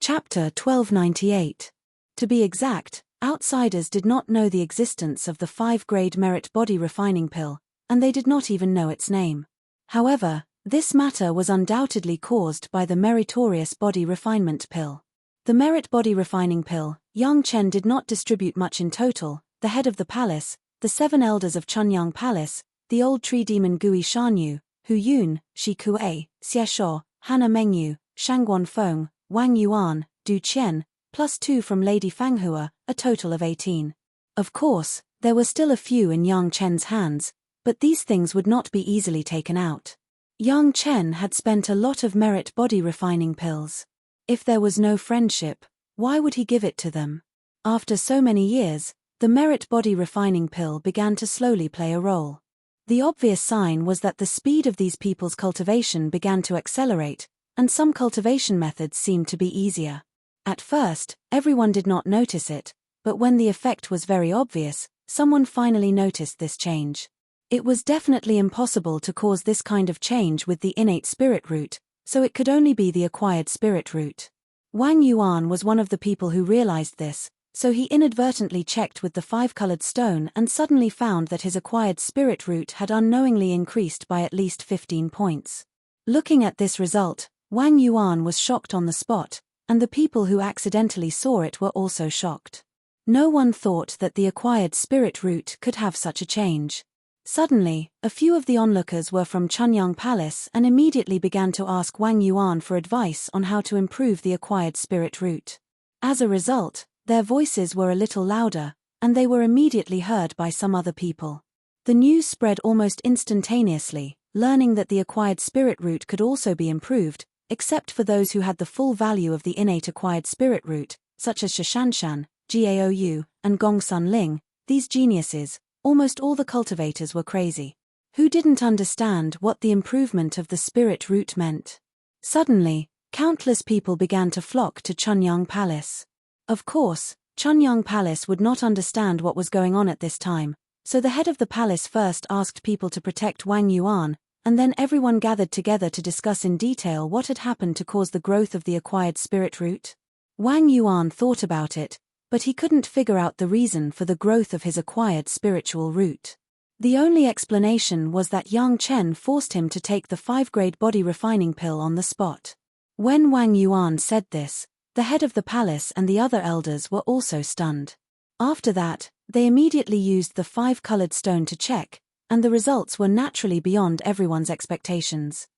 Chapter 1298. To be exact, outsiders did not know the existence of the 5-grade merit body refining pill, and they did not even know its name. However, this matter was undoubtedly caused by the meritorious body refinement pill. The merit body refining pill, Yang Chen did not distribute much in total. The head of the palace, the 7 elders of Chunyang Palace, the old tree demon Gui Shanyu, Hu Yun, Shi Kuei, Xie Shuo, Hannah Mengyu, Shangguan Feng, Wang Yuan, Du Qian, plus 2 from Lady Fanghua, a total of 18. Of course, there were still a few in Yang Chen's hands, but these things would not be easily taken out. Yang Chen had spent a lot of merit body refining pills. If there was no friendship, why would he give it to them? After so many years, the merit body refining pill began to slowly play a role. The obvious sign was that the speed of these people's cultivation began to accelerate, and some cultivation methods seemed to be easier. At first, everyone did not notice it, but when the effect was very obvious, someone finally noticed this change. It was definitely impossible to cause this kind of change with the innate spirit root, so it could only be the acquired spirit root. Wang Yuan was one of the people who realized this, so he inadvertently checked with the 5-colored stone and suddenly found that his acquired spirit root had unknowingly increased by at least 15 points. Looking at this result, Wang Yuan was shocked on the spot, and the people who accidentally saw it were also shocked. No one thought that the acquired spirit root could have such a change. Suddenly, a few of the onlookers were from Chunyang Palace and immediately began to ask Wang Yuan for advice on how to improve the acquired spirit root. As a result, their voices were a little louder, and they were immediately heard by some other people. The news spread almost instantaneously, learning that the acquired spirit root could also be improved, except for those who had the full value of the innate acquired spirit root, such as Shishanshan, Gaou, and Gongsun Ling. These geniuses, almost all the cultivators were crazy. Who didn't understand what the improvement of the spirit root meant? Suddenly, countless people began to flock to Chunyang Palace. Of course, Chunyang Palace would not understand what was going on at this time, so the head of the palace first asked people to protect Wang Yuan, and then everyone gathered together to discuss in detail what had happened to cause the growth of the acquired spirit root. Wang Yuan thought about it, but he couldn't figure out the reason for the growth of his acquired spiritual root. The only explanation was that Yang Chen forced him to take the 5-grade body refining pill on the spot. When Wang Yuan said this, the head of the palace and the other elders were also stunned. After that, they immediately used the 5-colored stone to check, and the results were naturally beyond everyone's expectations.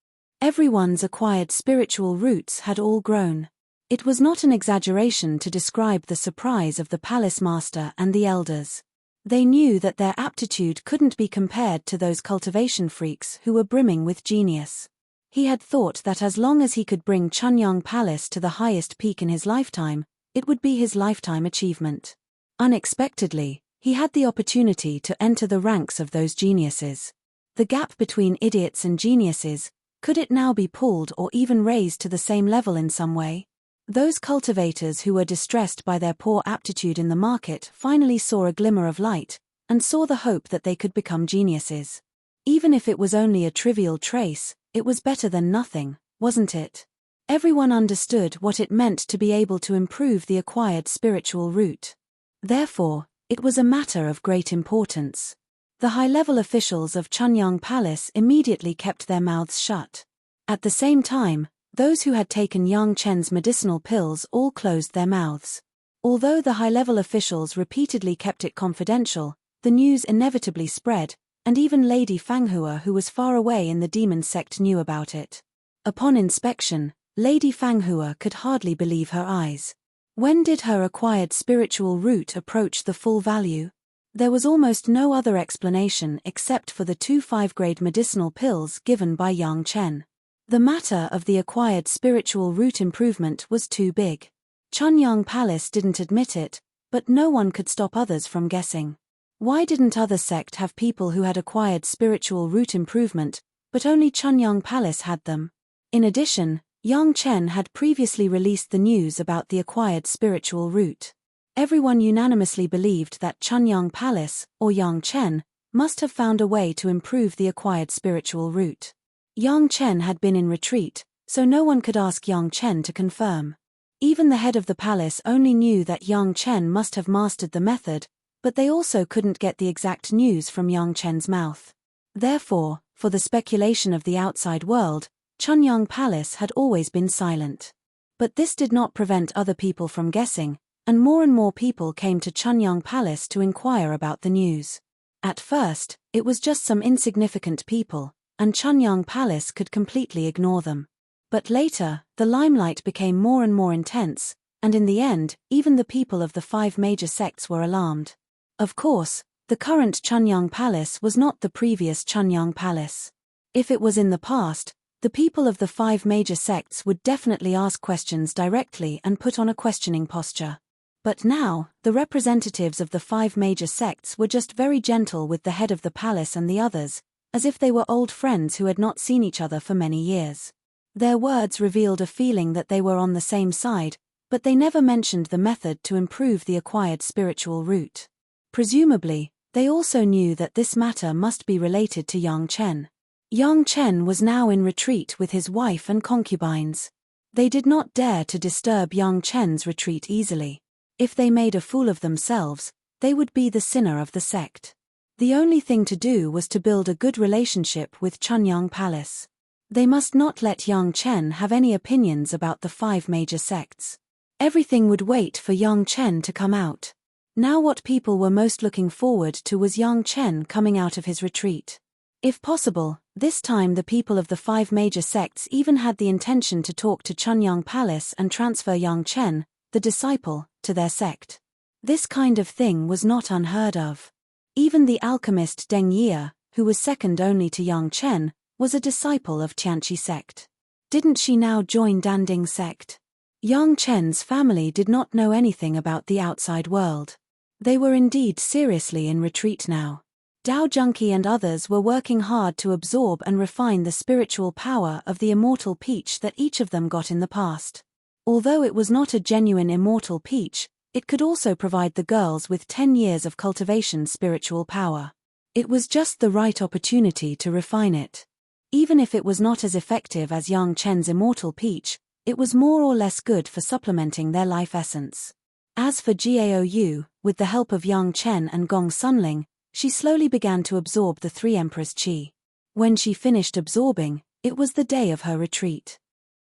Everyone's acquired spiritual roots had all grown. It was not an exaggeration to describe the surprise of the palace master and the elders. They knew that their aptitude couldn't be compared to those cultivation freaks who were brimming with genius. He had thought that as long as he could bring Chunyang Palace to the highest peak in his lifetime, it would be his lifetime achievement. Unexpectedly, he had the opportunity to enter the ranks of those geniuses. The gap between idiots and geniuses, could it now be pulled or even raised to the same level in some way? Those cultivators who were distressed by their poor aptitude in the market finally saw a glimmer of light, and saw the hope that they could become geniuses. Even if it was only a trivial trace, it was better than nothing, wasn't it? Everyone understood what it meant to be able to improve the acquired spiritual root. Therefore, it was a matter of great importance. The high-level officials of Chunyang Palace immediately kept their mouths shut. At the same time, those who had taken Yang Chen's medicinal pills all closed their mouths. Although the high-level officials repeatedly kept it confidential, the news inevitably spread, and even Lady Fanghua, who was far away in the demon sect, knew about it. Upon inspection, Lady Fanghua could hardly believe her eyes. When did her acquired spiritual root approach the full value? There was almost no other explanation except for the 2 5-grade medicinal pills given by Yang Chen. The matter of the acquired spiritual root improvement was too big. Chunyang Palace didn't admit it, but no one could stop others from guessing. Why didn't other sect have people who had acquired spiritual root improvement, but only Chunyang Palace had them? In addition, Yang Chen had previously released the news about the acquired spiritual root. Everyone unanimously believed that Chunyang Palace, or Yang Chen, must have found a way to improve the acquired spiritual root. Yang Chen had been in retreat, so no one could ask Yang Chen to confirm. Even the head of the palace only knew that Yang Chen must have mastered the method, but they also couldn't get the exact news from Yang Chen's mouth. Therefore, for the speculation of the outside world, Chunyang Palace had always been silent. But this did not prevent other people from guessing, and more people came to Chunyang Palace to inquire about the news. At first, it was just some insignificant people, and Chunyang Palace could completely ignore them. But later, the limelight became more and more intense, and in the end, even the people of the 5 major sects were alarmed. Of course, the current Chunyang Palace was not the previous Chunyang Palace. If it was in the past, the people of the 5 major sects would definitely ask questions directly and put on a questioning posture. But now, the representatives of the 5 major sects were just very gentle with the head of the palace and the others, as if they were old friends who had not seen each other for many years. Their words revealed a feeling that they were on the same side, but they never mentioned the method to improve the acquired spiritual root. Presumably, they also knew that this matter must be related to Yang Chen. Yang Chen was now in retreat with his wife and concubines. They did not dare to disturb Yang Chen's retreat easily. If they made a fool of themselves, they would be the sinner of the sect. The only thing to do was to build a good relationship with Chunyang Palace. They must not let Yang Chen have any opinions about the 5 major sects. Everything would wait for Yang Chen to come out. Now what people were most looking forward to was Yang Chen coming out of his retreat. If possible, this time the people of the 5 major sects even had the intention to talk to Chunyang Palace and transfer Yang Chen, the disciple, to their sect. This kind of thing was not unheard of. Even the alchemist Deng Yie, who was second only to Yang Chen, was a disciple of Tianqi sect. Didn't she now join Danding sect? Yang Chen's family did not know anything about the outside world. They were indeed seriously in retreat now. Dao Junki and others were working hard to absorb and refine the spiritual power of the immortal peach that each of them got in the past. Although it was not a genuine immortal peach, it could also provide the girls with 10 years of cultivation spiritual power. It was just the right opportunity to refine it. Even if it was not as effective as Yang Chen's immortal peach, it was more or less good for supplementing their life essence. As for Gaou, with the help of Yang Chen and Gong Sunling, she slowly began to absorb the 3 emperors' qi. When she finished absorbing, it was the day of her retreat.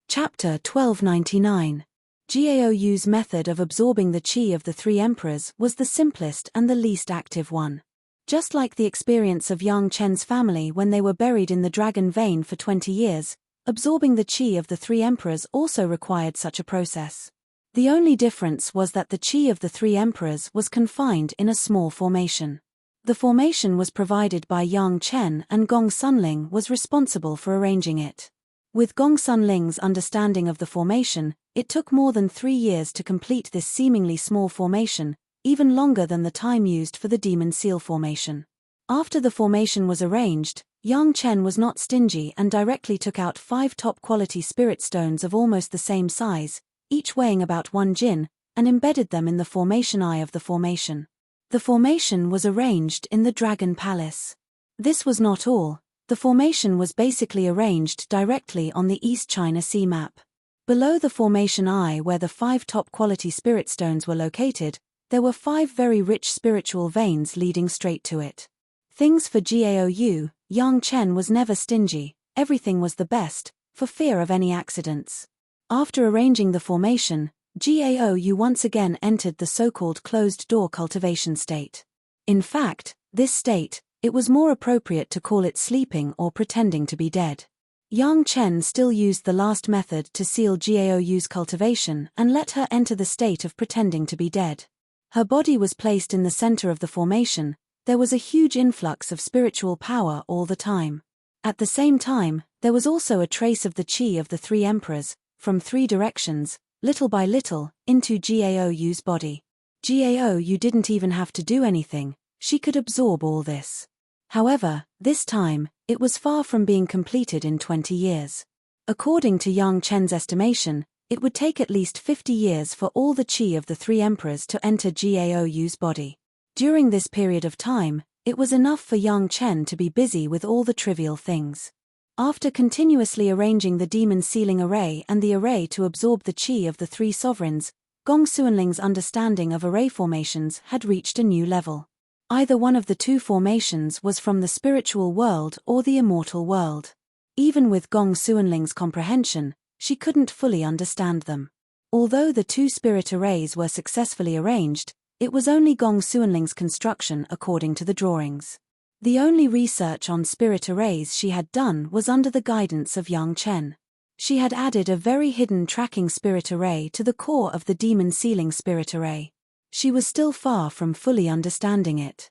Chapter 1299. Gaou's method of absorbing the qi of the 3 emperors was the simplest and the least active one. Just like the experience of Yang Chen's family when they were buried in the dragon vein for 20 years, absorbing the qi of the 3 emperors also required such a process. The only difference was that the qi of the 3 emperors was confined in a small formation. The formation was provided by Yang Chen and Gong Sunling was responsible for arranging it. With Gong Sunling's understanding of the formation, it took more than 3 years to complete this seemingly small formation, even longer than the time used for the demon seal formation. After the formation was arranged, Yang Chen was not stingy and directly took out 5 top-quality spirit stones of almost the same size, each weighing about 1 jin, and embedded them in the formation eye of the formation. The formation was arranged in the Dragon Palace. This was not all. The formation was basically arranged directly on the East China Sea map. Below the formation eye where the 5 top-quality spirit stones were located, there were 5 very rich spiritual veins leading straight to it. Things for Gaou, Yang Chen was never stingy, everything was the best, for fear of any accidents. After arranging the formation, Gaou once again entered the so-called closed-door cultivation state. In fact, this state, it was more appropriate to call it sleeping or pretending to be dead. Yang Chen still used the last method to seal Gaou's cultivation and let her enter the state of pretending to be dead. Her body was placed in the center of the formation. There was a huge influx of spiritual power all the time. At the same time, there was also a trace of the qi of the 3 emperors, from 3 directions, little by little, into Gaou's body. Gaou didn't even have to do anything, she could absorb all this. However, this time, it was far from being completed in 20 years. According to Yang Chen's estimation, it would take at least 50 years for all the qi of the 3 emperors to enter Gaou's body. During this period of time, it was enough for Yang Chen to be busy with all the trivial things. After continuously arranging the demon sealing array and the array to absorb the chi of the three sovereigns, Gong Xuanling's understanding of array formations had reached a new level. Either one of the two formations was from the spiritual world or the immortal world. Even with Gong Xuanling's comprehension, she couldn't fully understand them. Although the two spirit arrays were successfully arranged, it was only Gong Xuanling's construction according to the drawings. The only research on spirit arrays she had done was under the guidance of Yang Chen. She had added a very hidden tracking spirit array to the core of the demon sealing spirit array. She was still far from fully understanding it.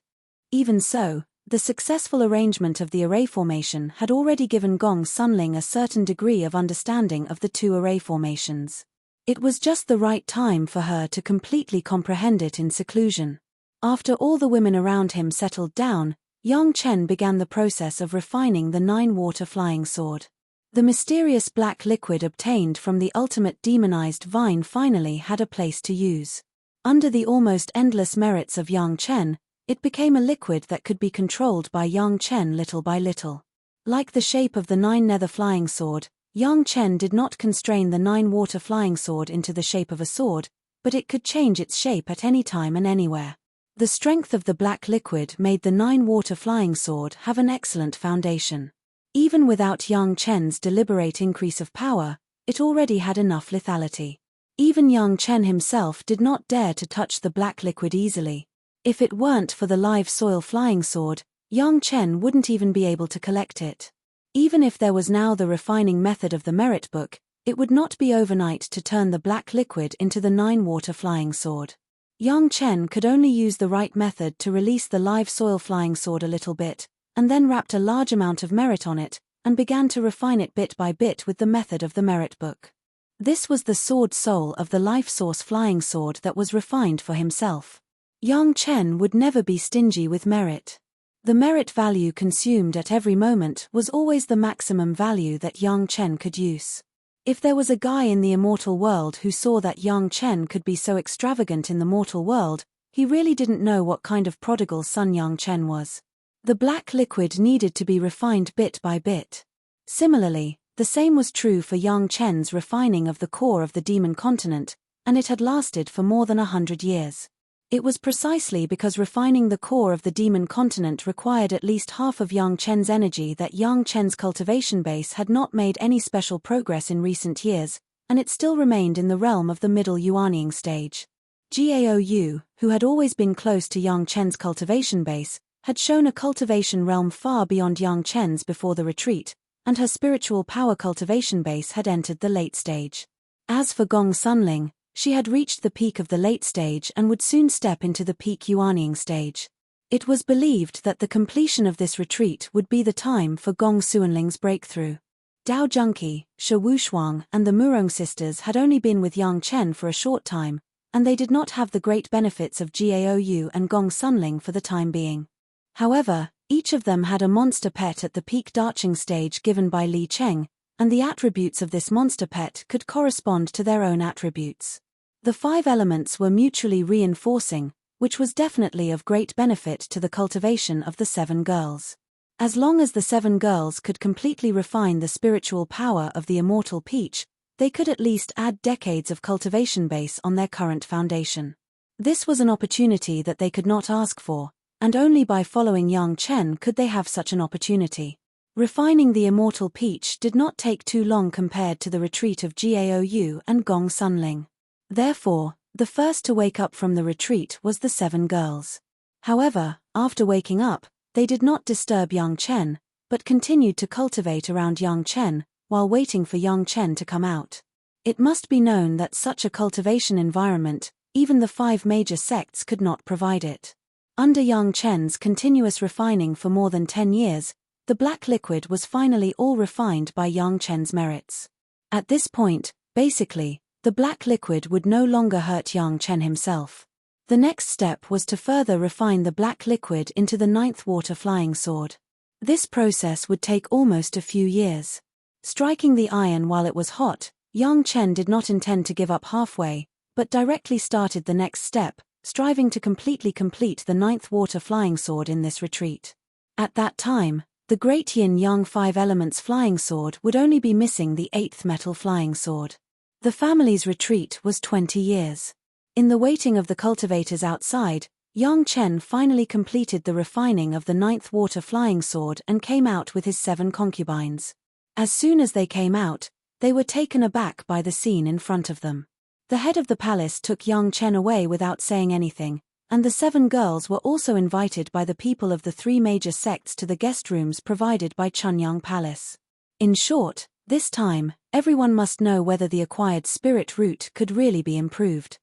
Even so, the successful arrangement of the array formation had already given Gong Xuanling a certain degree of understanding of the two array formations. It was just the right time for her to completely comprehend it in seclusion. After all the women around him settled down, Yang Chen began the process of refining the 9-water flying sword. The mysterious black liquid obtained from the ultimate demonized vine finally had a place to use. Under the almost endless merits of Yang Chen, it became a liquid that could be controlled by Yang Chen little by little. Like the shape of the 9-nether flying sword, Yang Chen did not constrain the 9-water flying sword into the shape of a sword, but it could change its shape at any time and anywhere. The strength of the black liquid made the 9-water flying sword have an excellent foundation. Even without Yang Chen's deliberate increase of power, it already had enough lethality. Even Yang Chen himself did not dare to touch the black liquid easily. If it weren't for the live soil flying sword, Yang Chen wouldn't even be able to collect it. Even if there was now the refining method of the merit book, it would not be overnight to turn the black liquid into the 9-water flying sword. Yang Chen could only use the right method to release the live soil flying sword a little bit, and then wrapped a large amount of merit on it, and began to refine it bit by bit with the method of the merit book. This was the sword soul of the life source flying sword that was refined for himself. Yang Chen would never be stingy with merit. The merit value consumed at every moment was always the maximum value that Yang Chen could use. If there was a guy in the immortal world who saw that Yang Chen could be so extravagant in the mortal world, he really didn't know what kind of prodigal son Yang Chen was. The black liquid needed to be refined bit by bit. Similarly, the same was true for Yang Chen's refining of the core of the demon continent, and it had lasted for more than 100 years. It was precisely because refining the core of the demon continent required at least half of Yang Chen's energy that Yang Chen's cultivation base had not made any special progress in recent years, and it still remained in the realm of the middle Yuanying stage. Gaou, who had always been close to Yang Chen's cultivation base, had shown a cultivation realm far beyond Yang Chen's before the retreat, and her spiritual power cultivation base had entered the late stage. As for Gong Xuanling, she had reached the peak of the late stage and would soon step into the peak Yuanying stage. It was believed that the completion of this retreat would be the time for Gong Xuanling's breakthrough. Dao Junqi, Shi Wushuang and the Murong sisters had only been with Yang Chen for a short time, and they did not have the great benefits of Gaou and Gong Xuanling for the time being. However, each of them had a monster pet at the peak Dacheng stage given by Li Cheng, and the attributes of this monster pet could correspond to their own attributes. The 5 elements were mutually reinforcing, which was definitely of great benefit to the cultivation of the 7 girls. As long as the 7 girls could completely refine the spiritual power of the immortal peach, they could at least add decades of cultivation base on their current foundation. This was an opportunity that they could not ask for, and only by following Yang Chen could they have such an opportunity. Refining the immortal peach did not take too long compared to the retreat of Gaou and Gong Xuanling. Therefore, the first to wake up from the retreat was the 7 girls. However, after waking up, they did not disturb Yang Chen, but continued to cultivate around Yang Chen, while waiting for Yang Chen to come out. It must be known that such a cultivation environment, even the 5 major sects could not provide it. Under Yang Chen's continuous refining for more than 10 years, the black liquid was finally all refined by Yang Chen's merits. At this point, basically, the black liquid would no longer hurt Yang Chen himself. The next step was to further refine the black liquid into the 9th water flying sword. This process would take almost a few years. Striking the iron while it was hot, Yang Chen did not intend to give up halfway, but directly started the next step, striving to completely complete the 9th water flying sword in this retreat. At that time, The great yin-yang 5 elements flying sword would only be missing the 8th metal flying sword. The family's retreat was 20 years. In the waiting of the cultivators outside, Yang Chen finally completed the refining of the 9th water flying sword and came out with his 7 concubines. As soon as they came out, they were taken aback by the scene in front of them. The head of the palace took Yang Chen away without saying anything, and the 7 girls were also invited by the people of the 3 major sects to the guest rooms provided by Chunyang Palace. In short, this time, everyone must know whether the acquired spirit root could really be improved.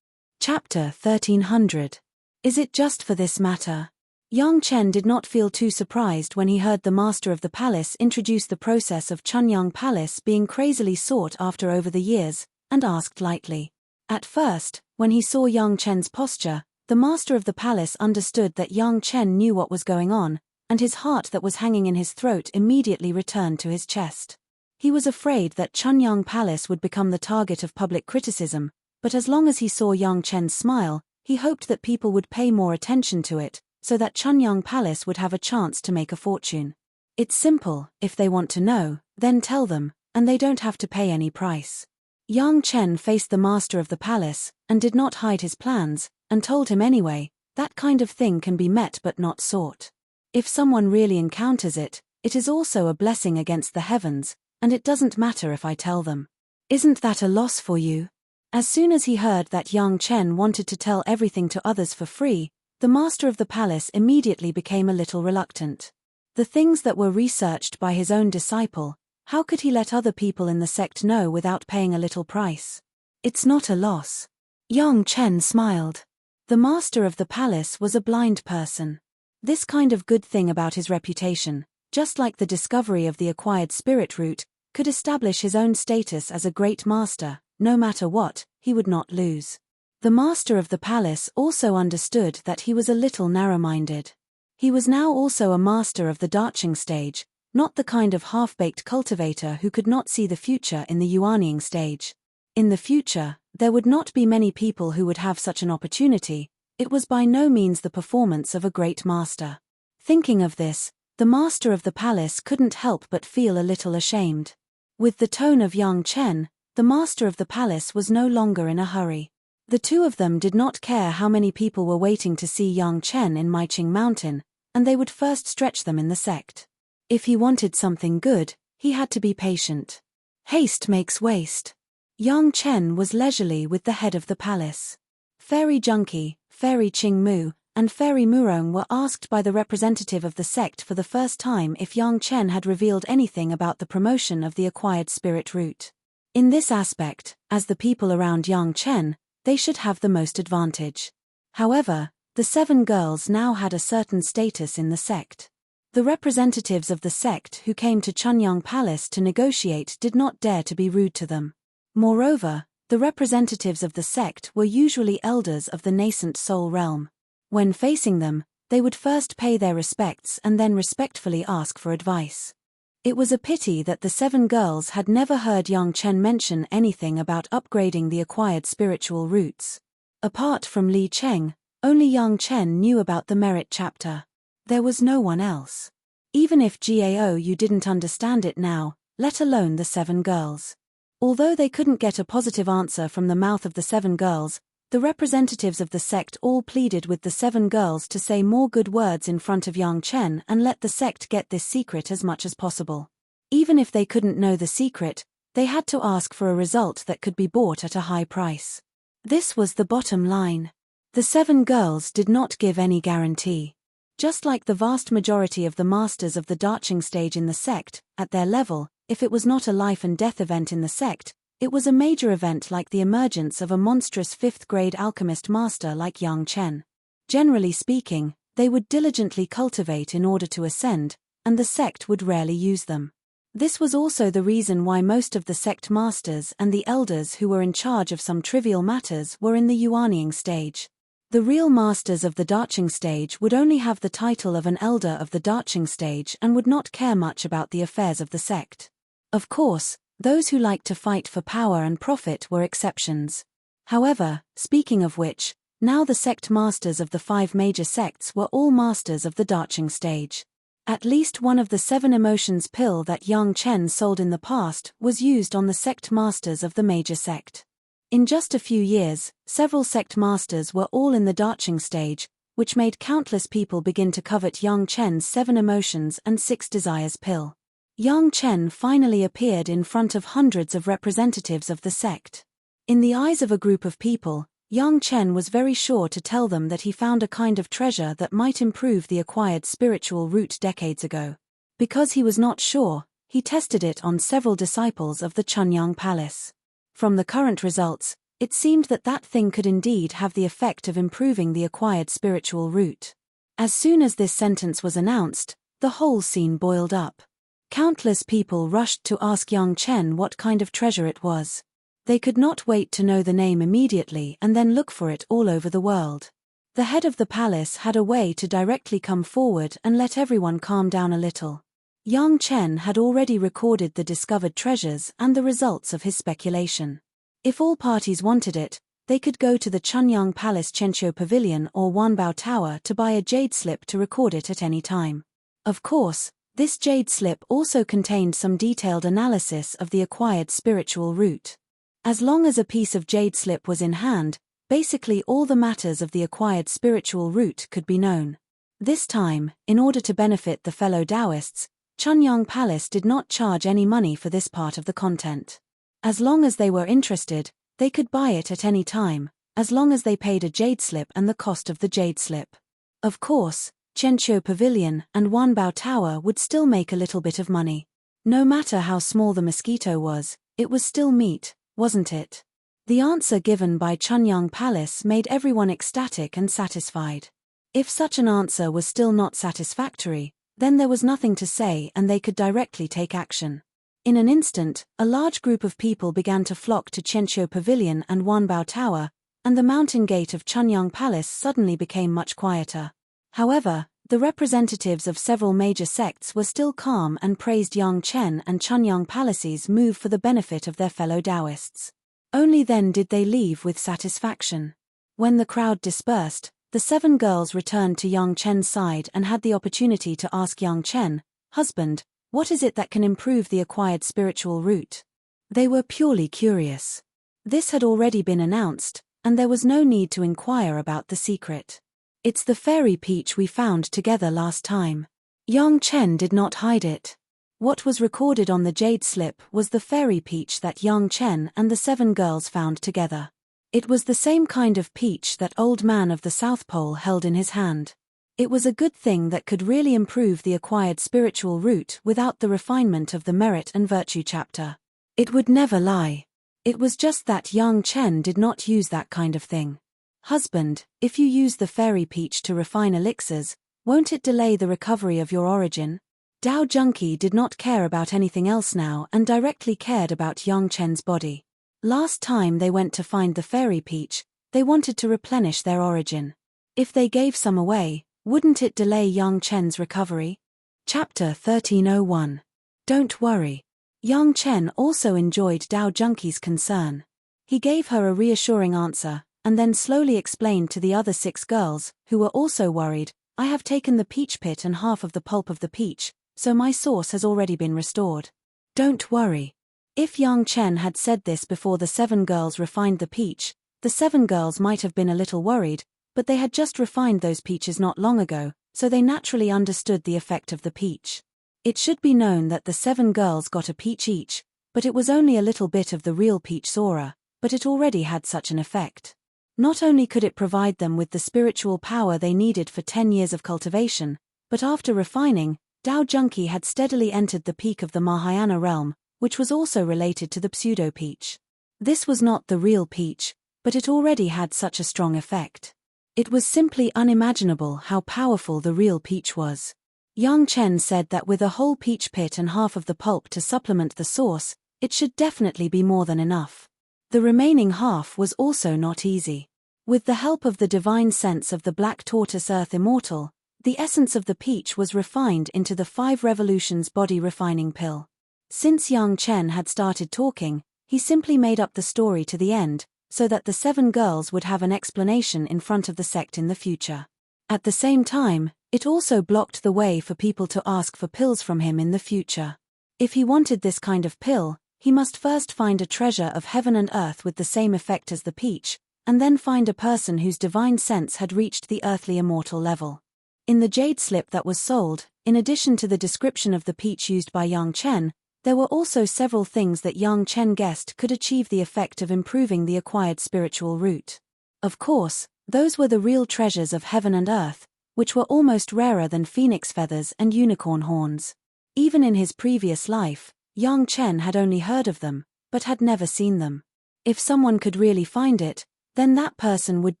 Chapter 1300. Is it just for this matter? Yang Chen did not feel too surprised when he heard the master of the palace introduce the process of Chunyang Palace being crazily sought after over the years, and asked lightly. At first, when he saw Yang Chen's posture, the master of the palace understood that Yang Chen knew what was going on, and his heart that was hanging in his throat immediately returned to his chest. He was afraid that Chunyang Palace would become the target of public criticism, but as long as he saw Yang Chen's smile, he hoped that people would pay more attention to it, so that Chunyang Palace would have a chance to make a fortune. It's simple, if they want to know, then tell them, and they don't have to pay any price. Yang Chen faced the master of the palace, and did not hide his plans, and told him anyway, that kind of thing can be met but not sought. If someone really encounters it, it is also a blessing against the heavens, and it doesn't matter if I tell them. Isn't that a loss for you? As soon as he heard that Yang Chen wanted to tell everything to others for free, the master of the palace immediately became a little reluctant. The things that were researched by his own disciple, how could he let other people in the sect know without paying a little price? It's not a loss. Yang Chen smiled. The master of the palace was a blind person. This kind of good thing about his reputation, just like the discovery of the acquired spirit root, could establish his own status as a great master. No matter what, he would not lose. The master of the palace also understood that he was a little narrow-minded. He was now also a master of the Darching stage, not the kind of half-baked cultivator who could not see the future in the Yuanying stage. In the future, there would not be many people who would have such an opportunity. It was by no means the performance of a great master. Thinking of this, the master of the palace couldn't help but feel a little ashamed. With the tone of Yang Chen, the master of the palace was no longer in a hurry. The two of them did not care how many people were waiting to see Yang Chen in Maiqing Mountain, and they would first stretch them in the sect. If he wanted something good, he had to be patient. Haste makes waste. Yang Chen was leisurely with the head of the palace. Fairy Junkie, Fairy Qing Mu, and Fairy Murong were asked by the representative of the sect for the first time if Yang Chen had revealed anything about the promotion of the acquired spirit root. In this aspect, as the people around Yang Chen, they should have the most advantage. However, the 7 girls now had a certain status in the sect. The representatives of the sect who came to Chunyang Palace to negotiate did not dare to be rude to them. Moreover, the representatives of the sect were usually elders of the nascent soul realm. When facing them, they would first pay their respects and then respectfully ask for advice. It was a pity that the 7 girls had never heard Yang Chen mention anything about upgrading the acquired spiritual roots. Apart from Li Cheng, only Yang Chen knew about the merit chapter. There was no one else. Even if Gao you didn't understand it now, let alone the 7 girls. Although they couldn't get a positive answer from the mouth of the 7 girls, the representatives of the sect all pleaded with the 7 girls to say more good words in front of Yang Chen and let the sect get this secret as much as possible. Even if they couldn't know the secret, they had to ask for a result that could be bought at a high price. This was the bottom line. The 7 girls did not give any guarantee. Just like the vast majority of the masters of the Darching stage in the sect, at their level, if it was not a life and death event in the sect, it was a major event like the emergence of a monstrous 5th-grade alchemist master like Yang Chen. Generally speaking, they would diligently cultivate in order to ascend, and the sect would rarely use them. This was also the reason why most of the sect masters and the elders who were in charge of some trivial matters were in the Yuanying stage. The real masters of the Darching stage would only have the title of an elder of the Darching stage and would not care much about the affairs of the sect. Of course, those who liked to fight for power and profit were exceptions. However, speaking of which, now the sect masters of the 5 major sects were all masters of the Darching stage. At least one of the 7 emotions pill that Yang Chen sold in the past was used on the sect masters of the major sect. In just a few years, several sect masters were all in the darching stage, which made countless people begin to covet Yang Chen's 7 emotions and 6 desires pill. Yang Chen finally appeared in front of hundreds of representatives of the sect. In the eyes of a group of people, Yang Chen was very sure to tell them that he found a kind of treasure that might improve the acquired spiritual root decades ago. Because he was not sure, he tested it on several disciples of the Chunyang Palace. From the current results, it seemed that that thing could indeed have the effect of improving the acquired spiritual root. As soon as this sentence was announced, the whole scene boiled up. Countless people rushed to ask Yang Chen what kind of treasure it was. They could not wait to know the name immediately and then look for it all over the world. The head of the palace had a way to directly come forward and let everyone calm down a little. Yang Chen had already recorded the discovered treasures and the results of his speculation. If all parties wanted it, they could go to the Chunyang Palace Chenqiu Pavilion or Wanbao Tower to buy a jade slip to record it at any time. Of course, this jade slip also contained some detailed analysis of the acquired spiritual root. As long as a piece of jade slip was in hand, basically all the matters of the acquired spiritual root could be known. This time, in order to benefit the fellow Taoists, Chunyang Palace did not charge any money for this part of the content. As long as they were interested, they could buy it at any time, as long as they paid a jade slip and the cost of the jade slip. Of course, Chenqiu Pavilion and Wanbao Tower would still make a little bit of money. No matter how small the mosquito was, it was still meat, wasn't it? The answer given by Chunyang Palace made everyone ecstatic and satisfied. If such an answer was still not satisfactory, then there was nothing to say and they could directly take action. In an instant, a large group of people began to flock to Chenqiu Pavilion and Wanbao Tower, and the mountain gate of Chunyang Palace suddenly became much quieter. However, the representatives of several major sects were still calm and praised Yang Chen and Chunyang Palace's move for the benefit of their fellow Taoists. Only then did they leave with satisfaction. When the crowd dispersed, the 7 girls returned to Yang Chen's side and had the opportunity to ask Yang Chen, "Husband, what is it that can improve the acquired spiritual root?" They were purely curious. This had already been announced, and there was no need to inquire about the secret. "It's the fairy peach we found together last time." Yang Chen did not hide it. What was recorded on the jade slip was the fairy peach that Yang Chen and the 7 girls found together. It was the same kind of peach that Old Man of the South Pole held in his hand. It was a good thing that could really improve the acquired spiritual root without the refinement of the merit and virtue chapter. It would never lie. It was just that Yang Chen did not use that kind of thing. "Husband, if you use the fairy peach to refine elixirs, won't it delay the recovery of your origin?" Dao Junkie did not care about anything else now and directly cared about Yang Chen's body. Last time they went to find the fairy peach, they wanted to replenish their origin. If they gave some away, wouldn't it delay Yang Chen's recovery? Chapter 1301. Don't worry. Yang Chen also enjoyed Dao Junkie's concern. He gave her a reassuring answer, and then slowly explained to the other 6 girls, who were also worried, "I have taken the peach pit and half of the pulp of the peach, so my source has already been restored. Don't worry." If Yang Chen had said this before the 7 girls refined the peach, the 7 girls might have been a little worried, but they had just refined those peaches not long ago, so they naturally understood the effect of the peach. It should be known that the 7 girls got a peach each, but it was only a little bit of the real peach sora, but it already had such an effect. Not only could it provide them with the spiritual power they needed for 10 years of cultivation, but after refining, Dao Junkie had steadily entered the peak of the Mahayana realm, which was also related to the pseudo-peach. This was not the real peach, but it already had such a strong effect. It was simply unimaginable how powerful the real peach was. Yang Chen said that with a whole peach pit and half of the pulp to supplement the source, it should definitely be more than enough. The remaining half was also not easy. With the help of the divine sense of the black tortoise earth immortal, the essence of the peach was refined into the 5 revolutions body refining pill. Since Yang Chen had started talking, he simply made up the story to the end, so that the 7 girls would have an explanation in front of the sect in the future. At the same time, It also blocked the way for people to ask for pills from him in the future. If he wanted this kind of pill, he must first find a treasure of heaven and earth with the same effect as the peach, and then find a person whose divine sense had reached the earthly immortal level. In the jade slip that was sold, in addition to the description of the peach used by Yang Chen, there were also several things that Yang Chen guessed could achieve the effect of improving the acquired spiritual root. Of course, those were the real treasures of heaven and earth, which were almost rarer than phoenix feathers and unicorn horns. Even in his previous life, Yang Chen had only heard of them, but had never seen them. If someone could really find it, then that person would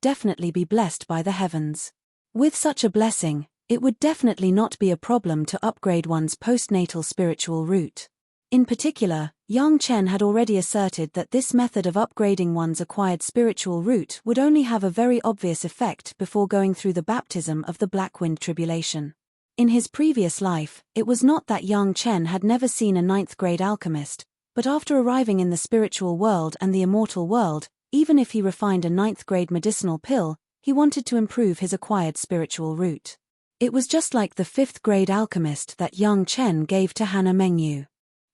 definitely be blessed by the heavens. With such a blessing, it would definitely not be a problem to upgrade one's postnatal spiritual root. In particular, Yang Chen had already asserted that this method of upgrading one's acquired spiritual root would only have a very obvious effect before going through the baptism of the Black Wind Tribulation. In his previous life, it was not that Yang Chen had never seen a ninth-grade alchemist, but after arriving in the spiritual world and the immortal world, even if he refined a ninth-grade medicinal pill, he wanted to improve his acquired spiritual root. It was just like the fifth-grade alchemist that Yang Chen gave to Hannah Mengyu.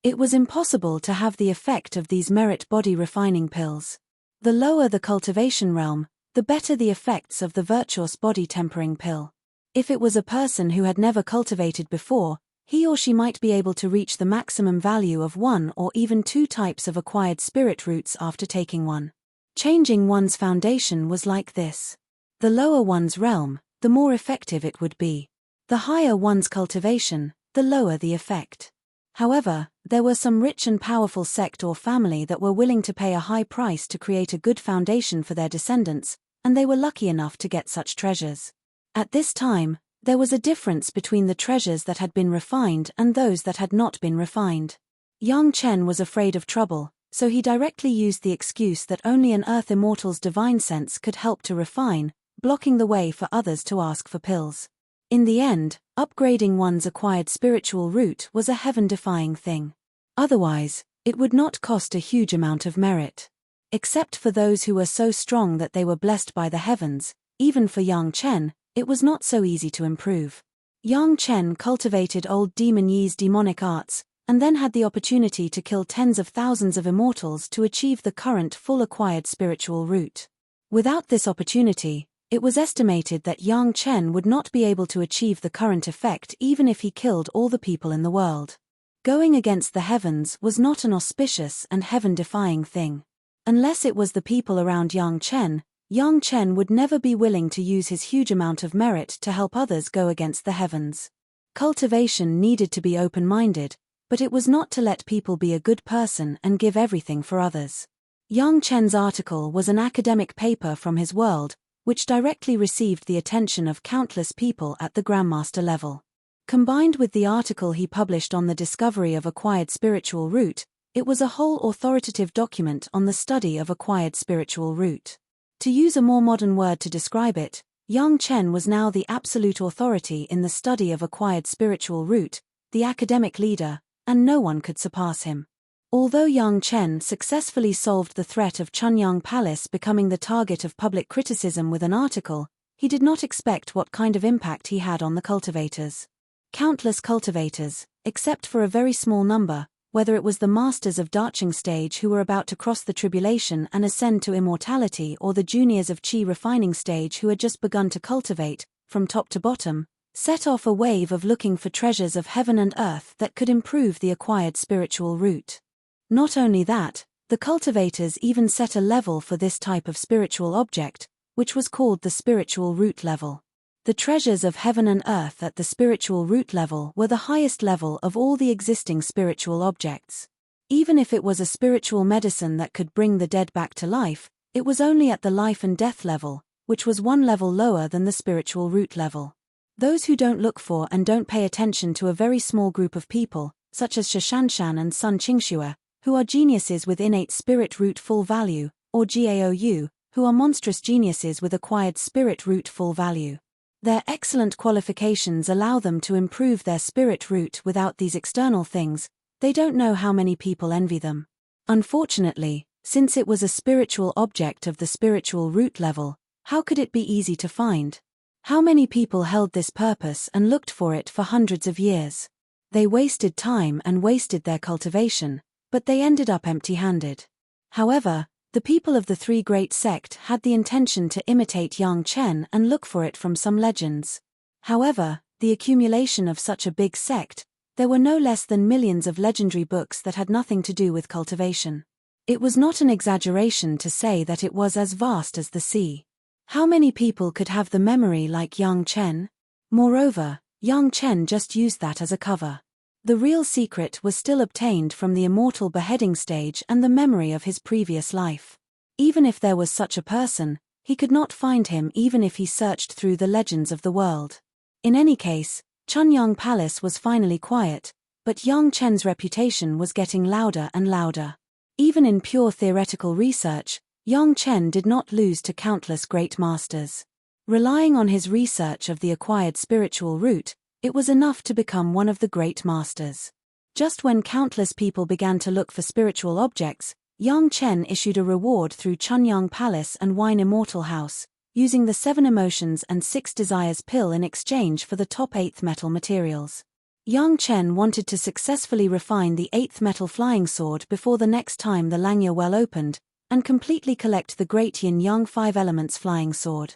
It was impossible to have the effect of these merit body refining pills. The lower the cultivation realm, the better the effects of the virtuous body tempering pill. If it was a person who had never cultivated before, he or she might be able to reach the maximum value of one or even two types of acquired spirit roots after taking one. Changing one's foundation was like this. The lower one's realm, the more effective it would be. The higher one's cultivation, the lower the effect. However, there were some rich and powerful sect or family that were willing to pay a high price to create a good foundation for their descendants, and they were lucky enough to get such treasures. At this time, there was a difference between the treasures that had been refined and those that had not been refined. Yang Chen was afraid of trouble, so he directly used the excuse that only an earth immortal's divine sense could help to refine, blocking the way for others to ask for pills. In the end, upgrading one's acquired spiritual root was a heaven-defying thing. Otherwise, it would not cost a huge amount of merit. Except for those who were so strong that they were blessed by the heavens, even for Yang Chen, it was not so easy to improve. Yang Chen cultivated old Demon Yi's demonic arts, and then had the opportunity to kill tens of thousands of immortals to achieve the current full acquired spiritual root. Without this opportunity, it was estimated that Yang Chen would not be able to achieve the current effect even if he killed all the people in the world. Going against the heavens was not an auspicious and heaven-defying thing. Unless it was the people around Yang Chen would never be willing to use his huge amount of merit to help others go against the heavens. Cultivation needed to be open-minded, but it was not to let people be a good person and give everything for others. Yang Chen's article was an academic paper from his world, which directly received the attention of countless people at the Grandmaster level. Combined with the article he published on the discovery of acquired spiritual root, it was a whole authoritative document on the study of acquired spiritual root. To use a more modern word to describe it, Yang Chen was now the absolute authority in the study of acquired spiritual root, the academic leader, and no one could surpass him. Although Yang Chen successfully solved the threat of Chunyang Palace becoming the target of public criticism with an article, he did not expect what kind of impact he had on the cultivators. Countless cultivators, except for a very small number, whether it was the masters of Darching stage who were about to cross the tribulation and ascend to immortality or the juniors of Qi refining stage who had just begun to cultivate, from top to bottom, set off a wave of looking for treasures of heaven and earth that could improve the acquired spiritual root. Not only that, the cultivators even set a level for this type of spiritual object, which was called the spiritual root level. The treasures of heaven and earth at the spiritual root level were the highest level of all the existing spiritual objects. Even if it was a spiritual medicine that could bring the dead back to life, it was only at the life and death level, which was one level lower than the spiritual root level. Those who don't look for and don't pay attention to a very small group of people, such as Shishanshan and Sun Qingxue, who are geniuses with innate spirit root full value, or Gaou, who are monstrous geniuses with acquired spirit root full value. Their excellent qualifications allow them to improve their spirit root without these external things. They don't know how many people envy them. Unfortunately, since it was a spiritual object of the spiritual root level, how could it be easy to find? How many people held this purpose and looked for it for hundreds of years? They wasted time and wasted their cultivation, but they ended up empty-handed. However, the people of the Three Great Sect had the intention to imitate Yang Chen and look for it from some legends. However, the accumulation of such a big sect, there were no less than millions of legendary books that had nothing to do with cultivation. It was not an exaggeration to say that it was as vast as the sea. How many people could have the memory like Yang Chen? Moreover, Yang Chen just used that as a cover. The real secret was still obtained from the immortal beheading stage and the memory of his previous life. Even if there was such a person, he could not find him even if he searched through the legends of the world. In any case, Chunyang Palace was finally quiet, but Yang Chen's reputation was getting louder and louder. Even in pure theoretical research, Yang Chen did not lose to countless great masters. Relying on his research of the acquired spiritual root, it was enough to become one of the great masters. Just when countless people began to look for spiritual objects, Yang Chen issued a reward through Chunyang Palace and Wine Immortal House, using the 7 Emotions and 6 Desires pill in exchange for the top 8th metal materials. Yang Chen wanted to successfully refine the 8th metal flying sword before the next time the Langya well opened, and completely collect the great Yin-Yang 5 Elements flying sword.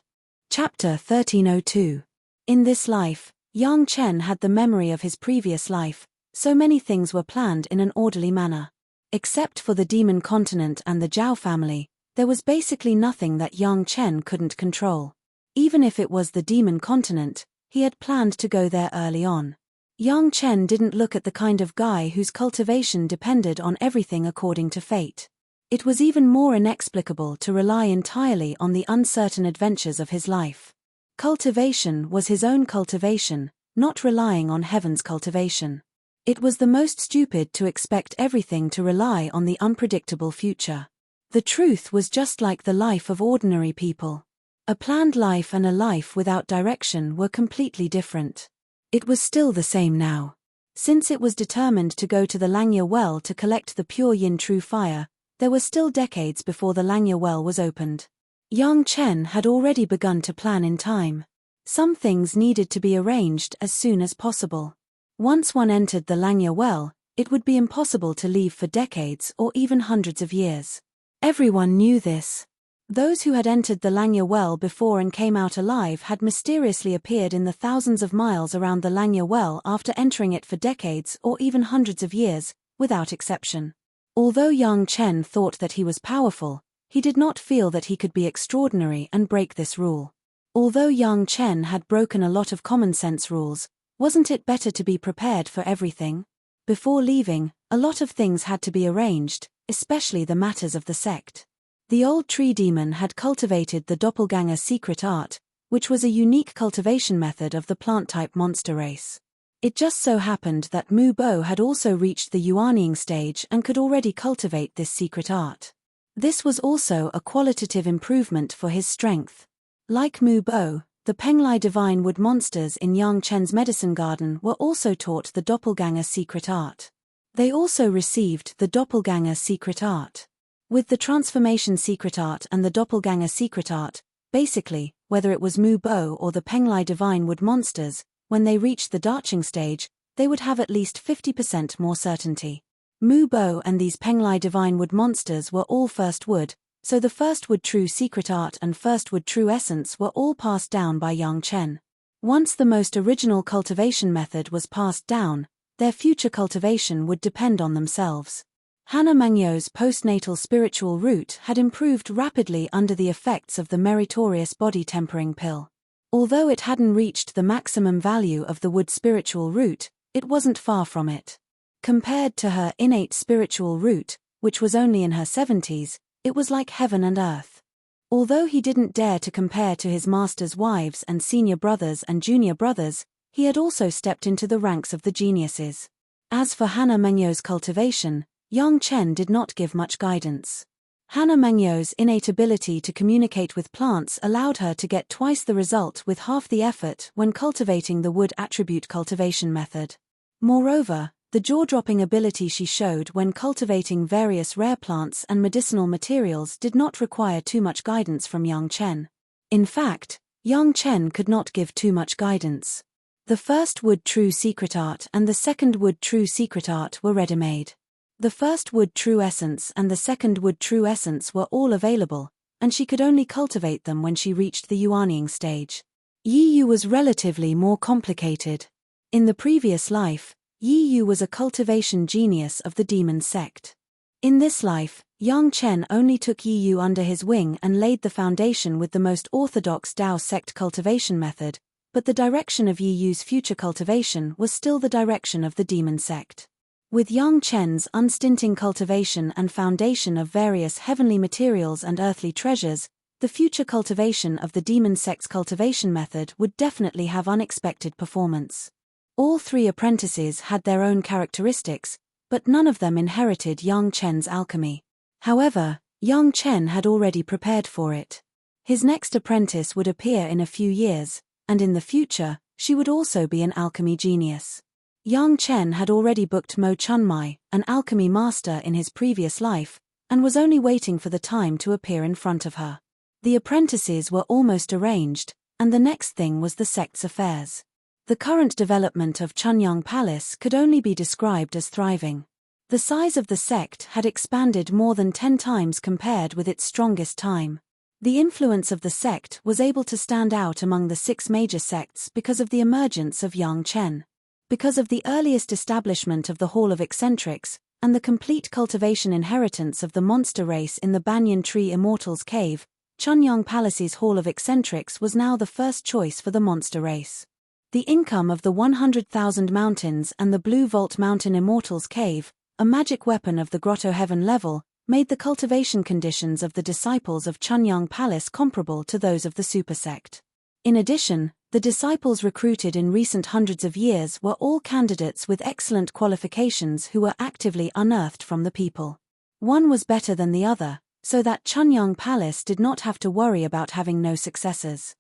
Chapter 1302. In this life, Yang Chen had the memory of his previous life, so many things were planned in an orderly manner. Except for the Demon Continent and the Zhao family, there was basically nothing that Yang Chen couldn't control. Even if it was the Demon Continent, he had planned to go there early on. Yang Chen didn't look at the kind of guy whose cultivation depended on everything according to fate. It was even more inexplicable to rely entirely on the uncertain adventures of his life. Cultivation was his own cultivation, not relying on heaven's cultivation. It was the most stupid to expect everything to rely on the unpredictable future. The truth was just like the life of ordinary people. A planned life and a life without direction were completely different. It was still the same now. Since it was determined to go to the Langya well to collect the pure yin true fire, there were still decades before the Langya well was opened. Yang Chen had already begun to plan in time. Some things needed to be arranged as soon as possible. Once one entered the Langya well, it would be impossible to leave for decades or even hundreds of years. Everyone knew this. Those who had entered the Langya well before and came out alive had mysteriously appeared in the thousands of miles around the Langya well after entering it for decades or even hundreds of years, without exception. Although Yang Chen thought that he was powerful, he did not feel that he could be extraordinary and break this rule. Although Yang Chen had broken a lot of common sense rules, wasn't it better to be prepared for everything? Before leaving, a lot of things had to be arranged, especially the matters of the sect. The old tree demon had cultivated the doppelganger secret art, which was a unique cultivation method of the plant-type monster race. It just so happened that Mu Bo had also reached the Yuanying stage and could already cultivate this secret art. This was also a qualitative improvement for his strength. Like Mu Bo, the Penglai divine wood monsters in Yang Chen's medicine garden were also taught the doppelganger secret art. They also received the doppelganger secret art. With the transformation secret art and the doppelganger secret art, basically, whether it was Mu Bo or the Penglai divine wood monsters, when they reached the Darching stage, they would have at least 50% more certainty. Mu Bo and these Penglai divine wood monsters were all first wood, so the first wood true secret art and first wood true essence were all passed down by Yang Chen. Once the most original cultivation method was passed down, their future cultivation would depend on themselves. Hannah Mangyo's postnatal spiritual root had improved rapidly under the effects of the meritorious body tempering pill. Although it hadn't reached the maximum value of the wood spiritual root, it wasn't far from it. Compared to her innate spiritual root, which was only in her 70s, it was like heaven and earth. Although he didn't dare to compare to his master's wives and senior brothers and junior brothers, he had also stepped into the ranks of the geniuses. As for Hannah Mengyo's cultivation, Yang Chen did not give much guidance. Hannah Mengyo's innate ability to communicate with plants allowed her to get twice the result with half the effort when cultivating the wood attribute cultivation method. Moreover, the jaw-dropping ability she showed when cultivating various rare plants and medicinal materials did not require too much guidance from Yang Chen. In fact, Yang Chen could not give too much guidance. The first wood true secret art and the second wood true secret art were ready-made. The first wood true essence and the second wood true essence were all available, and she could only cultivate them when she reached the yuanying stage. Yi Yu was relatively more complicated. In the previous life, Yi Yu was a cultivation genius of the demon sect. In this life, Yang Chen only took Yi Yu under his wing and laid the foundation with the most orthodox Dao sect cultivation method, but the direction of Yi Yu's future cultivation was still the direction of the demon sect. With Yang Chen's unstinting cultivation and foundation of various heavenly materials and earthly treasures, the future cultivation of the demon sect's cultivation method would definitely have unexpected performance. All three apprentices had their own characteristics, but none of them inherited Yang Chen's alchemy. However, Yang Chen had already prepared for it. His next apprentice would appear in a few years, and in the future, she would also be an alchemy genius. Yang Chen had already booked Mo Chunmai, an alchemy master in his previous life, and was only waiting for the time to appear in front of her. The apprentices were almost arranged, and the next thing was the sect's affairs. The current development of Chunyang Palace could only be described as thriving. The size of the sect had expanded more than 10 times compared with its strongest time. The influence of the sect was able to stand out among the 6 major sects because of the emergence of Yang Chen. Because of the earliest establishment of the Hall of Eccentrics, and the complete cultivation inheritance of the monster race in the Banyan Tree Immortals Cave, Chunyang Palace's Hall of Eccentrics was now the first choice for the monster race. The income of the 100,000 Mountains and the Blue Vault Mountain Immortals Cave, a magic weapon of the Grotto Heaven level, made the cultivation conditions of the disciples of Chunyang Palace comparable to those of the super sect. In addition, the disciples recruited in recent hundreds of years were all candidates with excellent qualifications who were actively unearthed from the people. One was better than the other, so that Chunyang Palace did not have to worry about having no successors.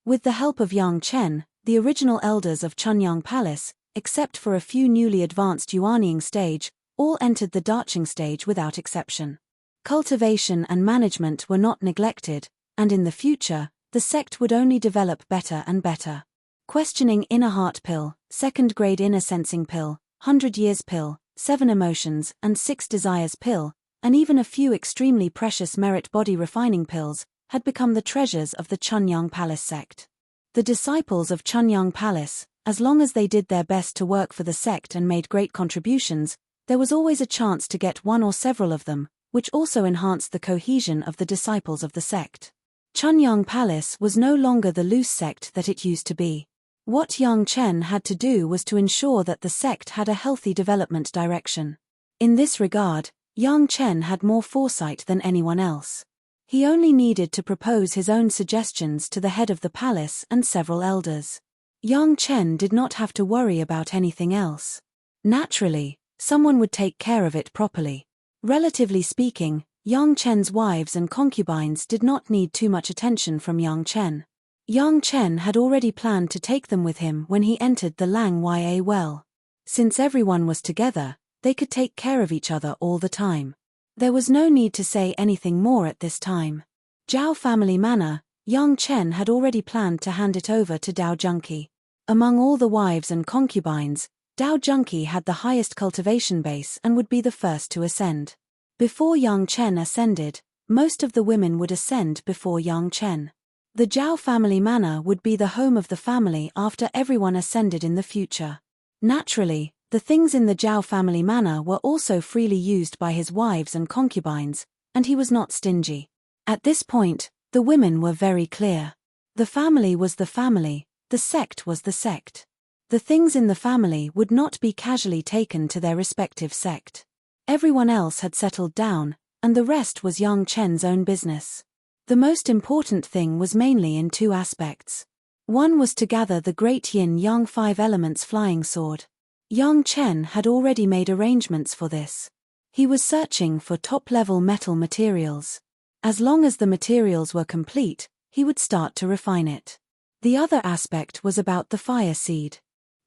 With the help of Yang Chen, the original elders of Chunyang Palace, except for a few newly advanced yuanying stage, all entered the Daching stage without exception. Cultivation and management were not neglected, and in the future, the sect would only develop better and better. Questioning Inner Heart Pill, Second Grade Inner Sensing Pill, 100 Years Pill, 7 Emotions and 6 Desires Pill, and even a few extremely precious Merit Body Refining Pills, had become the treasures of the Chunyang Palace sect. The disciples of Chunyang Palace, as long as they did their best to work for the sect and made great contributions, there was always a chance to get one or several of them, which also enhanced the cohesion of the disciples of the sect. Chunyang Palace was no longer the loose sect that it used to be. What Yang Chen had to do was to ensure that the sect had a healthy development direction. In this regard, Yang Chen had more foresight than anyone else. He only needed to propose his own suggestions to the head of the palace and several elders. Yang Chen did not have to worry about anything else. Naturally, someone would take care of it properly. Relatively speaking, Yang Chen's wives and concubines did not need too much attention from Yang Chen. Yang Chen had already planned to take them with him when he entered the Lang Ya well. Since everyone was together, they could take care of each other all the time. There was no need to say anything more at this time. Zhao Family Manor, Yang Chen had already planned to hand it over to Dao Junki. Among all the wives and concubines, Dao Junki had the highest cultivation base and would be the first to ascend. Before Yang Chen ascended, most of the women would ascend before Yang Chen. The Zhao family manor would be the home of the family after everyone ascended in the future. Naturally, the things in the Zhao family manor were also freely used by his wives and concubines, and he was not stingy. At this point, the women were very clear. The family was the family, the sect was the sect. The things in the family would not be casually taken to their respective sect. Everyone else had settled down, and the rest was Yang Chen's own business. The most important thing was mainly in two aspects. One was to gather the great yin-yang 5 elements flying sword. Yang Chen had already made arrangements for this. He was searching for top-level metal materials. As long as the materials were complete, he would start to refine it. The other aspect was about the fire seed.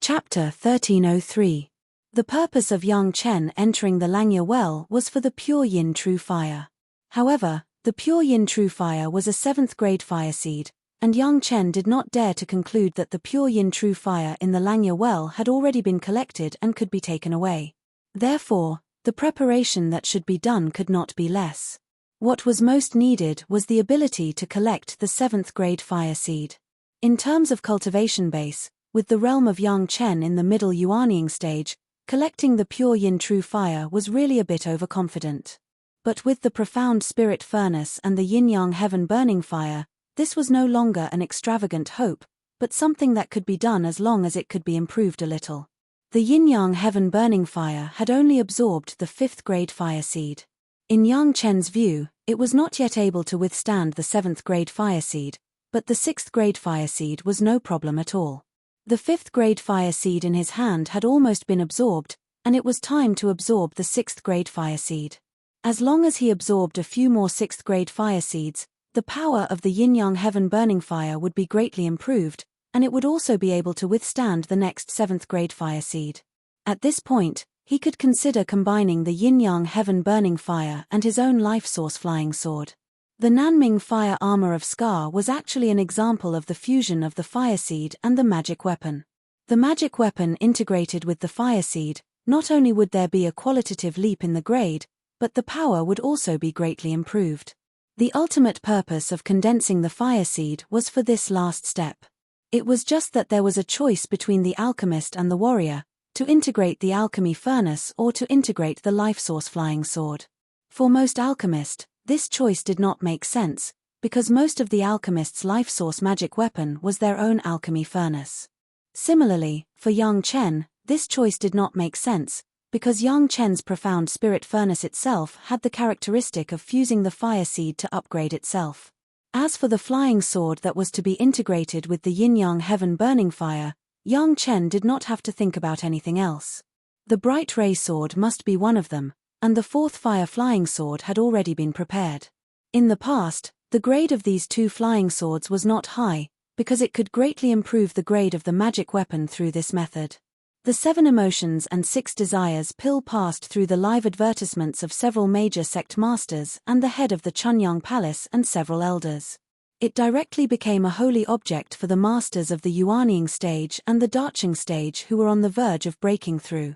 Chapter 1303. The purpose of Yang Chen entering the Langya well was for the pure yin true fire. However, the pure yin true fire was a 7th grade fire seed, and Yang Chen did not dare to conclude that the pure yin true fire in the Langya well had already been collected and could be taken away. Therefore, the preparation that should be done could not be less. What was most needed was the ability to collect the 7th grade fire seed. In terms of cultivation base, with the realm of Yang Chen in the middle Yuanying stage, collecting the pure yin true fire was really a bit overconfident. But with the profound spirit furnace and the yin-yang heaven burning fire, this was no longer an extravagant hope, but something that could be done as long as it could be improved a little. The yin-yang heaven burning fire had only absorbed the 5th grade fire seed. In Yang Chen's view, it was not yet able to withstand the 7th grade fire seed, but the 6th grade fire seed was no problem at all. The 5th grade fire seed in his hand had almost been absorbed, and it was time to absorb the 6th grade fire seed. As long as he absorbed a few more 6th grade fire seeds, the power of the yin-yang heaven burning fire would be greatly improved, and it would also be able to withstand the next 7th grade fire seed. At this point, he could consider combining the yin-yang heaven burning fire and his own life source flying sword. The Nanming fire armor of Scar was actually an example of the fusion of the fire seed and the magic weapon. The magic weapon integrated with the fire seed, not only would there be a qualitative leap in the grade, but the power would also be greatly improved. The ultimate purpose of condensing the fire seed was for this last step. It was just that there was a choice between the alchemist and the warrior, to integrate the alchemy furnace or to integrate the life source flying sword. For most alchemists, this choice did not make sense, because most of the alchemist's life source magic weapon was their own alchemy furnace. Similarly, for Yang Chen, this choice did not make sense, because Yang Chen's profound spirit furnace itself had the characteristic of fusing the fire seed to upgrade itself. As for the flying sword that was to be integrated with the yin-yang heaven burning fire, Yang Chen did not have to think about anything else. The bright ray sword must be one of them, and the 4th fire flying sword had already been prepared. In the past, the grade of these 2 flying swords was not high, because it could greatly improve the grade of the magic weapon through this method. The 7 emotions and 6 desires pill passed through the live advertisements of several major sect masters and the head of the Chunyang Palace and several elders. It directly became a holy object for the masters of the Yuanying stage and the Dacheng stage who were on the verge of breaking through.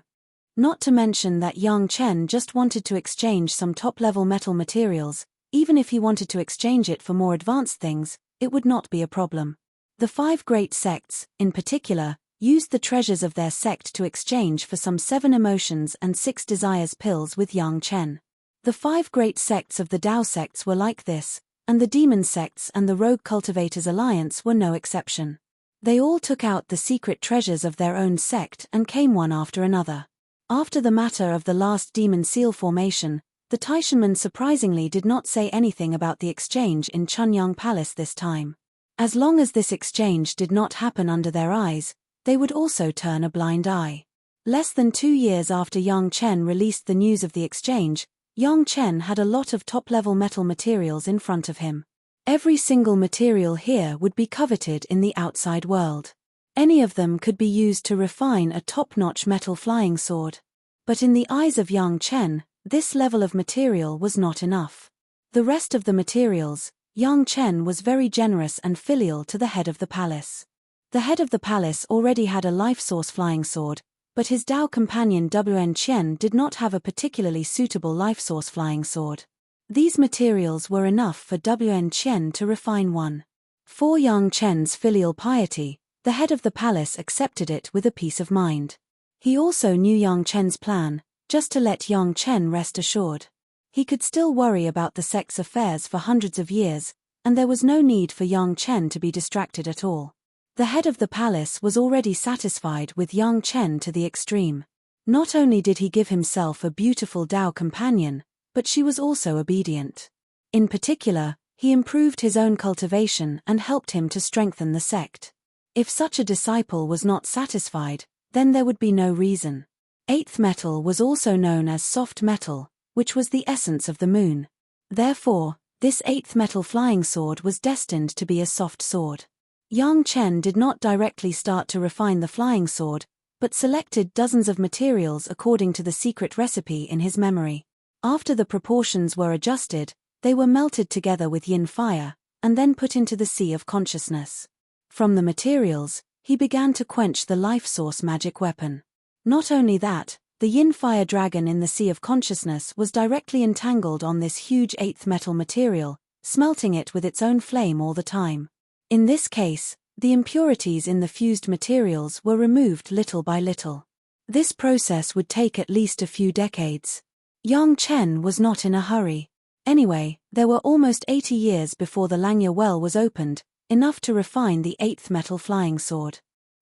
Not to mention that Yang Chen just wanted to exchange some top-level metal materials. Even if he wanted to exchange it for more advanced things, it would not be a problem. The 5 great sects, in particular, used the treasures of their sect to exchange for some 7 emotions and 6 desires pills with Yang Chen. The 5 great sects of the Dao sects were like this, and the demon sects and the Rogue Cultivators Alliance were no exception. They all took out the secret treasures of their own sect and came one after another. After the matter of the last demon seal formation, the Taishanmen surprisingly did not say anything about the exchange in Chunyang Palace this time. As long as this exchange did not happen under their eyes, they would also turn a blind eye. Less than 2 years after Yang Chen released the news of the exchange, Yang Chen had a lot of top-level metal materials in front of him. Every single material here would be coveted in the outside world. Any of them could be used to refine a top-notch metal flying sword. But in the eyes of Yang Chen, this level of material was not enough. The rest of the materials, Yang Chen was very generous and filial to the head of the palace. The head of the palace already had a life source flying sword, but his Dao companion Wen Qian did not have a particularly suitable life source flying sword. These materials were enough for Wen Qian to refine one. For Yang Chen's filial piety, the head of the palace accepted it with a peace of mind. He also knew Yang Chen's plan, just to let Yang Chen rest assured. He could still worry about the sect's affairs for hundreds of years, and there was no need for Yang Chen to be distracted at all. The head of the palace was already satisfied with Yang Chen to the extreme. Not only did he give himself a beautiful Dao companion, but she was also obedient. In particular, he improved his own cultivation and helped him to strengthen the sect. If such a disciple was not satisfied, then there would be no reason. 8th metal was also known as soft metal, which was the essence of the moon. Therefore, this 8th metal flying sword was destined to be a soft sword. Yang Chen did not directly start to refine the flying sword, but selected dozens of materials according to the secret recipe in his memory. After the proportions were adjusted, they were melted together with yin fire, and then put into the sea of consciousness. From the materials, he began to quench the life source magic weapon. Not only that, the yin fire dragon in the sea of consciousness was directly entangled on this huge eighth metal material, smelting it with its own flame all the time. In this case, the impurities in the fused materials were removed little by little. This process would take at least a few decades. Yang Chen was not in a hurry. Anyway, there were almost 80 years before the Langya well was opened, enough to refine the eighth metal flying sword.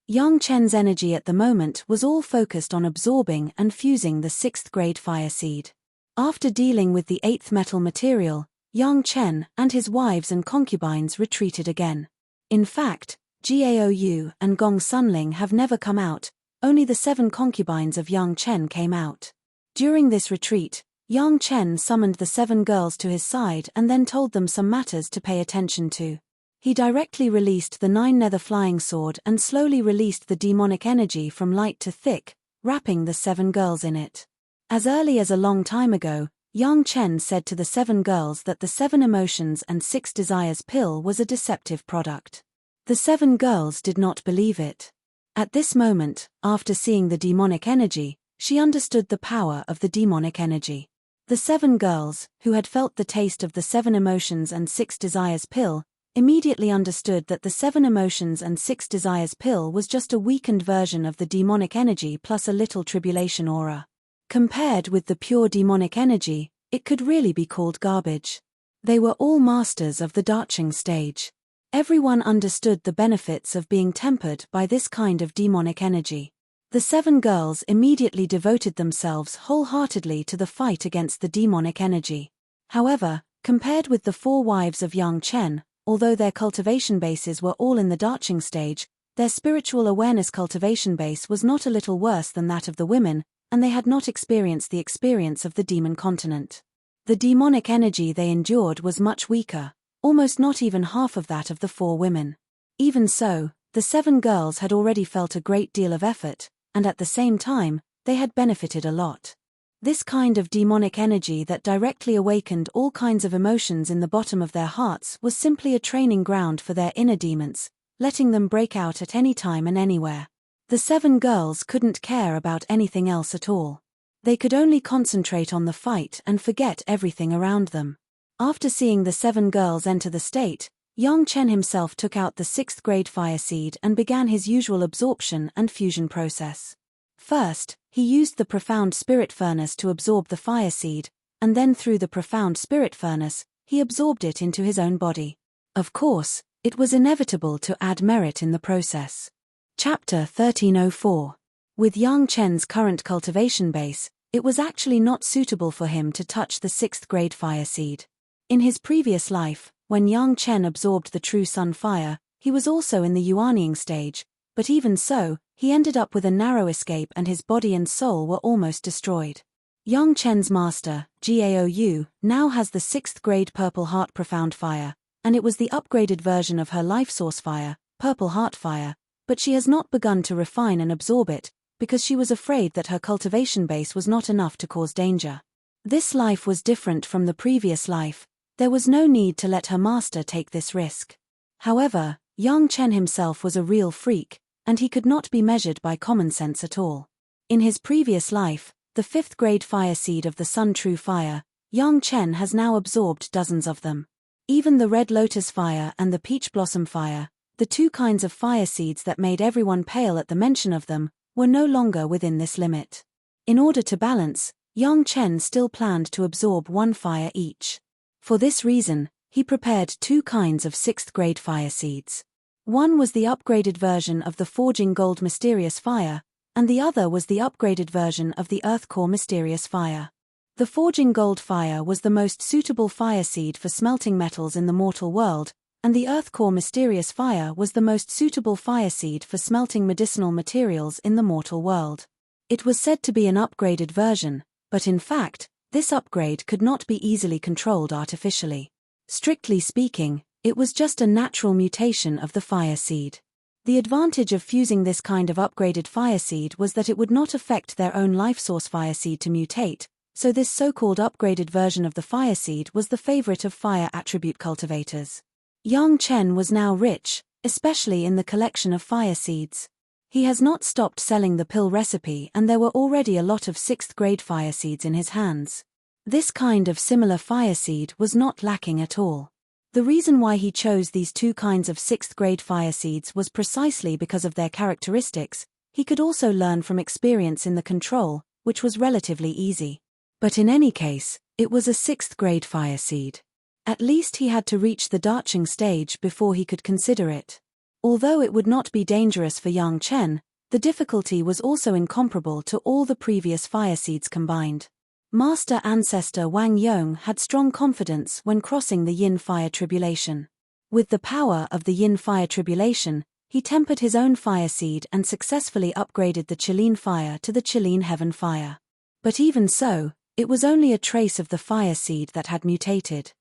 Yang Chen's energy at the moment was all focused on absorbing and fusing the 6th grade fire seed. After dealing with the eighth metal material, Yang Chen and his wives and concubines retreated again. In fact, Gaou and Gong Sunling have never come out, only the 7 concubines of Yang Chen came out. During this retreat, Yang Chen summoned the 7 girls to his side and then told them some matters to pay attention to. He directly released the 9 nether flying sword and slowly released the demonic energy from light to thick, wrapping the 7 girls in it. As early as a long time ago, Yang Chen said to the 7 girls that the 7 emotions and 6 desires pill was a deceptive product. The 7 girls did not believe it. At this moment, after seeing the demonic energy, she understood the power of the demonic energy. The 7 girls, who had felt the taste of the 7 emotions and 6 desires pill, immediately understood that the 7 emotions and 6 desires pill was just a weakened version of the demonic energy plus a little tribulation aura. Compared with the pure demonic energy, it could really be called garbage. They were all masters of the Dacheng stage. Everyone understood the benefits of being tempered by this kind of demonic energy. The 7 girls immediately devoted themselves wholeheartedly to the fight against the demonic energy. However, compared with the 4 wives of Yang Chen, although their cultivation bases were all in the Dacheng stage, their spiritual awareness cultivation base was not a little worse than that of the women, and they had not experienced the experience of the demon continent. The demonic energy they endured was much weaker, almost not even half of that of the 4 women. Even so, the 7 girls had already felt a great deal of effort, and at the same time, they had benefited a lot. This kind of demonic energy that directly awakened all kinds of emotions in the bottom of their hearts was simply a training ground for their inner demons, letting them break out at any time and anywhere. The 7 girls couldn't care about anything else at all. They could only concentrate on the fight and forget everything around them. After seeing the 7 girls enter the state, Yang Chen himself took out the 6th grade fire seed and began his usual absorption and fusion process. First, he used the profound spirit furnace to absorb the fire seed, and then through the profound spirit furnace, he absorbed it into his own body. Of course, it was inevitable to add merit in the process. Chapter 1304. With Yang Chen's current cultivation base, it was actually not suitable for him to touch the 6th grade fire seed. In his previous life, when Yang Chen absorbed the true sun fire, he was also in the Yuanying stage, but even so, he ended up with a narrow escape and his body and soul were almost destroyed. Yang Chen's master, Gaou, now has the 6th grade Purple Heart Profound Fire, and it was the upgraded version of her life source fire, Purple Heart Fire, but she has not begun to refine and absorb it, because she was afraid that her cultivation base was not enough to cause danger. This life was different from the previous life. There was no need to let her master take this risk. However, Yang Chen himself was a real freak, and he could not be measured by common sense at all. In his previous life, the 5th grade fire seed of the Sun True Fire, Yang Chen has now absorbed dozens of them. Even the Red Lotus Fire and the Peach Blossom Fire, the 2 kinds of fire seeds that made everyone pale at the mention of them, were no longer within this limit. In order to balance, Yang Chen still planned to absorb 1 fire each. For this reason, he prepared 2 kinds of 6th grade fire seeds. One was the upgraded version of the Forging Gold Mysterious Fire, and the other was the upgraded version of the Earth Core Mysterious Fire. The Forging Gold Fire was the most suitable fire seed for smelting metals in the mortal world, and the Earth Core Mysterious Fire was the most suitable fire seed for smelting medicinal materials in the mortal world. It was said to be an upgraded version, but in fact, this upgrade could not be easily controlled artificially. Strictly speaking, it was just a natural mutation of the fire seed. The advantage of fusing this kind of upgraded fire seed was that it would not affect their own life source fire seed to mutate, so this so-called upgraded version of the fire seed was the favorite of fire attribute cultivators. Yang Chen was now rich, especially in the collection of fire seeds. He has not stopped selling the pill recipe, and there were already a lot of 6th grade fire seeds in his hands. This kind of similar fire seed was not lacking at all. The reason why he chose these two kinds of 6th grade fire seeds was precisely because of their characteristics. He could also learn from experience in the control, which was relatively easy. But in any case, it was a 6th grade fire seed. At least he had to reach the darching stage before he could consider it. Although it would not be dangerous for Yang Chen, the difficulty was also incomparable to all the previous fire seeds combined. Master Ancestor Wang Yong had strong confidence when crossing the Yin Fire Tribulation. With the power of the Yin Fire Tribulation, he tempered his own fire seed and successfully upgraded the Qilin Fire to the Qilin Heaven Fire. But even so, it was only a trace of the fire seed that had mutated.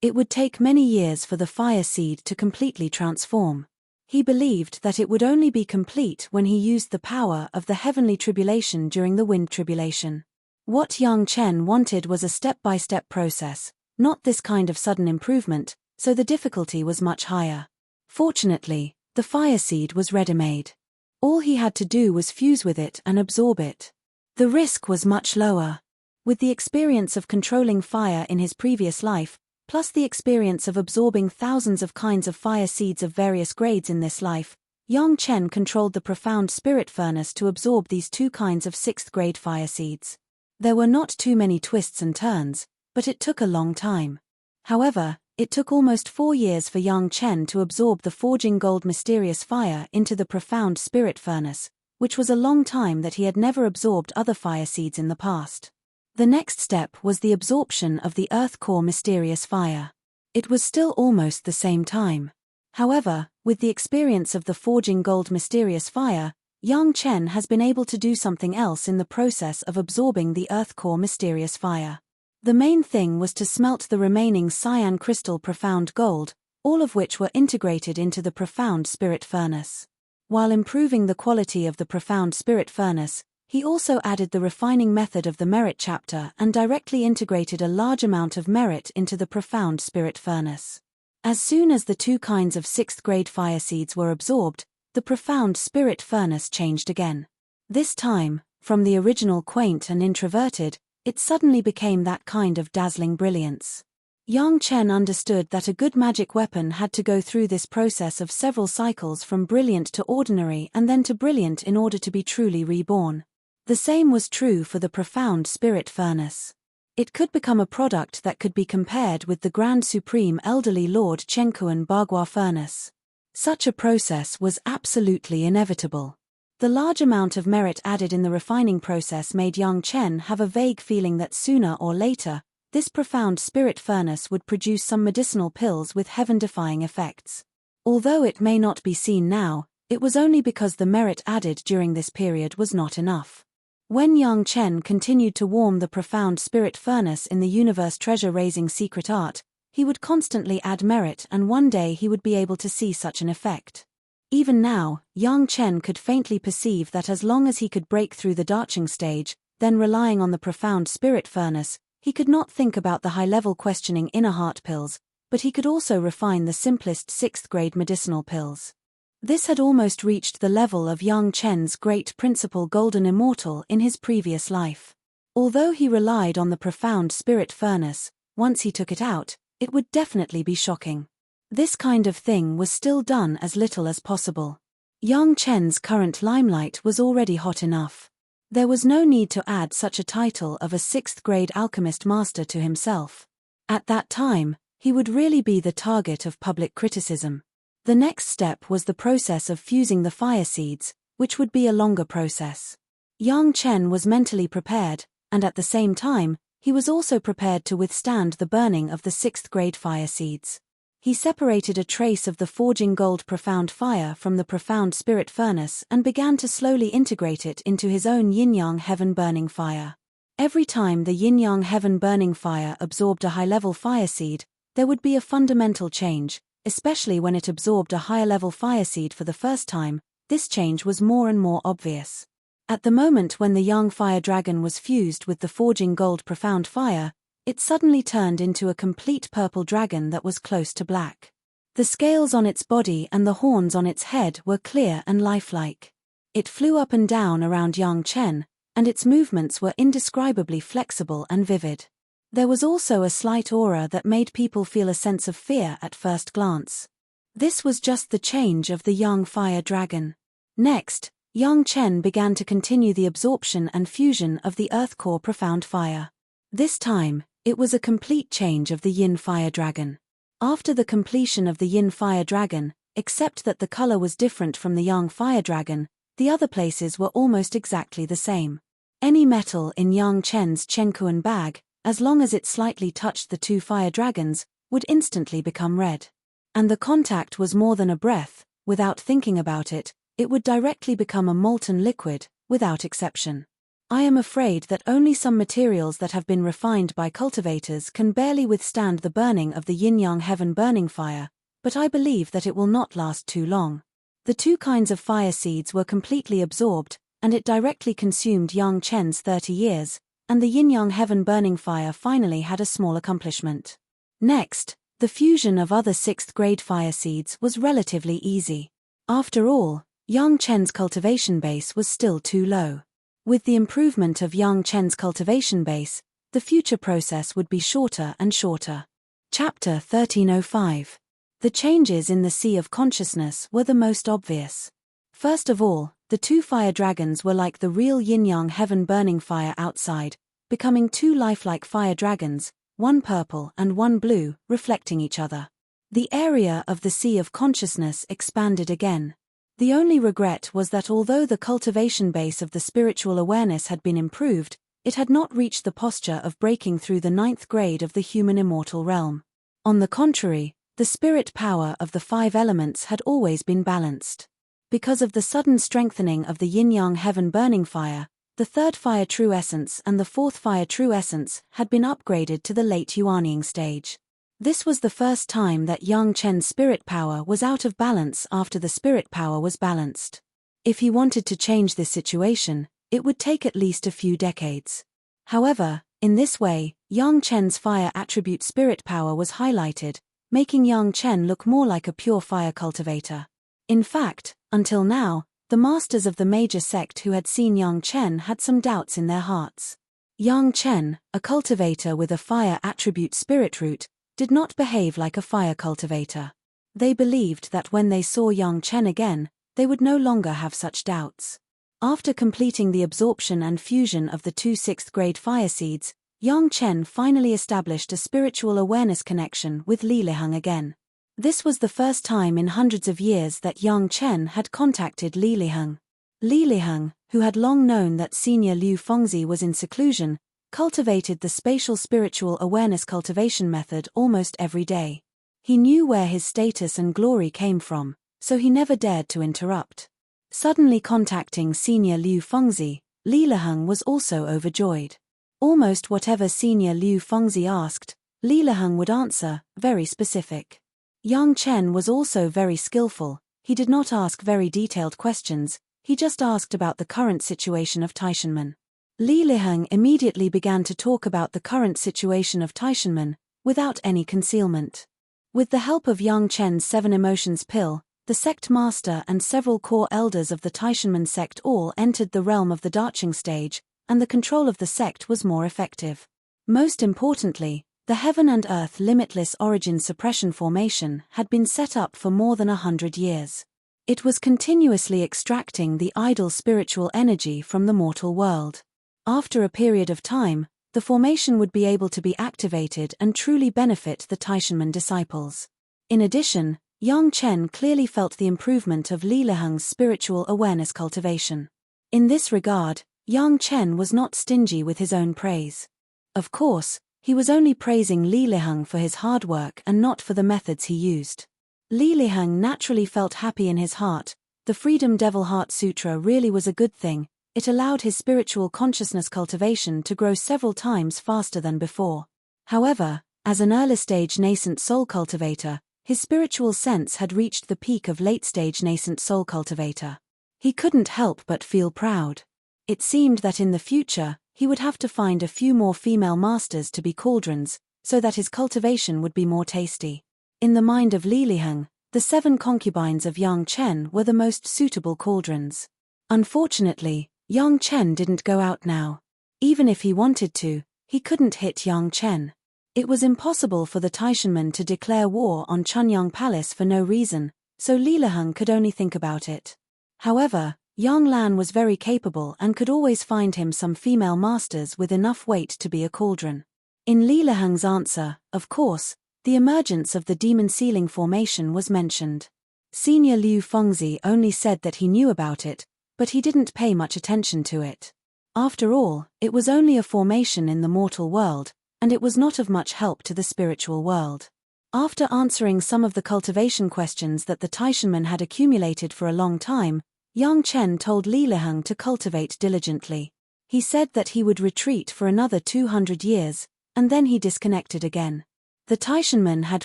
It would take many years for the fire seed to completely transform. He believed that it would only be complete when he used the power of the Heavenly Tribulation during the Wind Tribulation. What Yang Chen wanted was a step-by-step process, not this kind of sudden improvement, so the difficulty was much higher. Fortunately, the fire seed was ready-made. All he had to do was fuse with it and absorb it. The risk was much lower. With the experience of controlling fire in his previous life, plus the experience of absorbing thousands of kinds of fire seeds of various grades in this life, Yang Chen controlled the profound spirit furnace to absorb these two kinds of 6th grade fire seeds. There were not too many twists and turns, but it took a long time. However, it took almost 4 years for Yang Chen to absorb the forging gold mysterious fire into the profound spirit furnace, which was a long time that he had never absorbed other fire seeds in the past. The next step was the absorption of the earth core mysterious fire. It was still almost the same time. However, with the experience of the forging gold mysterious fire, Yang Chen has been able to do something else in the process of absorbing the earth core mysterious fire. The main thing was to smelt the remaining cyan crystal profound gold, all of which were integrated into the profound spirit furnace. While improving the quality of the profound spirit furnace, he also added the refining method of the merit chapter and directly integrated a large amount of merit into the profound spirit furnace. As soon as the two kinds of 6th grade fire seeds were absorbed, the profound spirit furnace changed again. This time, from the original quaint and introverted, it suddenly became that kind of dazzling brilliance. Yang Chen understood that a good magic weapon had to go through this process of several cycles from brilliant to ordinary and then to brilliant in order to be truly reborn. The same was true for the profound spirit furnace. It could become a product that could be compared with the Grand Supreme Elderly Lord Chenkuan Bagua furnace. Such a process was absolutely inevitable. The large amount of merit added in the refining process made Yang Chen have a vague feeling that sooner or later, this profound spirit furnace would produce some medicinal pills with heaven-defying effects. Although it may not be seen now, it was only because the merit added during this period was not enough. When Yang Chen continued to warm the profound spirit furnace in the universe treasure-raising secret art, he would constantly add merit, and one day he would be able to see such an effect. Even now, Yang Chen could faintly perceive that as long as he could break through the darching stage, then relying on the profound spirit furnace, he could not think about the high-level questioning inner heart pills, but he could also refine the simplest 6th grade medicinal pills. This had almost reached the level of Yang Chen's great principle Golden Immortal in his previous life. Although he relied on the profound spirit furnace, once he took it out, it would definitely be shocking. This kind of thing was still done as little as possible. Yang Chen's current limelight was already hot enough. There was no need to add such a title of a 6th grade alchemist master to himself. At that time, he would really be the target of public criticism. The next step was the process of fusing the fire seeds, which would be a longer process. Yang Chen was mentally prepared, and at the same time, he was also prepared to withstand the burning of the 6th grade fire seeds. He separated a trace of the forging gold profound fire from the profound spirit furnace and began to slowly integrate it into his own yin-yang heaven burning fire. Every time the yin-yang heaven burning fire absorbed a high-level fire seed, there would be a fundamental change, especially when it absorbed a higher-level fire seed for the first time. This change was more and more obvious. At the moment when the Yang Fire Dragon was fused with the forging gold profound fire, it suddenly turned into a complete purple dragon that was close to black. The scales on its body and the horns on its head were clear and lifelike. It flew up and down around Yang Chen, and its movements were indescribably flexible and vivid. There was also a slight aura that made people feel a sense of fear at first glance. This was just the change of the young fire dragon. Next, Yang Chen began to continue the absorption and fusion of the earth core profound fire. This time, it was a complete change of the yin fire dragon. After the completion of the yin fire dragon, except that the color was different from the yang fire dragon, the other places were almost exactly the same. Any metal in Yang Chen's Chenkuan bag, as long as it slightly touched the two fire dragons, would instantly become red. And the contact was more than a breath. Without thinking about it, it would directly become a molten liquid, without exception. I am afraid that only some materials that have been refined by cultivators can barely withstand the burning of the yin-yang heaven burning fire, but I believe that it will not last too long. The two kinds of fire seeds were completely absorbed, and it directly consumed Yang Chen's 30 years, and the yin-yang heaven burning fire finally had a small accomplishment. Next, the fusion of other 6th grade fire seeds was relatively easy. After all, Yang Chen's cultivation base was still too low. With the improvement of Yang Chen's cultivation base, the future process would be shorter and shorter. Chapter 1305. The changes in the Sea of Consciousness were the most obvious. First of all, the two fire dragons were like the real yin-yang heaven burning fire outside, becoming two lifelike fire dragons, one purple and one blue, reflecting each other. The area of the Sea of Consciousness expanded again. The only regret was that although the cultivation base of the spiritual awareness had been improved, it had not reached the posture of breaking through the 9th grade of the human immortal realm. On the contrary, the spirit power of the 5 elements had always been balanced. Because of the sudden strengthening of the yin-yang heaven burning fire, the 3rd fire true essence and the 4th fire true essence had been upgraded to the late Yuanying stage. This was the first time that Yang Chen's spirit power was out of balance after the spirit power was balanced. If he wanted to change this situation, it would take at least a few decades. However, in this way, Yang Chen's fire attribute spirit power was highlighted, making Yang Chen look more like a pure fire cultivator. In fact, until now, the masters of the major sect who had seen Yang Chen had some doubts in their hearts. Yang Chen, a cultivator with a fire attribute spirit root, did not behave like a fire cultivator. They believed that when they saw Yang Chen again, they would no longer have such doubts. After completing the absorption and fusion of the two 6th grade fire seeds, Yang Chen finally established a spiritual awareness connection with Li Liheng again. This was the first time in hundreds of years that Yang Chen had contacted Li Liheng. Li Liheng, who had long known that Senior Liu Fengzi was in seclusion, cultivated the spatial spiritual awareness cultivation method almost every day. He knew where his status and glory came from, so he never dared to interrupt. Suddenly contacting Senior Liu Fengzi, Li Liheng was also overjoyed. Almost whatever Senior Liu Fengzi asked, Li Liheng would answer, very specific. Yang Chen was also very skillful. He did not ask very detailed questions, he just asked about the current situation of Taishanmen. Li Liheng immediately began to talk about the current situation of Taishanmen, without any concealment. With the help of Yang Chen's 7 emotions pill, the sect master and several core elders of the Taishanmen sect all entered the realm of the Dacheng stage, and the control of the sect was more effective. Most importantly, the Heaven and Earth Limitless Origin Suppression Formation had been set up for more than 100 years. It was continuously extracting the idle spiritual energy from the mortal world. After a period of time, the formation would be able to be activated and truly benefit the Taishanmen disciples. In addition, Yang Chen clearly felt the improvement of Li Liheng's spiritual awareness cultivation. In this regard, Yang Chen was not stingy with his own praise. Of course, he was only praising Li Liheng for his hard work and not for the methods he used. Li Liheng naturally felt happy in his heart. The Freedom Devil Heart Sutra really was a good thing. It allowed his spiritual consciousness cultivation to grow several times faster than before. However, as an early-stage nascent soul cultivator, his spiritual sense had reached the peak of late-stage nascent soul cultivator. He couldn't help but feel proud. It seemed that in the future, he would have to find a few more female masters to be cauldrons, so that his cultivation would be more tasty. In the mind of Li Liheng, the 7 concubines of Yang Chen were the most suitable cauldrons. Unfortunately, Yang Chen didn't go out now. Even if he wanted to, he couldn't hit Yang Chen. It was impossible for the Taishanmen to declare war on Chunyang Palace for no reason, so Li Liheng could only think about it. However, Yang Lan was very capable and could always find him some female masters with enough weight to be a cauldron. In Li Liheng's answer, of course, the emergence of the demon ceiling formation was mentioned. Senior Liu Fengzi only said that he knew about it, but he didn't pay much attention to it. After all, it was only a formation in the mortal world, and it was not of much help to the spiritual world. After answering some of the cultivation questions that the Taishanmen had accumulated for a long time, Yang Chen told Li Liheng to cultivate diligently. He said that he would retreat for another 200 years, and then he disconnected again. The Taishanmen had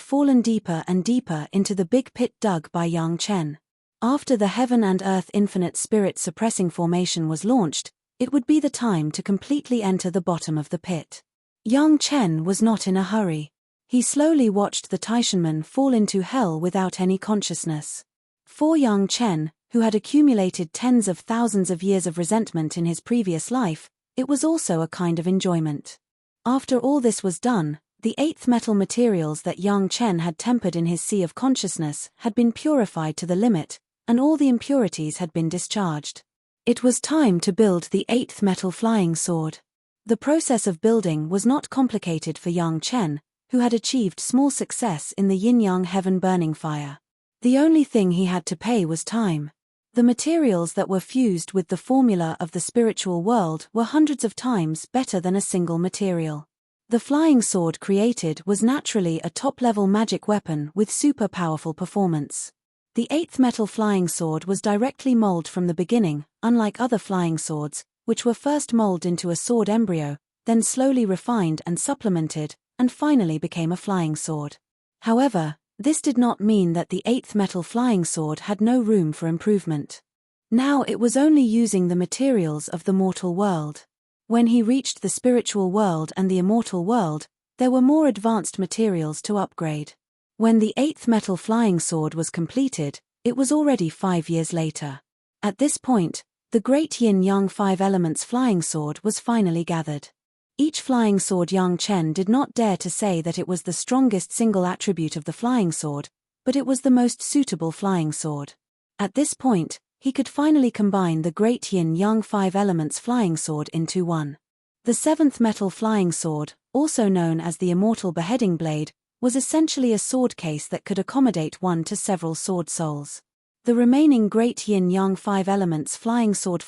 fallen deeper and deeper into the big pit dug by Yang Chen. After the Heaven and Earth Infinite Spirit Suppressing Formation was launched, it would be the time to completely enter the bottom of the pit. Yang Chen was not in a hurry. He slowly watched the Taishanmen fall into hell without any consciousness. For Yang Chen, who had accumulated tens of thousands of years of resentment in his previous life, it was also a kind of enjoyment. After all this was done, the 8th metal materials that Yang Chen had tempered in his sea of consciousness had been purified to the limit, and all the impurities had been discharged. It was time to build the 8th metal flying sword. The process of building was not complicated for Yang Chen, who had achieved small success in the yin-yang heaven burning fire. The only thing he had to pay was time. The materials that were fused with the formula of the spiritual world were hundreds of times better than a single material. The flying sword created was naturally a top-level magic weapon with super powerful performance. The 8th metal flying sword was directly molded from the beginning, unlike other flying swords, which were first molded into a sword embryo, then slowly refined and supplemented, and finally became a flying sword. However, this did not mean that the 8th metal flying sword had no room for improvement. Now it was only using the materials of the mortal world. When he reached the spiritual world and the immortal world, there were more advanced materials to upgrade. When the 8th metal flying sword was completed, it was already 5 years later. At this point, the great yin-yang 5 elements flying sword was finally gathered. Each flying sword Yang Chen did not dare to say that it was the strongest single attribute of the flying sword, but it was the most suitable flying sword. At this point, he could finally combine the great yin-yang 5 elements flying sword into one. The 7th metal flying sword, also known as the immortal beheading blade, was essentially a sword case that could accommodate 1 to several sword souls. The remaining great yin-yang 5 elements flying sword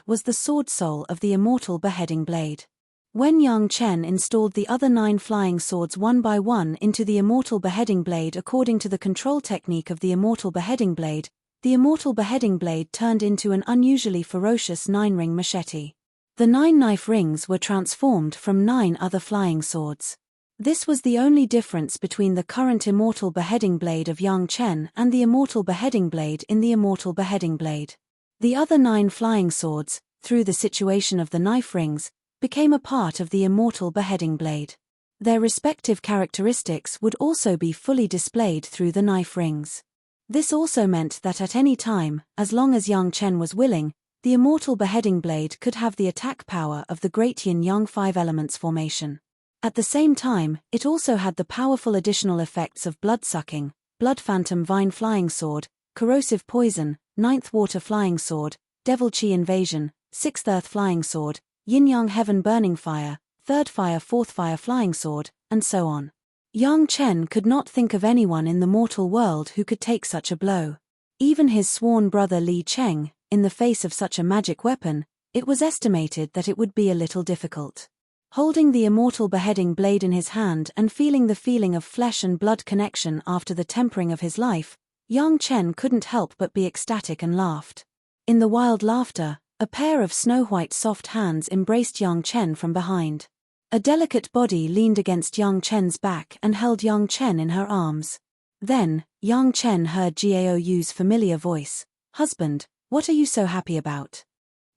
was the sword soul of the immortal beheading blade. When Yang Chen installed the other 9 flying swords one by one into the immortal beheading blade according to the control technique of the immortal beheading blade, the immortal beheading blade turned into an unusually ferocious 9-ring machete. The 9 knife rings were transformed from 9 other flying swords. This was the only difference between the current immortal beheading blade of Yang Chen and the immortal beheading blade in the immortal beheading blade. The other 9 flying swords, through the situation of the knife rings, became a part of the immortal beheading blade. Their respective characteristics would also be fully displayed through the knife rings. This also meant that at any time, as long as Yang Chen was willing, the immortal beheading blade could have the attack power of the great yin-yang 5 elements formation. At the same time, it also had the powerful additional effects of blood-sucking, blood phantom vine flying sword, corrosive poison, 9th water flying sword, devil chi invasion, 6th earth flying sword, yin-yang heaven burning fire, 3rd fire 4th fire flying sword, and so on. Yang Chen could not think of anyone in the mortal world who could take such a blow. Even his sworn brother Li Cheng, in the face of such a magic weapon, it was estimated that it would be a little difficult. Holding the immortal beheading blade in his hand and feeling the feeling of flesh and blood connection after the tempering of his life, Yang Chen couldn't help but be ecstatic and laughed. In the wild laughter, a pair of snow-white soft hands embraced Yang Chen from behind. A delicate body leaned against Yang Chen's back and held Yang Chen in her arms. Then, Yang Chen heard Gao Yu's familiar voice, "Husband, what are you so happy about?"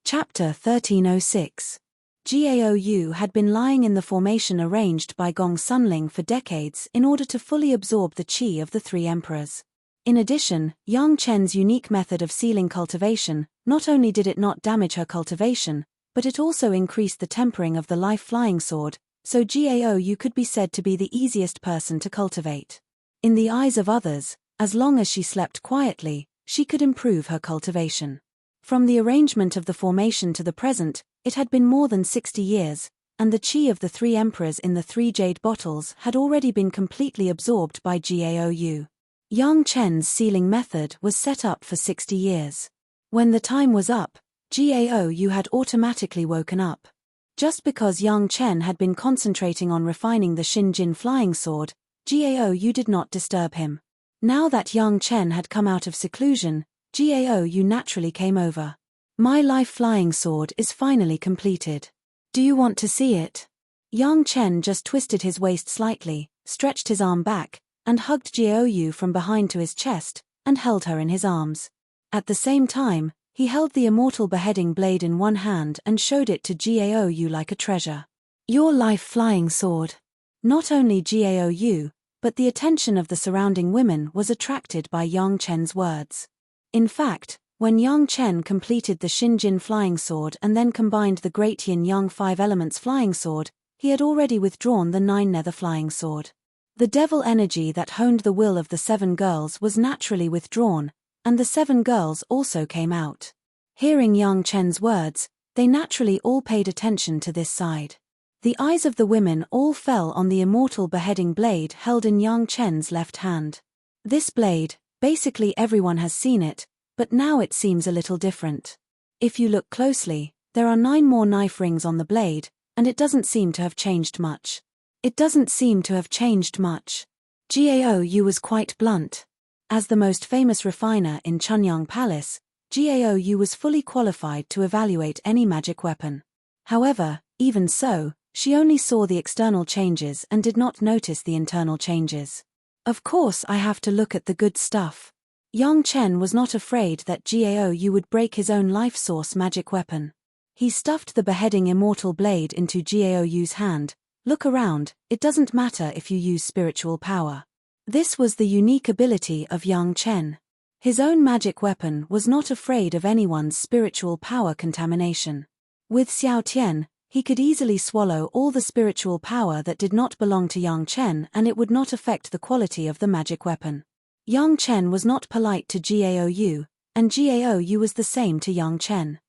Chapter 1306. Gaou had been lying in the formation arranged by Gong Sunling for decades in order to fully absorb the qi of the three emperors. In addition, Yang Chen's unique method of sealing cultivation, not only did it not damage her cultivation, but it also increased the tempering of the life flying sword, so Gaou could be said to be the easiest person to cultivate. In the eyes of others, as long as she slept quietly, she could improve her cultivation. From the arrangement of the formation to the present, it had been more than 60 years, and the qi of the three emperors in the 3 jade bottles had already been completely absorbed by Gaou. Yang Chen's sealing method was set up for 60 years. When the time was up, Gaou had automatically woken up. Just because Yang Chen had been concentrating on refining the Xinjin flying sword, Gaou did not disturb him. Now that Yang Chen had come out of seclusion, Gaou naturally came over. My life flying sword is finally completed. Do you want to see it? Yang Chen just twisted his waist slightly, stretched his arm back, and hugged Gaou from behind to his chest, and held her in his arms. At the same time, he held the immortal beheading blade in one hand and showed it to Gaou like a treasure. Your life flying sword. Not only Gaou, but the attention of the surrounding women was attracted by Yang Chen's words. In fact, when Yang Chen completed the Xinjin flying sword and then combined the Great Yin Yang 5 Elements flying sword, he had already withdrawn the 9 Nether flying sword. The devil energy that honed the will of the 7 girls was naturally withdrawn, and the 7 girls also came out. Hearing Yang Chen's words, they naturally all paid attention to this side. The eyes of the women all fell on the immortal beheading blade held in Yang Chen's left hand. This blade, basically everyone has seen it, but now it seems a little different. If you look closely, there are 9 more knife rings on the blade, and it doesn't seem to have changed much. Gaou was quite blunt. As the most famous refiner in Chunyang Palace, Gaou was fully qualified to evaluate any magic weapon. However, even so, she only saw the external changes and did not notice the internal changes. Of course I have to look at the good stuff. Yang Chen was not afraid that Gaou would break his own life source magic weapon. He stuffed the beheading immortal blade into Gaou's hand. Look around, it doesn't matter if you use spiritual power. This was the unique ability of Yang Chen. His own magic weapon was not afraid of anyone's spiritual power contamination. With Xiao Tian, he could easily swallow all the spiritual power that did not belong to Yang Chen and it would not affect the quality of the magic weapon. Yang Chen was not polite to Gaou, and Gaou was the same to Yang Chen.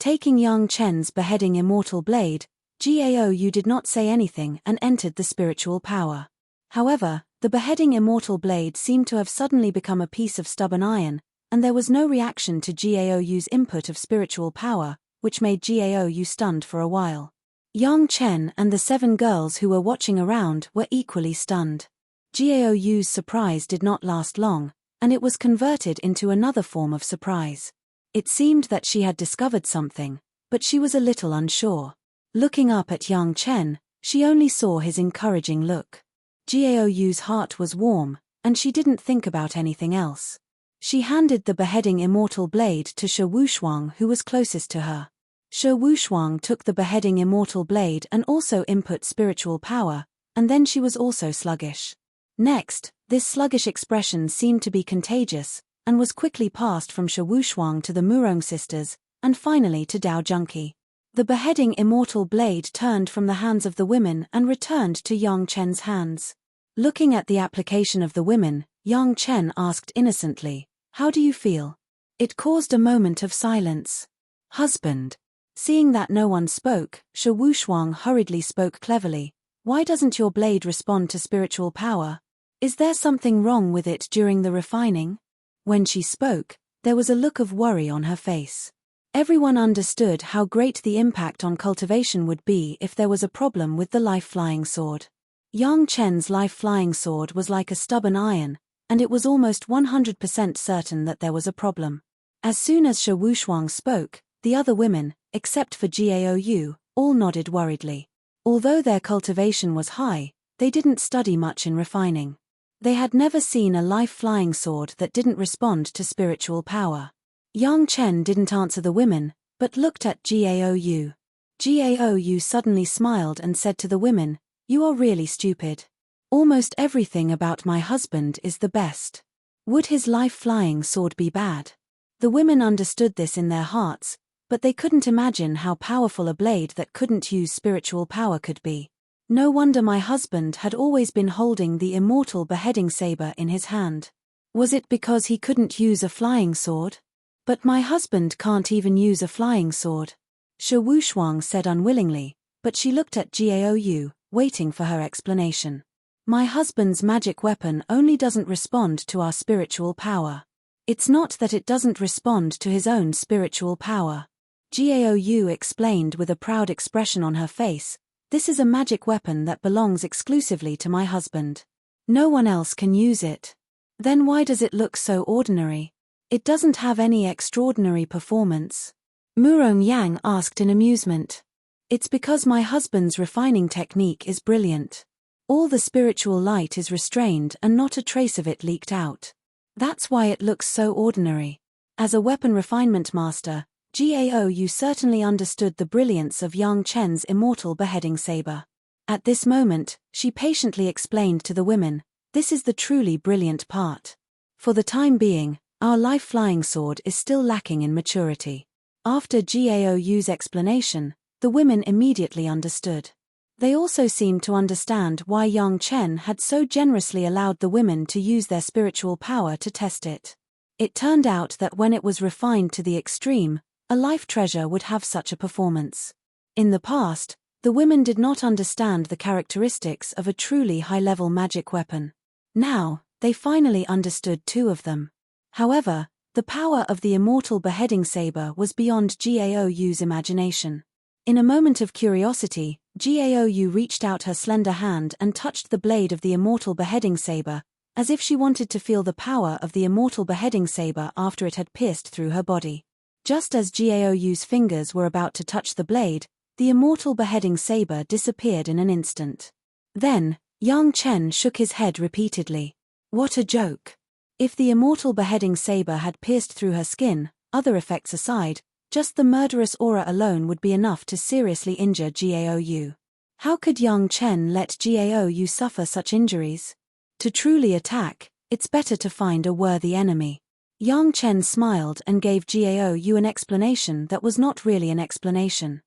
Taking Yang Chen's beheading immortal blade, Gaou did not say anything and entered the spiritual power. However, the beheading immortal blade seemed to have suddenly become a piece of stubborn iron, and there was no reaction to Gaou's input of spiritual power, which made Gaou stunned for a while. Yang Chen and the 7 girls who were watching around were equally stunned. Gaou's surprise did not last long, and it was converted into another form of surprise. It seemed that she had discovered something, but she was a little unsure. Looking up at Yang Chen, she only saw his encouraging look. Gaou's heart was warm, and she didn't think about anything else. She handed the beheading immortal blade to Shi Wushuang, who was closest to her. Shi Wushuang took the beheading immortal blade and also input spiritual power, and then she was also sluggish. Next, this sluggish expression seemed to be contagious, and was quickly passed from Shi Wushuang to the Murong sisters, and finally to Dao Junqi. The beheading immortal blade turned from the hands of the women and returned to Yang Chen's hands. Looking at the application of the women, Yang Chen asked innocently, "How do you feel?" It caused a moment of silence. "Husband." Seeing that no one spoke, Shi Wushuang hurriedly spoke cleverly. "Why doesn't your blade respond to spiritual power? Is there something wrong with it during the refining?" When she spoke, there was a look of worry on her face. Everyone understood how great the impact on cultivation would be if there was a problem with the life-flying sword. Yang Chen's life-flying sword was like a stubborn iron, and it was almost 100% certain that there was a problem. As soon as Shi Wushuang spoke, the other women, except for Gaou, all nodded worriedly. Although their cultivation was high, they didn't study much in refining. They had never seen a life-flying sword that didn't respond to spiritual power. Yang Chen didn't answer the women, but looked at Gaou. Gao suddenly smiled and said to the women, "You are really stupid. Almost everything about my husband is the best. Would his life-flying sword be bad?" The women understood this in their hearts, but they couldn't imagine how powerful a blade that couldn't use spiritual power could be. No wonder my husband had always been holding the immortal beheading saber in his hand. Was it because he couldn't use a flying sword? But my husband can't even use a flying sword, Shi Wushuang said unwillingly, but she looked at Gao, waiting for her explanation. My husband's magic weapon only doesn't respond to our spiritual power. It's not that it doesn't respond to his own spiritual power. Gao explained with a proud expression on her face, "This is a magic weapon that belongs exclusively to my husband. No one else can use it." "Then why does it look so ordinary? It doesn't have any extraordinary performance?" Murong Yang asked in amusement. "It's because my husband's refining technique is brilliant. All the spiritual light is restrained and not a trace of it leaked out. That's why it looks so ordinary." As a weapon refinement master, Gao certainly understood the brilliance of Yang Chen's immortal beheading saber. At this moment, she patiently explained to the women, "This is the truly brilliant part. For the time being, our life-flying sword is still lacking in maturity." After Gao's explanation, the women immediately understood. They also seemed to understand why Yang Chen had so generously allowed the women to use their spiritual power to test it. It turned out that when it was refined to the extreme, a life treasure would have such a performance. In the past, the women did not understand the characteristics of a truly high-level magic weapon. Now, they finally understood two of them. However, the power of the immortal beheading saber was beyond Gao's imagination. In a moment of curiosity, Gao reached out her slender hand and touched the blade of the immortal beheading saber, as if she wanted to feel the power of the immortal beheading saber after it had pierced through her body. Just as Gao's fingers were about to touch the blade, the immortal beheading saber disappeared in an instant. Then, Yang Chen shook his head repeatedly. What a joke! If the immortal beheading saber had pierced through her skin, other effects aside, just the murderous aura alone would be enough to seriously injure Gao. How could Yang Chen let Gao suffer such injuries? To truly attack, it's better to find a worthy enemy. Yang Chen smiled and gave Gao an explanation that was not really an explanation.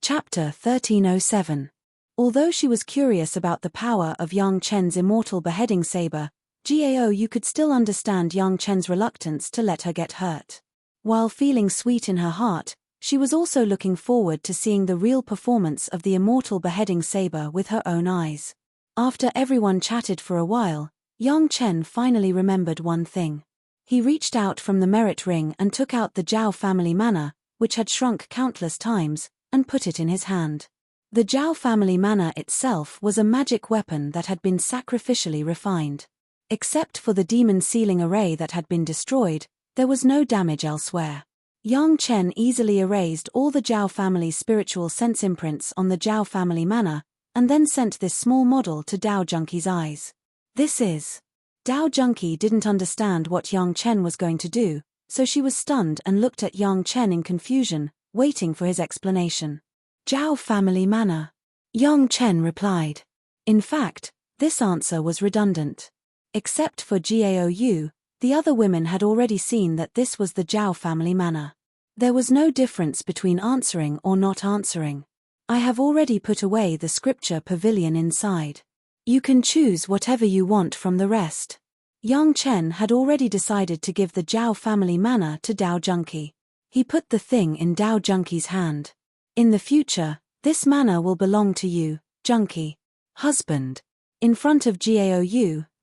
Chapter 1307. Although she was curious about the power of Yang Chen's immortal beheading saber, Gao could still understand Yang Chen's reluctance to let her get hurt. While feeling sweet in her heart, she was also looking forward to seeing the real performance of the immortal beheading saber with her own eyes. After everyone chatted for a while, Yang Chen finally remembered one thing. He reached out from the merit ring and took out the Zhao family mana, which had shrunk countless times, and put it in his hand. The Zhao family mana itself was a magic weapon that had been sacrificially refined. Except for the demon sealing array that had been destroyed, there was no damage elsewhere. Yang Chen easily erased all the Zhao family's spiritual sense imprints on the Zhao family mana, and then sent this small model to Dao Junkie's eyes. "This is..." Dao Junkie didn't understand what Yang Chen was going to do, so she was stunned and looked at Yang Chen in confusion, waiting for his explanation. "Zhao family mana," Yang Chen replied. In fact, this answer was redundant. Except for Gao, the other women had already seen that this was the Zhao family mana. There was no difference between answering or not answering. "I have already put away the scripture pavilion inside. You can choose whatever you want from the rest." Yang Chen had already decided to give the Zhao family mana to Dao Junkie. He put the thing in Dao Junkie's hand. "In the future, this mana will belong to you, Junkie." Husband. In front of Gao,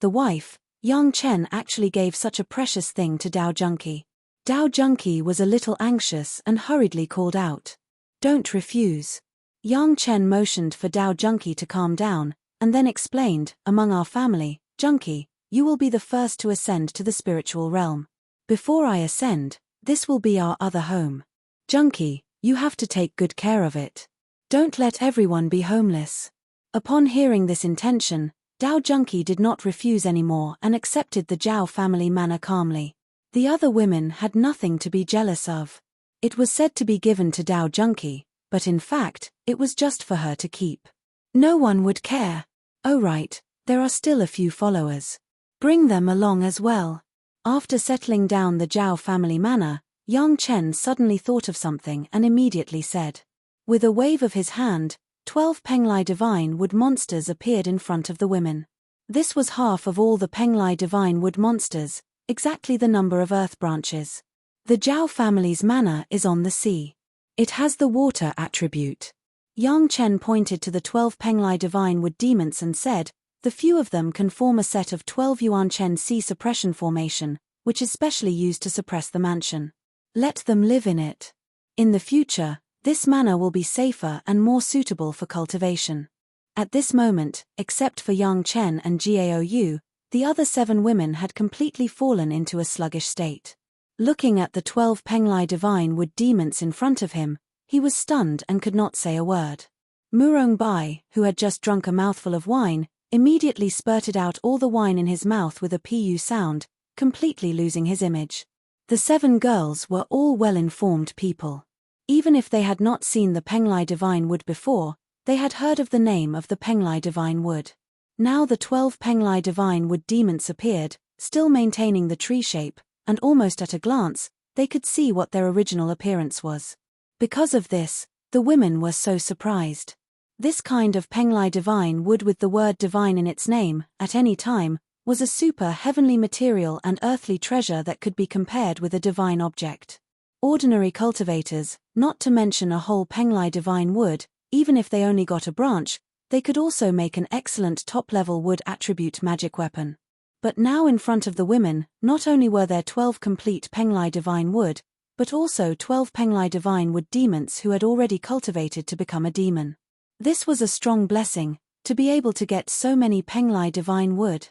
the wife, Yang Chen actually gave such a precious thing to Dao Junkie. Dao Junkie was a little anxious and hurriedly called out, "Don't refuse." Yang Chen motioned for Dao Junkie to calm down, and then explained, "Among our family, Junkie, you will be the first to ascend to the spiritual realm. Before I ascend, this will be our other home. Junkie, you have to take good care of it. Don't let everyone be homeless." Upon hearing this intention, Dao Junkie did not refuse anymore and accepted the Zhao family mana calmly. The other women had nothing to be jealous of. It was said to be given to Dao Junkie, but in fact, it was just for her to keep. No one would care. Oh right, there are still a few followers. Bring them along as well. After settling down the Zhao family manor, Yang Chen suddenly thought of something and immediately said. With a wave of his hand, 12 Penglai divine wood monsters appeared in front of the women. This was half of all the Penglai divine wood monsters, exactly the number of earth branches. The Zhao family's manor is on the sea. It has the water attribute. Yang Chen pointed to the 12 Penglai divine wood demons and said, the few of them can form a set of 12 Yuan Chen sea suppression formation, which is specially used to suppress the mansion. Let them live in it. In the future, this manor will be safer and more suitable for cultivation. At this moment, except for Yang Chen and Gao Yu, the other 7 women had completely fallen into a sluggish state. Looking at the 12 Penglai divine wood demons in front of him, he was stunned and could not say a word. Murong Bai, who had just drunk a mouthful of wine, immediately spurted out all the wine in his mouth with a pu sound, completely losing his image. The 7 girls were all well-informed people. Even if they had not seen the Penglai divine wood before, they had heard of the name of the Penglai divine wood. Now the 12 Penglai divine wood demons appeared, still maintaining the tree shape, and almost at a glance, they could see what their original appearance was. Because of this, the women were so surprised. This kind of Penglai divine wood with the word divine in its name, at any time, was a super heavenly material and earthly treasure that could be compared with a divine object. Ordinary cultivators, not to mention a whole Penglai divine wood, even if they only got a branch, they could also make an excellent top-level wood attribute magic weapon. But now in front of the women, not only were there 12 complete Penglai divine wood, but also 12 Penglai divine wood demons who had already cultivated to become a demon. This was a strong blessing, to be able to get so many Penglai divine wood.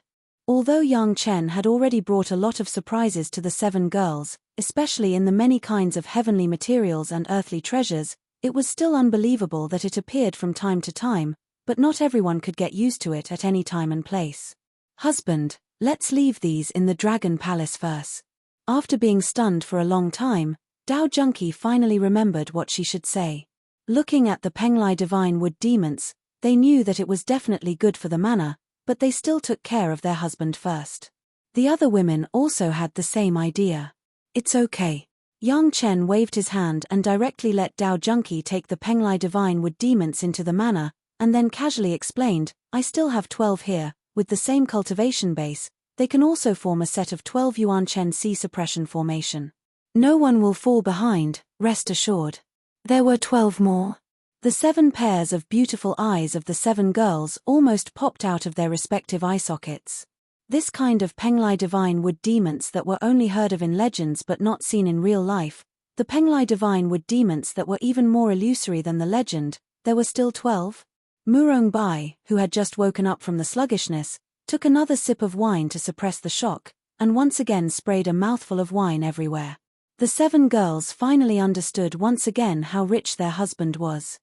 Although Yang Chen had already brought a lot of surprises to the 7 girls, especially in the many kinds of heavenly materials and earthly treasures, it was still unbelievable that it appeared from time to time, but not everyone could get used to it at any time and place. Husband, let's leave these in the Dragon Palace first. After being stunned for a long time, Dao Junki finally remembered what she should say. Looking at the Penglai divine wood demons, they knew that it was definitely good for the manor, but they still took care of their husband first. The other women also had the same idea. It's okay. Yang Chen waved his hand and directly let Dao Junki take the Penglai divine wood demons into the manor, and then casually explained, I still have 12 here, with the same cultivation base, they can also form a set of 12 Yuan Chen sea suppression formation. No one will fall behind, rest assured. There were 12 more. The 7 pairs of beautiful eyes of the 7 girls almost popped out of their respective eye sockets. This kind of Penglai divine wood demons that were only heard of in legends but not seen in real life, the Penglai divine wood demons that were even more illusory than the legend, there were still 12. Murong Bai, who had just woken up from the sluggishness, took another sip of wine to suppress the shock, and once again sprayed a mouthful of wine everywhere. The 7 girls finally understood once again how rich their husband was.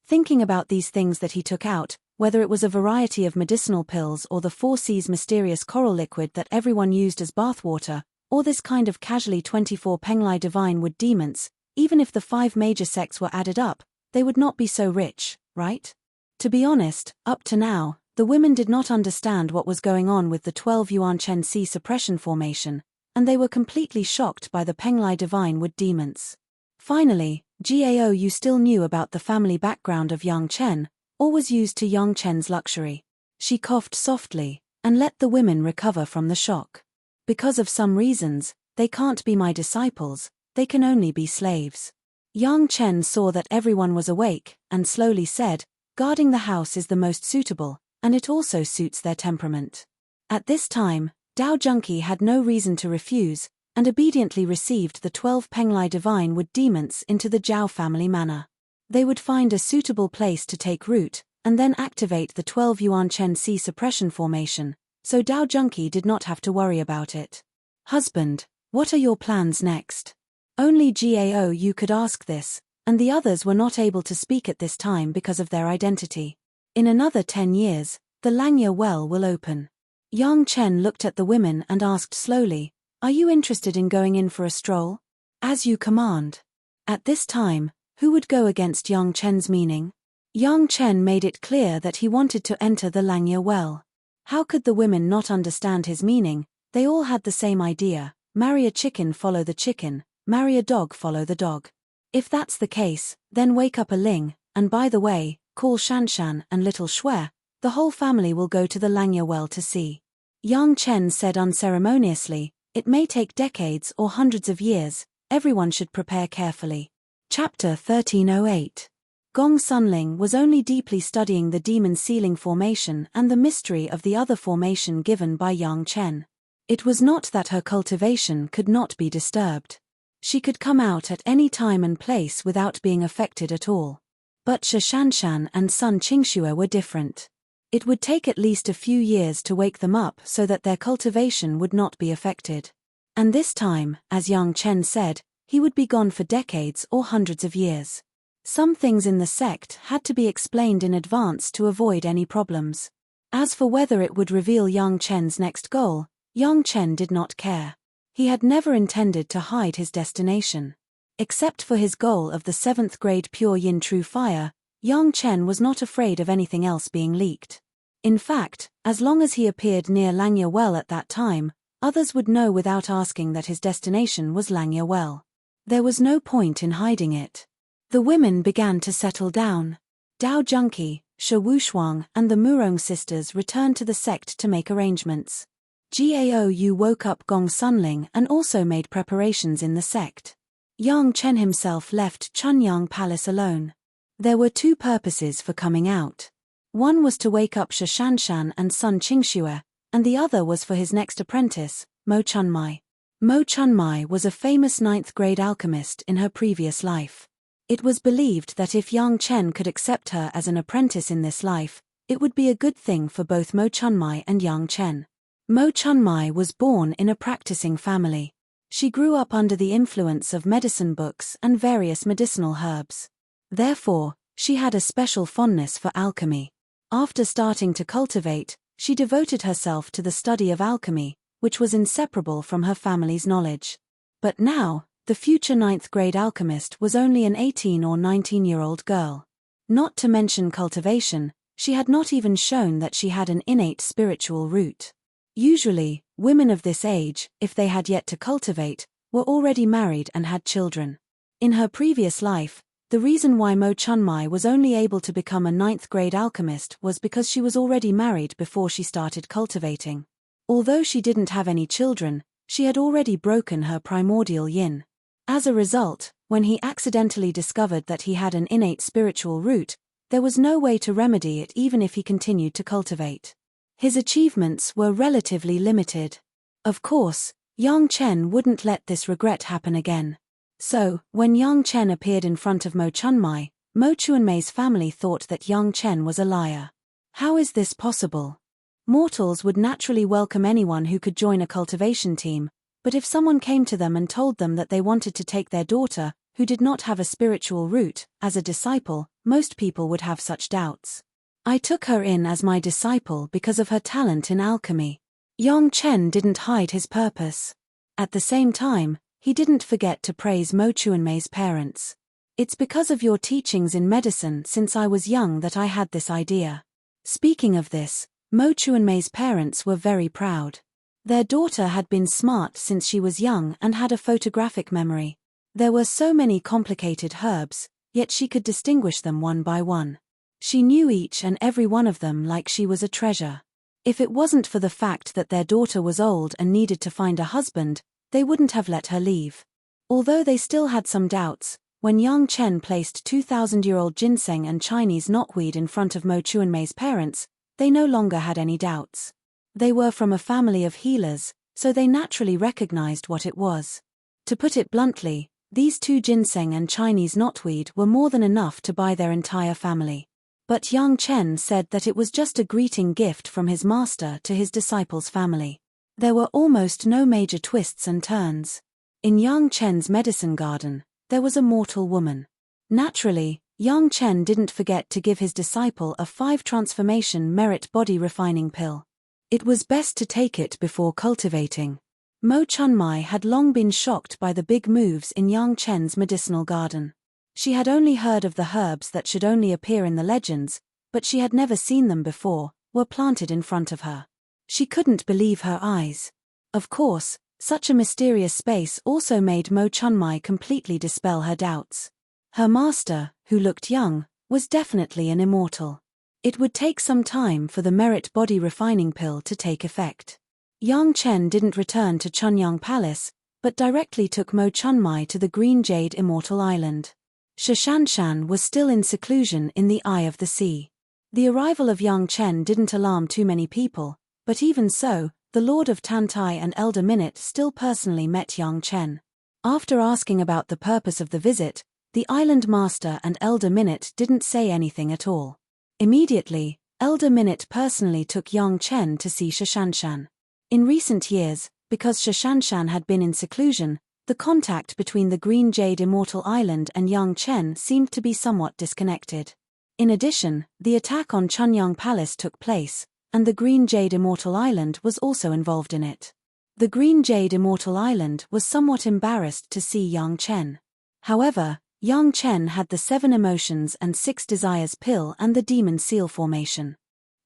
Thinking about these things that he took out, whether it was a variety of medicinal pills or the 4 Seas mysterious coral liquid that everyone used as bathwater, or this kind of casually 24 Penglai divine wood demons, even if the 5 major sects were added up, they would not be so rich, right? To be honest, up to now, the women did not understand what was going on with the 12 Yuan Chen sea suppression formation, and they were completely shocked by the Penglai divine wood demons. Finally, Gao Yu still knew about the family background of Yang Chen, or was used to Yang Chen's luxury. She coughed softly, and let the women recover from the shock. Because of some reasons, they can't be my disciples, they can only be slaves. Yang Chen saw that everyone was awake, and slowly said, guarding the house is the most suitable, and it also suits their temperament. At this time, Dao Junki had no reason to refuse, and obediently received the 12 Penglai divine wood demons into the Zhao family manor. They would find a suitable place to take root, and then activate the 12 Yuan Chen sea suppression formation, so Dao Junki did not have to worry about it. Husband, what are your plans next? Only Gao Yu could ask this, and the others were not able to speak at this time because of their identity. In another 10 years, the Langya well will open. Yang Chen looked at the women and asked slowly, are you interested in going in for a stroll? As you command. At this time, Who would go against Yang Chen's meaning? Yang Chen made it clear that he wanted to enter the Langya well. How could the women not understand his meaning? They all had the same idea: marry a chicken, follow the chicken; marry a dog, follow the dog. If that's the case, then wake up a Ling, and by the way, call Shanshan and little Shui. The whole family will go to the Langya well to see. Yang Chen said unceremoniously, "It may take decades or hundreds of years. Everyone should prepare carefully." Chapter 1308. Gong Sunling was only deeply studying the demon ceiling formation and the mystery of the other formation given by Yang Chen. It was not that her cultivation could not be disturbed. She could come out at any time and place without being affected at all. But Shanshan and Sun Qingxue were different. It would take at least a few years to wake them up so that their cultivation would not be affected. And this time, as Yang Chen said, he would be gone for decades or hundreds of years. Some things in the sect had to be explained in advance to avoid any problems. As for whether it would reveal Yang Chen's next goal, Yang Chen did not care. He had never intended to hide his destination. Except for his goal of the 7th grade pure yin true fire, Yang Chen was not afraid of anything else being leaked. In fact, as long as he appeared near Langya well at that time, others would know without asking that his destination was Langya well. There was no point in hiding it. The women began to settle down. Dao Junqi, Shi Wushuang and the Murong sisters returned to the sect to make arrangements. Gao Yu woke up Gong Sunling and also made preparations in the sect. Yang Chen himself left Chunyang Palace alone. There were two purposes for coming out. One was to wake up Shanshan and Sun Qingxue, and the other was for his next apprentice, Mo Chunmai. Mo Chunmai was a famous 9th grade alchemist in her previous life. It was believed that if Yang Chen could accept her as an apprentice in this life, it would be a good thing for both Mo Chunmai and Yang Chen. Mo Chunmai was born in a practicing family. She grew up under the influence of medicine books and various medicinal herbs. Therefore, she had a special fondness for alchemy. After starting to cultivate, she devoted herself to the study of alchemy, which was inseparable from her family's knowledge. But now, the future 9th grade alchemist was only an 18 or 19-year-old girl. Not to mention cultivation, she had not even shown that she had an innate spiritual root. Usually, women of this age, if they had yet to cultivate, were already married and had children. In her previous life, the reason why Mo Chunmai was only able to become a 9th grade alchemist was because she was already married before she started cultivating. Although she didn't have any children, she had already broken her primordial yin. As a result, when he accidentally discovered that he had an innate spiritual root, there was no way to remedy it even if he continued to cultivate. His achievements were relatively limited. Of course, Yang Chen wouldn't let this regret happen again. So, when Yang Chen appeared in front of Mo Chunmai, Mo Chuanmei's family thought that Yang Chen was a liar. How is this possible? Mortals would naturally welcome anyone who could join a cultivation team, but if someone came to them and told them that they wanted to take their daughter, who did not have a spiritual root, as a disciple, most people would have such doubts. I took her in as my disciple because of her talent in alchemy. Yang Chen didn't hide his purpose. At the same time, he didn't forget to praise Mo Chuanmei's parents. It's because of your teachings in medicine since I was young that I had this idea. Speaking of this, Mo Chuanmei's parents were very proud. Their daughter had been smart since she was young and had a photographic memory. There were so many complicated herbs, yet she could distinguish them one by one. She knew each and every one of them like she was a treasure. If it wasn't for the fact that their daughter was old and needed to find a husband, they wouldn't have let her leave. Although they still had some doubts, when Yang Chen placed 2,000-year-old ginseng and Chinese knotweed in front of Mo Chuanmei's parents, they no longer had any doubts. They were from a family of healers, so they naturally recognized what it was. To put it bluntly, these two ginseng and Chinese knotweed were more than enough to buy their entire family. But Yang Chen said that it was just a greeting gift from his master to his disciple's family. There were almost no major twists and turns. In Yang Chen's medicine garden, there was a mortal woman. Naturally, Yang Chen didn't forget to give his disciple a 5-transformation merit body refining pill. It was best to take it before cultivating. Mo Chunmai had long been shocked by the big moves in Yang Chen's medicinal garden. She had only heard of the herbs that should only appear in the legends, but she had never seen them before, were planted in front of her. She couldn't believe her eyes. Of course, such a mysterious space also made Mo Chunmai completely dispel her doubts. Her master, who looked young, was definitely an immortal. It would take some time for the merit body refining pill to take effect. Yang Chen didn't return to Chunyang Palace, but directly took Mo Chunmai to the Green Jade Immortal Island. Shashanshan was still in seclusion in the Eye of the Sea. The arrival of Yang Chen didn't alarm too many people, but even so, the Lord of Tantai and Elder Minute still personally met Yang Chen. After asking about the purpose of the visit, the island master and Elder Minute didn't say anything at all. Immediately, Elder Minute personally took Yang Chen to see Shashanshan. In recent years, because Shashanshan had been in seclusion, the contact between the Green Jade Immortal Island and Yang Chen seemed to be somewhat disconnected. In addition, the attack on Chunyang Palace took place, and the Green Jade Immortal Island was also involved in it. The Green Jade Immortal Island was somewhat embarrassed to see Yang Chen. However, Yang Chen had the 7 emotions and 6 desires pill and the demon seal formation.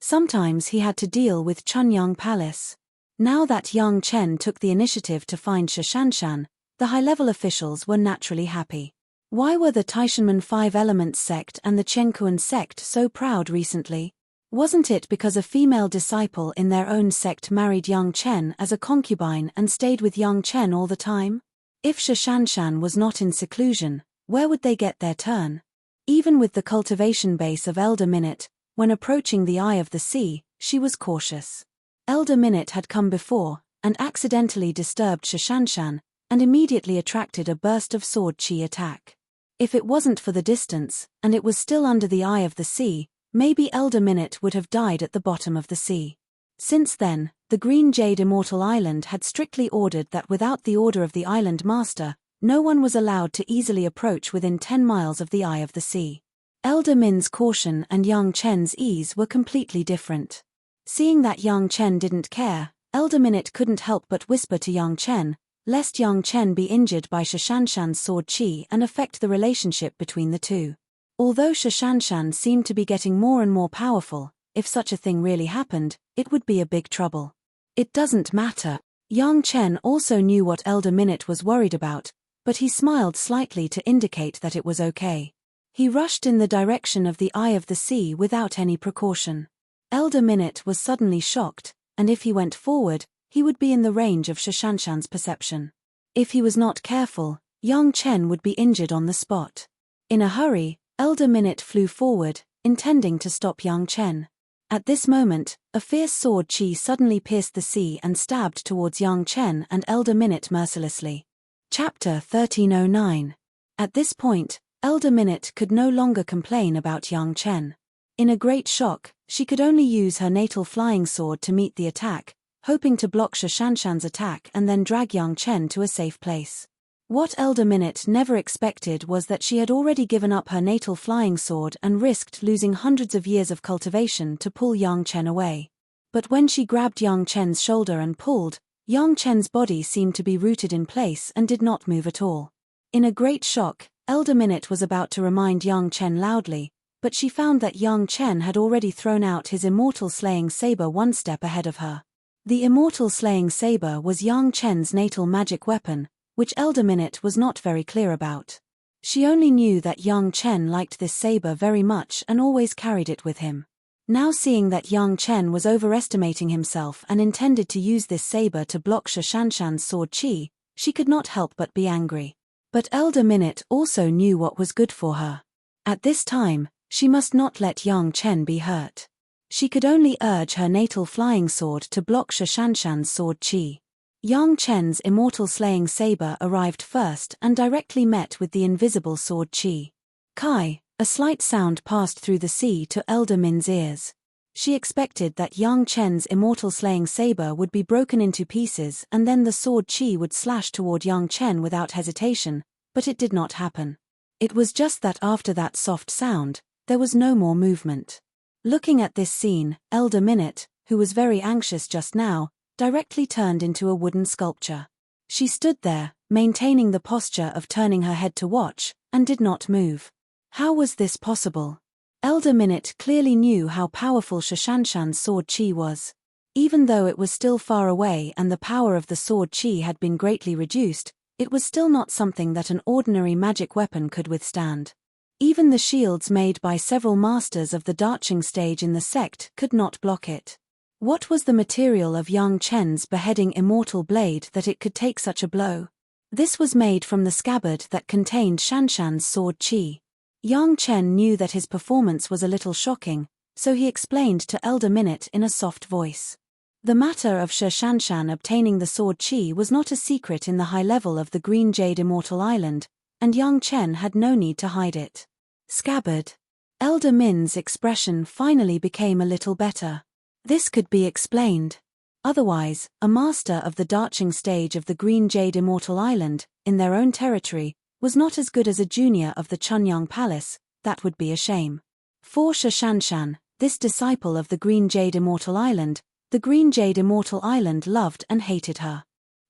Sometimes he had to deal with Chunyang Palace. Now that Yang Chen took the initiative to find Shashanshan, the high-level officials were naturally happy. Why were the Taishanmen 5 Elements sect and the Chenkuan sect so proud recently? Wasn't it because a female disciple in their own sect married Yang Chen as a concubine and stayed with Yang Chen all the time? If Shashanshan was not in seclusion, where would they get their turn? Even with the cultivation base of Elder Minute, when approaching the Eye of the Sea, she was cautious. Elder Minute had come before, and accidentally disturbed Shashanshan, and immediately attracted a burst of sword chi attack. If it wasn't for the distance, and it was still under the Eye of the Sea, maybe Elder Minute would have died at the bottom of the sea. Since then, the Green Jade Immortal Island had strictly ordered that without the order of the island master, no one was allowed to easily approach within 10 miles of the Eye of the Sea. Elder Min's caution and Yang Chen's ease were completely different. Seeing that Yang Chen didn't care, Elder Minute couldn't help but whisper to Yang Chen, lest Yang Chen be injured by Shashanshan's sword chi and affect the relationship between the two. Although Shashanshan seemed to be getting more and more powerful, if such a thing really happened, it would be a big trouble. It doesn't matter. Yang Chen also knew what Elder Minute was worried about, but he smiled slightly to indicate that it was okay. He rushed in the direction of the Eye of the Sea without any precaution. Elder Minute was suddenly shocked, and if he went forward, he would be in the range of Shashanshan's perception. If he was not careful, Yang Chen would be injured on the spot. In a hurry, Elder Minute flew forward, intending to stop Yang Chen. At this moment, a fierce sword chi suddenly pierced the sea and stabbed towards Yang Chen and Elder Minute mercilessly. Chapter 1309. At this point, Elder Minute could no longer complain about Yang Chen. In a great shock, she could only use her natal flying sword to meet the attack, hoping to block Shashanshan's attack and then drag Yang Chen to a safe place. What Elder Minute never expected was that she had already given up her natal flying sword and risked losing hundreds of years of cultivation to pull Yang Chen away. But when she grabbed Yang Chen's shoulder and pulled, Yang Chen's body seemed to be rooted in place and did not move at all. In a great shock, Elder Minute was about to remind Yang Chen loudly, but she found that Yang Chen had already thrown out his immortal slaying saber one step ahead of her. The immortal slaying saber was Yang Chen's natal magic weapon, which Elder Minute was not very clear about. She only knew that Yang Chen liked this saber very much and always carried it with him. Now seeing that Yang Chen was overestimating himself and intended to use this saber to block Shashanshan's sword chi, she could not help but be angry. But Elder Minute also knew what was good for her. At this time, she must not let Yang Chen be hurt. She could only urge her natal flying sword to block Shashanshan's sword chi. Yang Chen's immortal slaying saber arrived first and directly met with the invisible sword chi. Kai, a slight sound passed through the sea to Elder Min's ears. She expected that Yang Chen's immortal slaying saber would be broken into pieces and then the sword chi would slash toward Yang Chen without hesitation, but it did not happen. It was just that after that soft sound, there was no more movement. Looking at this scene, Elder Minute, who was very anxious just now, directly turned into a wooden sculpture. She stood there, maintaining the posture of turning her head to watch, and did not move. How was this possible? Elder Minute clearly knew how powerful Shashanshan's sword chi was. Even though it was still far away and the power of the sword chi had been greatly reduced, it was still not something that an ordinary magic weapon could withstand. Even the shields made by several masters of the darching stage in the sect could not block it. What was the material of Yang Chen's beheading immortal blade that it could take such a blow? This was made from the scabbard that contained Shanshan's sword chi. Yang Chen knew that his performance was a little shocking, so he explained to Elder Minute in a soft voice. The matter of Shanshan obtaining the sword chi was not a secret in the high level of the Green Jade Immortal Island, and Yang Chen had no need to hide it. Scabbard. Elder Min's expression finally became a little better. This could be explained. Otherwise, a master of the darching stage of the Green Jade Immortal Island, in their own territory, was not as good as a junior of the Chunyang Palace. That would be a shame. For Shashanshan, this disciple of the Green Jade Immortal Island, the Green Jade Immortal Island loved and hated her.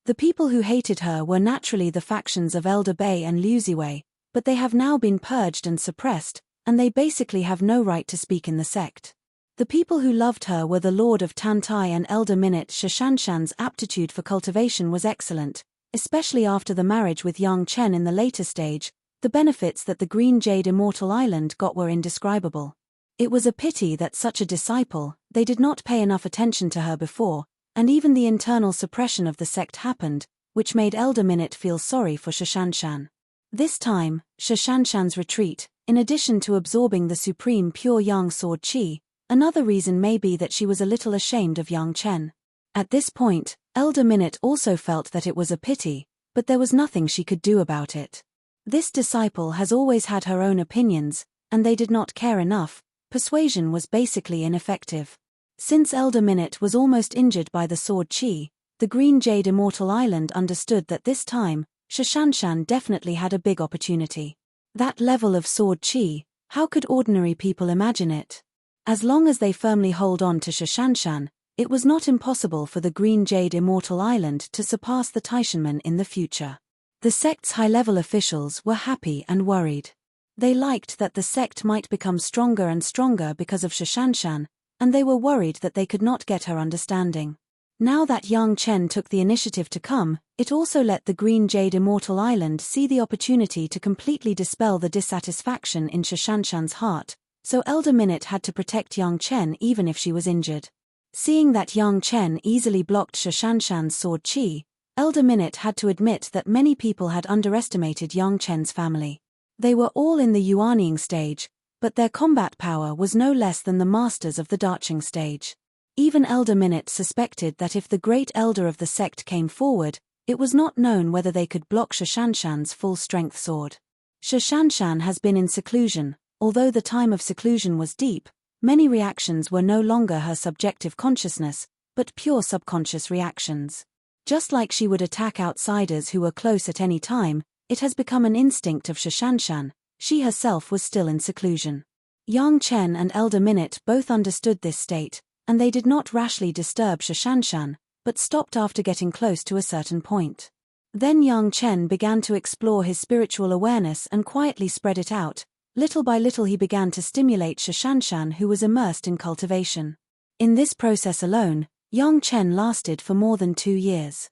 The people who hated her were naturally the factions of Elder Bei and Liu Ziwei, but they have now been purged and suppressed, and they basically have no right to speak in the sect. The people who loved her were the Lord of Tantai and Elder Minute. Shashanshan's aptitude for cultivation was excellent, especially after the marriage with Yang Chen in the later stage. The benefits that the Green Jade Immortal Island got were indescribable. It was a pity that such a disciple, they did not pay enough attention to her before, and even the internal suppression of the sect happened, which made Elder Minute feel sorry for Shashanshan. This time, Shashanshan's retreat, in addition to absorbing the supreme pure Yang sword chi, another reason may be that she was a little ashamed of Yang Chen. At this point, Elder Minute also felt that it was a pity, but there was nothing she could do about it. This disciple has always had her own opinions, and they did not care enough. Persuasion was basically ineffective. Since Elder Minute was almost injured by the sword chi, the Green Jade Immortal Island understood that this time, Shashanshan definitely had a big opportunity. That level of sword chi, how could ordinary people imagine it? As long as they firmly hold on to Shashanshan, it was not impossible for the Green Jade Immortal Island to surpass the Taishanmen in the future. The sect's high-level officials were happy and worried. They liked that the sect might become stronger and stronger because of Shashanshan, and they were worried that they could not get her understanding. Now that Yang Chen took the initiative to come, it also let the Green Jade Immortal Island see the opportunity to completely dispel the dissatisfaction in Shashanshan's heart, so Elder Minute had to protect Yang Chen even if she was injured. Seeing that Yang Chen easily blocked Shashanshan's sword chi, Elder Minute had to admit that many people had underestimated Yang Chen's family. They were all in the Yuanying stage, but their combat power was no less than the masters of the darching stage. Even Elder Minute suspected that if the great elder of the sect came forward, it was not known whether they could block Shashanshan's full-strength sword. Shashanshan has been in seclusion. Although the time of seclusion was deep, many reactions were no longer her subjective consciousness, but pure subconscious reactions. Just like she would attack outsiders who were close at any time, it has become an instinct of Shashanshan. She herself was still in seclusion. Yang Chen and Elder Minute both understood this state, and they did not rashly disturb Shashanshan, but stopped after getting close to a certain point. Then Yang Chen began to explore his spiritual awareness and quietly spread it out. Little by little he began to stimulate Shashanshan, who was immersed in cultivation. In this process alone, Yang Chen lasted for more than 2 years.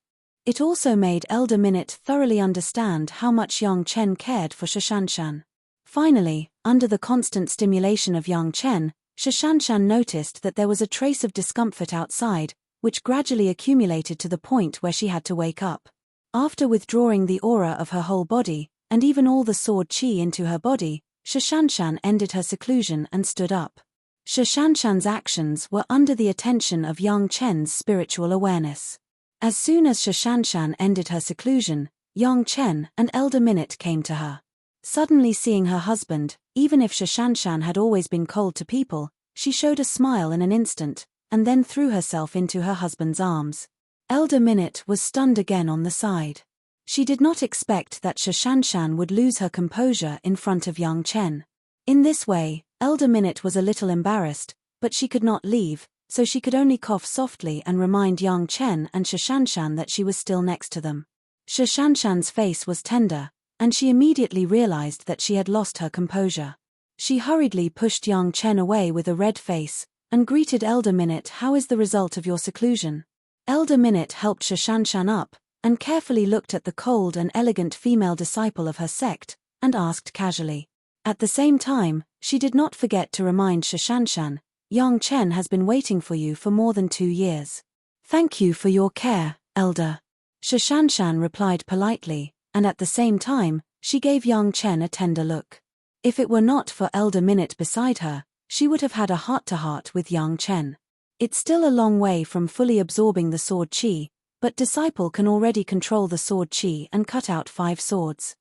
It also made Elder Minute thoroughly understand how much Yang Chen cared for Shashanshan. Finally, under the constant stimulation of Yang Chen, Shashanshan noticed that there was a trace of discomfort outside, which gradually accumulated to the point where she had to wake up. After withdrawing the aura of her whole body, and even all the sword chi into her body, Shashanshan ended her seclusion and stood up. Shashanshan's actions were under the attention of Yang Chen's spiritual awareness. As soon as Shashanshan ended her seclusion, Yang Chen and Elder Minute came to her. Suddenly seeing her husband, even if Shashanshan had always been cold to people, she showed a smile in an instant, and then threw herself into her husband's arms. Elder Minute was stunned again on the side. She did not expect that Shashanshan would lose her composure in front of Yang Chen. In this way, Elder Minute was a little embarrassed, but she could not leave, so she could only cough softly and remind Yang Chen and Shashanshan that she was still next to them. Shashanshan's face was tender, and she immediately realized that she had lost her composure. She hurriedly pushed Yang Chen away with a red face, and greeted Elder Minute. "How is the result of your seclusion?" Elder Minute helped Shashanshan up, and carefully looked at the cold and elegant female disciple of her sect, and asked casually. At the same time, she did not forget to remind Shashanshan, "Yang Chen has been waiting for you for more than 2 years. Thank you for your care, Elder." Shashanshan replied politely, and at the same time, she gave Yang Chen a tender look. If it were not for Elder Minute beside her, she would have had a heart-to-heart with Yang Chen. It's still a long way from fully absorbing the sword chi, but disciple can already control the sword chi and cut out 5 swords.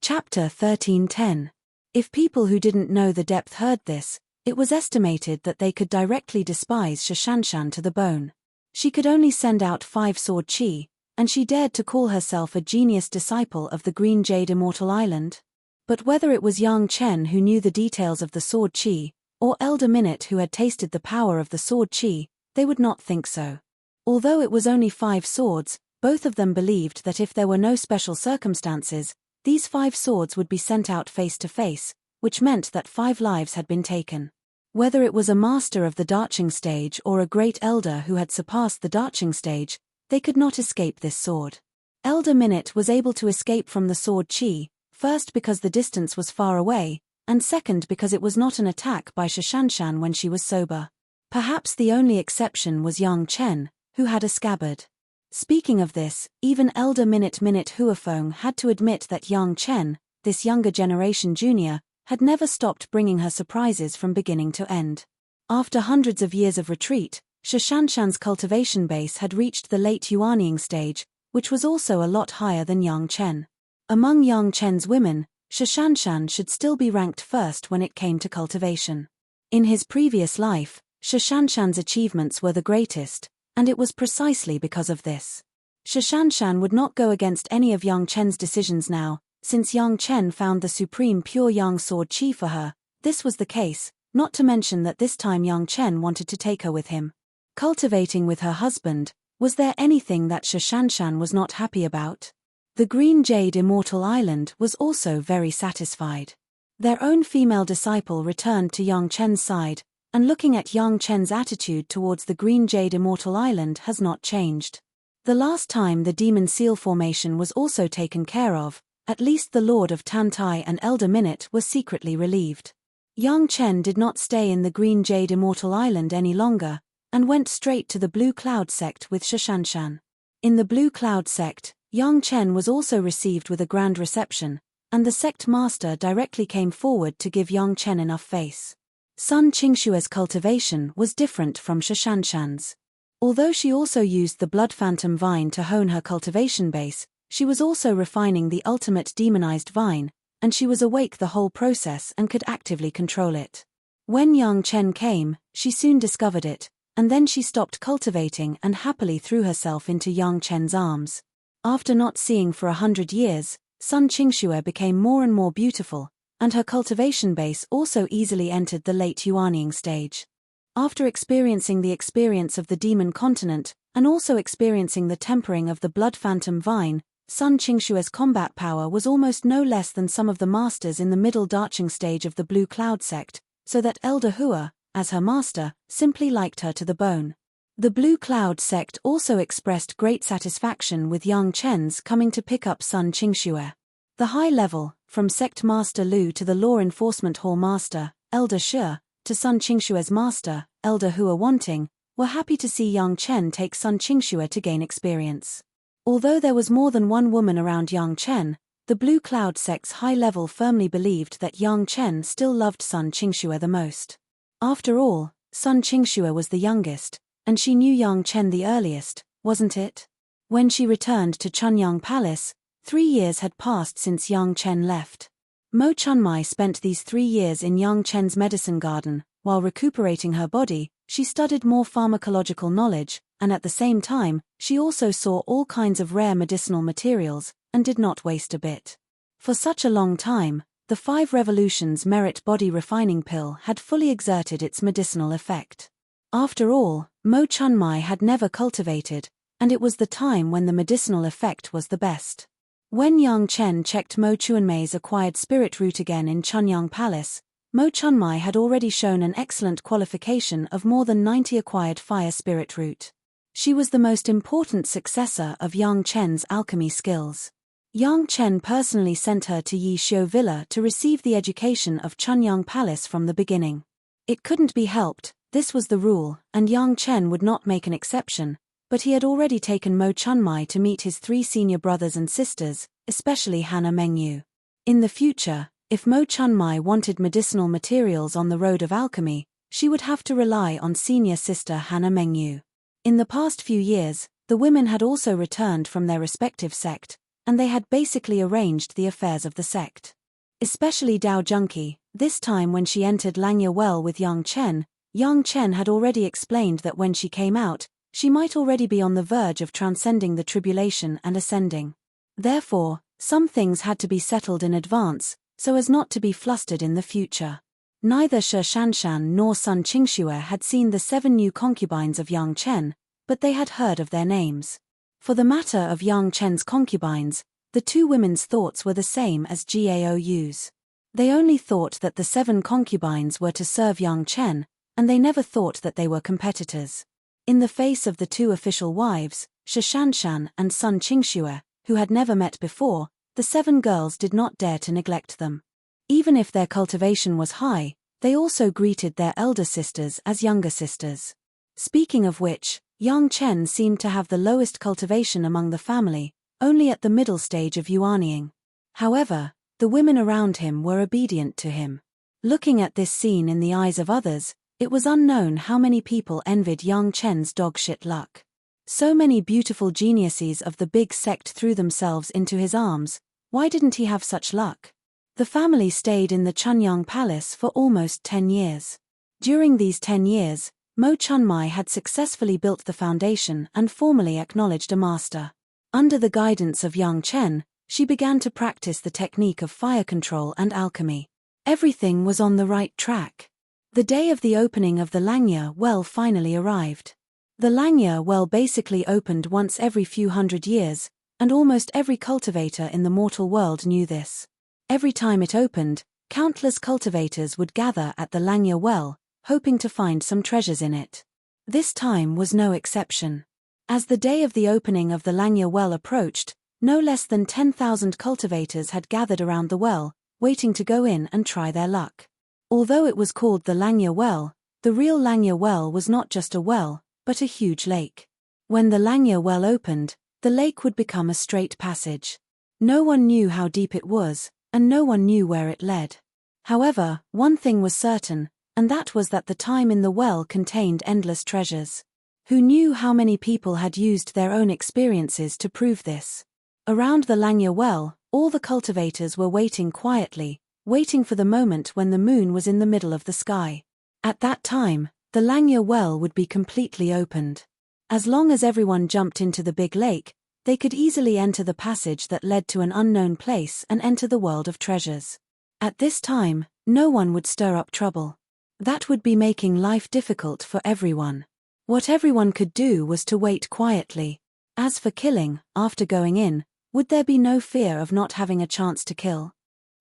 Chapter 13:10. If people who didn't know the depth heard this, it was estimated that they could directly despise Shashanshan to the bone. She could only send out 5 sword chi, and she dared to call herself a genius disciple of the Green Jade Immortal Island? But whether it was Yang Chen who knew the details of the sword chi, or Elder Minute who had tasted the power of the sword chi, they would not think so. Although it was only 5 swords, both of them believed that if there were no special circumstances, these 5 swords would be sent out face to face, which meant that 5 lives had been taken. Whether it was a master of the Darching stage or a great elder who had surpassed the Darching stage, they could not escape this sword. Elder Minute was able to escape from the sword chi, first because the distance was far away, and second because it was not an attack by Shashanshan when she was sober. Perhaps the only exception was Yang Chen, who had a scabbard. Speaking of this, even Elder Minute Huafeng had to admit that Yang Chen, this younger generation junior, had never stopped bringing her surprises from beginning to end. After hundreds of years of retreat, Shashanshan's cultivation base had reached the late Yuanying stage, which was also a lot higher than Yang Chen. Among Yang Chen's women, Shashanshan should still be ranked first when it came to cultivation. In his previous life, Shashanshan's achievements were the greatest, and it was precisely because of this. Shashanshan would not go against any of Yang Chen's decisions now, since Yang Chen found the supreme pure Yang sword chi for her. This was the case, not to mention that this time Yang Chen wanted to take her with him. Cultivating with her husband, was there anything that Shashanshan was not happy about? The Green Jade Immortal Island was also very satisfied. Their own female disciple returned to Yang Chen's side, and looking at Yang Chen's attitude towards the Green Jade Immortal Island has not changed. The last time the Demon Seal formation was also taken care of, at least the Lord of Tantai and Elder Minute were secretly relieved. Yang Chen did not stay in the Green Jade Immortal Island any longer, and went straight to the Blue Cloud sect with Shashanshan. In the Blue Cloud sect, Yang Chen was also received with a grand reception, and the sect master directly came forward to give Yang Chen enough face. Sun Qingshue's cultivation was different from Shashanshan's. Although she also used the Blood Phantom Vine to hone her cultivation base, she was also refining the ultimate demonized vine, and she was awake the whole process and could actively control it. When Yang Chen came, she soon discovered it, and then she stopped cultivating and happily threw herself into Yang Chen's arms. After not seeing for 100 years, Sun Qingxue became more and more beautiful, and her cultivation base also easily entered the late Yuanying stage. After experiencing the experience of the demon continent, and also experiencing the tempering of the Blood Phantom Vine, Sun Qingxue's combat power was almost no less than some of the masters in the middle Darching stage of the Blue Cloud sect, so that Elder Hua, as her master, simply liked her to the bone. The Blue Cloud sect also expressed great satisfaction with Yang Chen's coming to pick up Sun Qingxue. The high level, from Sect Master Lu to the Law Enforcement Hall Master, Elder Shi, to Sun Qingxue's master, Elder Hua Wanting, were happy to see Yang Chen take Sun Qingxue to gain experience. Although there was more than one woman around Yang Chen, the Blue Cloud sect's high level firmly believed that Yang Chen still loved Sun Qingxue the most. After all, Sun Qingxue was the youngest, and she knew Yang Chen the earliest, wasn't it? When she returned to Chunyang Palace, 3 years had passed since Yang Chen left. Mo Chunmai spent these 3 years in Yang Chen's medicine garden. While recuperating her body, she studied more pharmacological knowledge, and at the same time, she also saw all kinds of rare medicinal materials, and did not waste a bit. For such a long time, the 5 Revolutions Merit Body Refining Pill had fully exerted its medicinal effect. After all, Mo Chunmai had never cultivated, and it was the time when the medicinal effect was the best. When Yang Chen checked Mo Chuanmei's acquired spirit root again in Chunyang Palace, Mo Chunmai had already shown an excellent qualification of more than 90 acquired fire spirit root. She was the most important successor of Yang Chen's alchemy skills. Yang Chen personally sent her to Yi Xiu Villa to receive the education of Chunyang Palace from the beginning. It couldn't be helped, this was the rule, and Yang Chen would not make an exception, but he had already taken Mo Chunmai to meet his 3 senior brothers and sisters, especially Hannah Mengyu. In the future, if Mo Chunmai wanted medicinal materials on the road of alchemy, she would have to rely on senior sister Hannah Mengyu. In the past few years, the women had also returned from their respective sect, and they had basically arranged the affairs of the sect. Especially Dao Junki, this time when she entered Langya Well with Yang Chen had already explained that when she came out, she might already be on the verge of transcending the tribulation and ascending. Therefore, some things had to be settled in advance, so as not to be flustered in the future. Neither Shi Shanshan nor Sun Qingxue had seen the 7 new concubines of Yang Chen, but they had heard of their names. For the matter of Yang Chen's concubines, the 2 women's thoughts were the same as Gaou's. They only thought that the 7 concubines were to serve Yang Chen, and they never thought that they were competitors. In the face of the 2 official wives, Shi Shanshan and Sun Qingxue, who had never met before, the 7 girls did not dare to neglect them. Even if their cultivation was high, they also greeted their elder sisters as younger sisters. Speaking of which, Yang Chen seemed to have the lowest cultivation among the family, only at the middle stage of yuanying. However, the women around him were obedient to him. Looking at this scene in the eyes of others, it was unknown how many people envied Yang Chen's dogshit luck. So many beautiful geniuses of the big sect threw themselves into his arms. Why didn't he have such luck? The family stayed in the Chunyang Palace for almost 10 years. During these 10 years, Mo Chunmai had successfully built the foundation and formally acknowledged a master. Under the guidance of Yang Chen, she began to practice the technique of fire control and alchemy. Everything was on the right track. The day of the opening of the Langya Well finally arrived. The Langya Well basically opened once every few hundred years, and almost every cultivator in the mortal world knew this. Every time it opened, countless cultivators would gather at the Langya Well, hoping to find some treasures in it. This time was no exception. As the day of the opening of the Langya Well approached, no less than 10,000 cultivators had gathered around the well, waiting to go in and try their luck. Although it was called the Langya Well, the real Langya Well was not just a well, but a huge lake. When the Langya Well opened, the lake would become a straight passage. No one knew how deep it was, and no one knew where it led. However, one thing was certain, and that was that the time in the well contained endless treasures. Who knew how many people had used their own experiences to prove this? Around the Langya Well, all the cultivators were waiting quietly, waiting for the moment when the moon was in the middle of the sky. At that time, the Langya Well would be completely opened. As long as everyone jumped into the big lake, they could easily enter the passage that led to an unknown place and enter the world of treasures. At this time, no one would stir up trouble. That would be making life difficult for everyone. What everyone could do was to wait quietly. As for killing, after going in, would there be no fear of not having a chance to kill?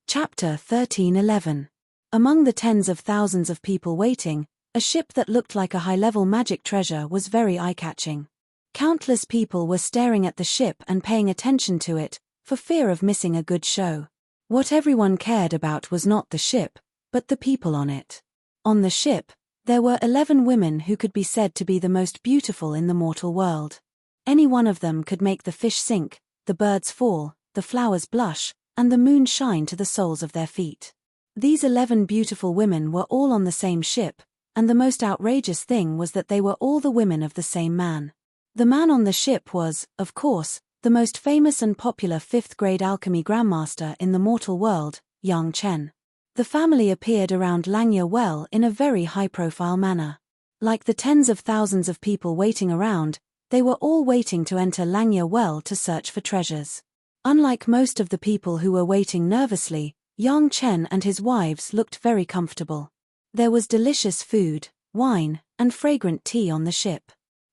Chapter 13:11. Among the tens of thousands of people waiting, a ship that looked like a high-level magic treasure was very eye-catching. Countless people were staring at the ship and paying attention to it, for fear of missing a good show. What everyone cared about was not the ship, but the people on it. On the ship, there were 11 women who could be said to be the most beautiful in the mortal world. Any one of them could make the fish sink, the birds fall, the flowers blush, and the moon shine to the soles of their feet. These 11 beautiful women were all on the same ship, and the most outrageous thing was that they were all the women of the same man. The man on the ship was, of course, the most famous and popular 5th-grade alchemy grandmaster in the mortal world, Yang Chen. The family appeared around Langya Well in a very high-profile manner. Like the tens of thousands of people waiting around, they were all waiting to enter Langya Well to search for treasures. Unlike most of the people who were waiting nervously, Yang Chen and his wives looked very comfortable. There was delicious food, wine, and fragrant tea on the ship.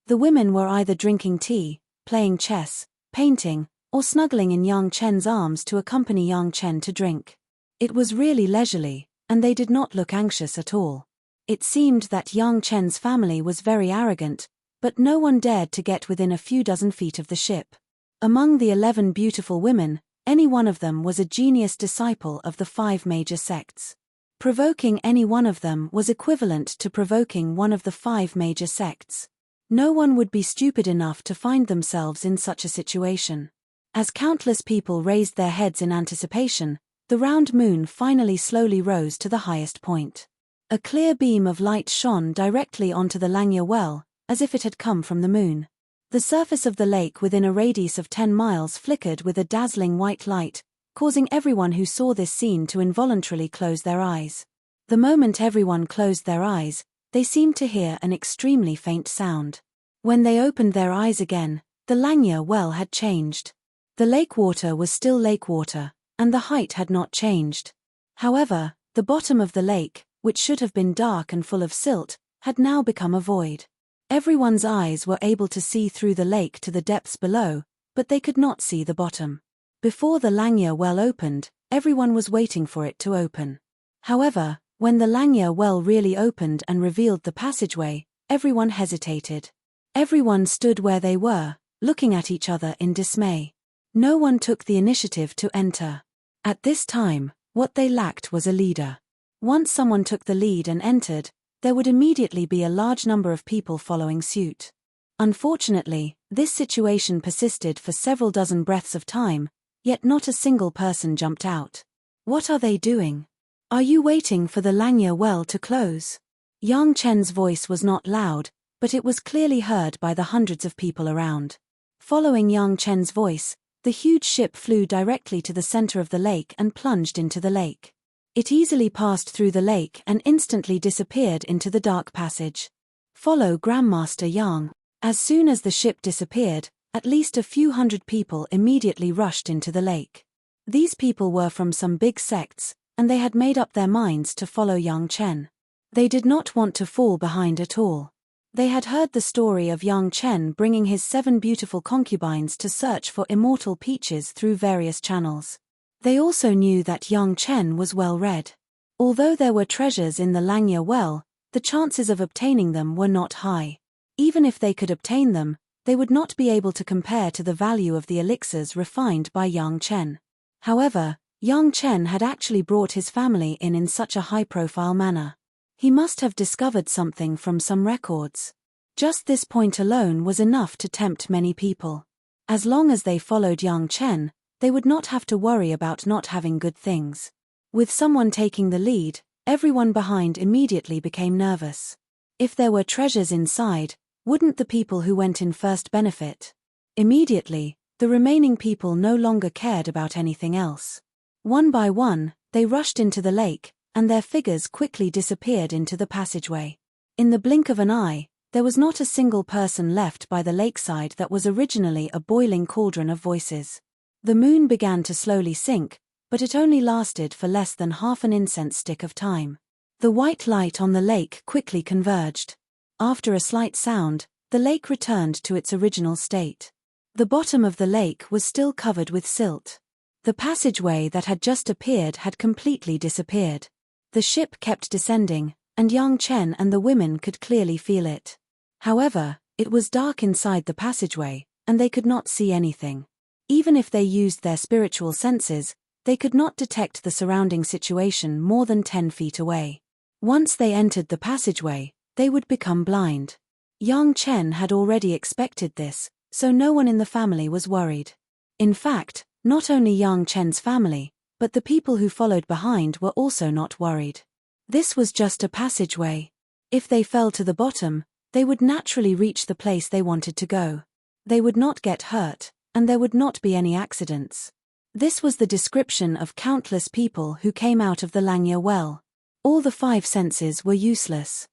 The women were either drinking tea, playing chess, painting, or snuggling in Yang Chen's arms to accompany Yang Chen to drink. It was really leisurely, and they did not look anxious at all. It seemed that Yang Chen's family was very arrogant, but no one dared to get within a few dozen feet of the ship. Among the 11 beautiful women, any one of them was a genius disciple of the 5 major sects. Provoking any one of them was equivalent to provoking one of the 5 major sects. No one would be stupid enough to find themselves in such a situation. As countless people raised their heads in anticipation, the round moon finally slowly rose to the highest point. A clear beam of light shone directly onto the Langya well, as if it had come from the moon. The surface of the lake within a radius of 10 miles flickered with a dazzling white light, causing everyone who saw this scene to involuntarily close their eyes. The moment everyone closed their eyes, they seemed to hear an extremely faint sound. When they opened their eyes again, the Langya well had changed. The lake water was still lake water, and the height had not changed. However, the bottom of the lake, which should have been dark and full of silt, had now become a void. Everyone's eyes were able to see through the lake to the depths below, but they could not see the bottom. Before the Langya well opened, everyone was waiting for it to open. However, when the Langya well really opened and revealed the passageway, everyone hesitated. Everyone stood where they were, looking at each other in dismay. No one took the initiative to enter. At this time, what they lacked was a leader. Once someone took the lead and entered, there would immediately be a large number of people following suit. Unfortunately, this situation persisted for several dozen breaths of time, yet not a single person jumped out. What are they doing? Are you waiting for the Langya well to close? Yang Chen's voice was not loud, but it was clearly heard by the hundreds of people around. Following Yang Chen's voice, the huge ship flew directly to the center of the lake and plunged into the lake. It easily passed through the lake and instantly disappeared into the dark passage. Follow Grandmaster Yang. As soon as the ship disappeared, at least a few hundred people immediately rushed into the lake. These people were from some big sects, and they had made up their minds to follow Yang Chen. They did not want to fall behind at all. They had heard the story of Yang Chen bringing his 7 beautiful concubines to search for immortal peaches through various channels. They also knew that Yang Chen was well read. Although there were treasures in the Langya well, the chances of obtaining them were not high. Even if they could obtain them, they would not be able to compare to the value of the elixirs refined by Yang Chen. However, Yang Chen had actually brought his family in such a high-profile manner. He must have discovered something from some records. Just this point alone was enough to tempt many people. As long as they followed Yang Chen, they would not have to worry about not having good things. With someone taking the lead, everyone behind immediately became nervous. If there were treasures inside, wouldn't the people who went in first benefit? Immediately, the remaining people no longer cared about anything else. One by one, they rushed into the lake, and their figures quickly disappeared into the passageway. In the blink of an eye, there was not a single person left by the lakeside that was originally a boiling cauldron of voices. The moon began to slowly sink, but it only lasted for less than half an incense stick of time. The white light on the lake quickly converged. After a slight sound, the lake returned to its original state. The bottom of the lake was still covered with silt. The passageway that had just appeared had completely disappeared. The ship kept descending, and Yang Chen and the women could clearly feel it. However, it was dark inside the passageway, and they could not see anything. Even if they used their spiritual senses, they could not detect the surrounding situation more than 10 feet away. Once they entered the passageway, they would become blind. Yang Chen had already expected this, so no one in the family was worried. In fact, not only Yang Chen's family, but the people who followed behind were also not worried. This was just a passageway. If they fell to the bottom, they would naturally reach the place they wanted to go. They would not get hurt, and there would not be any accidents. This was the description of countless people who came out of the Langya well. All the 5 senses were useless.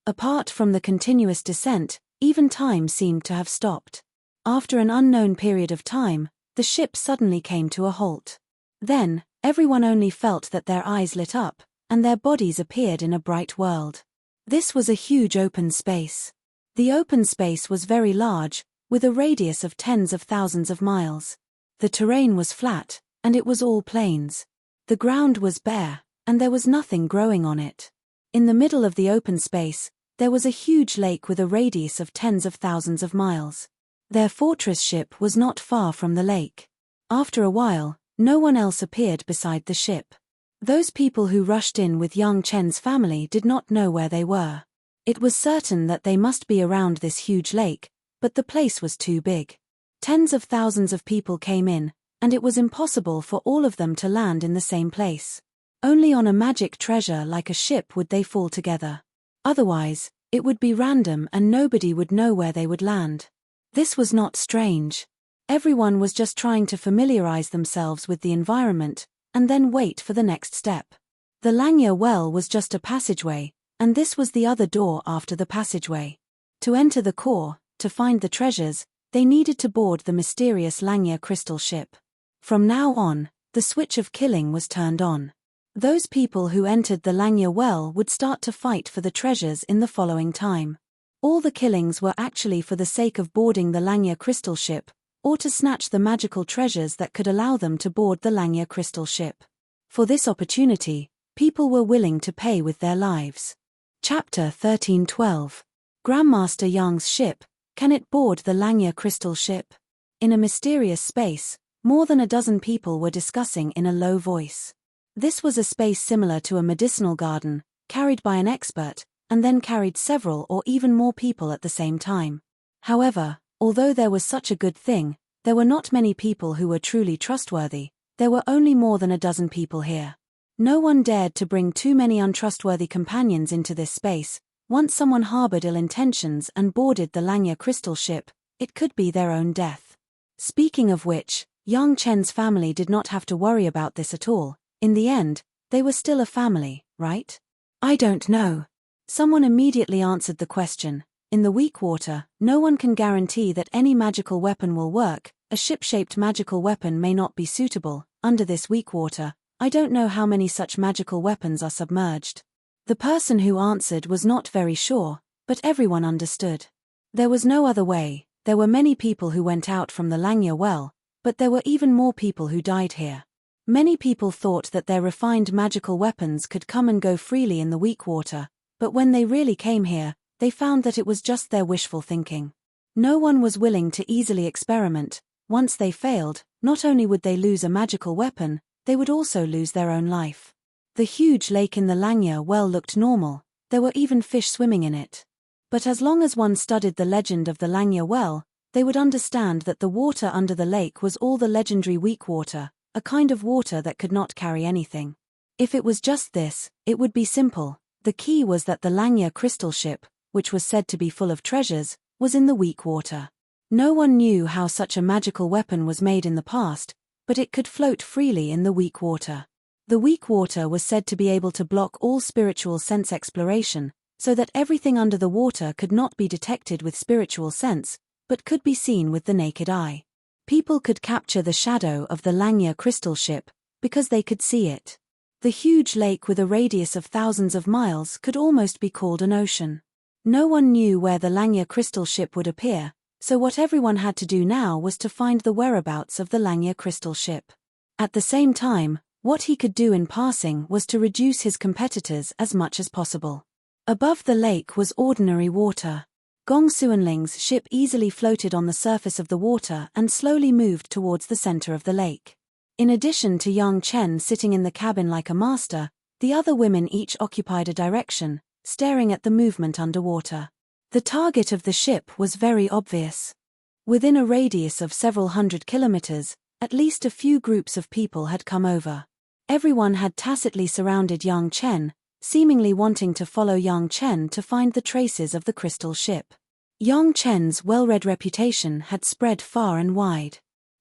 Apart from the continuous descent, even time seemed to have stopped. After an unknown period of time, the ship suddenly came to a halt. Then, everyone only felt that their eyes lit up, and their bodies appeared in a bright world. This was a huge open space. The open space was very large, with a radius of tens of thousands of miles. The terrain was flat, and it was all plains. The ground was bare, and there was nothing growing on it. In the middle of the open space, there was a huge lake with a radius of tens of thousands of miles. Their fortress ship was not far from the lake. After a while, no one else appeared beside the ship. Those people who rushed in with Yang Chen's family did not know where they were. It was certain that they must be around this huge lake, but the place was too big. Tens of thousands of people came in, and it was impossible for all of them to land in the same place. Only on a magic treasure like a ship would they fall together. Otherwise, it would be random and nobody would know where they would land. This was not strange. Everyone was just trying to familiarize themselves with the environment, and then wait for the next step. The Langya well was just a passageway, and this was the other door after the passageway. To enter the core, to find the treasures, they needed to board the mysterious Langya crystal ship. From now on, the switch of killing was turned on. Those people who entered the Langya well would start to fight for the treasures in the following time. All the killings were actually for the sake of boarding the Langya crystal ship, or to snatch the magical treasures that could allow them to board the Langya crystal ship. For this opportunity, people were willing to pay with their lives. Chapter 1312. Grandmaster Yang's ship, can it board the Langya crystal ship? In a mysterious space, more than a dozen people were discussing in a low voice. This was a space similar to a medicinal garden, carried by an expert, and then carried several or even more people at the same time. However, although there was such a good thing, there were not many people who were truly trustworthy. There were only more than a dozen people here. No one dared to bring too many untrustworthy companions into this space. Once someone harbored ill intentions and boarded the Langya crystal ship, it could be their own death. Speaking of which, Yang Chen's family did not have to worry about this at all. In the end, they were still a family, right? I don't know. Someone immediately answered the question. In the weak water, no one can guarantee that any magical weapon will work. A ship-shaped magical weapon may not be suitable. Under this weak water, I don't know how many such magical weapons are submerged. The person who answered was not very sure, but everyone understood. There was no other way. There were many people who went out from the Langya well, but there were even more people who died here. Many people thought that their refined magical weapons could come and go freely in the weak water, but when they really came here, they found that it was just their wishful thinking. No one was willing to easily experiment. Once they failed, not only would they lose a magical weapon, they would also lose their own life. The huge lake in the Langya well looked normal. There were even fish swimming in it. But as long as one studied the legend of the Langya well, they would understand that the water under the lake was all the legendary weak water, a kind of water that could not carry anything. If it was just this, it would be simple. The key was that the Langya crystal ship, which was said to be full of treasures, was in the weak water. No one knew how such a magical weapon was made in the past, but it could float freely in the weak water. The weak water was said to be able to block all spiritual sense exploration, so that everything under the water could not be detected with spiritual sense, but could be seen with the naked eye. People could capture the shadow of the Langya crystal ship, because they could see it. The huge lake with a radius of thousands of miles could almost be called an ocean. No one knew where the Langya crystal ship would appear, so what everyone had to do now was to find the whereabouts of the Langya crystal ship. At the same time, what he could do in passing was to reduce his competitors as much as possible. Above the lake was ordinary water. Gong Suanling's ship easily floated on the surface of the water and slowly moved towards the center of the lake. In addition to Yang Chen sitting in the cabin like a master, the other women each occupied a direction, staring at the movement underwater. The target of the ship was very obvious. Within a radius of several hundred kilometers, at least a few groups of people had come over. Everyone had tacitly surrounded Yang Chen, seemingly wanting to follow Yang Chen to find the traces of the crystal ship. Yang Chen's well-read reputation had spread far and wide.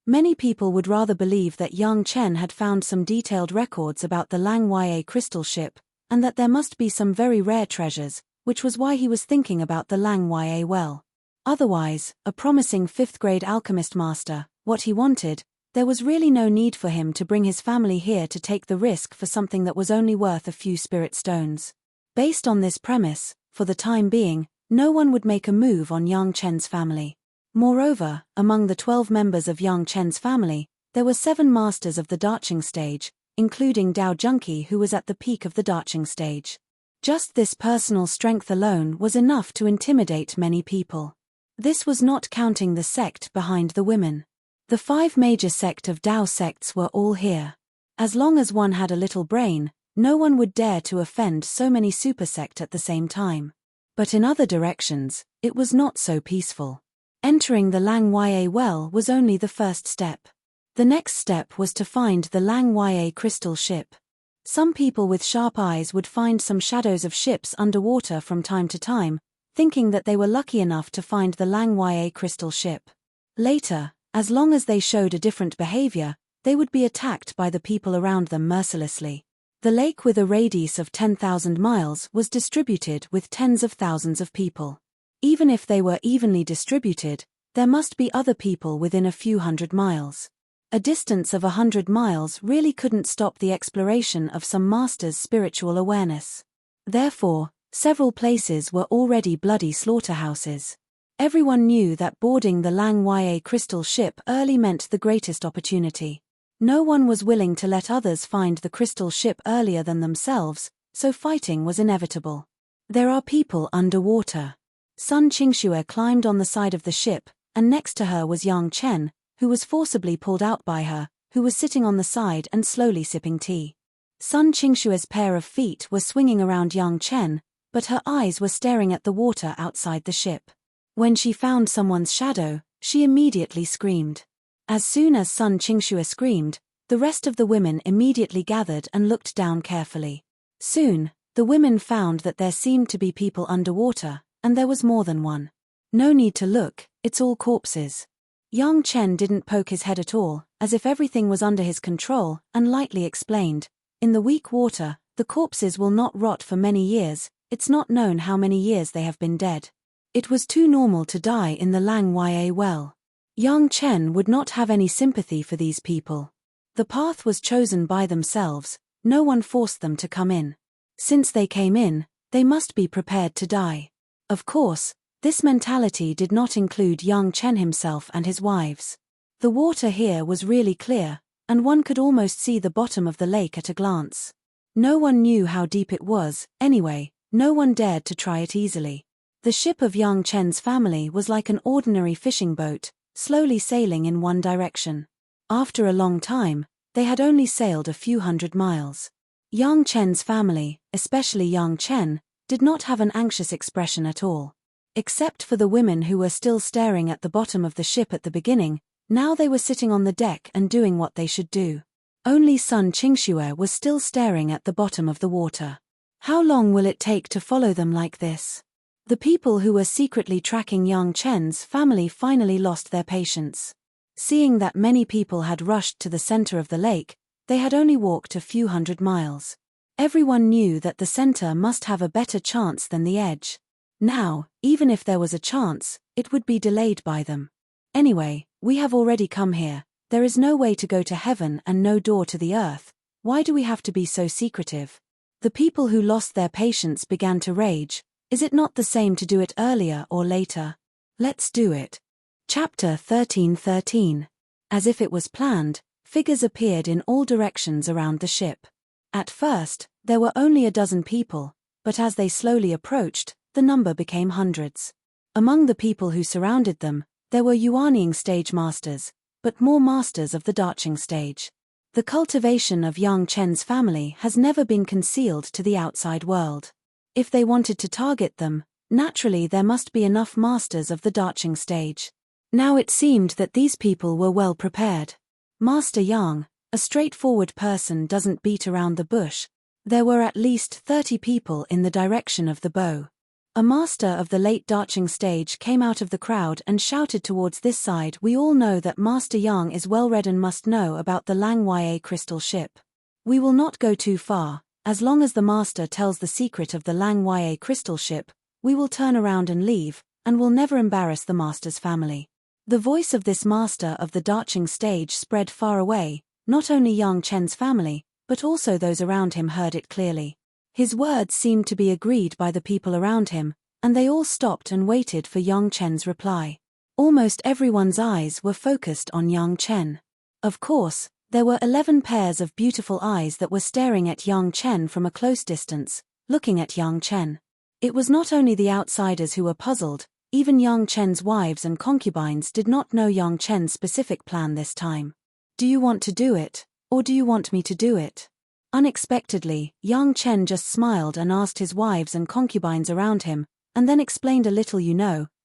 Many people would rather believe that Yang Chen had found some detailed records about the Langya crystal ship, and that there must be some very rare treasures, which was why he was thinking about the Langya well. Otherwise, a promising 5th-grade alchemist master, what he wanted, there was really no need for him to bring his family here to take the risk for something that was only worth a few spirit stones. Based on this premise, for the time being, no one would make a move on Yang Chen's family. Moreover, among the 12 members of Yang Chen's family, There were 7 masters of the Darching stage, including Dao Junki, who was at the peak of the Darching stage. Just this personal strength alone was enough to intimidate many people. This was not counting the sect behind the women. The 5 major sect of Dao sects were all here. As long as one had a little brain, no one would dare to offend so many supersect at the same time. But in other directions, it was not so peaceful. Entering the Lang Ya well was only the first step. The next step was to find the Lang Ya crystal ship. Some people with sharp eyes would find some shadows of ships underwater from time to time, thinking that they were lucky enough to find the Lang Ya crystal ship. Later, as long as they showed a different behavior, they would be attacked by the people around them mercilessly. The lake, with a radius of 10,000 miles, was distributed with tens of thousands of people. Even if they were evenly distributed, there must be other people within a few hundred miles. A distance of 100 miles really couldn't stop the exploration of some masters' spiritual awareness. Therefore, several places were already bloody slaughterhouses. Everyone knew that boarding the Lang Ya crystal ship early meant the greatest opportunity. No one was willing to let others find the crystal ship earlier than themselves, so fighting was inevitable. There are people underwater. Sun Qingxue climbed on the side of the ship, and next to her was Yang Chen, who was forcibly pulled out by her, who was sitting on the side and slowly sipping tea. Sun Qingxue's pair of feet were swinging around Yang Chen, but her eyes were staring at the water outside the ship. When she found someone's shadow, she immediately screamed. As soon as Sun Qingxue screamed, the rest of the women immediately gathered and looked down carefully. Soon, the women found that there seemed to be people underwater, and there was more than one. No need to look, it's all corpses. Yang Chen didn't poke his head at all, as if everything was under his control, and lightly explained, "In the weak water, the corpses will not rot for many years, it's not known how many years they have been dead. It was too normal to die in the Lang Ya well." Yang Chen would not have any sympathy for these people. The path was chosen by themselves, no one forced them to come in. Since they came in, they must be prepared to die. Of course, this mentality did not include Yang Chen himself and his wives. The water here was really clear, and one could almost see the bottom of the lake at a glance. No one knew how deep it was, anyway, no one dared to try it easily. The ship of Yang Chen's family was like an ordinary fishing boat, slowly sailing in one direction. After a long time, they had only sailed a few hundred miles. Yang Chen's family, especially Yang Chen, did not have an anxious expression at all. Except for the women who were still staring at the bottom of the ship at the beginning, now they were sitting on the deck and doing what they should do. Only Sun Qingxue was still staring at the bottom of the water. How long will it take to follow them like this? The people who were secretly tracking Yang Chen's family finally lost their patience. Seeing that many people had rushed to the center of the lake, they had only walked a few hundred miles. Everyone knew that the center must have a better chance than the edge. Now, even if there was a chance, it would be delayed by them. Anyway, we have already come here, there is no way to go to heaven and no door to the earth, why do we have to be so secretive? The people who lost their patience began to rage. Is it not the same to do it earlier or later? Let's do it. Chapter 13:13. As if it was planned, figures appeared in all directions around the ship. At first, there were only a dozen people, but as they slowly approached, the number became hundreds. Among the people who surrounded them, there were Yuanying stage masters, but more masters of the Darching stage. The cultivation of Yang Chen's family has never been concealed to the outside world. If they wanted to target them, naturally there must be enough masters of the Darching stage. Now it seemed that these people were well prepared. Master Yang, a straightforward person, doesn't beat around the bush. There were at least 30 people in the direction of the bow. A master of the late Darching stage came out of the crowd and shouted towards this side. We all know that Master Yang is well read and must know about the Lang Ya crystal ship. We will not go too far, as long as the master tells the secret of the Lang Ya crystal ship, we will turn around and leave, and will never embarrass the master's family. The voice of this master of the Darching stage spread far away, not only Yang Chen's family, but also those around him heard it clearly. His words seemed to be agreed by the people around him, and they all stopped and waited for Yang Chen's reply. Almost everyone's eyes were focused on Yang Chen. Of course, there were 11 pairs of beautiful eyes that were staring at Yang Chen from a close distance, looking at Yang Chen. It was not only the outsiders who were puzzled, even Yang Chen's wives and concubines did not know Yang Chen's specific plan this time. Do you want to do it, or do you want me to do it? Unexpectedly, Yang Chen just smiled and asked his wives and concubines around him, and then explained a little.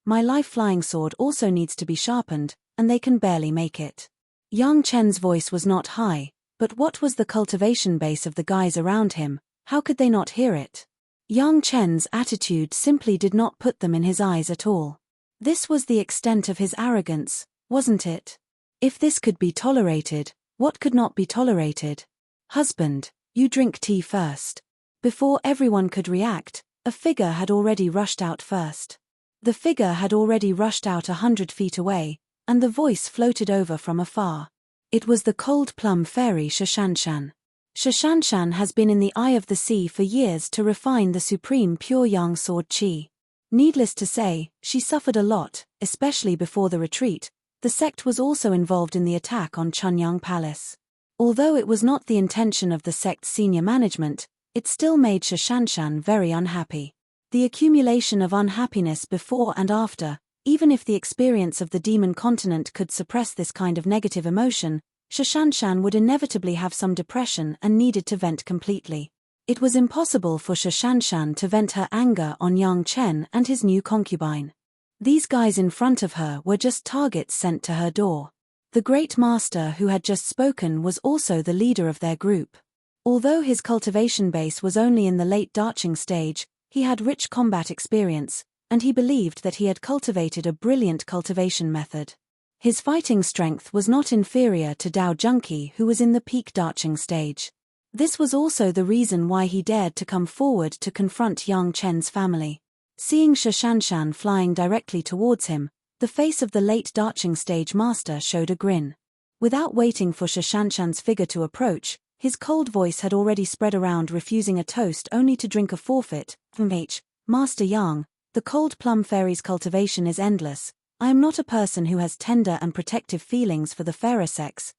My life-flying sword also needs to be sharpened, and they can barely make it. Yang Chen's voice was not high, but what was the cultivation base of the guys around him? How could they not hear it? Yang Chen's attitude simply did not put them in his eyes at all. This was the extent of his arrogance, wasn't it? If this could be tolerated, what could not be tolerated? Husband, you drink tea first. Before everyone could react, a figure had already rushed out first. The figure had already rushed out 100 feet away, and the voice floated over from afar. It was the cold plum fairy Shashanshan. Shashanshan has been in the eye of the sea for years to refine the supreme pure yang sword qi. Needless to say, she suffered a lot, especially before the retreat. The sect was also involved in the attack on Chunyang Palace. Although it was not the intention of the sect's senior management, it still made Shashanshan very unhappy. The accumulation of unhappiness before and after, even if the experience of the demon continent could suppress this kind of negative emotion, Shashanshan would inevitably have some depression and needed to vent completely. It was impossible for Shashanshan to vent her anger on Yang Chen and his new concubine. These guys in front of her were just targets sent to her door. The great master who had just spoken was also the leader of their group. Although his cultivation base was only in the late darching stage, he had rich combat experience, and he believed that he had cultivated a brilliant cultivation method. His fighting strength was not inferior to Dao Junki, who was in the peak darching stage. This was also the reason why he dared to come forward to confront Yang Chen's family. Seeing Shashanshan flying directly towards him, the face of the late darching stage master showed a grin. Without waiting for Shashanshan's figure to approach, his cold voice had already spread around, refusing a toast only to drink a forfeit. Master Yang, the cold plum fairy's cultivation is endless. I am not a person who has tender and protective feelings for the fairer sex.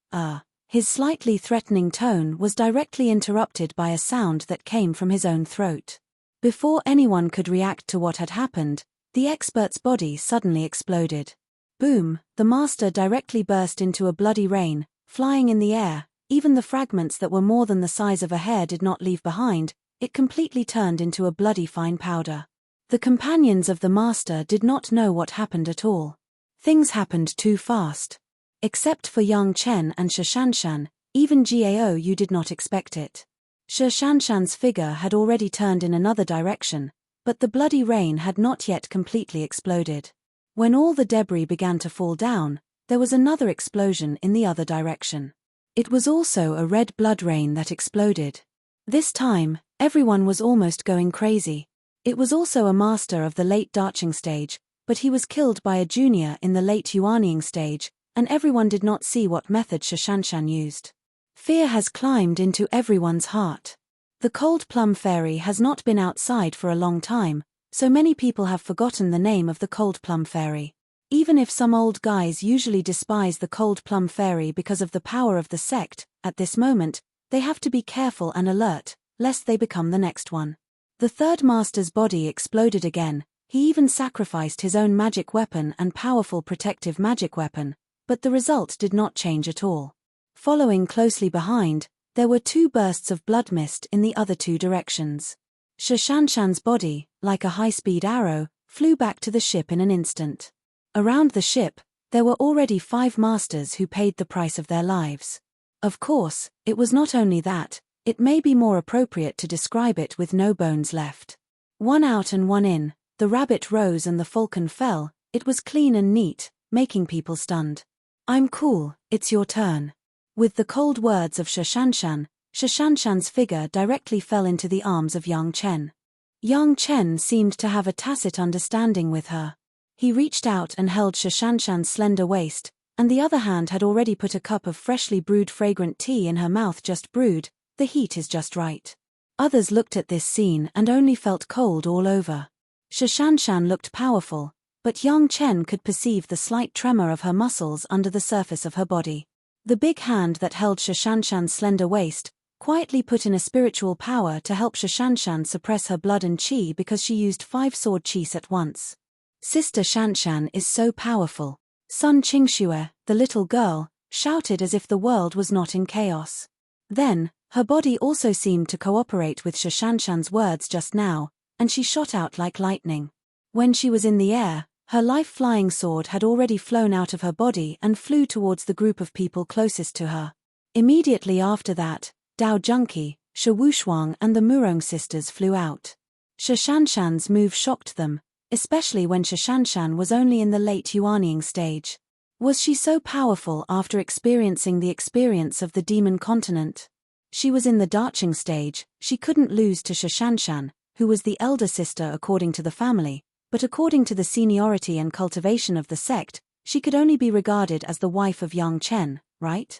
His slightly threatening tone was directly interrupted by a sound that came from his own throat. Before anyone could react to what had happened, the expert's body suddenly exploded. Boom, the master directly burst into a bloody rain, flying in the air. Even the fragments that were more than the size of a hair did not leave behind. It completely turned into a bloody fine powder. The companions of the master did not know what happened at all. Things happened too fast. Except for Yang Chen and Shashanshan, even Gao Yu did not expect it. Shashanshan's figure had already turned in another direction, but the bloody rain had not yet completely exploded. When all the debris began to fall down, there was another explosion in the other direction. It was also a red blood rain that exploded. This time, everyone was almost going crazy. It was also a master of the late darching stage, but he was killed by a junior in the late yuanying stage, and everyone did not see what method Shashanshan used. Fear has climbed into everyone's heart. The cold plum fairy has not been outside for a long time, so many people have forgotten the name of the cold plum fairy. Even if some old guys usually despise the cold plum fairy because of the power of the sect, at this moment, they have to be careful and alert, lest they become the next one. The third master's body exploded again. He even sacrificed his own magic weapon and powerful protective magic weapon, but the result did not change at all. Following closely behind, there were 2 bursts of blood mist in the other 2 directions. Shashanshan's body, like a high-speed arrow, flew back to the ship in an instant. Around the ship, there were already 5 masters who paid the price of their lives. Of course, it was not only that, it may be more appropriate to describe it with no bones left. 1 out and 1 in, the rabbit rose and the falcon fell. It was clean and neat, making people stunned. I'm cool, it's your turn. With the cold words of Shashanshan, Shashanshan's figure directly fell into the arms of Yang Chen. Yang Chen seemed to have a tacit understanding with her. He reached out and held Shashanshan's slender waist, and the other hand had already put a cup of freshly brewed fragrant tea in her mouth. Just brewed, the heat is just right. Others looked at this scene and only felt cold all over. Shashanshan looked powerful, but Yang Chen could perceive the slight tremor of her muscles under the surface of her body. The big hand that held Shashanshan's slender waist quietly put in a spiritual power to help Shashanshan suppress her blood and chi because she used 5 sword chis at once. Sister Shanshan is so powerful. Sun Qingxue, the little girl, shouted as if the world was not in chaos. Then, her body also seemed to cooperate with Shashanshan's words just now, and she shot out like lightning. When she was in the air, her life-flying sword had already flown out of her body and flew towards the group of people closest to her. Immediately after that, Dao Junqi, Shi Wushuang and the Murong sisters flew out. Shashanshan's move shocked them, especially when Shashanshan was only in the late Yuanying stage. Was she so powerful after experiencing the experience of the demon continent? She was in the Daching stage, she couldn't lose to Shashanshan, who was the elder sister according to the family, but according to the seniority and cultivation of the sect, she could only be regarded as the wife of Yang Chen, right?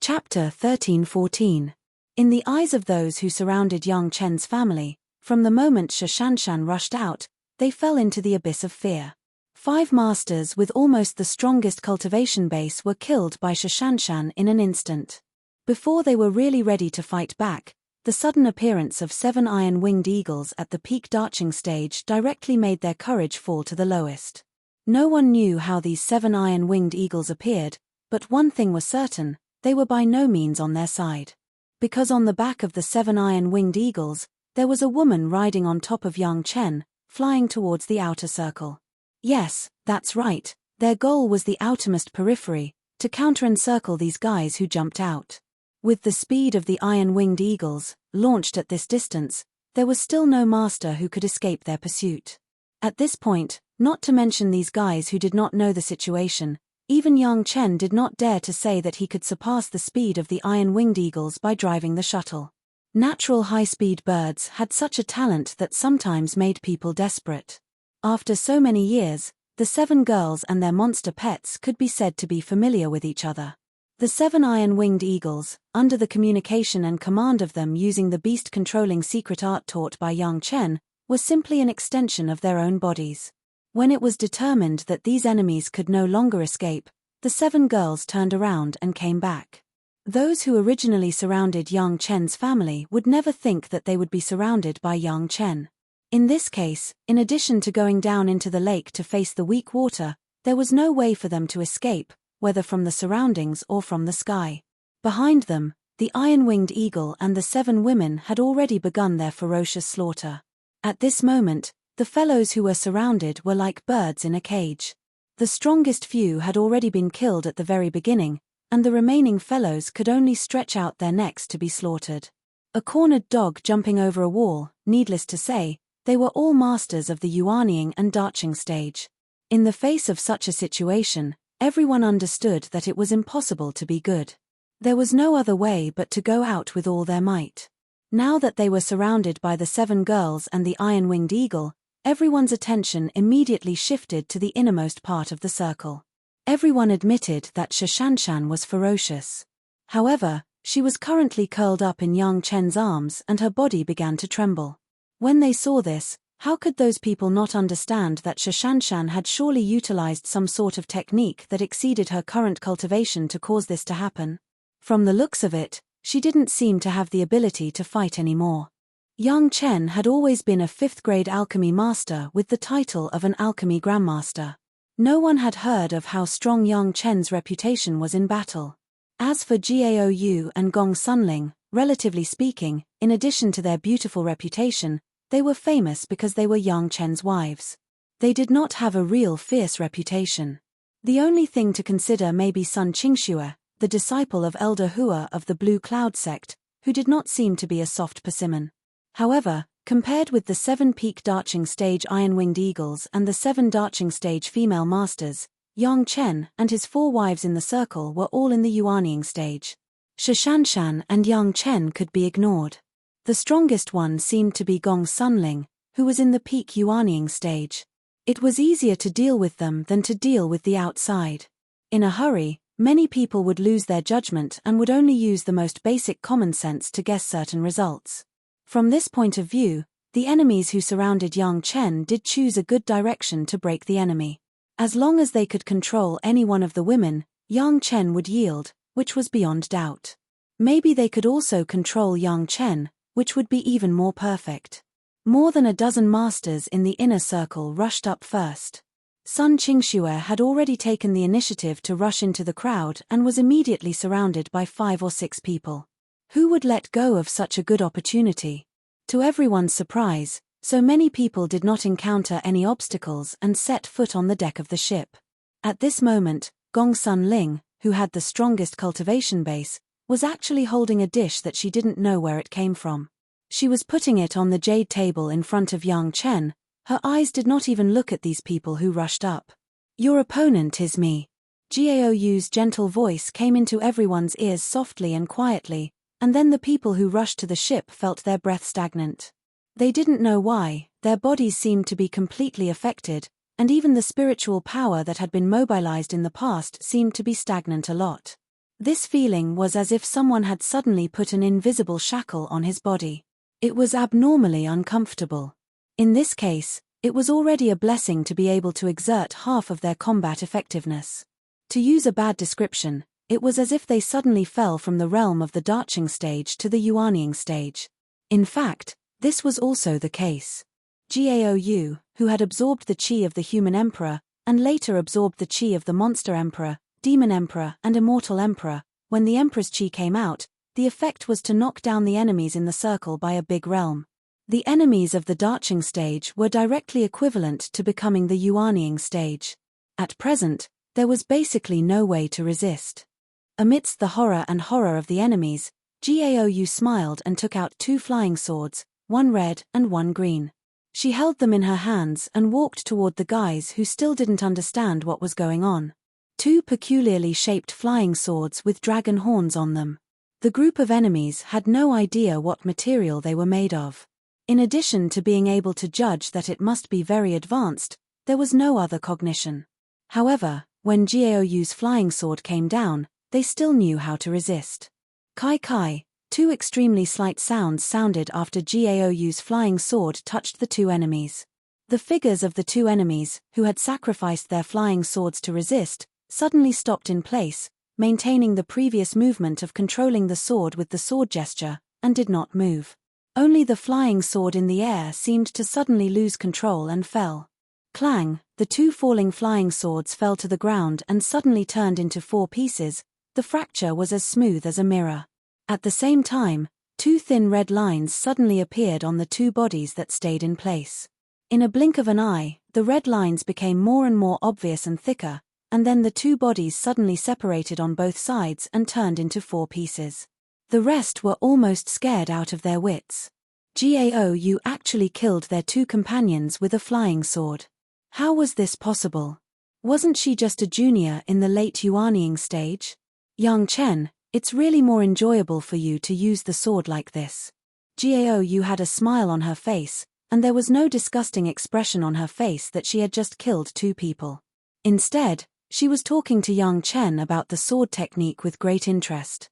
Chapter 13-14. In the eyes of those who surrounded Yang Chen's family, from the moment Shashanshan rushed out, they fell into the abyss of fear. 5 masters with almost the strongest cultivation base were killed by Shashanshan in an instant. Before they were really ready to fight back, the sudden appearance of 7 iron-winged eagles at the peak Daching stage directly made their courage fall to the lowest. No one knew how these 7 iron-winged eagles appeared, but one thing was certain, they were by no means on their side. Because on the back of the 7 iron-winged eagles, there was a woman riding on top of Yang Chen, flying towards the outer circle. Yes, that's right, their goal was the outermost periphery, to counter-encircle these guys who jumped out. With the speed of the iron-winged eagles, launched at this distance, there was still no master who could escape their pursuit. At this point, not to mention these guys who did not know the situation, even Yang Chen did not dare to say that he could surpass the speed of the iron-winged eagles by driving the shuttle. Natural high-speed birds had such a talent that sometimes made people desperate. After so many years, the 7 girls and their monster pets could be said to be familiar with each other. The 7 iron-winged eagles, under the communication and command of them using the beast-controlling secret art taught by Yang Chen, was simply an extension of their own bodies. When it was determined that these enemies could no longer escape, the 7 girls turned around and came back. Those who originally surrounded Yang Chen's family would never think that they would be surrounded by Yang Chen. In this case, in addition to going down into the lake to face the weak water, there was no way for them to escape, whether from the surroundings or from the sky. Behind them, the iron-winged eagle and the 7 women had already begun their ferocious slaughter. At this moment, the fellows who were surrounded were like birds in a cage. The strongest few had already been killed at the very beginning, and the remaining fellows could only stretch out their necks to be slaughtered. A cornered dog jumping over a wall, needless to say, they were all masters of the Yuanying and Daching stage. In the face of such a situation, everyone understood that it was impossible to be good. There was no other way but to go out with all their might. Now that they were surrounded by the 7 girls and the iron-winged eagle, everyone's attention immediately shifted to the innermost part of the circle. Everyone admitted that Shashanshan was ferocious. However, she was currently curled up in Yang Chen's arms and her body began to tremble. When they saw this, how could those people not understand that Shashanshan had surely utilized some sort of technique that exceeded her current cultivation to cause this to happen? From the looks of it, she didn't seem to have the ability to fight anymore. Yang Chen had always been a 5th-grade alchemy master with the title of an alchemy grandmaster. No one had heard of how strong Yang Chen's reputation was in battle. As for Gaou and Gong Sunling, relatively speaking, in addition to their beautiful reputation, they were famous because they were Yang Chen's wives. They did not have a real fierce reputation. The only thing to consider may be Sun Qingxue, the disciple of Elder Hua of the Blue Cloud sect, who did not seem to be a soft persimmon. However, compared with the 7 peak Daching stage iron-winged eagles and the 7 Daching stage female masters, Yang Chen and his 4 wives in the circle were all in the Yuanying stage. Shashanshan and Yang Chen could be ignored. The strongest one seemed to be Gong Sunling, who was in the peak Yuanying stage. It was easier to deal with them than to deal with the outside. In a hurry, many people would lose their judgment and would only use the most basic common sense to guess certain results. From this point of view, the enemies who surrounded Yang Chen did choose a good direction to break the enemy. As long as they could control any one of the women, Yang Chen would yield, which was beyond doubt. Maybe they could also control Yang Chen, which would be even more perfect. More than a dozen masters in the inner circle rushed up first. Sun Qingxue had already taken the initiative to rush into the crowd and was immediately surrounded by 5 or 6 people. Who would let go of such a good opportunity? To everyone's surprise, so many people did not encounter any obstacles and set foot on the deck of the ship. At this moment, Gong Sun Ling, who had the strongest cultivation base, was actually holding a dish that she didn't know where it came from. She was putting it on the jade table in front of Yang Chen. Her eyes did not even look at these people who rushed up. "Your opponent is me." Gao Yu's gentle voice came into everyone's ears softly and quietly, and then the people who rushed to the ship felt their breath stagnant. They didn't know why, their bodies seemed to be completely affected, and even the spiritual power that had been mobilized in the past seemed to be stagnant a lot. This feeling was as if someone had suddenly put an invisible shackle on his body. It was abnormally uncomfortable. In this case, it was already a blessing to be able to exert half of their combat effectiveness. To use a bad description, it was as if they suddenly fell from the realm of the Dacheng stage to the Yuanying stage. In fact, this was also the case. Gao Yu, who had absorbed the qi of the human emperor, and later absorbed the qi of the monster emperor, demon emperor and immortal emperor, when the emperor's qi came out, the effect was to knock down the enemies in the circle by a big realm. The enemies of the Dacheng stage were directly equivalent to becoming the Yuanying stage. At present, there was basically no way to resist. Amidst the horror of the enemies, Gao Yu smiled and took out 2 flying swords, one red and one green. She held them in her hands and walked toward the guys who still didn't understand what was going on. 2 peculiarly shaped flying swords with dragon horns on them. The group of enemies had no idea what material they were made of. In addition to being able to judge that it must be very advanced, there was no other cognition. However, when Gao Yu's flying sword came down, they still knew how to resist. Kai kai, 2 extremely slight sounds sounded after Gao Yu's flying sword touched the 2 enemies. The figures of the 2 enemies, who had sacrificed their flying swords to resist, suddenly stopped in place, maintaining the previous movement of controlling the sword with the sword gesture, and did not move. Only the flying sword in the air seemed to suddenly lose control and fell. Clang, the 2 falling flying swords fell to the ground and suddenly turned into 4 pieces. The fracture was as smooth as a mirror. At the same time, 2 thin red lines suddenly appeared on the 2 bodies that stayed in place. In a blink of an eye, the red lines became more and more obvious and thicker, and then the 2 bodies suddenly separated on both sides and turned into 4 pieces. The rest were almost scared out of their wits. Gao Yu actually killed their 2 companions with a flying sword. How was this possible? Wasn't she just a junior in the late Yuanying stage? Yang Chen, it's really more enjoyable for you to use the sword like this. Gao Yu had a smile on her face, and there was no disgusting expression on her face that she had just killed 2 people. Instead, she was talking to Yang Chen about the sword technique with great interest.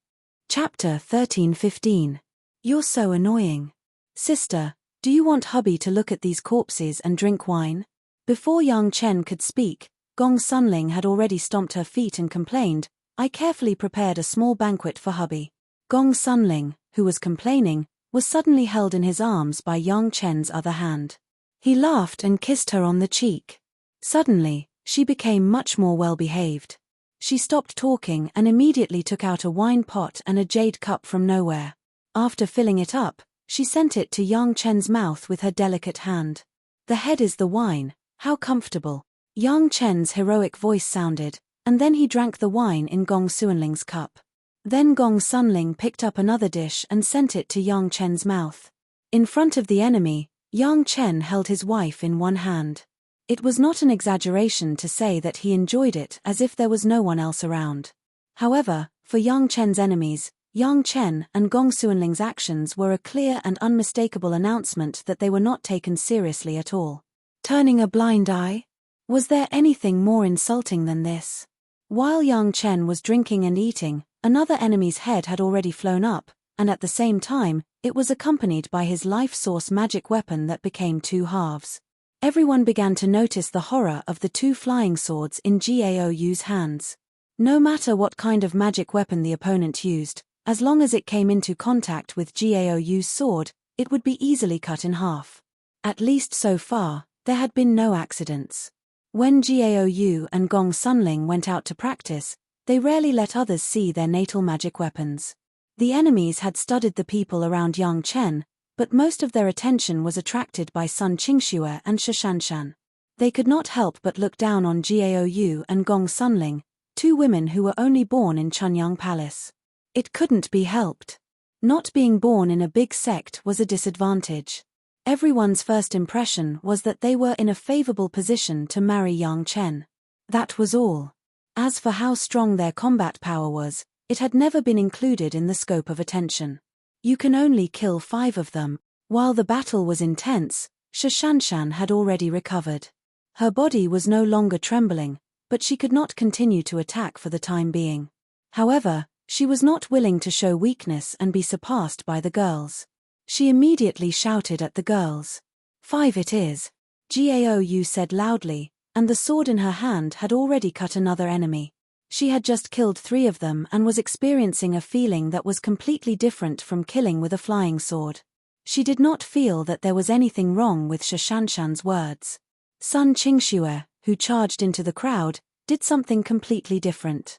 Chapter 13-15. You're so annoying. Sister, do you want hubby to look at these corpses and drink wine? Before Yang Chen could speak, Gong Sunling had already stomped her feet and complained, I carefully prepared a small banquet for hubby. Gong Sunling, who was complaining, was suddenly held in his arms by Yang Chen's other hand. He laughed and kissed her on the cheek. Suddenly, she became much more well-behaved. She stopped talking and immediately took out a wine pot and a jade cup from nowhere. After filling it up, she sent it to Yang Chen's mouth with her delicate hand. The head is the wine, how comfortable. Yang Chen's heroic voice sounded, and then he drank the wine in Gong Sunling's cup. Then Gong Sunling picked up another dish and sent it to Yang Chen's mouth. In front of the enemy, Yang Chen held his wife in one hand. It was not an exaggeration to say that he enjoyed it as if there was no one else around. However, for Yang Chen's enemies, Yang Chen and Gong Sunling's actions were a clear and unmistakable announcement that they were not taken seriously at all. Turning a blind eye? Was there anything more insulting than this? While Yang Chen was drinking and eating, another enemy's head had already flown up, and at the same time, it was accompanied by his life source magic weapon that became 2 halves. Everyone began to notice the horror of the 2 flying swords in Gao Yu's hands. No matter what kind of magic weapon the opponent used, as long as it came into contact with Gaou's sword, it would be easily cut in half. At least so far, there had been no accidents. When Gaou and Gong Sunling went out to practice, they rarely let others see their natal magic weapons. The enemies had studied the people around Yang Chen, but most of their attention was attracted by Sun Qingxue and Shishanshan. They could not help but look down on Gaou and Gong Sunling, two women who were only born in Chunyang Palace. It couldn't be helped. Not being born in a big sect was a disadvantage. Everyone's first impression was that they were in a favorable position to marry Yang Chen. That was all. As for how strong their combat power was, it had never been included in the scope of attention. You can only kill 5 of them. While the battle was intense, Shishanshan had already recovered. Her body was no longer trembling, but she could not continue to attack for the time being. However, she was not willing to show weakness and be surpassed by the girls. She immediately shouted at the girls. 5 it is. Gaou said loudly, and the sword in her hand had already cut another enemy. She had just killed 3 of them and was experiencing a feeling that was completely different from killing with a flying sword. She did not feel that there was anything wrong with Shishanshan's words. Sun Qingxue, who charged into the crowd, did something completely different.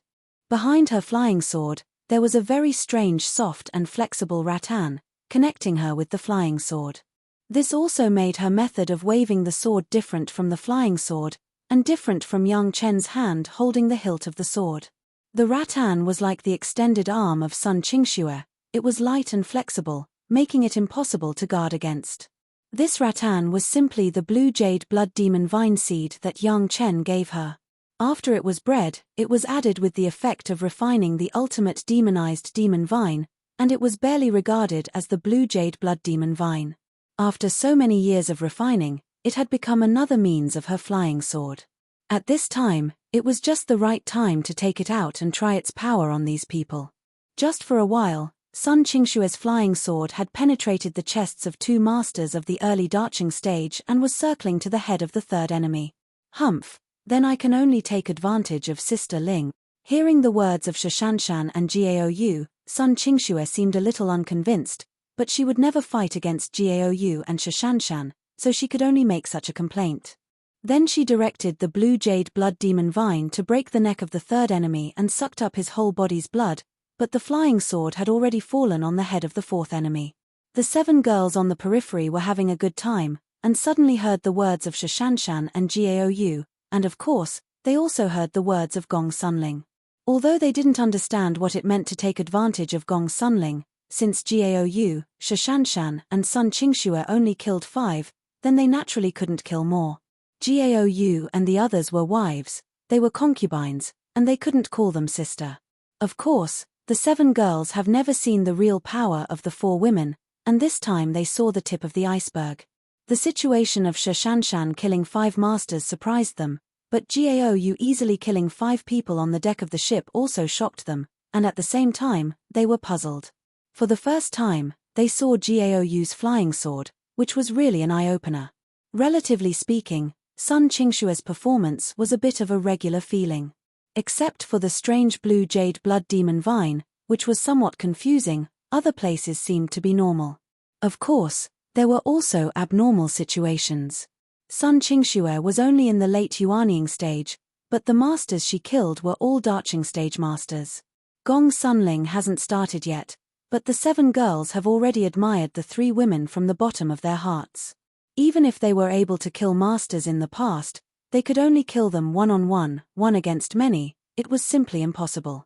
Behind her flying sword, there was a very strange soft and flexible rattan, connecting her with the flying sword. This also made her method of waving the sword different from the flying sword, and different from Yang Chen's hand holding the hilt of the sword. The rattan was like the extended arm of Sun Qingxue. It was light and flexible, making it impossible to guard against. This rattan was simply the blue jade blood demon vine seed that Yang Chen gave her. After it was bred, it was added with the effect of refining the ultimate demonized demon vine, and it was barely regarded as the blue jade blood demon vine. After so many years of refining, it had become another means of her flying sword. At this time, it was just the right time to take it out and try its power on these people. Just for a while, Sun Qingxue's flying sword had penetrated the chests of 2 masters of the early darching stage and was circling to the head of the 3rd enemy. Humph, then I can only take advantage of Sister Ling. Hearing the words of Shishanshan and Gaou, Sun Qingxue seemed a little unconvinced, but she would never fight against Gaou and Shishanshan, so she could only make such a complaint. Then she directed the blue jade blood demon vine to break the neck of the 3rd enemy and sucked up his whole body's blood, but the flying sword had already fallen on the head of the 4th enemy. The 7 girls on the periphery were having a good time, and suddenly heard the words of Shishanshan and Gaou, and of course, they also heard the words of Gong Sunling. Although they didn't understand what it meant to take advantage of Gong Sunling, since Gaou, Shishanshan, and Sun Qingxue only killed 5, then they naturally couldn't kill more. Gaou and the others were wives, they were concubines, and they couldn't call them sister. Of course, the 7 girls have never seen the real power of the 4 women, and this time they saw the tip of the iceberg. The situation of Shishanshan killing 5 masters surprised them, but Gaou easily killing 5 people on the deck of the ship also shocked them, and at the same time, they were puzzled. For the first time, they saw Gaou's flying sword, which was really an eye-opener. Relatively speaking, Sun Qingxue's performance was a bit of a regular feeling. Except for the strange blue jade blood demon vine, which was somewhat confusing, other places seemed to be normal. Of course, there were also abnormal situations. Sun Qingxue was only in the late Yuanying stage, but the masters she killed were all darching stage masters. Gong Sunling hasn't started yet, but the 7 girls have already admired the 3 women from the bottom of their hearts. Even if they were able to kill masters in the past, they could only kill them one-on-one, one against many. It was simply impossible.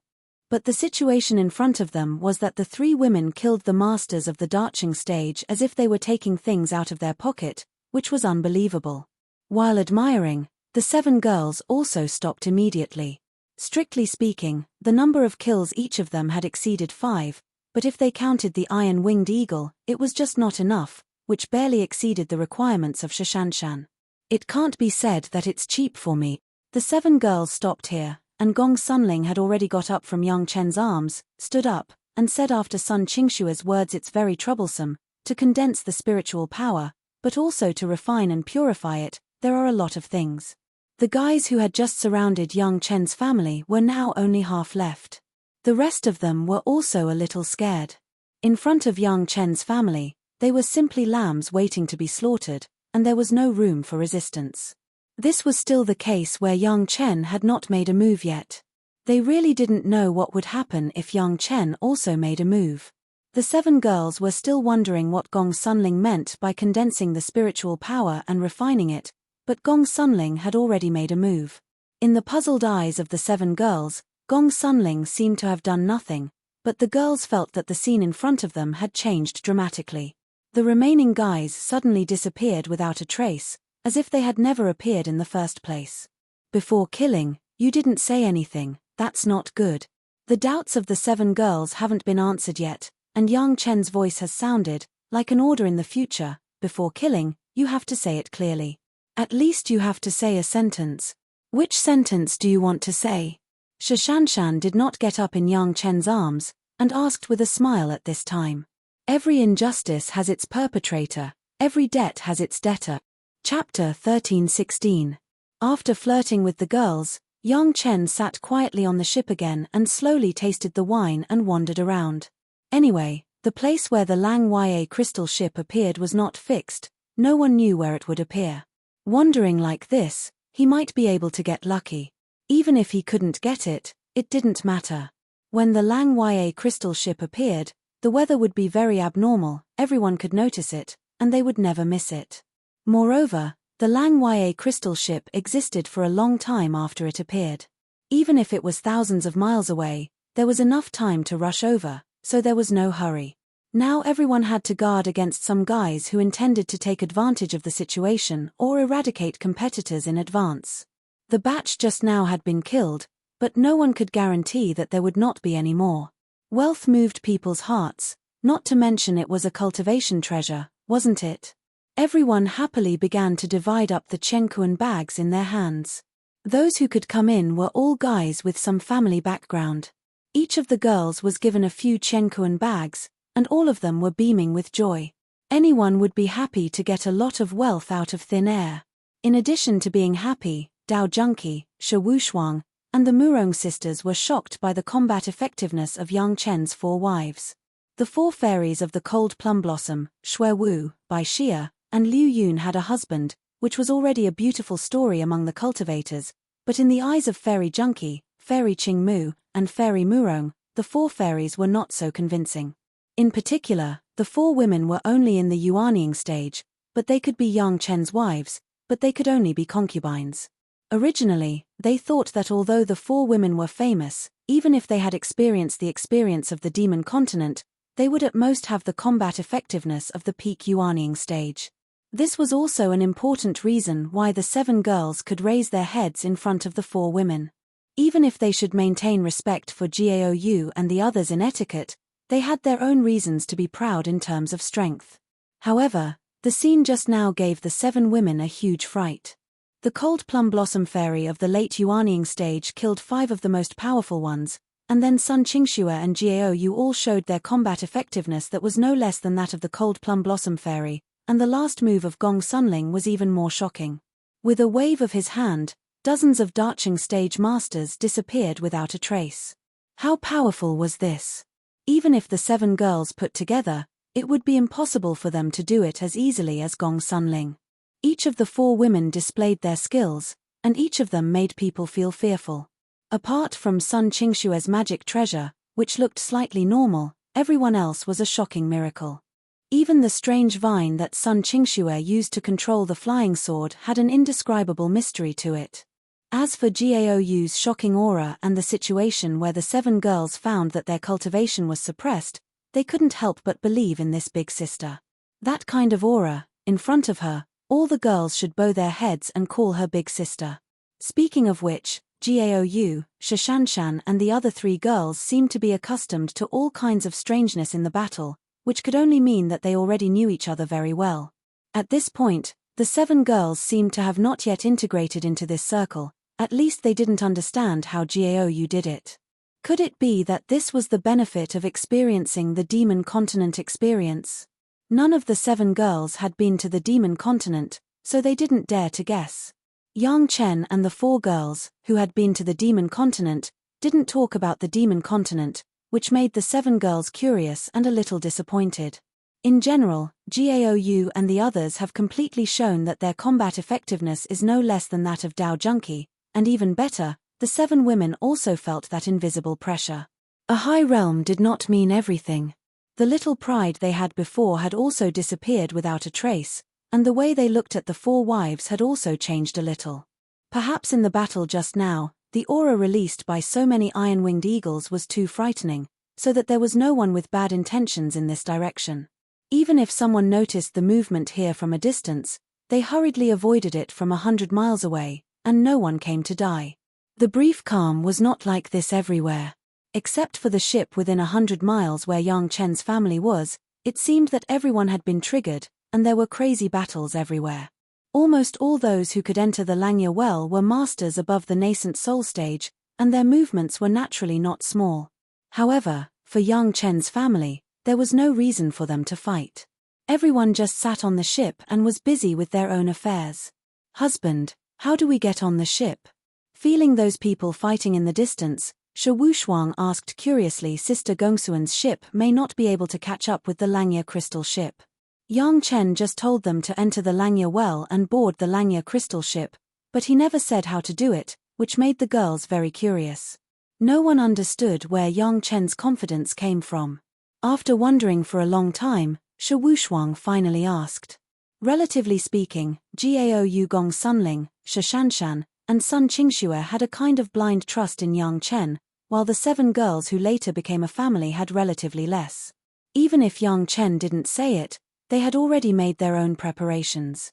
But the situation in front of them was that the 3 women killed the masters of the darching stage as if they were taking things out of their pocket, which was unbelievable. While admiring, the 7 girls also stopped immediately. Strictly speaking, the number of kills each of them had exceeded 5, but if they counted the iron-winged eagle, it was just not enough, which barely exceeded the requirements of Shishanshan. It can't be said that it's cheap for me. The 7 girls stopped here, and Gong Sunling had already got up from Yang Chen's arms, stood up, and said after Sun Qingxue's words, it's very troublesome to condense the spiritual power, but also to refine and purify it. There are a lot of things. The guys who had just surrounded young Chen's family were now only half left. The rest of them were also a little scared. In front of young Chen's family, they were simply lambs waiting to be slaughtered, and there was no room for resistance. This was still the case where young Chen had not made a move yet. They really didn't know what would happen if young Chen also made a move. The 7 girls were still wondering what Gong Sunling meant by condensing the spiritual power and refining it, but Gong Sunling had already made a move. In the puzzled eyes of the 7 girls, Gong Sunling seemed to have done nothing, but the girls felt that the scene in front of them had changed dramatically. The remaining guys suddenly disappeared without a trace, as if they had never appeared in the first place. Before killing, you didn't say anything, that's not good. The doubts of the 7 girls haven't been answered yet, and young Chen's voice has sounded like an order in the future. Before killing, you have to say it clearly. At least you have to say a sentence. Which sentence do you want to say? Shashanshan did not get up in young Chen's arms, and asked with a smile at this time. Every injustice has its perpetrator, every debt has its debtor. Chapter 13:16. After flirting with the girls, young Chen sat quietly on the ship again and slowly tasted the wine and wandered around. Anyway, the place where the Lang Ya crystal ship appeared was not fixed, no one knew where it would appear. Wandering like this, he might be able to get lucky. Even if he couldn't get it, it didn't matter. When the Lang Ya crystal ship appeared, the weather would be very abnormal, everyone could notice it, and they would never miss it. Moreover, the Lang Ya crystal ship existed for a long time after it appeared. Even if it was thousands of miles away, there was enough time to rush over, so there was no hurry. Now everyone had to guard against some guys who intended to take advantage of the situation or eradicate competitors in advance. The batch just now had been killed, but no one could guarantee that there would not be any more. Wealth moved people's hearts, not to mention it was a cultivation treasure, wasn't it? Everyone happily began to divide up the Chenkuan bags in their hands. Those who could come in were all guys with some family background. Each of the girls was given a few Chenkuan bags, and all of them were beaming with joy. Anyone would be happy to get a lot of wealth out of thin air. In addition to being happy, Dao Junki, Shi Wushuang, and the Murong sisters were shocked by the combat effectiveness of young Chen's 4 wives. The 4 fairies of the cold plum blossom, Shui Wu, Bai Xia, and Liu Yun had a husband, which was already a beautiful story among the cultivators, but in the eyes of Fairy Junki, Fairy Qing Mu, and Fairy Murong, the 4 fairies were not so convincing. In particular, the 4 women were only in the yuanying stage, but they could be young Chen's wives, but they could only be concubines. Originally, they thought that although the 4 women were famous, even if they had experienced the experience of the demon continent, they would at most have the combat effectiveness of the peak yuanying stage. This was also an important reason why the 7 girls could raise their heads in front of the 4 women. Even if they should maintain respect for Gaou and the others in etiquette, they had their own reasons to be proud in terms of strength. However, the scene just now gave the 7 women a huge fright. The cold plum blossom fairy of the late yuanying stage killed 5 of the most powerful ones, and then Sun Qingxue and Gaou all showed their combat effectiveness that was no less than that of the cold plum blossom fairy, and the last move of Gong Sunling was even more shocking. With a wave of his hand, dozens of Dacheng stage masters disappeared without a trace. How powerful was this? Even if the 7 girls put together, it would be impossible for them to do it as easily as Gong Sunling. Each of the 4 women displayed their skills, and each of them made people feel fearful. Apart from Sun Qingxue's magic treasure, which looked slightly normal, everyone else was a shocking miracle. Even the strange vine that Sun Qingxue used to control the flying sword had an indescribable mystery to it. As for Gaou's shocking aura and the situation where the 7 girls found that their cultivation was suppressed, they couldn't help but believe in this big sister. That kind of aura, in front of her, all the girls should bow their heads and call her big sister. Speaking of which, Gaou, Shashanshan and the other 3 girls seemed to be accustomed to all kinds of strangeness in the battle, which could only mean that they already knew each other very well. At this point, the 7 girls seemed to have not yet integrated into this circle. At least they didn't understand how Gaou did it. Could it be that this was the benefit of experiencing the demon continent experience? None of the 7 girls had been to the demon continent, so they didn't dare to guess. Yang Chen and the 4 girls, who had been to the Demon Continent, didn't talk about the Demon Continent, which made the 7 girls curious and a little disappointed. In general, Gaou and the others have completely shown that their combat effectiveness is no less than that of Dao Junkie, and even better, the 7 women also felt that invisible pressure. A high realm did not mean everything. The little pride they had before had also disappeared without a trace, and the way they looked at the 4 wives had also changed a little. Perhaps in the battle just now, the aura released by so many iron-winged eagles was too frightening, so that there was no one with bad intentions in this direction. Even if someone noticed the movement here from a distance, they hurriedly avoided it from 100 miles away, and no one came to die. The brief calm was not like this everywhere. Except for the ship within 100 miles where Yang Chen's family was, it seemed that everyone had been triggered, and there were crazy battles everywhere. Almost all those who could enter the Langya well were masters above the nascent soul stage, and their movements were naturally not small. However, for Yang Chen's family, there was no reason for them to fight. Everyone just sat on the ship and was busy with their own affairs. "Husband, how do we get on the ship?" Feeling those people fighting in the distance, Shi Wushuang asked curiously. Sister Gongsuan's ship may not be able to catch up with the Langya crystal ship. Yang Chen just told them to enter the Langya well and board the Langya crystal ship, but he never said how to do it, which made the girls very curious. No one understood where Yang Chen's confidence came from. After wondering for a long time, Shi Wushuang finally asked. Relatively speaking, Gao Yugong Sunling, Shi Shanshan, and Sun Qingxue had a kind of blind trust in Yang Chen, while the 7 girls who later became a family had relatively less. Even if Yang Chen didn't say it, they had already made their own preparations.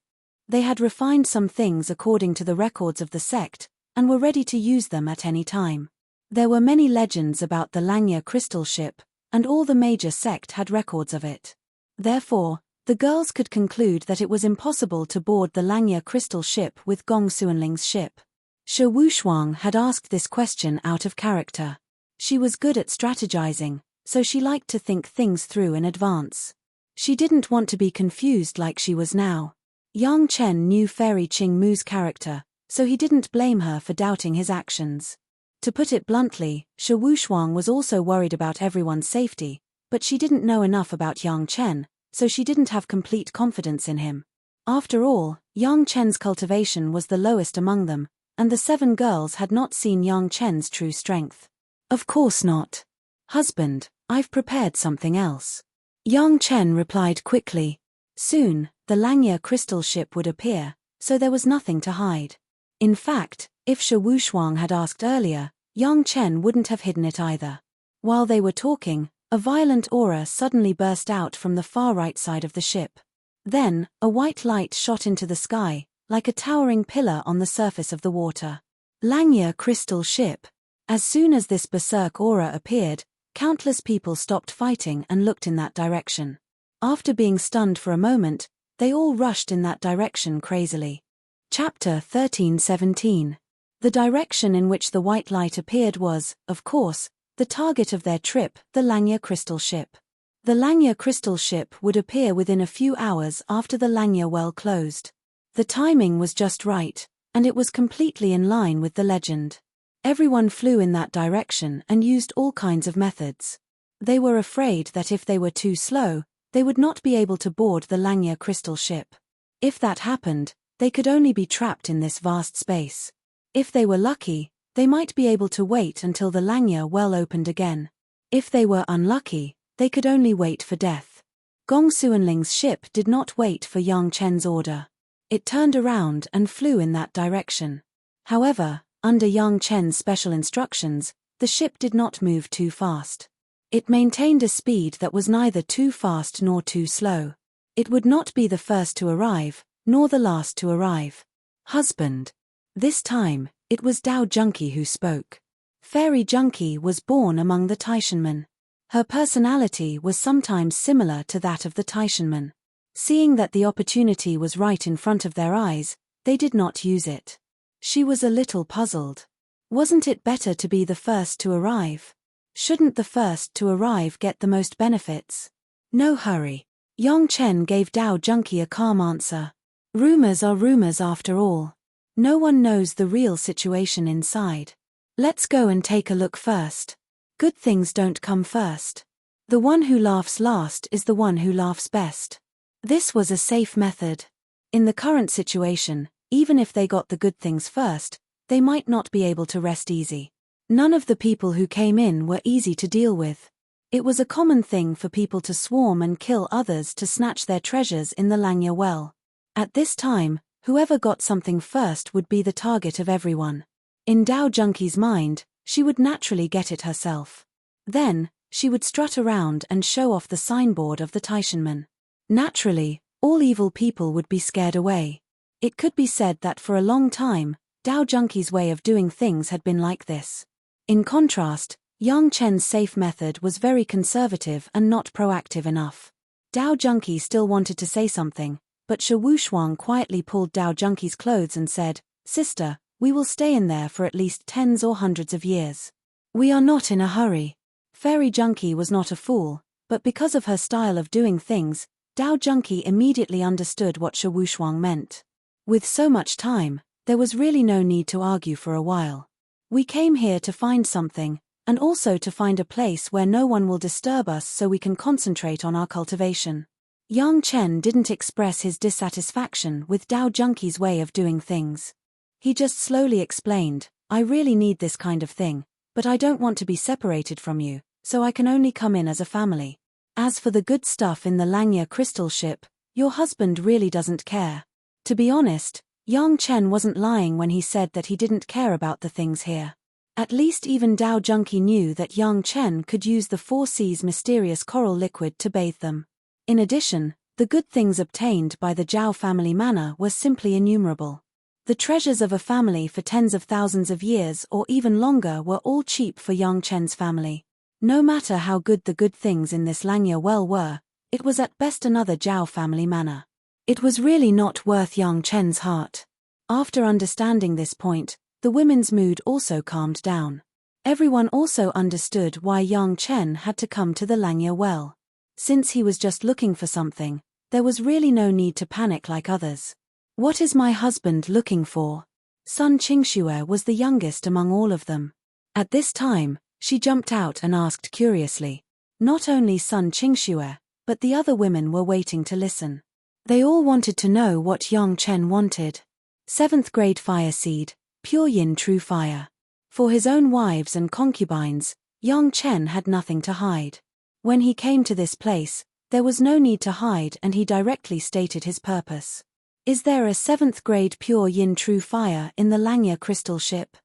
They had refined some things according to the records of the sect, and were ready to use them at any time. There were many legends about the Langya crystal ship, and all the major sect had records of it. Therefore, the girls could conclude that it was impossible to board the Langya crystal ship with Gong Suanling's ship. Shi Wushuang had asked this question out of character. She was good at strategizing, so she liked to think things through in advance. She didn't want to be confused like she was now. Yang Chen knew Fairy Qing Mu's character, so he didn't blame her for doubting his actions. To put it bluntly, Shi Wushuang was also worried about everyone's safety, but she didn't know enough about Yang Chen, so she didn't have complete confidence in him. After all, Yang Chen's cultivation was the lowest among them, and the 7 girls had not seen Yang Chen's true strength. "Of course not. Husband, I've prepared something else." Yang Chen replied quickly. Soon, the Langya crystal ship would appear, so there was nothing to hide. In fact, if Shi Wushuang had asked earlier, Yang Chen wouldn't have hidden it either. While they were talking, a violent aura suddenly burst out from the far right side of the ship. Then, a white light shot into the sky, like a towering pillar on the surface of the water. Langya crystal ship. As soon as this berserk aura appeared, countless people stopped fighting and looked in that direction. After being stunned for a moment, they all rushed in that direction crazily. Chapter 13:17. The direction in which the white light appeared was, of course, the target of their trip, the Langya crystal ship. The Langya crystal ship would appear within a few hours after the Langya well closed. The timing was just right, and it was completely in line with the legend. Everyone flew in that direction and used all kinds of methods. They were afraid that if they were too slow, they would not be able to board the Langya crystal ship. If that happened, they could only be trapped in this vast space. If they were lucky, they might be able to wait until the Langya well opened again. If they were unlucky, they could only wait for death. Gong Suanling's ship did not wait for Yang Chen's order. It turned around and flew in that direction. However, under Yang Chen's special instructions, the ship did not move too fast. It maintained a speed that was neither too fast nor too slow. It would not be the first to arrive, nor the last to arrive. "Husband." This time, it was Dao Junkie who spoke. Fairy Junkie was born among the Taishanmen. Her personality was sometimes similar to that of the Taishanmen. Seeing that the opportunity was right in front of their eyes, they did not use it. She was a little puzzled. Wasn't it better to be the first to arrive? Shouldn't the first to arrive get the most benefits? No hurry. Yang Chen gave Dao Junkie a calm answer. Rumors are rumors after all. No one knows the real situation inside. Let's go and take a look first. Good things don't come first. The one who laughs last is the one who laughs best. This was a safe method. In the current situation, even if they got the good things first, they might not be able to rest easy. None of the people who came in were easy to deal with. It was a common thing for people to swarm and kill others to snatch their treasures in the Langya well. At this time, whoever got something first would be the target of everyone. In Dao Junkie's mind, she would naturally get it herself. Then, she would strut around and show off the signboard of the Taishanmen. Naturally, all evil people would be scared away. It could be said that for a long time, Dao Junkie's way of doing things had been like this. In contrast, Yang Chen's safe method was very conservative and not proactive enough. Dao Junkie still wanted to say something, but Shi Wushuang quietly pulled Dao Junkie's clothes and said, "Sister, we will stay in there for at least tens or hundreds of years. We are not in a hurry." Fairy Junkie was not a fool, but because of her style of doing things, Dao Junkie immediately understood what Shi Wushuang meant. With so much time, there was really no need to argue for a while. We came here to find something, and also to find a place where no one will disturb us so we can concentrate on our cultivation. Yang Chen didn't express his dissatisfaction with Dao Junkie's way of doing things. He just slowly explained, "I really need this kind of thing, but I don't want to be separated from you, so I can only come in as a family. As for the good stuff in the Langya crystal ship, your husband really doesn't care." To be honest, Yang Chen wasn't lying when he said that he didn't care about the things here. At least even Dao Junkie knew that Yang Chen could use the Four Seas mysterious coral liquid to bathe them. In addition, the good things obtained by the Zhao family manor were simply innumerable. The treasures of a family for tens of thousands of years or even longer were all cheap for Yang Chen's family. No matter how good the good things in this Langya well were, it was at best another Zhao family manor. It was really not worth Yang Chen's heart. After understanding this point, the women's mood also calmed down. Everyone also understood why Yang Chen had to come to the Langya well. Since he was just looking for something, there was really no need to panic like others. "What is my husband looking for?" Sun Qingxue was the youngest among all of them. At this time, she jumped out and asked curiously. Not only Sun Qingxue, but the other women were waiting to listen. They all wanted to know what Yang Chen wanted. 7th grade fire seed, pure yin true fire. For his own wives and concubines, Yang Chen had nothing to hide. When he came to this place, there was no need to hide and he directly stated his purpose. "Is there a 7th grade pure yin true fire in the Langya crystal ship?"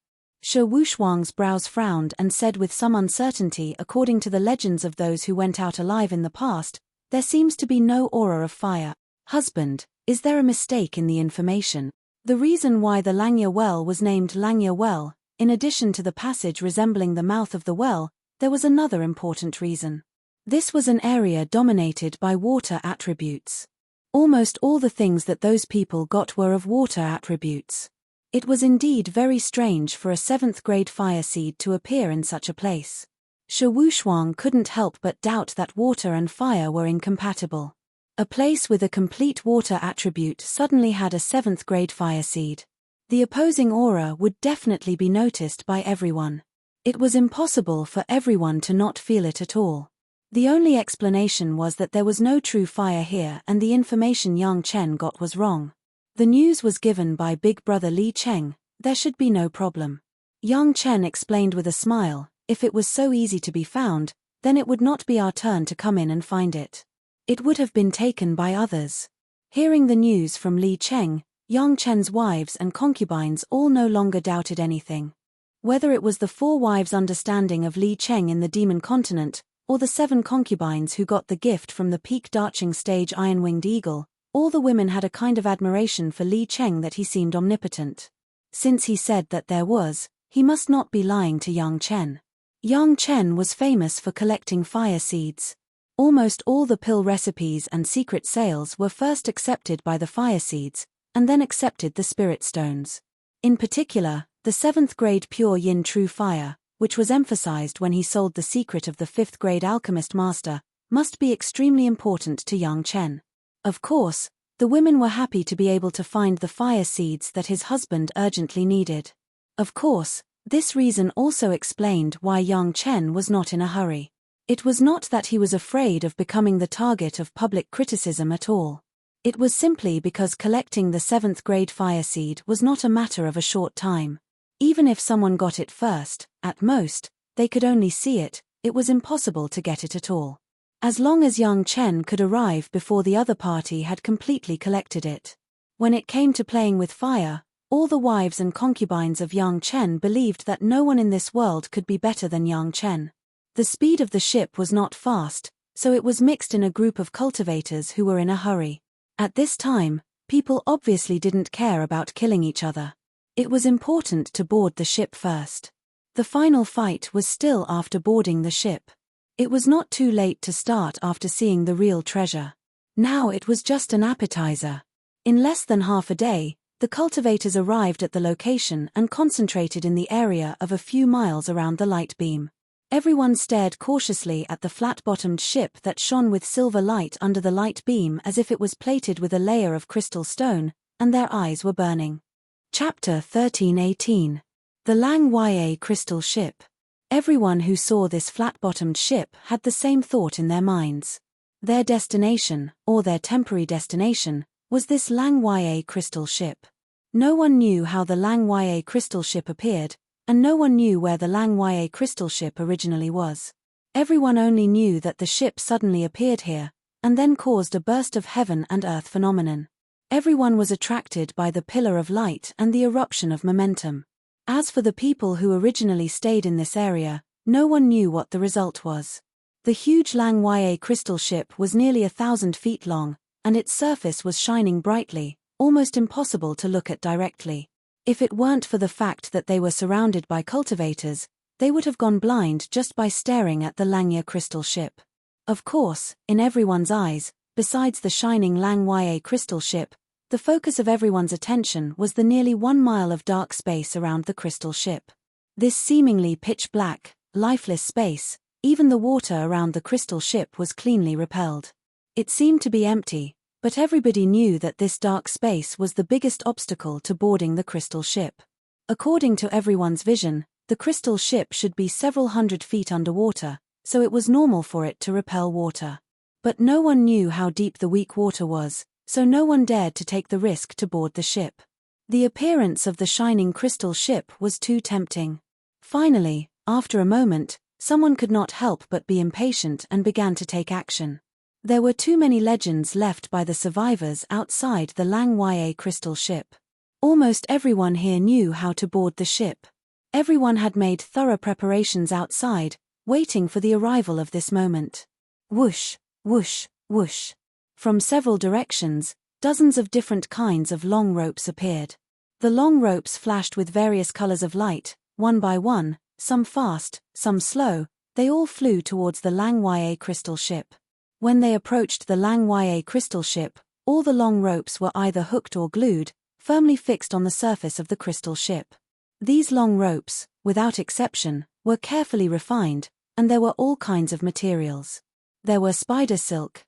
Shi Wushuang's brows frowned and said with some uncertainty, "According to the legends of those who went out alive in the past, there seems to be no aura of fire." "Husband, is there a mistake in the information?" The reason why the Langya well was named Langya well, in addition to the passage resembling the mouth of the well, there was another important reason. This was an area dominated by water attributes. Almost all the things that those people got were of water attributes. It was indeed very strange for a 7th grade fire seed to appear in such a place. Shi Wushuang couldn't help but doubt that water and fire were incompatible. A place with a complete water attribute suddenly had a 7th grade fire seed. The opposing aura would definitely be noticed by everyone. It was impossible for everyone to not feel it at all. The only explanation was that there was no true fire here and the information Yang Chen got was wrong. The news was given by Big Brother Li Cheng, there should be no problem. Yang Chen explained with a smile, "If it was so easy to be found, then it would not be our turn to come in and find it. It would have been taken by others." Hearing the news from Li Cheng, Yang Chen's wives and concubines all no longer doubted anything. Whether it was the 4 wives' understanding of Li Cheng in the Demon Continent, or the 7 concubines who got the gift from the peak darching stage iron-winged eagle, all the women had a kind of admiration for Li Cheng that he seemed omnipotent. Since he said that there was, he must not be lying to Yang Chen. Yang Chen was famous for collecting fire seeds. Almost all the pill recipes and secret sales were first accepted by the fire seeds, and then accepted the spirit stones. In particular, the 7th grade pure yin true fire, which was emphasized when he sold the secret of the 5th grade alchemist master, must be extremely important to Yang Chen. Of course, The women were happy to be able to find the fire seeds that his husband urgently needed. Of course, this reason also explained why Yang Chen was not in a hurry. It was not that he was afraid of becoming the target of public criticism at all. It was simply because collecting the 7th grade fire seed was not a matter of a short time. Even if someone got it first, at most, they could only see it, it was impossible to get it at all. As long as Yang Chen could arrive before the other party had completely collected it. When it came to playing with fire, all the wives and concubines of Yang Chen believed that no one in this world could be better than Yang Chen. The speed of the ship was not fast, so it was mixed in a group of cultivators who were in a hurry. At this time, people obviously didn't care about killing each other. It was important to board the ship first. The final fight was still after boarding the ship. It was not too late to start after seeing the real treasure. Now it was just an appetizer. In less than half a day, the cultivators arrived at the location and concentrated in the area of a few miles around the light beam. Everyone stared cautiously at the flat-bottomed ship that shone with silver light under the light beam as if it was plated with a layer of crystal stone, and their eyes were burning. Chapter 13:18. The Lang Ya Crystal Ship. Everyone who saw this flat-bottomed ship had the same thought in their minds. Their destination, or their temporary destination, was this Lang Ya crystal ship. No one knew how the Lang Ya crystal ship appeared, and no one knew where the Lang Ya crystal ship originally was. Everyone only knew that the ship suddenly appeared here, and then caused a burst of heaven and earth phenomenon. Everyone was attracted by the pillar of light and the eruption of momentum. As for the people who originally stayed in this area, no one knew what the result was. The huge Lang Ya crystal ship was nearly 1,000 feet long, and its surface was shining brightly, almost impossible to look at directly. If it weren't for the fact that they were surrounded by cultivators, they would have gone blind just by staring at the Lang Ya crystal ship. Of course, in everyone's eyes, besides the shining Lang Ya crystal ship, the focus of everyone's attention was the nearly 1 mile of dark space around the crystal ship. This seemingly pitch-black, lifeless space, even the water around the crystal ship was cleanly repelled. It seemed to be empty, but everybody knew that this dark space was the biggest obstacle to boarding the crystal ship. According to everyone's vision, the crystal ship should be several hundred feet underwater, so it was normal for it to repel water. But no one knew how deep the weak water was, so no one dared to take the risk to board the ship. The appearance of the shining crystal ship was too tempting. Finally, after a moment, someone could not help but be impatient and began to take action. There were too many legends left by the survivors outside the Lang Ya crystal ship. Almost everyone here knew how to board the ship. Everyone had made thorough preparations outside, waiting for the arrival of this moment. Whoosh, whoosh, whoosh. From several directions, dozens of different kinds of long ropes appeared. The long ropes flashed with various colors of light, one by one, some fast, some slow, they all flew towards the Lang Ya crystal ship. When they approached the Lang Ya crystal ship, all the long ropes were either hooked or glued, firmly fixed on the surface of the crystal ship. These long ropes, without exception, were carefully refined, and there were all kinds of materials. There were spider silk,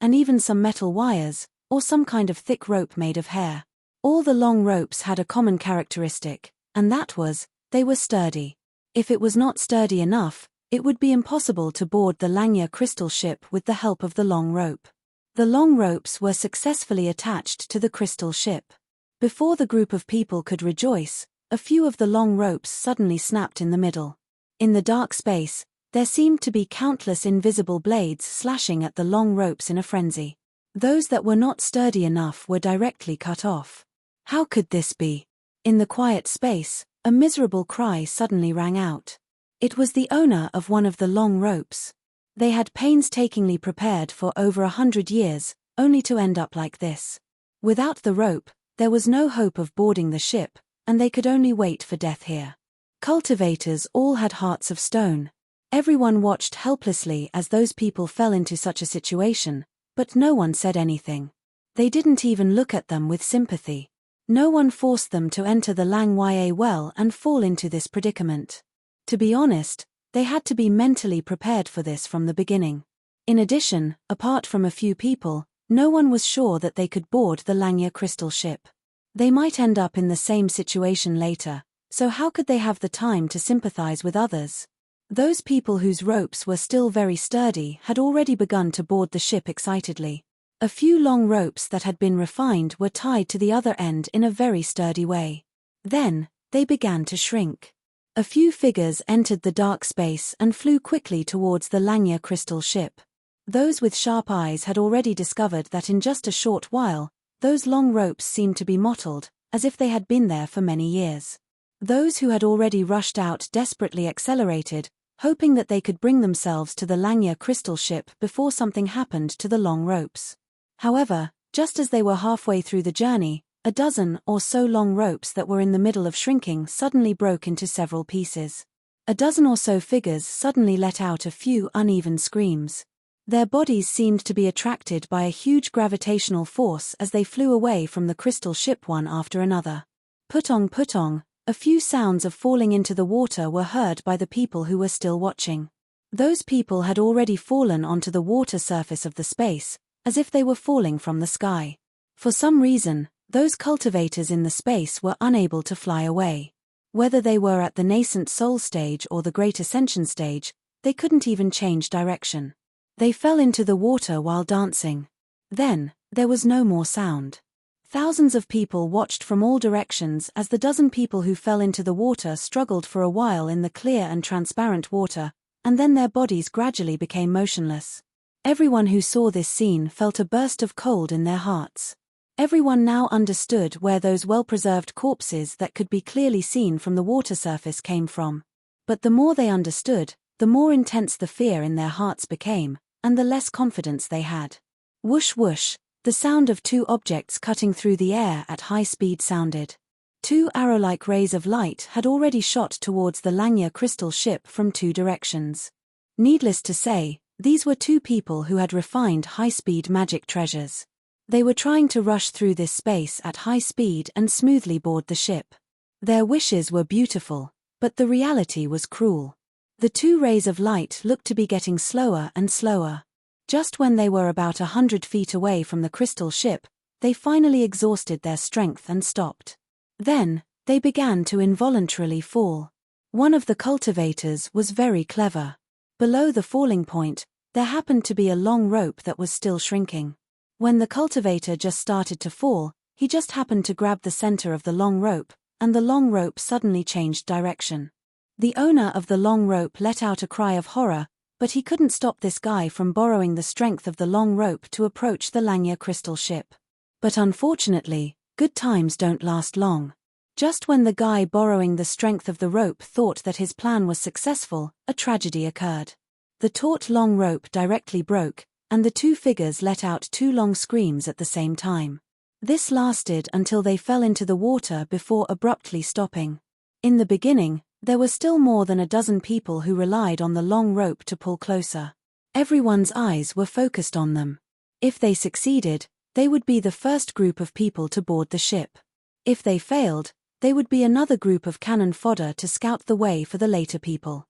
and even some metal wires, or some kind of thick rope made of hair. All the long ropes had a common characteristic, and that was, they were sturdy. If it was not sturdy enough, it would be impossible to board the Lang Ya crystal ship with the help of the long rope. The long ropes were successfully attached to the crystal ship. Before the group of people could rejoice, a few of the long ropes suddenly snapped in the middle. In the dark space, there seemed to be countless invisible blades slashing at the long ropes in a frenzy. Those that were not sturdy enough were directly cut off. How could this be? In the quiet space, a miserable cry suddenly rang out. It was the owner of one of the long ropes. They had painstakingly prepared for over 100 years, only to end up like this. Without the rope, there was no hope of boarding the ship, and they could only wait for death here. Cultivators all had hearts of stone. Everyone watched helplessly as those people fell into such a situation, but no one said anything. They didn't even look at them with sympathy. No one forced them to enter the Lang Ya well and fall into this predicament. To be honest, they had to be mentally prepared for this from the beginning. In addition, apart from a few people, No one was sure that they could board the Langya crystal ship. They might end up in the same situation later, so how could they have the time to sympathize with others? Those people whose ropes were still very sturdy had already begun to board the ship excitedly. A few long ropes that had been refined were tied to the other end in a very sturdy way. Then, they began to shrink. A few figures entered the dark space and flew quickly towards the Langya crystal ship. Those with sharp eyes had already discovered that in just a short while, those long ropes seemed to be mottled, as if they had been there for many years. Those who had already rushed out desperately accelerated, hoping that they could bring themselves to the Langya crystal ship before something happened to the long ropes. However, just as they were halfway through the journey, a dozen or so long ropes that were in the middle of shrinking suddenly broke into several pieces. A dozen or so figures suddenly let out a few uneven screams. Their bodies seemed to be attracted by a huge gravitational force as they flew away from the crystal ship one after another. Putong, a few sounds of falling into the water were heard by the people who were still watching. Those people had already fallen onto the water surface of the space, as if they were falling from the sky. For some reason, those cultivators in the space were unable to fly away. Whether they were at the nascent soul stage or the great ascension stage, they couldn't even change direction. They fell into the water while dancing. Then, there was no more sound. Thousands of people watched from all directions as the dozen people who fell into the water struggled for a while in the clear and transparent water, and then their bodies gradually became motionless. Everyone who saw this scene felt a burst of cold in their hearts. Everyone now understood where those well-preserved corpses that could be clearly seen from the water surface came from. But the more they understood, the more intense the fear in their hearts became, and the less confidence they had. Whoosh whoosh, the sound of two objects cutting through the air at high speed sounded. Two arrow-like rays of light had already shot towards the Langya crystal ship from two directions. Needless to say, these were two people who had refined high-speed magic treasures. They were trying to rush through this space at high speed and smoothly board the ship. Their wishes were beautiful, but the reality was cruel. The two rays of light looked to be getting slower and slower. Just when they were about 100 feet away from the crystal ship, they finally exhausted their strength and stopped. Then, they began to involuntarily fall. One of the cultivators was very clever. Below the falling point, there happened to be a long rope that was still shrinking. When the cultivator just started to fall, he just happened to grab the center of the long rope, and the long rope suddenly changed direction. The owner of the long rope let out a cry of horror, but he couldn't stop this guy from borrowing the strength of the long rope to approach the Langya crystal ship. But unfortunately, good times don't last long. Just when the guy borrowing the strength of the rope thought that his plan was successful, a tragedy occurred. The taut long rope directly broke, and the two figures let out two long screams at the same time. This lasted until they fell into the water before abruptly stopping. In the beginning, there were still more than a dozen people who relied on the long rope to pull closer. Everyone's eyes were focused on them. If they succeeded, they would be the first group of people to board the ship. If they failed, they would be another group of cannon fodder to scout the way for the later people.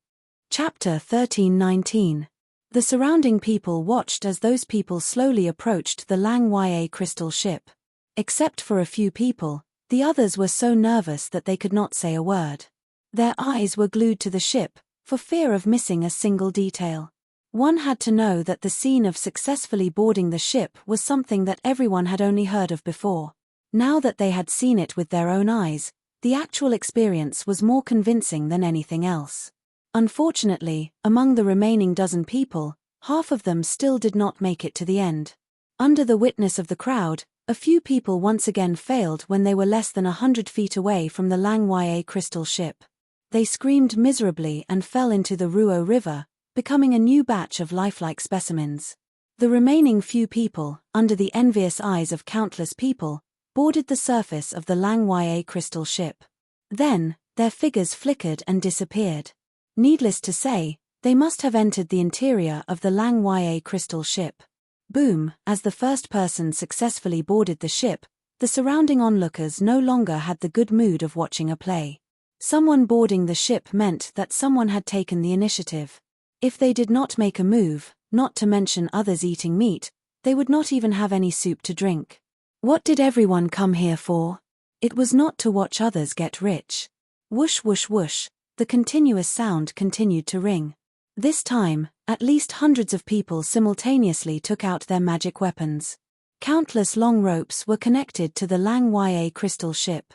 Chapter 13:19. The surrounding people watched as those people slowly approached the Langya crystal ship. Except for a few people, the others were so nervous that they could not say a word. Their eyes were glued to the ship, for fear of missing a single detail. One had to know that the scene of successfully boarding the ship was something that everyone had only heard of before. Now that they had seen it with their own eyes, the actual experience was more convincing than anything else. Unfortunately, among the remaining dozen people, half of them still did not make it to the end. Under the witness of the crowd, a few people once again failed when they were less than 100 feet away from the Langya crystal ship. They screamed miserably and fell into the Ruo River, becoming a new batch of lifelike specimens. The remaining few people, under the envious eyes of countless people, boarded the surface of the Langya crystal ship. Then, their figures flickered and disappeared. Needless to say, they must have entered the interior of the Langya crystal ship. Boom, as the first person successfully boarded the ship, the surrounding onlookers no longer had the good mood of watching a play. Someone boarding the ship meant that someone had taken the initiative. If they did not make a move, not to mention others eating meat, they would not even have any soup to drink. What did everyone come here for? It was not to watch others get rich. Whoosh whoosh whoosh, the continuous sound continued to ring. This time, at least hundreds of people simultaneously took out their magic weapons. Countless long ropes were connected to the Lang Ya crystal ship.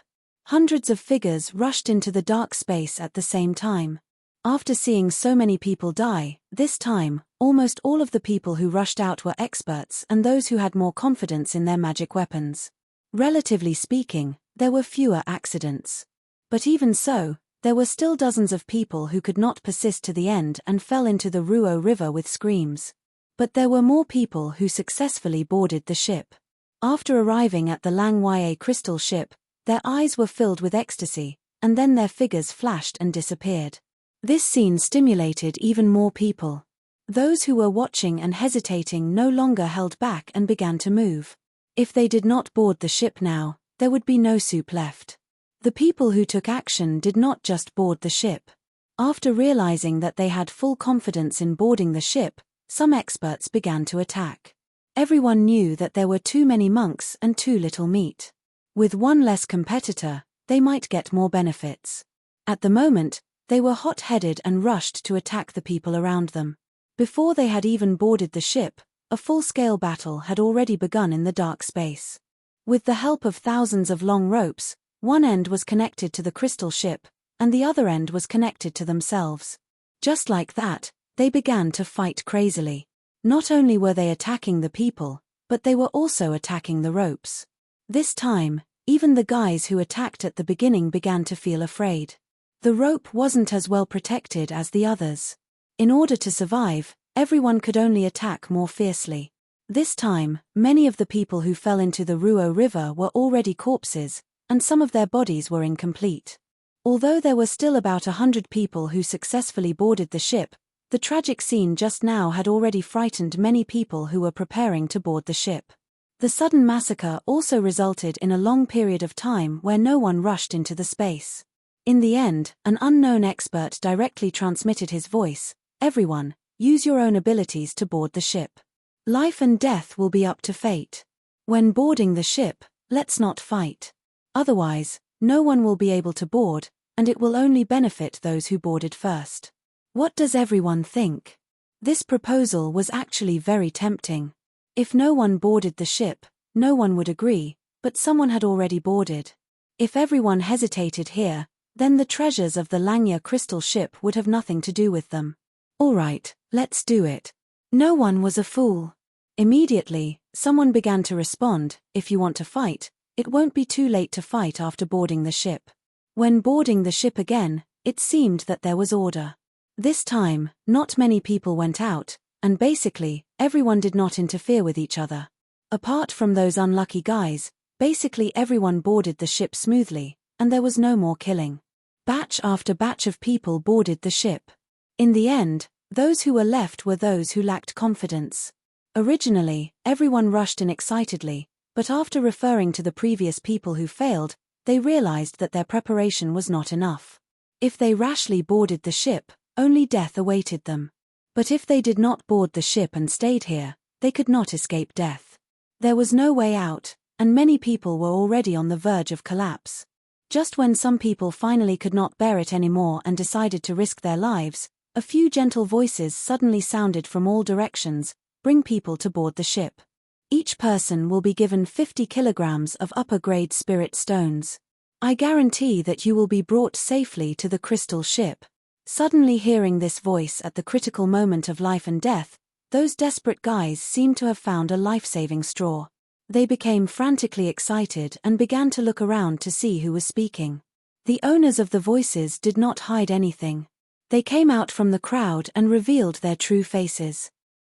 Hundreds of figures rushed into the dark space at the same time. After seeing so many people die, this time, almost all of the people who rushed out were experts and those who had more confidence in their magic weapons. Relatively speaking, there were fewer accidents. But even so, there were still dozens of people who could not persist to the end and fell into the Ruo River with screams. But there were more people who successfully boarded the ship. After arriving at the Lang Ya crystal ship, their eyes were filled with ecstasy, and then their figures flashed and disappeared. This scene stimulated even more people. Those who were watching and hesitating no longer held back and began to move. If they did not board the ship now, there would be no soup left. The people who took action did not just board the ship. After realizing that they had full confidence in boarding the ship, some experts began to attack. Everyone knew that there were too many monks and too little meat. With one less competitor, they might get more benefits. At the moment, they were hot-headed and rushed to attack the people around them. Before they had even boarded the ship, a full-scale battle had already begun in the dark space. With the help of thousands of long ropes, one end was connected to the crystal ship, and the other end was connected to themselves. Just like that, they began to fight crazily. Not only were they attacking the people, but they were also attacking the ropes. This time, even the guys who attacked at the beginning began to feel afraid. The rope wasn't as well protected as the others. In order to survive, everyone could only attack more fiercely. This time, many of the people who fell into the Ruo River were already corpses, and some of their bodies were incomplete. Although there were still about 100 people who successfully boarded the ship, the tragic scene just now had already frightened many people who were preparing to board the ship. The sudden massacre also resulted in a long period of time where no one rushed into the space. In the end, an unknown expert directly transmitted his voice, "Everyone, use your own abilities to board the ship. Life and death will be up to fate. When boarding the ship, let's not fight. Otherwise, no one will be able to board, and it will only benefit those who boarded first." What does everyone think? This proposal was actually very tempting. If no one boarded the ship, no one would agree, but someone had already boarded. If everyone hesitated here, then the treasures of the Langya crystal ship would have nothing to do with them. All right, let's do it. No one was a fool. Immediately, someone began to respond, "If you want to fight, it won't be too late to fight after boarding the ship." When boarding the ship again, it seemed that there was order. This time, not many people went out, and basically, everyone did not interfere with each other. Apart from those unlucky guys, basically everyone boarded the ship smoothly, and there was no more killing. Batch after batch of people boarded the ship. In the end, those who were left were those who lacked confidence. Originally, everyone rushed in excitedly, but after referring to the previous people who failed, they realized that their preparation was not enough. If they rashly boarded the ship, only death awaited them. But if they did not board the ship and stayed here, they could not escape death. There was no way out, and many people were already on the verge of collapse. Just when some people finally could not bear it anymore and decided to risk their lives, a few gentle voices suddenly sounded from all directions, "Bring people to board the ship. Each person will be given 50 kilograms of upper-grade spirit stones. I guarantee that you will be brought safely to the crystal ship." Suddenly hearing this voice at the critical moment of life and death, those desperate guys seemed to have found a life-saving straw. They became frantically excited and began to look around to see who was speaking. The owners of the voices did not hide anything. They came out from the crowd and revealed their true faces.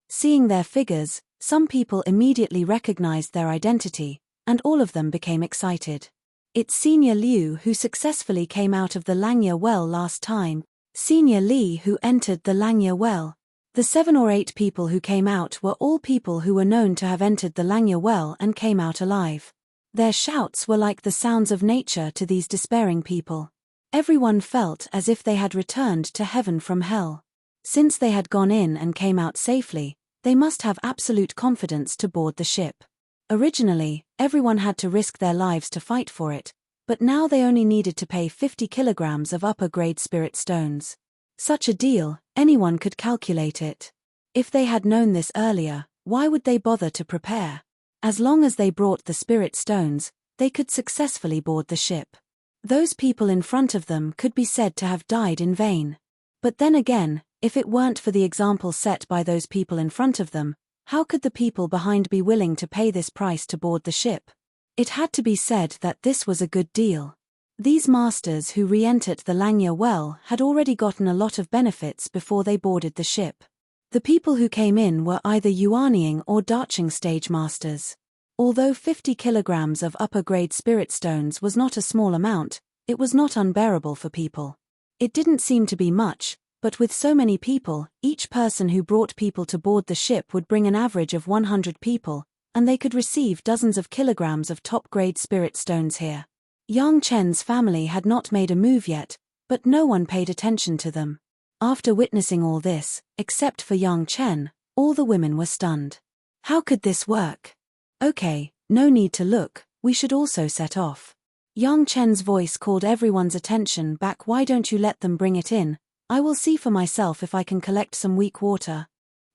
Seeing their figures, some people immediately recognized their identity, and all of them became excited. It's Senior Liu who successfully came out of the Langya well last time. Senior Li who entered the Langya well. The 7 or 8 people who came out were all people who were known to have entered the Langya well and came out alive. Their shouts were like the sounds of nature to these despairing people. Everyone felt as if they had returned to heaven from hell. Since they had gone in and came out safely, They must have absolute confidence to board the ship. Originally, everyone had to risk their lives to fight for it, but now they only needed to pay 50 kilograms of upper-grade spirit stones. Such a deal, anyone could calculate it. If they had known this earlier, why would they bother to prepare? As long as they brought the spirit stones, they could successfully board the ship. Those people in front of them could be said to have died in vain. But then again, if it weren't for the example set by those people in front of them, how could the people behind be willing to pay this price to board the ship? It had to be said that this was a good deal. These masters who re-entered the Langya well had already gotten a lot of benefits before they boarded the ship. The people who came in were either Yuanying or Darching stage masters. Although 50 kilograms of upper-grade spirit stones was not a small amount, it was not unbearable for people. It didn't seem to be much, but with so many people, each person who brought people to board the ship would bring an average of 100 people, and they could receive dozens of kilograms of top-grade spirit stones here. Yang Chen's family had not made a move yet, but no one paid attention to them. After witnessing all this, except for Yang Chen, all the women were stunned. How could this work? Okay, no need to look, we should also set off. Yang Chen's voice called everyone's attention back. Why don't you let them bring it in? I will see for myself if I can collect some weak water.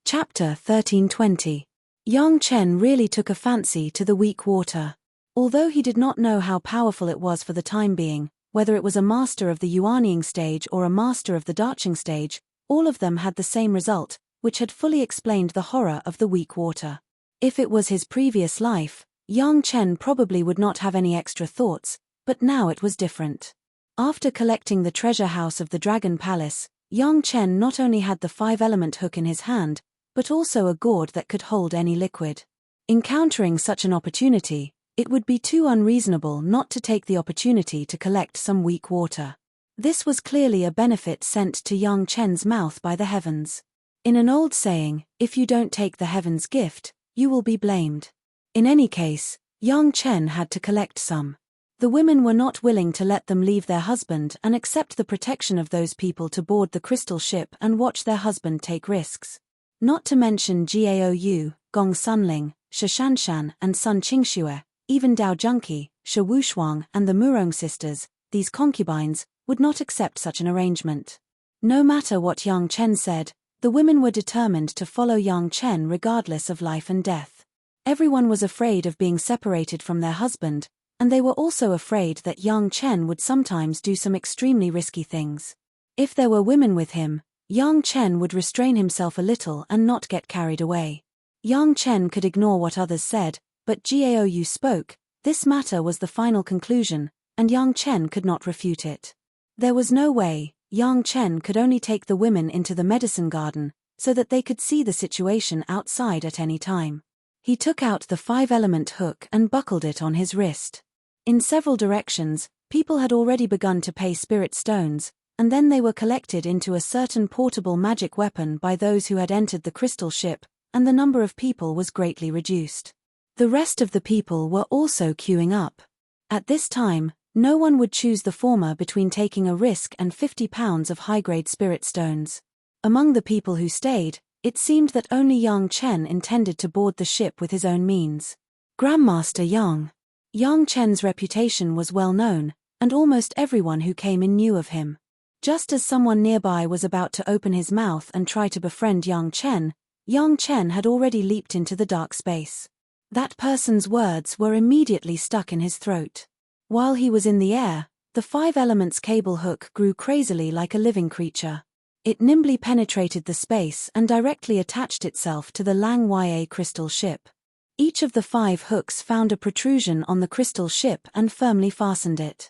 Chapter 1320. Yang Chen really took a fancy to the weak water. Although he did not know how powerful it was for the time being, whether it was a master of the Yuanying stage or a master of the Darching stage, all of them had the same result, which had fully explained the horror of the weak water. If it was his previous life, Yang Chen probably would not have any extra thoughts, but now it was different. After collecting the treasure house of the Dragon Palace, Yang Chen not only had the 5-element hook in his hand, but also a gourd that could hold any liquid. Encountering such an opportunity, it would be too unreasonable not to take the opportunity to collect some weak water. This was clearly a benefit sent to Yang Chen's mouth by the heavens. In an old saying, if you don't take the heavens' gift, you will be blamed. In any case, Yang Chen had to collect some. The women were not willing to let them leave their husband and accept the protection of those people to board the crystal ship and watch their husband take risks. Not to mention Gaou, Gong Sunling, Shishanshan and Sun Qingxue, even Dao Junqi, Shi Wushuang and the Murong sisters, these concubines, would not accept such an arrangement. No matter what Yang Chen said, the women were determined to follow Yang Chen regardless of life and death. Everyone was afraid of being separated from their husband, and they were also afraid that Yang Chen would sometimes do some extremely risky things. If there were women with him, Yang Chen would restrain himself a little and not get carried away. Yang Chen could ignore what others said, but Gaou spoke. This matter was the final conclusion, and Yang Chen could not refute it. There was no way. Yang Chen could only take the women into the medicine garden, so that they could see the situation outside at any time. He took out the 5-element hook and buckled it on his wrist. In several directions, people had already begun to pay spirit stones, and then they were collected into a certain portable magic weapon by those who had entered the crystal ship, and the number of people was greatly reduced. The rest of the people were also queuing up. At this time, no one would choose the former between taking a risk and 50 pounds of high-grade spirit stones. Among the people who stayed, it seemed that only Yang Chen intended to board the ship with his own means. Grandmaster Yang. Yang Chen's reputation was well known, and almost everyone who came in knew of him. Just as someone nearby was about to open his mouth and try to befriend Yang Chen had already leaped into the dark space. That person's words were immediately stuck in his throat. While he was in the air, the 5-elements cable hook grew crazily like a living creature. It nimbly penetrated the space and directly attached itself to the Lang Ya crystal ship. Each of the 5 hooks found a protrusion on the crystal ship and firmly fastened it.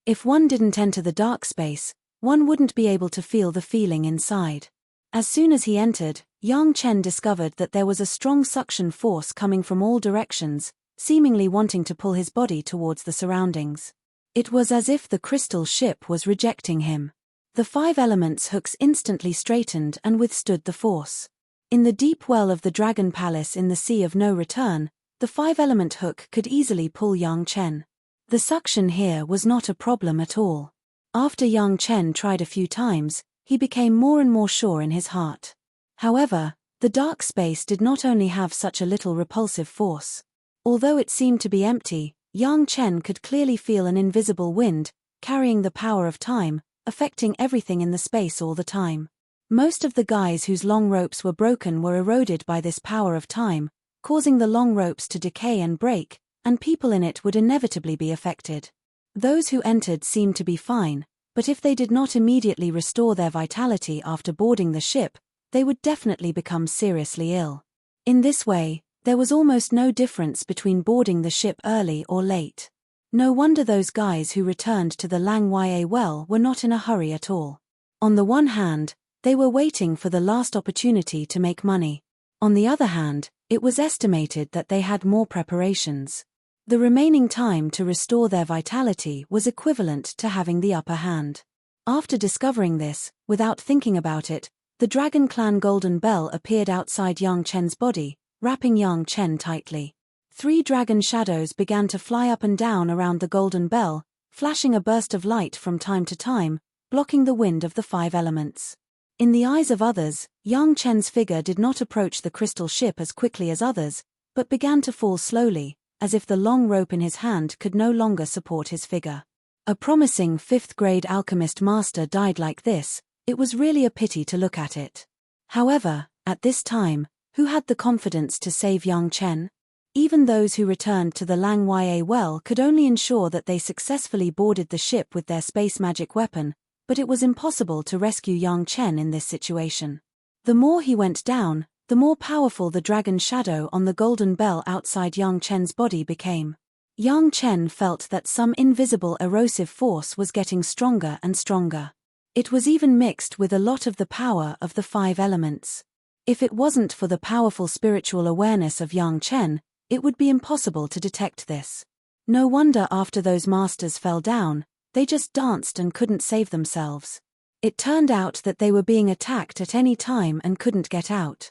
If one didn't enter the dark space, one wouldn't be able to feel the feeling inside. As soon as he entered, Yang Chen discovered that there was a strong suction force coming from all directions, seemingly wanting to pull his body towards the surroundings. It was as if the crystal ship was rejecting him. The 5-elements hooks instantly straightened and withstood the force. In the deep well of the Dragon Palace in the Sea of No Return, the 5-element hook could easily pull Yang Chen. The suction here was not a problem at all. After Yang Chen tried a few times, he became more and more sure in his heart. However, The dark space did not only have such a little repulsive force. Although it seemed to be empty, Yang Chen could clearly feel an invisible wind, carrying the power of time, affecting everything in the space all the time. Most of the guys whose long ropes were broken were eroded by this power of time, causing the long ropes to decay and break, and people in it would inevitably be affected. Those who entered seemed to be fine, but if they did not immediately restore their vitality after boarding the ship, they would definitely become seriously ill. In this way, there was almost no difference between boarding the ship early or late. No wonder those guys who returned to the Lang Ya well were not in a hurry at all. On the one hand, they were waiting for the last opportunity to make money. On the other hand, it was estimated that they had more preparations. The remaining time to restore their vitality was equivalent to having the upper hand. After discovering this, without thinking about it, the Dragon Clan Golden Bell appeared outside Yang Chen's body, wrapping Yang Chen tightly. 3 dragon shadows began to fly up and down around the Golden Bell, flashing a burst of light from time to time, blocking the wind of the 5 elements. In the eyes of others, Yang Chen's figure did not approach the crystal ship as quickly as others, but began to fall slowly, as if the long rope in his hand could no longer support his figure. A promising 5th-grade alchemist master died like this. It was really a pity to look at it. However, at this time, who had the confidence to save Yang Chen? Even those who returned to the Lang Ya well could only ensure that they successfully boarded the ship with their space magic weapon, but it was impossible to rescue Yang Chen in this situation. The more he went down, the more powerful the dragon shadow on the golden bell outside Yang Chen's body became. Yang Chen felt that some invisible erosive force was getting stronger and stronger. It was even mixed with a lot of the power of the 5 elements. If it wasn't for the powerful spiritual awareness of Yang Chen, it would be impossible to detect this. No wonder after those masters fell down, they just danced and couldn't save themselves. It turned out that they were being attacked at any time and couldn't get out.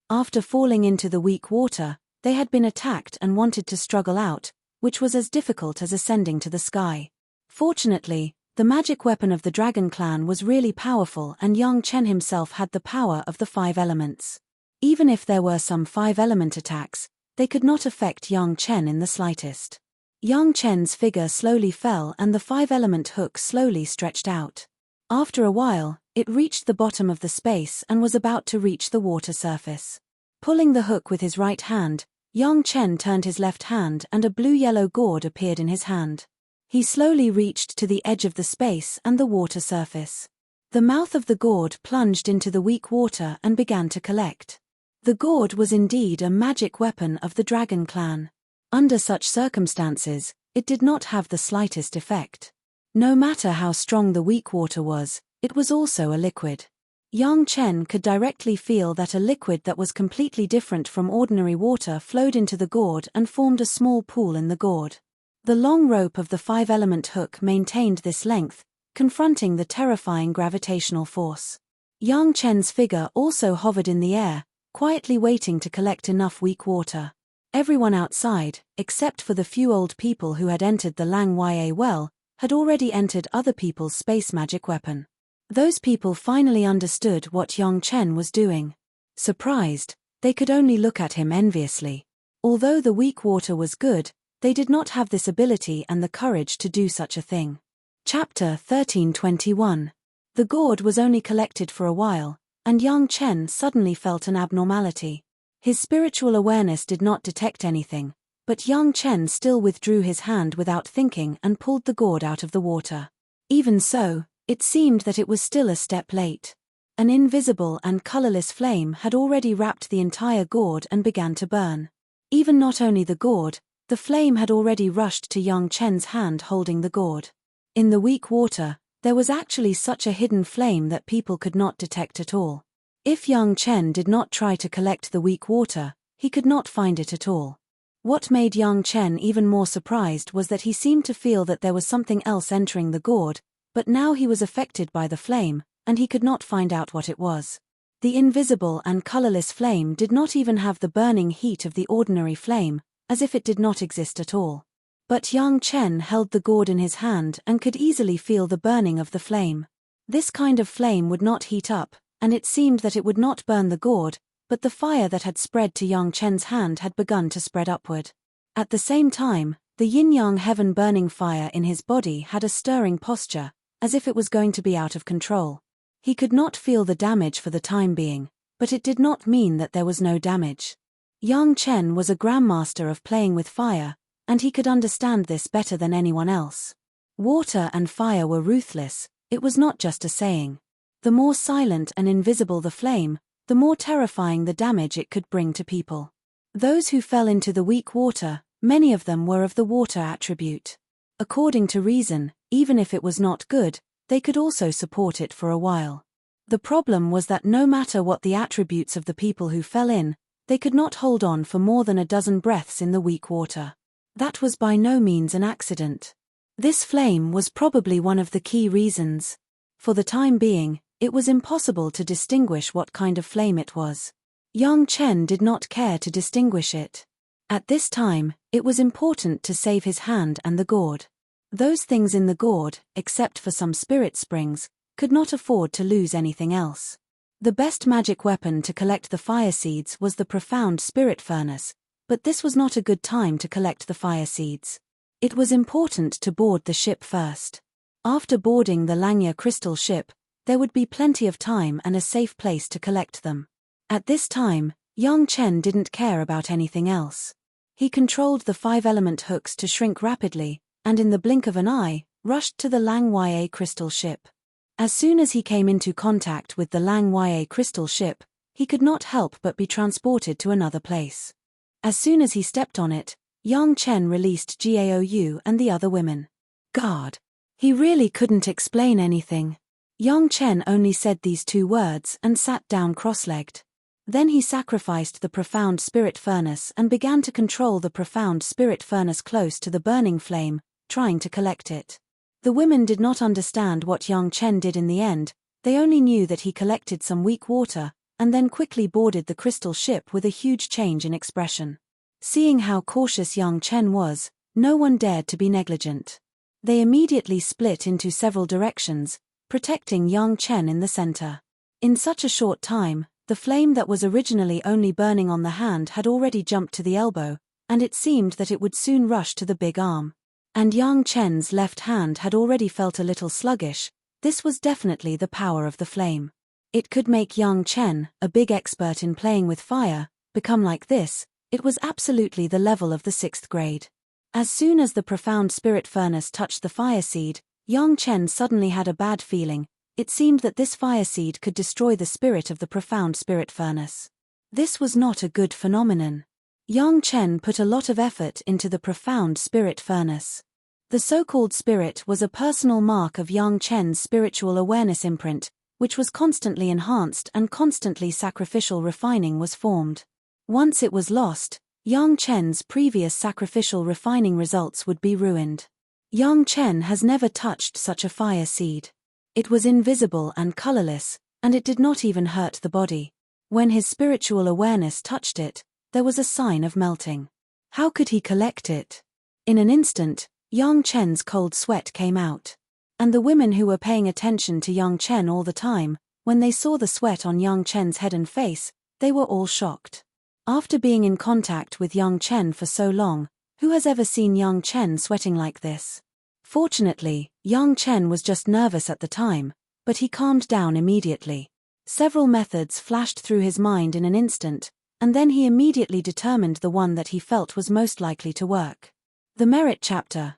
After falling into the weak water, they had been attacked and wanted to struggle out, which was as difficult as ascending to the sky. Fortunately, the magic weapon of the Dragon Clan was really powerful and Yang Chen himself had the power of the 5 elements. Even if there were some 5-element attacks, they could not affect Yang Chen in the slightest. Yang Chen's figure slowly fell and the 5-element hook slowly stretched out. After a while, it reached the bottom of the space and was about to reach the water surface. Pulling the hook with his right hand, Yang Chen turned his left hand and a blue-yellow gourd appeared in his hand. He slowly reached to the edge of the space and the water surface. The mouth of the gourd plunged into the weak water and began to collect. The gourd was indeed a magic weapon of the Dragon Clan. Under such circumstances, it did not have the slightest effect. No matter how strong the weak water was, it was also a liquid. Yang Chen could directly feel that a liquid that was completely different from ordinary water flowed into the gourd and formed a small pool in the gourd. The long rope of the 5-element hook maintained this length, confronting the terrifying gravitational force. Yang Chen's figure also hovered in the air, quietly waiting to collect enough weak water. Everyone outside, except for the few old people who had entered the Lang Ya well, had already entered other people's space magic weapon. Those people finally understood what Yang Chen was doing. Surprised, they could only look at him enviously. Although the weak water was good, they did not have this ability and the courage to do such a thing. Chapter 1321. The gourd was only collected for a while, and Yang Chen suddenly felt an abnormality. His spiritual awareness did not detect anything, but Yang Chen still withdrew his hand without thinking and pulled the gourd out of the water. Even so, it seemed that it was still a step late. An invisible and colorless flame had already wrapped the entire gourd and began to burn. Even not only the gourd, the flame had already rushed to Yang Chen's hand holding the gourd. In the weak water, there was actually such a hidden flame that people could not detect at all. If Yang Chen did not try to collect the weak water, he could not find it at all. What made Yang Chen even more surprised was that he seemed to feel that there was something else entering the gourd, but now he was affected by the flame, and he could not find out what it was. The invisible and colorless flame did not even have the burning heat of the ordinary flame, as if it did not exist at all. But Yang Chen held the gourd in his hand and could easily feel the burning of the flame. This kind of flame would not heat up, and it seemed that it would not burn the gourd, but the fire that had spread to Yang Chen's hand had begun to spread upward. At the same time, the yin-yang heaven-burning fire in his body had a stirring posture, as if it was going to be out of control. He could not feel the damage for the time being, but it did not mean that there was no damage. Yang Chen was a grandmaster of playing with fire, and he could understand this better than anyone else. Water and fire were ruthless, it was not just a saying. The more silent and invisible the flame, the more terrifying the damage it could bring to people. Those who fell into the weak water, many of them were of the water attribute. According to reason, even if it was not good, they could also support it for a while. The problem was that no matter what the attributes of the people who fell in, they could not hold on for more than a dozen breaths in the weak water. That was by no means an accident. This flame was probably one of the key reasons. For the time being, it was impossible to distinguish what kind of flame it was. Yang Chen did not care to distinguish it. At this time, it was important to save his hand and the gourd. Those things in the gourd, except for some spirit springs, could not afford to lose anything else. The best magic weapon to collect the fire seeds was the profound spirit furnace, but this was not a good time to collect the fire seeds. It was important to board the ship first. After boarding the Langya crystal ship, there would be plenty of time and a safe place to collect them. At this time, Yang Chen didn't care about anything else. He controlled the 5-element hooks to shrink rapidly, and in the blink of an eye, rushed to the Langya crystal ship. As soon as he came into contact with the Langya crystal ship, he could not help but be transported to another place. As soon as he stepped on it, Yang Chen released Gaou and the other women. God! He really couldn't explain anything. Yang Chen only said these 2 words and sat down cross-legged. Then he sacrificed the profound spirit furnace and began to control the profound spirit furnace close to the burning flame, trying to collect it. The women did not understand what Yang Chen did in the end, they only knew that he collected some weak water, and then quickly boarded the crystal ship with a huge change in expression. Seeing how cautious Yang Chen was, no one dared to be negligent. They immediately split into several directions, protecting Yang Chen in the center. In such a short time, the flame that was originally only burning on the hand had already jumped to the elbow, and it seemed that it would soon rush to the big arm. And Yang Chen's left hand had already felt a little sluggish. This was definitely the power of the flame. It could make Yang Chen, a big expert in playing with fire, become like this. It was absolutely the level of the 6th grade. As soon as the profound spirit furnace touched the fire seed, Yang Chen suddenly had a bad feeling. It seemed that this fire seed could destroy the spirit of the profound spirit furnace. This was not a good phenomenon. Yang Chen put a lot of effort into the profound spirit furnace. The so-called spirit was a personal mark of Yang Chen's spiritual awareness imprint, which was constantly enhanced and constantly sacrificial refining was formed. Once it was lost, Yang Chen's previous sacrificial refining results would be ruined. Yang Chen has never touched such a fire seed. It was invisible and colorless, and it did not even hurt the body. When his spiritual awareness touched it, there was a sign of melting. How could he collect it? In an instant, Yang Chen's cold sweat came out. And the women who were paying attention to Yang Chen all the time, when they saw the sweat on Yang Chen's head and face, they were all shocked. After being in contact with Yang Chen for so long, who has ever seen Yang Chen sweating like this? Fortunately, Yang Chen was just nervous at the time, but he calmed down immediately. Several methods flashed through his mind in an instant, and then he immediately determined the one that he felt was most likely to work. The merit chapter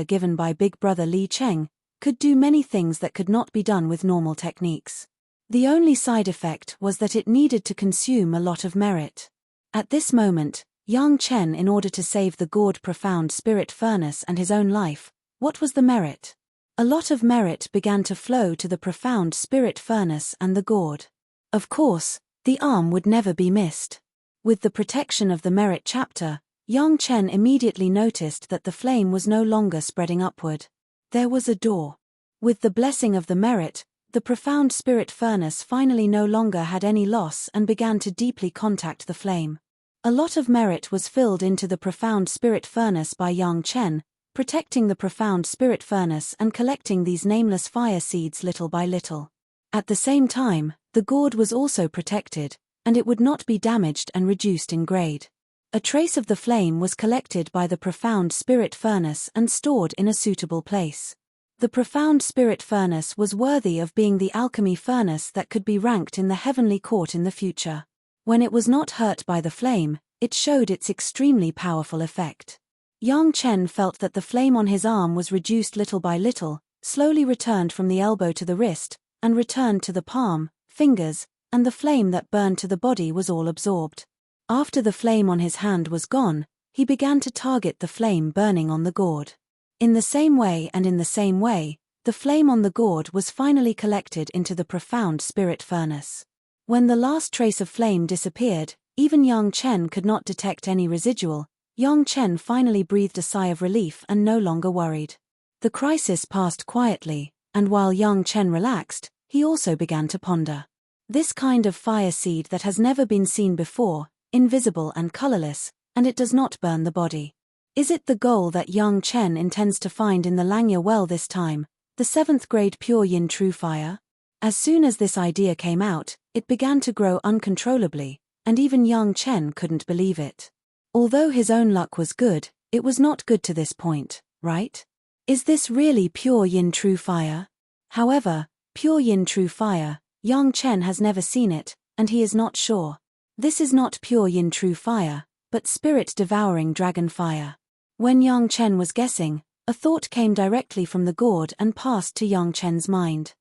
given by Big Brother Li Cheng, could do many things that could not be done with normal techniques. The only side effect was that it needed to consume a lot of merit. At this moment, Yang Chen, in order to save the gourd profound spirit furnace and his own life, what was the merit? A lot of merit began to flow to the profound spirit furnace and the gourd. Of course, the arm would never be missed. With the protection of the merit chapter, Yang Chen immediately noticed that the flame was no longer spreading upward. There was a door. With the blessing of the merit, the profound spirit furnace finally no longer had any loss and began to deeply contact the flame. A lot of merit was filled into the profound spirit furnace by Yang Chen, protecting the profound spirit furnace and collecting these nameless fire seeds little by little. At the same time, the gourd was also protected, and it would not be damaged and reduced in grade. A trace of the flame was collected by the profound spirit furnace and stored in a suitable place. The profound spirit furnace was worthy of being the alchemy furnace that could be ranked in the heavenly court in the future. When it was not hurt by the flame, it showed its extremely powerful effect. Yang Chen felt that the flame on his arm was reduced little by little, slowly returned from the elbow to the wrist, and returned to the palm, fingers, and the flame that burned to the body was all absorbed. After the flame on his hand was gone, he began to target the flame burning on the gourd. In the same way, the flame on the gourd was finally collected into the profound spirit furnace. When the last trace of flame disappeared, even Yang Chen could not detect any residual. Yang Chen finally breathed a sigh of relief and no longer worried. The crisis passed quietly, and while Yang Chen relaxed, he also began to ponder. This kind of fire seed that has never been seen before, invisible and colorless, and it does not burn the body. Is it the goal that Yang Chen intends to find in the Langya well this time, the 7th grade pure yin true fire? As soon as this idea came out, it began to grow uncontrollably, and even Yang Chen couldn't believe it. Although his own luck was good, it was not good to this point, right? Is this really pure yin true fire? However, pure yin true fire, Yang Chen has never seen it, and he is not sure. This is not pure yin true fire, but spirit-devouring dragon fire. When Yang Chen was guessing, a thought came directly from the gourd and passed to Yang Chen's mind.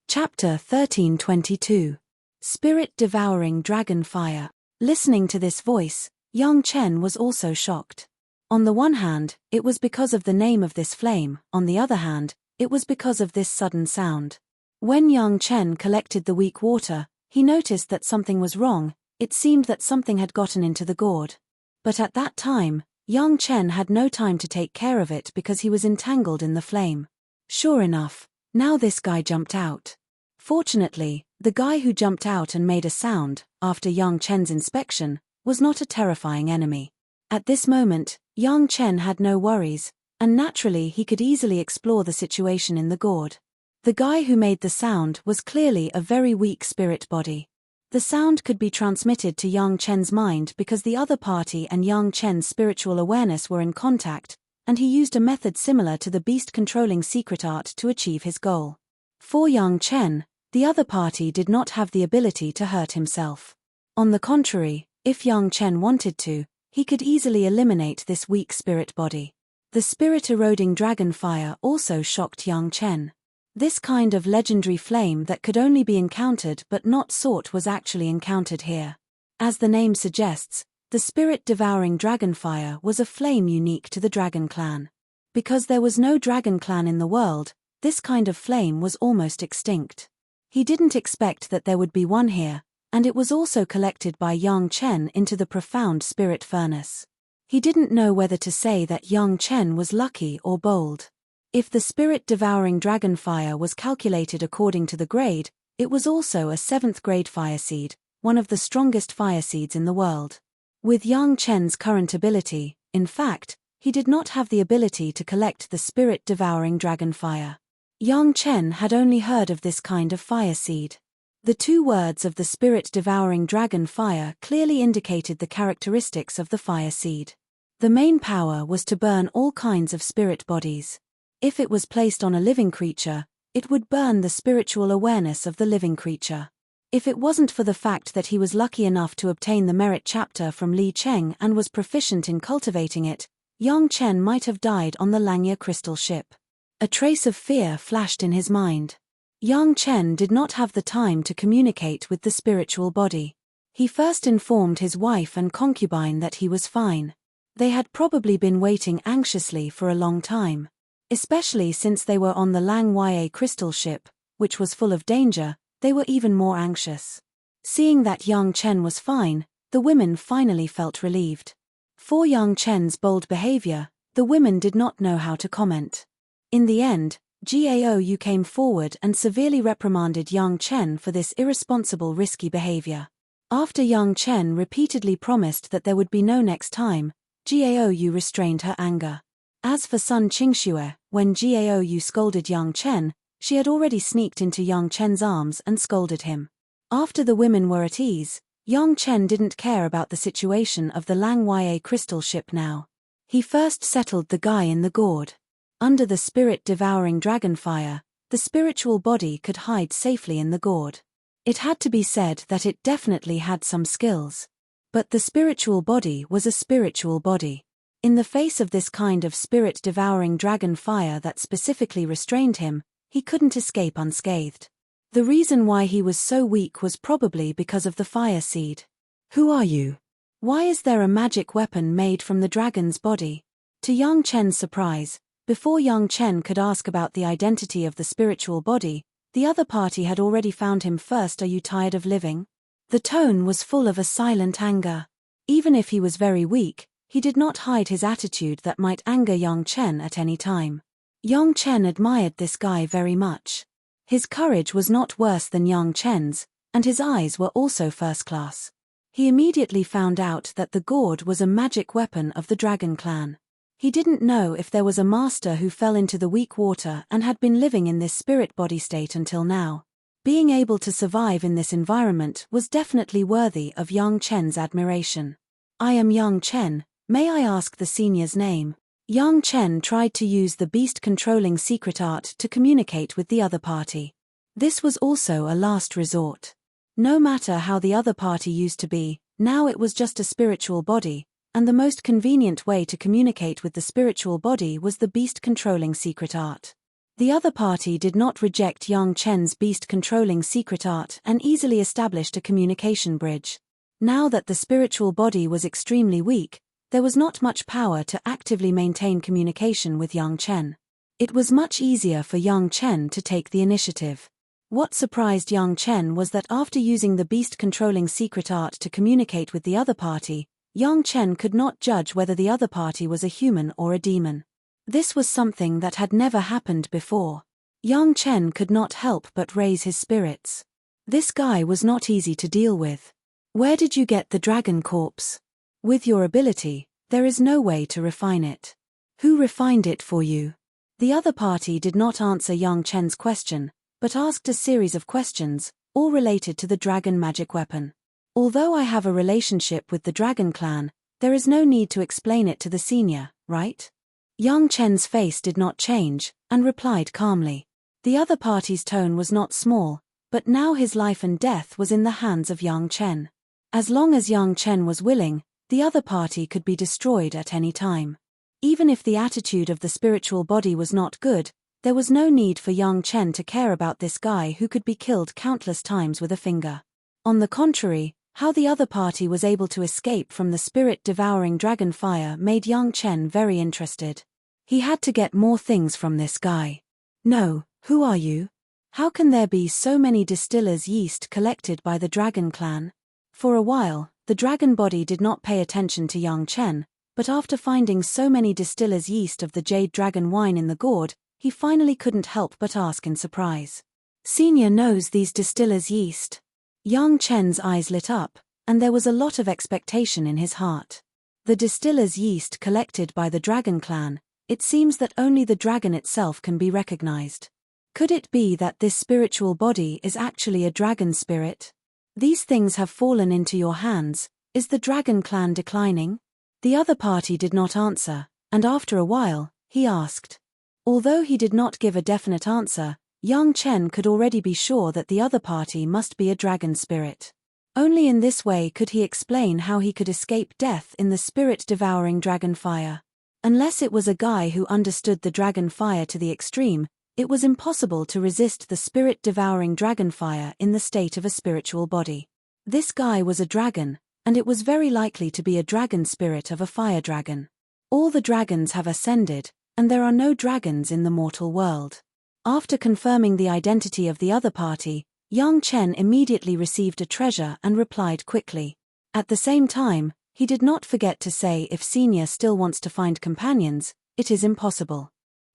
Chapter 1322. Spirit-devouring dragon fire. Listening to this voice, Yang Chen was also shocked. On the one hand, it was because of the name of this flame, on the other hand, it was because of this sudden sound. When Yang Chen collected the weak water, he noticed that something was wrong. It seemed that something had gotten into the gourd. But at that time, Yang Chen had no time to take care of it because he was entangled in the flame. Sure enough, now this guy jumped out. Fortunately, the guy who jumped out and made a sound, after Yang Chen's inspection, was not a terrifying enemy. At this moment, Yang Chen had no worries, and naturally he could easily explore the situation in the gourd. The guy who made the sound was clearly a very weak spirit body. The sound could be transmitted to Yang Chen's mind because the other party and Yang Chen's spiritual awareness were in contact, and he used a method similar to the beast-controlling secret art to achieve his goal. For Yang Chen, the other party did not have the ability to hurt himself. On the contrary, if Yang Chen wanted to, he could easily eliminate this weak spirit body. The spirit-eroding dragon fire also shocked Yang Chen. This kind of legendary flame that could only be encountered but not sought was actually encountered here. As the name suggests, the spirit-devouring dragon fire was a flame unique to the dragon clan. Because there was no dragon clan in the world, this kind of flame was almost extinct. He didn't expect that there would be one here, and it was also collected by Yang Chen into the profound spirit furnace. He didn't know whether to say that Yang Chen was lucky or bold. If the spirit-devouring dragon fire was calculated according to the grade, it was also a 7th grade fire seed, one of the strongest fire seeds in the world. With Yang Chen's current ability, in fact, he did not have the ability to collect the spirit-devouring dragon fire. Yang Chen had only heard of this kind of fire seed. The two words of the spirit-devouring dragon fire clearly indicated the characteristics of the fire seed. The main power was to burn all kinds of spirit bodies. If it was placed on a living creature, it would burn the spiritual awareness of the living creature. If it wasn't for the fact that he was lucky enough to obtain the merit chapter from Li Cheng and was proficient in cultivating it, Yang Chen might have died on the Langya crystal ship. A trace of fear flashed in his mind. Yang Chen did not have the time to communicate with the spiritual body. He first informed his wife and concubine that he was fine. They had probably been waiting anxiously for a long time. Especially since they were on the Langya crystal ship, which was full of danger, they were even more anxious. Seeing that Yang Chen was fine, the women finally felt relieved. For Yang Chen's bold behavior, the women did not know how to comment. In the end, Gao came forward and severely reprimanded Yang Chen for this irresponsible risky behavior. After Yang Chen repeatedly promised that there would be no next time, Gao restrained her anger. As for Sun Qingxue, when Gao scolded Yang Chen, she had already sneaked into Yang Chen's arms and scolded him. After the women were at ease, Yang Chen didn't care about the situation of the Lang Ya crystal ship now. He first settled the guy in the gourd. Under the spirit-devouring dragon fire, the spiritual body could hide safely in the gourd. It had to be said that it definitely had some skills. But the spiritual body was a spiritual body. In the face of this kind of spirit-devouring dragon fire that specifically restrained him, he couldn't escape unscathed. The reason why he was so weak was probably because of the fire seed. Who are you? Why is there a magic weapon made from the dragon's body? To Yang Chen's surprise, before Yang Chen could ask about the identity of the spiritual body, the other party had already found him first. Are you tired of living? The tone was full of a silent anger. Even if he was very weak, he did not hide his attitude that might anger Yang Chen at any time. Yang Chen admired this guy very much. His courage was not worse than Yang Chen's, and his eyes were also first class. He immediately found out that the gourd was a magic weapon of the dragon clan. He didn't know if there was a master who fell into the weak water and had been living in this spirit body state until now. Being able to survive in this environment was definitely worthy of Yang Chen's admiration. I am Yang Chen, may I ask the senior's name? Yang Chen tried to use the beast-controlling secret art to communicate with the other party. This was also a last resort. No matter how the other party used to be, now it was just a spiritual body, and the most convenient way to communicate with the spiritual body was the beast-controlling secret art. The other party did not reject Yang Chen's beast-controlling secret art and easily established a communication bridge. Now that the spiritual body was extremely weak, there was not much power to actively maintain communication with Yang Chen. It was much easier for Yang Chen to take the initiative. What surprised Yang Chen was that after using the beast-controlling secret art to communicate with the other party, Yang Chen could not judge whether the other party was a human or a demon. This was something that had never happened before. Yang Chen could not help but raise his spirits. This guy was not easy to deal with. Where did you get the dragon corpse? With your ability, there is no way to refine it. Who refined it for you? The other party did not answer Yang Chen's question, but asked a series of questions, all related to the dragon magic weapon. Although I have a relationship with the dragon clan, there is no need to explain it to the senior, right? Yang Chen's face did not change, and replied calmly. The other party's tone was not small, but now his life and death was in the hands of Yang Chen. As long as Yang Chen was willing, the other party could be destroyed at any time. Even if the attitude of the spiritual body was not good, there was no need for Yang Chen to care about this guy who could be killed countless times with a finger. On the contrary, how the other party was able to escape from the spirit-devouring dragon fire made Yang Chen very interested. He had to get more things from this guy. No, who are you? How can there be so many distillers' yeast collected by the dragon clan? For a while, the dragon body did not pay attention to Yang Chen, but after finding so many distillers' yeast of the jade dragon wine in the gourd, he finally couldn't help but ask in surprise. Senior knows these distillers' yeast. Yang Chen's eyes lit up, and there was a lot of expectation in his heart. The distillers' yeast collected by the dragon clan, it seems that only the dragon itself can be recognized. Could it be that this spiritual body is actually a dragon spirit? These things have fallen into your hands. Is the dragon clan declining? The other party did not answer, and after a while, he asked. Although he did not give a definite answer, Yang Chen could already be sure that the other party must be a dragon spirit. Only in this way could he explain how he could escape death in the spirit-devouring dragon fire. Unless it was a guy who understood the dragon fire to the extreme, it was impossible to resist the spirit-devouring dragon fire in the state of a spiritual body. This guy was a dragon, and it was very likely to be a dragon spirit of a fire dragon. All the dragons have ascended, and there are no dragons in the mortal world. After confirming the identity of the other party, Yang Chen immediately received a treasure and replied quickly. At the same time, he did not forget to say if senior still wants to find companions, it is impossible.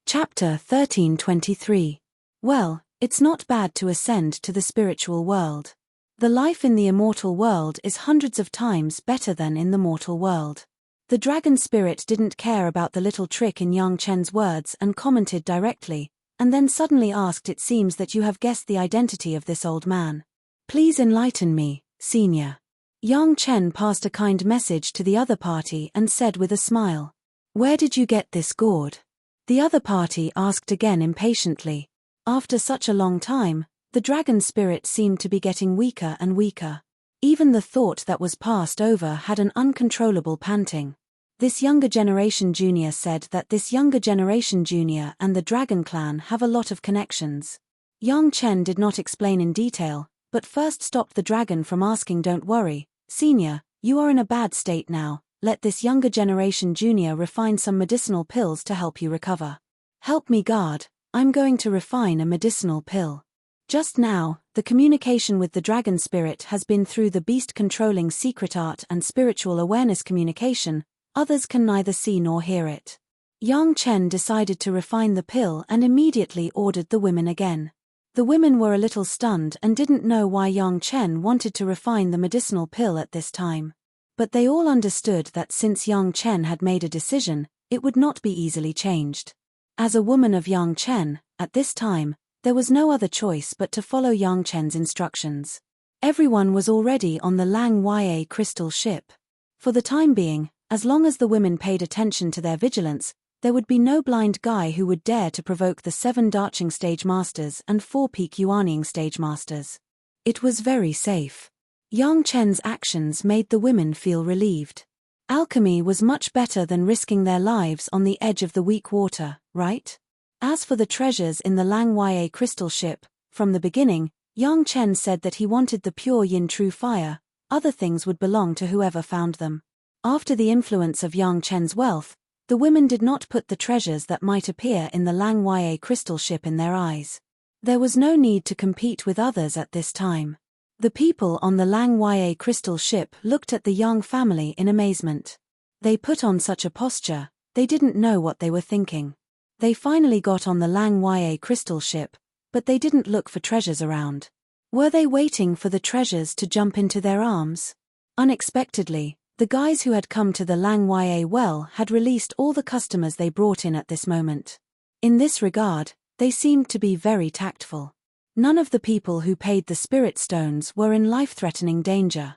Chapter 1323. Well, it's not bad to ascend to the spiritual world. The life in the immortal world is hundreds of times better than in the mortal world. The dragon spirit didn't care about the little trick in Yang Chen's words and commented directly, and then suddenly asked, it seems that you have guessed the identity of this old man. Please enlighten me, senior. Yang Chen passed a kind message to the other party and said with a smile, "Where did you get this gourd?" The other party asked again impatiently. After such a long time, the dragon spirit seemed to be getting weaker and weaker. Even the thought that was passed over had an uncontrollable panting. This younger generation junior said that this younger generation junior and the dragon clan have a lot of connections. Yang Chen did not explain in detail, but first stopped the dragon from asking, "Don't worry, senior, you are in a bad state now. Let this younger generation junior refine some medicinal pills to help you recover." "Help me, guard, I'm going to refine a medicinal pill." Just now, the communication with the dragon spirit has been through the beast controlling secret art and spiritual awareness communication. Others can neither see nor hear it. Yang Chen decided to refine the pill and immediately ordered the women again. The women were a little stunned and didn't know why Yang Chen wanted to refine the medicinal pill at this time. But they all understood that since Yang Chen had made a decision, it would not be easily changed. As a woman of Yang Chen, at this time, there was no other choice but to follow Yang Chen's instructions. Everyone was already on the Lang Ya crystal ship. For the time being, as long as the women paid attention to their vigilance, there would be no blind guy who would dare to provoke the 7 Darching stage masters and 4 Peak Yuanying stage masters. It was very safe. Yang Chen's actions made the women feel relieved. Alchemy was much better than risking their lives on the edge of the weak water, right? As for the treasures in the Lang Ya crystal ship, from the beginning, Yang Chen said that he wanted the pure yin true fire. Other things would belong to whoever found them. After the influence of Yang Chen's wealth, the women did not put the treasures that might appear in the Lang Ya crystal ship in their eyes. There was no need to compete with others at this time. The people on the Lang Ya crystal ship looked at the Yang family in amazement. They put on such a posture, they didn't know what they were thinking. They finally got on the Lang Ya crystal ship, but they didn't look for treasures around. Were they waiting for the treasures to jump into their arms? Unexpectedly, the guys who had come to the Lang Ya well had released all the customers they brought in at this moment. In this regard, they seemed to be very tactful. None of the people who paid the spirit stones were in life-threatening danger.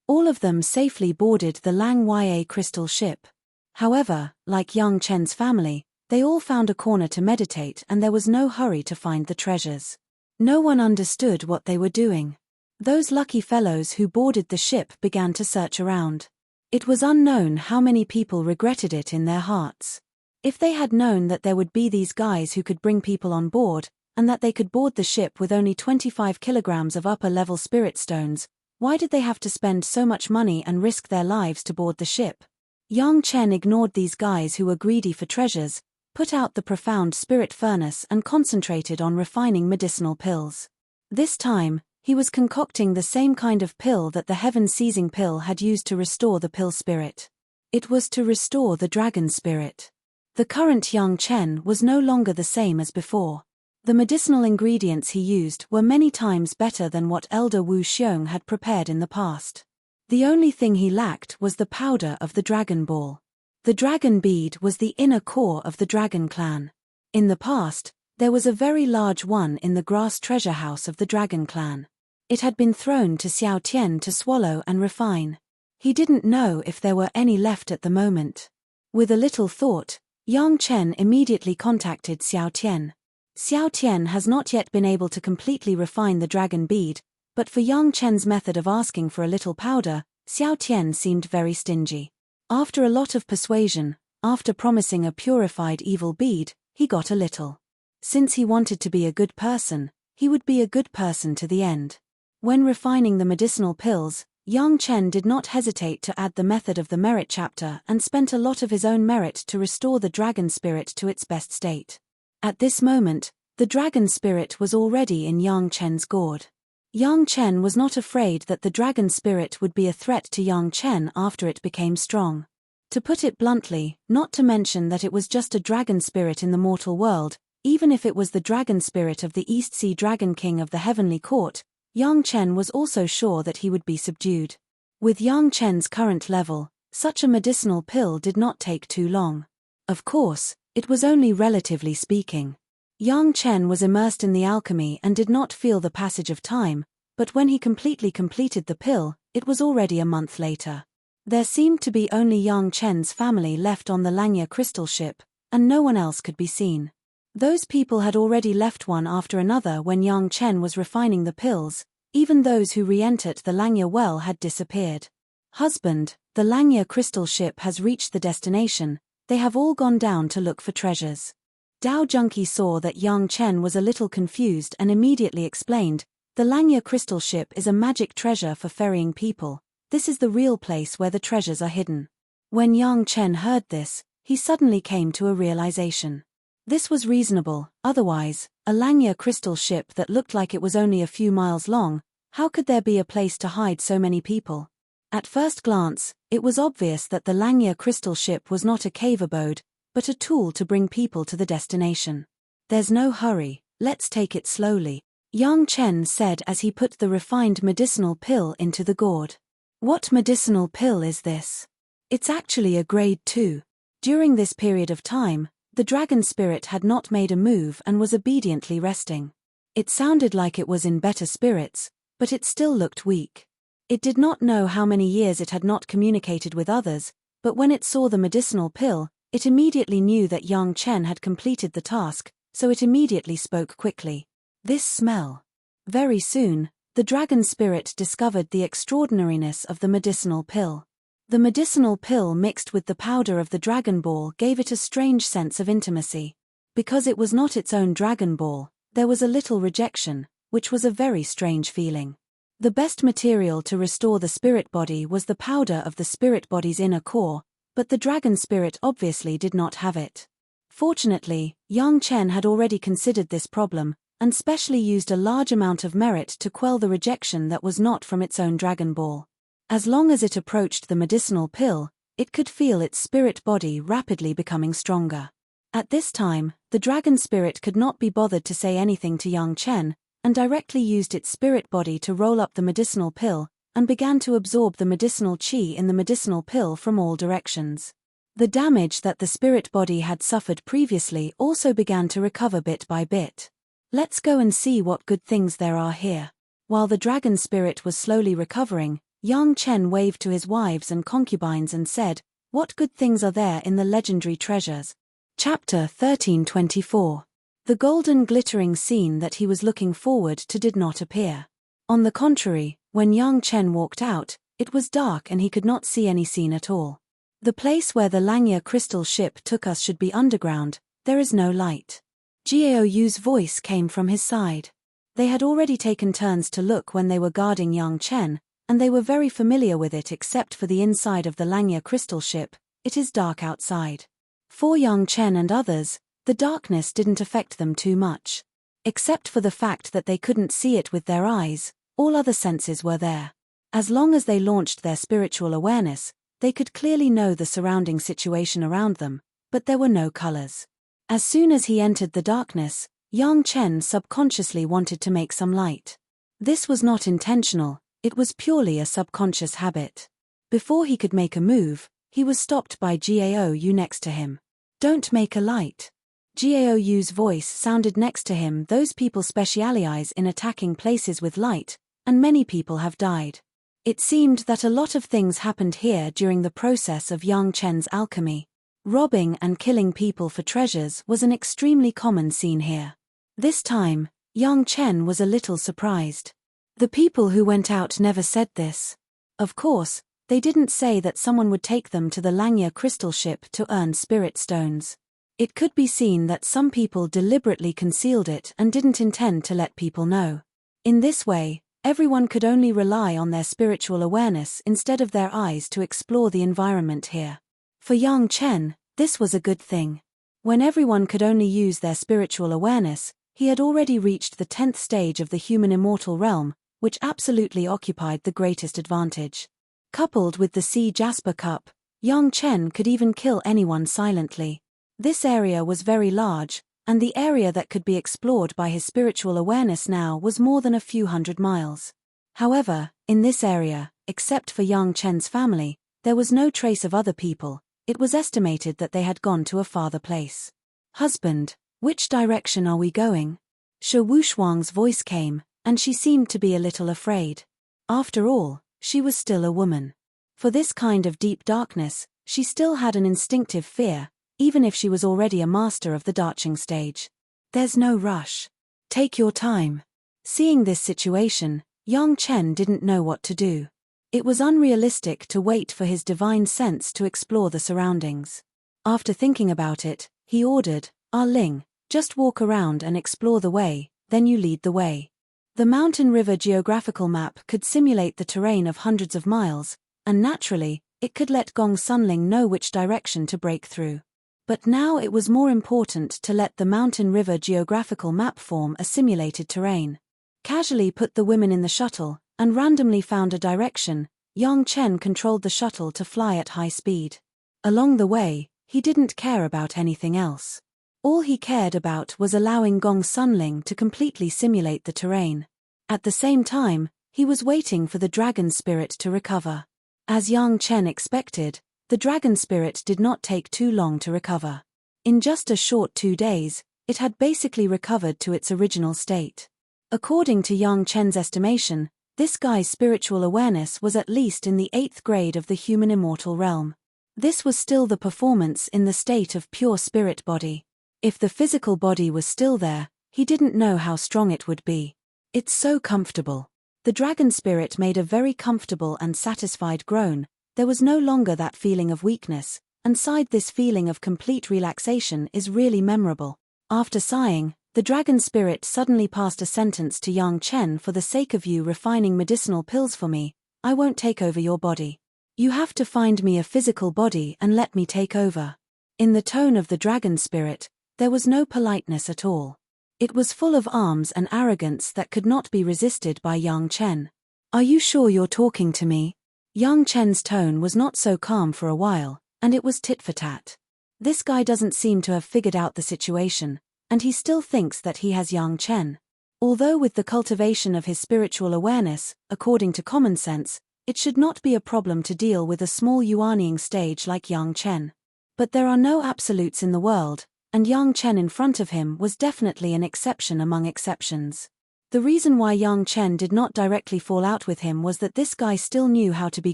All of them safely boarded the Lang Ya crystal ship. However, like Yang Chen's family, they all found a corner to meditate and there was no hurry to find the treasures. No one understood what they were doing. Those lucky fellows who boarded the ship began to search around. It was unknown how many people regretted it in their hearts. If they had known that there would be these guys who could bring people on board, and that they could board the ship with only 25 kilograms of upper-level spirit stones, why did they have to spend so much money and risk their lives to board the ship? Yang Chen ignored these guys who were greedy for treasures, put out the profound spirit furnace and concentrated on refining medicinal pills. This time, he was concocting the same kind of pill that the heaven-seizing pill had used to restore the pill spirit. It was to restore the dragon spirit. The current Yang Chen was no longer the same as before. The medicinal ingredients he used were many times better than what Elder Wu Xiong had prepared in the past. The only thing he lacked was the powder of the dragon ball. The dragon bead was the inner core of the dragon clan. In the past, there was a very large one in the grass treasure house of the dragon clan. It had been thrown to Xiao Tian to swallow and refine. He didn't know if there were any left at the moment. With a little thought, Yang Chen immediately contacted Xiao Tian. Xiao Tian has not yet been able to completely refine the dragon bead, but for Yang Chen's method of asking for a little powder, Xiao Tian seemed very stingy. After a lot of persuasion, after promising a purified evil bead, he got a little. Since he wanted to be a good person, he would be a good person to the end. When refining the medicinal pills, Yang Chen did not hesitate to add the method of the merit chapter and spent a lot of his own merit to restore the dragon spirit to its best state. At this moment, the dragon spirit was already in Yang Chen's gourd. Yang Chen was not afraid that the dragon spirit would be a threat to Yang Chen after it became strong. To put it bluntly, not to mention that it was just a dragon spirit in the mortal world, even if it was the dragon spirit of the East Sea Dragon King of the Heavenly Court, Yang Chen was also sure that he would be subdued. With Yang Chen's current level, such a medicinal pill did not take too long. Of course, it was only relatively speaking. Yang Chen was immersed in the alchemy and did not feel the passage of time, but when he completely completed the pill, It was already a month later. There seemed to be only Yang Chen's family left on the Langya crystal ship, and no one else could be seen. Those people had already left one after another when Yang Chen was refining the pills. Even those who re-entered the Langya well had disappeared. Husband, the Langya crystal ship has reached the destination. They have all gone down to look for treasures. Dao Junki saw that Yang Chen was a little confused and immediately explained, the Langya crystal ship is a magic treasure for ferrying people. This is the real place where the treasures are hidden. When Yang Chen heard this, he suddenly came to a realization. This was reasonable, otherwise, a Langya crystal ship that looked like it was only a few miles long, how could there be a place to hide so many people? At first glance, it was obvious that the Langya crystal ship was not a cave abode, but a tool to bring people to the destination. There's no hurry, let's take it slowly, Yang Chen said as he put the refined medicinal pill into the gourd. What medicinal pill is this? It's actually a grade 2. During this period of time, the dragon spirit had not made a move and was obediently resting. It sounded like it was in better spirits, but it still looked weak. It did not know how many years it had not communicated with others, but when it saw the medicinal pill, it immediately knew that Yang Chen had completed the task, so it immediately spoke quickly. This smell. Very soon, the dragon spirit discovered the extraordinariness of the medicinal pill. The medicinal pill mixed with the powder of the Dragon Ball gave it a strange sense of intimacy. Because it was not its own Dragon Ball, there was a little rejection, which was a very strange feeling. The best material to restore the spirit body was the powder of the spirit body's inner core, but the dragon spirit obviously did not have it. Fortunately, Yang Chen had already considered this problem, and specially used a large amount of merit to quell the rejection that was not from its own Dragon Ball. As long as it approached the medicinal pill, it could feel its spirit body rapidly becoming stronger. At this time, the dragon spirit could not be bothered to say anything to Yang Chen, and directly used its spirit body to roll up the medicinal pill, and began to absorb the medicinal qi in the medicinal pill from all directions. The damage that the spirit body had suffered previously also began to recover bit by bit. Let's go and see what good things there are here. While the dragon spirit was slowly recovering, Yang Chen waved to his wives and concubines and said, "What good things are there in the legendary treasures?" Chapter 1324. The golden glittering scene that he was looking forward to did not appear. On the contrary, when Yang Chen walked out, it was dark and he could not see any scene at all. The place where the Langya crystal ship took us should be underground, there is no light. Jiao Yu's voice came from his side. They had already taken turns to look when they were guarding Yang Chen, and they were very familiar with it except for the inside of the Langya crystal ship. It is dark outside. For Yang Chen and others, the darkness didn't affect them too much. Except for the fact that they couldn't see it with their eyes, all other senses were there. As long as they launched their spiritual awareness, they could clearly know the surrounding situation around them, but there were no colors. As soon as he entered the darkness, Yang Chen subconsciously wanted to make some light. This was not intentional, it was purely a subconscious habit. Before he could make a move, he was stopped by Jiao Yu next to him. "Don't make a light." Jiao Yu's voice sounded next to him. Those people specialize in attacking places with light, and many people have died. It seemed that a lot of things happened here during the process of Yang Chen's alchemy. Robbing and killing people for treasures was an extremely common scene here. This time, Yang Chen was a little surprised. The people who went out never said this. Of course, they didn't say that someone would take them to the Langya crystal ship to earn spirit stones. It could be seen that some people deliberately concealed it and didn't intend to let people know. In this way, everyone could only rely on their spiritual awareness instead of their eyes to explore the environment here. For Yang Chen, this was a good thing. When everyone could only use their spiritual awareness, he had already reached the 10th stage of the human immortal realm, which absolutely occupied the greatest advantage. Coupled with the sea jasper cup, Yang Chen could even kill anyone silently. This area was very large, and the area that could be explored by his spiritual awareness now was more than a few hundred miles. However, in this area, except for Yang Chen's family, there was no trace of other people. It was estimated that they had gone to a farther place. "Husband, which direction are we going?" Shi Wushuang's voice came, and she seemed to be a little afraid. After all, she was still a woman. For this kind of deep darkness, she still had an instinctive fear, even if she was already a master of the darching stage. There's no rush. Take your time. Seeing this situation, Yang Chen didn't know what to do. It was unrealistic to wait for his divine sense to explore the surroundings. After thinking about it, he ordered, "Ah Ling, just walk around and explore the way, then you lead the way." The mountain river geographical map could simulate the terrain of hundreds of miles, and naturally, it could let Gong Sunling know which direction to break through. But now it was more important to let the mountain river geographical map form a simulated terrain. Casually put the women in the shuttle, and randomly found a direction, Yang Chen controlled the shuttle to fly at high speed. Along the way, he didn't care about anything else. All he cared about was allowing Gong Sunling to completely simulate the terrain. At the same time, he was waiting for the dragon spirit to recover. As Yang Chen expected, the dragon spirit did not take too long to recover. In just a short 2 days, it had basically recovered to its original state. According to Yang Chen's estimation, this guy's spiritual awareness was at least in the 8th grade of the human immortal realm. This was still the performance in the state of pure spirit body. If the physical body was still there, he didn't know how strong it would be. It's so comfortable. The dragon spirit made a very comfortable and satisfied groan. There was no longer that feeling of weakness, and this feeling of complete relaxation is really memorable. After sighing, the dragon spirit suddenly passed a sentence to Yang Chen. "For the sake of you refining medicinal pills for me, I won't take over your body. You have to find me a physical body and let me take over." In the tone of the dragon spirit, there was no politeness at all. It was full of arms and arrogance that could not be resisted by Yang Chen. "Are you sure you're talking to me?" Yang Chen's tone was not so calm for a while, and it was tit for tat. This guy doesn't seem to have figured out the situation, and he still thinks that he has Yang Chen. Although with the cultivation of his spiritual awareness, according to common sense, it should not be a problem to deal with a small yuanying stage like Yang Chen. But there are no absolutes in the world, and Yang Chen in front of him was definitely an exception among exceptions. The reason why Yang Chen did not directly fall out with him was that this guy still knew how to be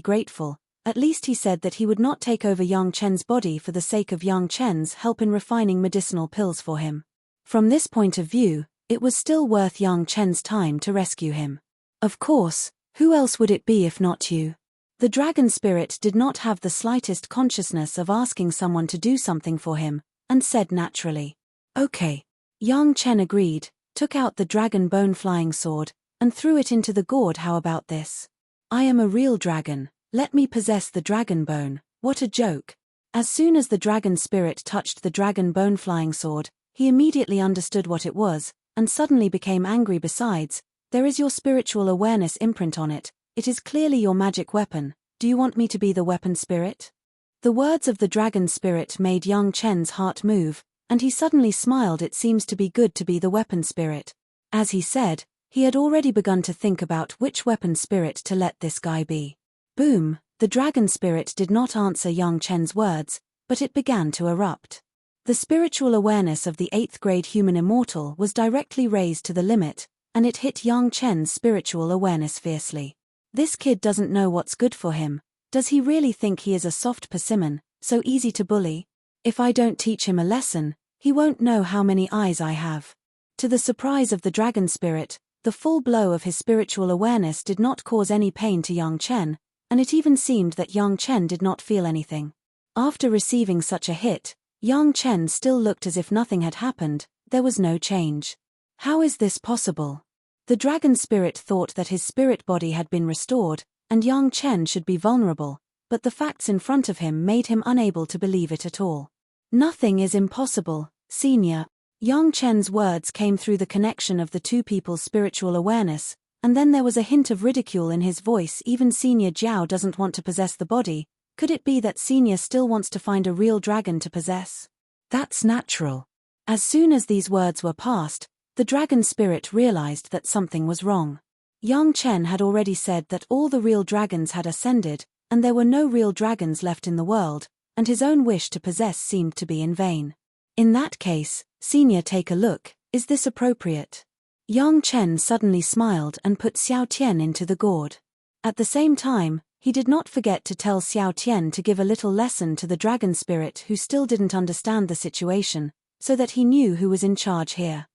grateful. At least he said that he would not take over Yang Chen's body for the sake of Yang Chen's help in refining medicinal pills for him. From this point of view, it was still worth Yang Chen's time to rescue him. Of course, who else would it be if not you? The dragon spirit did not have the slightest consciousness of asking someone to do something for him, and said naturally, "Okay." Yang Chen agreed, took out the dragon bone flying sword, and threw it into the gourd. "How about this? I am a real dragon, let me possess the dragon bone, what a joke." As soon as the dragon spirit touched the dragon bone flying sword, he immediately understood what it was, and suddenly became angry. "Besides, there is your spiritual awareness imprint on it, it is clearly your magic weapon, do you want me to be the weapon spirit?" The words of the dragon spirit made Yang Chen's heart move, and he suddenly smiled. It seems to be good to be the weapon spirit. As he said, he had already begun to think about which weapon spirit to let this guy be. Boom, the dragon spirit did not answer Yang Chen's words, but it began to erupt. The spiritual awareness of the 8th grade human immortal was directly raised to the limit, and it hit Yang Chen's spiritual awareness fiercely. This kid doesn't know what's good for him. Does he really think he is a soft persimmon, so easy to bully? If I don't teach him a lesson, he won't know how many eyes I have. To the surprise of the dragon spirit, the full blow of his spiritual awareness did not cause any pain to Yang Chen, and it even seemed that Yang Chen did not feel anything. After receiving such a hit, Yang Chen still looked as if nothing had happened. There was no change. How is this possible? The dragon spirit thought that his spirit body had been restored, and Yang Chen should be vulnerable, but the facts in front of him made him unable to believe it at all. "Nothing is impossible, senior." Yang Chen's words came through the connection of the two people's spiritual awareness, and then there was a hint of ridicule in his voice. "Even Senior Jiao doesn't want to possess the body. Could it be that Senior still wants to find a real dragon to possess? That's natural." As soon as these words were passed, the dragon spirit realized that something was wrong. Yang Chen had already said that all the real dragons had ascended, and there were no real dragons left in the world, and his own wish to possess seemed to be in vain. In that case, Senior, take a look, is this appropriate? Yang Chen suddenly smiled and put Xiao Tian into the gourd. At the same time, he did not forget to tell Xiao Tian to give a little lesson to the dragon spirit who still didn't understand the situation, so that he knew who was in charge here.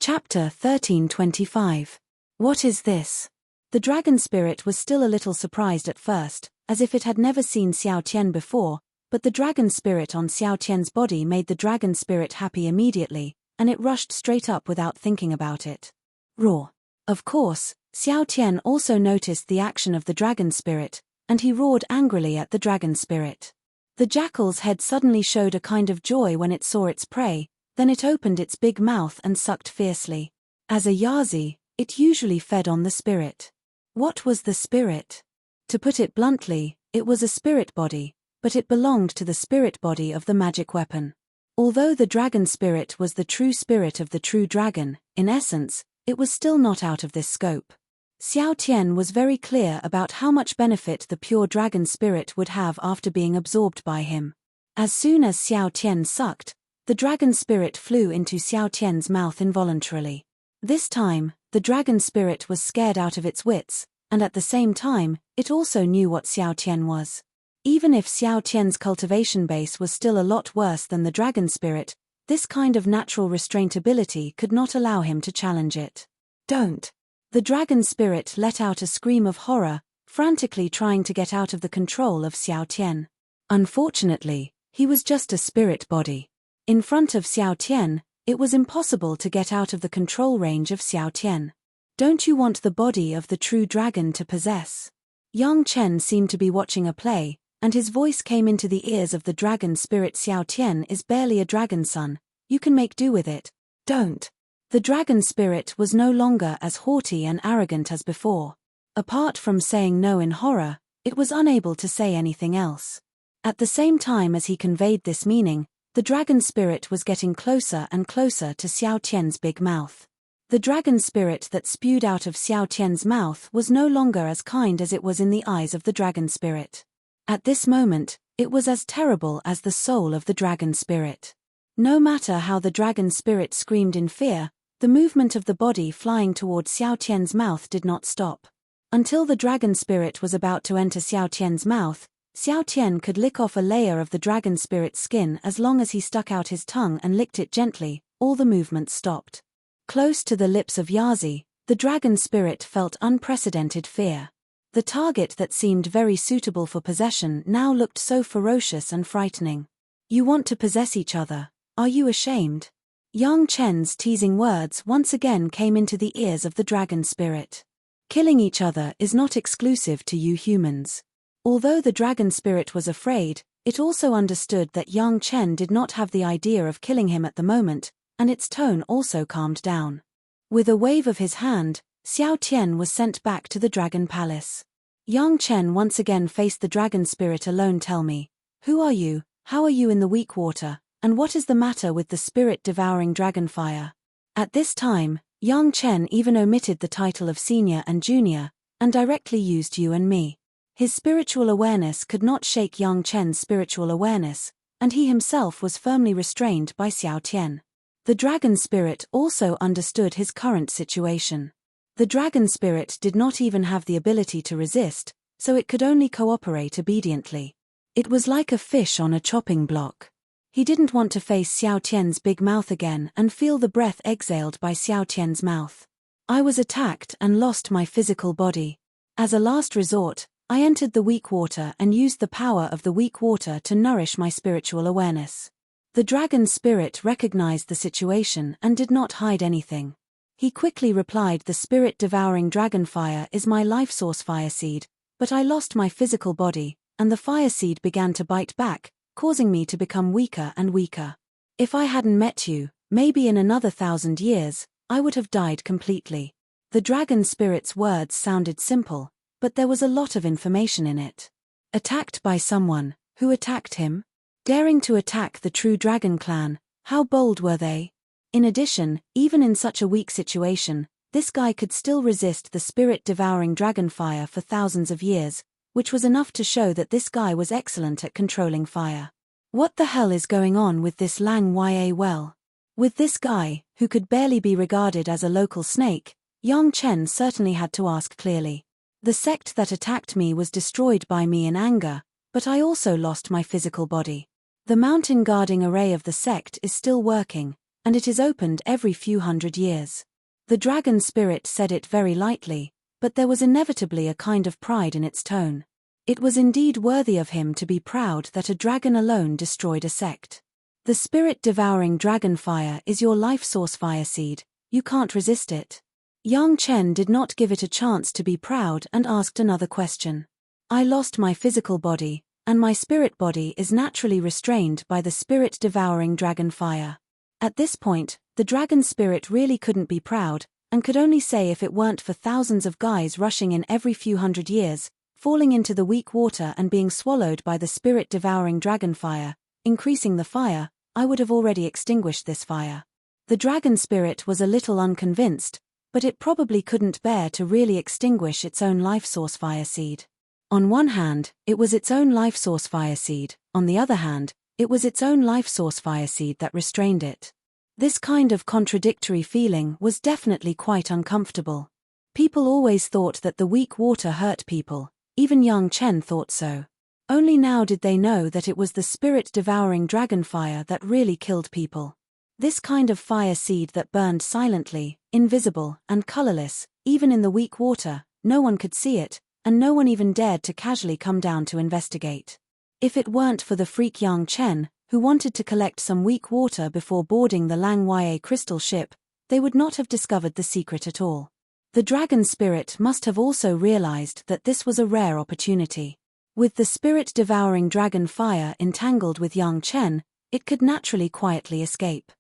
Chapter 1325. What is this? The dragon spirit was still a little surprised at first, as if it had never seen Xiao Tian before, but the dragon spirit on Xiao Tian's body made the dragon spirit happy immediately, and it rushed straight up without thinking about it. Roar. Of course, Xiao Tian also noticed the action of the dragon spirit, and he roared angrily at the dragon spirit. The jackal's head suddenly showed a kind of joy when it saw its prey, then it opened its big mouth and sucked fiercely. As a Yazi, it usually fed on the spirit. What was the spirit? To put it bluntly, it was a spirit body, but it belonged to the spirit body of the magic weapon. Although the dragon spirit was the true spirit of the true dragon, in essence, it was still not out of this scope. Xiao Tian was very clear about how much benefit the pure dragon spirit would have after being absorbed by him. As soon as Xiao Tian sucked, the dragon spirit flew into Xiao Tian's mouth involuntarily. This time, the dragon spirit was scared out of its wits, and at the same time, it also knew what Xiao Tian was. Even if Xiao Tian's cultivation base was still a lot worse than the dragon spirit, this kind of natural restraint ability could not allow him to challenge it. Don't! The dragon spirit let out a scream of horror, frantically trying to get out of the control of Xiao Tian. Unfortunately, he was just a spirit body. In front of Xiao Tian, it was impossible to get out of the control range of Xiao Tian. Don't you want the body of the true dragon to possess? Yang Chen seemed to be watching a play, and his voice came into the ears of the dragon spirit. Xiao Tian is barely a dragon son, you can make do with it. Don't. The dragon spirit was no longer as haughty and arrogant as before. Apart from saying no in horror, it was unable to say anything else. At the same time as he conveyed this meaning, the dragon spirit was getting closer and closer to Xiao Tian's big mouth. The dragon spirit that spewed out of Xiao Tian's mouth was no longer as kind as it was in the eyes of the dragon spirit. At this moment, it was as terrible as the soul of the dragon spirit. No matter how the dragon spirit screamed in fear, the movement of the body flying toward Xiao Tian's mouth did not stop. Until the dragon spirit was about to enter Xiao Tian's mouth, Xiao Tian could lick off a layer of the dragon spirit's skin. As long as he stuck out his tongue and licked it gently, all the movement stopped. Close to the lips of Yazi, the dragon spirit felt unprecedented fear. The target that seemed very suitable for possession now looked so ferocious and frightening. You want to possess each other, are you ashamed? Yang Chen's teasing words once again came into the ears of the dragon spirit. Killing each other is not exclusive to you humans. Although the dragon spirit was afraid, it also understood that Yang Chen did not have the idea of killing him at the moment, and its tone also calmed down. With a wave of his hand, Xiao Tian was sent back to the dragon palace. Yang Chen once again faced the dragon spirit alone. Tell me, who are you, how are you in the weak water, and what is the matter with the spirit-devouring dragon fire? At this time, Yang Chen even omitted the title of senior and junior, and directly used you and me. His spiritual awareness could not shake Yang Chen's spiritual awareness, and he himself was firmly restrained by Xiao Tian. The dragon spirit also understood his current situation. The dragon spirit did not even have the ability to resist, so it could only cooperate obediently. It was like a fish on a chopping block. He didn't want to face Xiao Tian's big mouth again and feel the breath exhaled by Xiao Tian's mouth. I was attacked and lost my physical body. As a last resort, I entered the weak water and used the power of the weak water to nourish my spiritual awareness. The dragon spirit recognized the situation and did not hide anything. He quickly replied, the spirit-devouring dragon fire is my life source fire seed, but I lost my physical body, and the fire seed began to bite back, causing me to become weaker and weaker. If I hadn't met you, maybe in another 1,000 years, I would have died completely. The dragon spirit's words sounded simple, but there was a lot of information in it. Attacked by someone, who attacked him? Daring to attack the true dragon clan, how bold were they? In addition, even in such a weak situation, this guy could still resist the spirit-devouring dragon fire for thousands of years, which was enough to show that this guy was excellent at controlling fire. What the hell is going on with this Lang Ya? Well, with this guy, who could barely be regarded as a local snake, Yang Chen certainly had to ask clearly. The sect that attacked me was destroyed by me in anger, but I also lost my physical body. The mountain guarding array of the sect is still working, and it is opened every few hundred years. The dragon spirit said it very lightly, but there was inevitably a kind of pride in its tone. It was indeed worthy of him to be proud that a dragon alone destroyed a sect. The spirit-devouring dragon fire is your life source fire seed, you can't resist it. Yang Chen did not give it a chance to be proud and asked another question. I lost my physical body, and my spirit body is naturally restrained by the spirit-devouring dragon fire. At this point, the dragon spirit really couldn't be proud, and could only say if it weren't for thousands of guys rushing in every few hundred years, falling into the weak water and being swallowed by the spirit-devouring dragon fire, increasing the fire, I would have already extinguished this fire. The dragon spirit was a little unconvinced, but it probably couldn't bear to really extinguish its own life source fire seed. On one hand, it was its own life source fire seed, on the other hand, it was its own life source fire seed that restrained it. This kind of contradictory feeling was definitely quite uncomfortable. People always thought that the weak water hurt people, even Yang Chen thought so. Only now did they know that it was the spirit-devouring dragon fire that really killed people. This kind of fire seed that burned silently, invisible, and colorless, even in the weak water, no one could see it, and no one even dared to casually come down to investigate. If it weren't for the freak Yang Chen, who wanted to collect some weak water before boarding the Lang Ya crystal ship, they would not have discovered the secret at all. The dragon spirit must have also realized that this was a rare opportunity. With the spirit-devouring dragon fire entangled with Yang Chen, it could naturally quietly escape.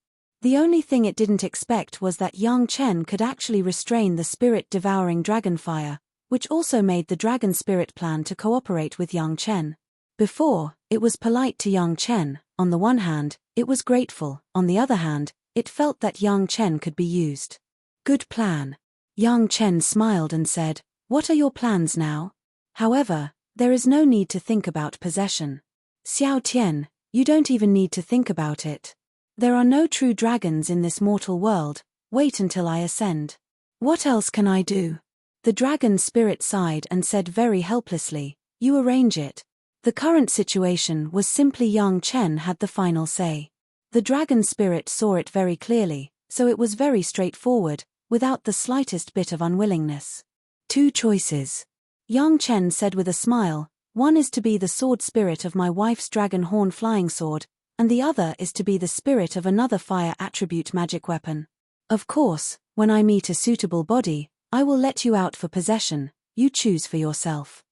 The only thing it didn't expect was that Yang Chen could actually restrain the spirit-devouring dragon fire, which also made the dragon spirit plan to cooperate with Yang Chen. Before, it was polite to Yang Chen. On the one hand, it was grateful, on the other hand, it felt that Yang Chen could be used. Good plan. Yang Chen smiled and said, "What are your plans now?" However, there is no need to think about possession. Xiao Tian, you don't even need to think about it. There are no true dragons in this mortal world, wait until I ascend. What else can I do? The dragon spirit sighed and said very helplessly, "You arrange it." The current situation was simply Yang Chen had the final say. The dragon spirit saw it very clearly, so it was very straightforward, without the slightest bit of unwillingness. Two choices. Yang Chen said with a smile, one is to be the sword spirit of my wife's dragon horn flying sword, and the other is to be the spirit of another fire attribute magic weapon. Of course, when I meet a suitable body, I will let you out for possession, you choose for yourself.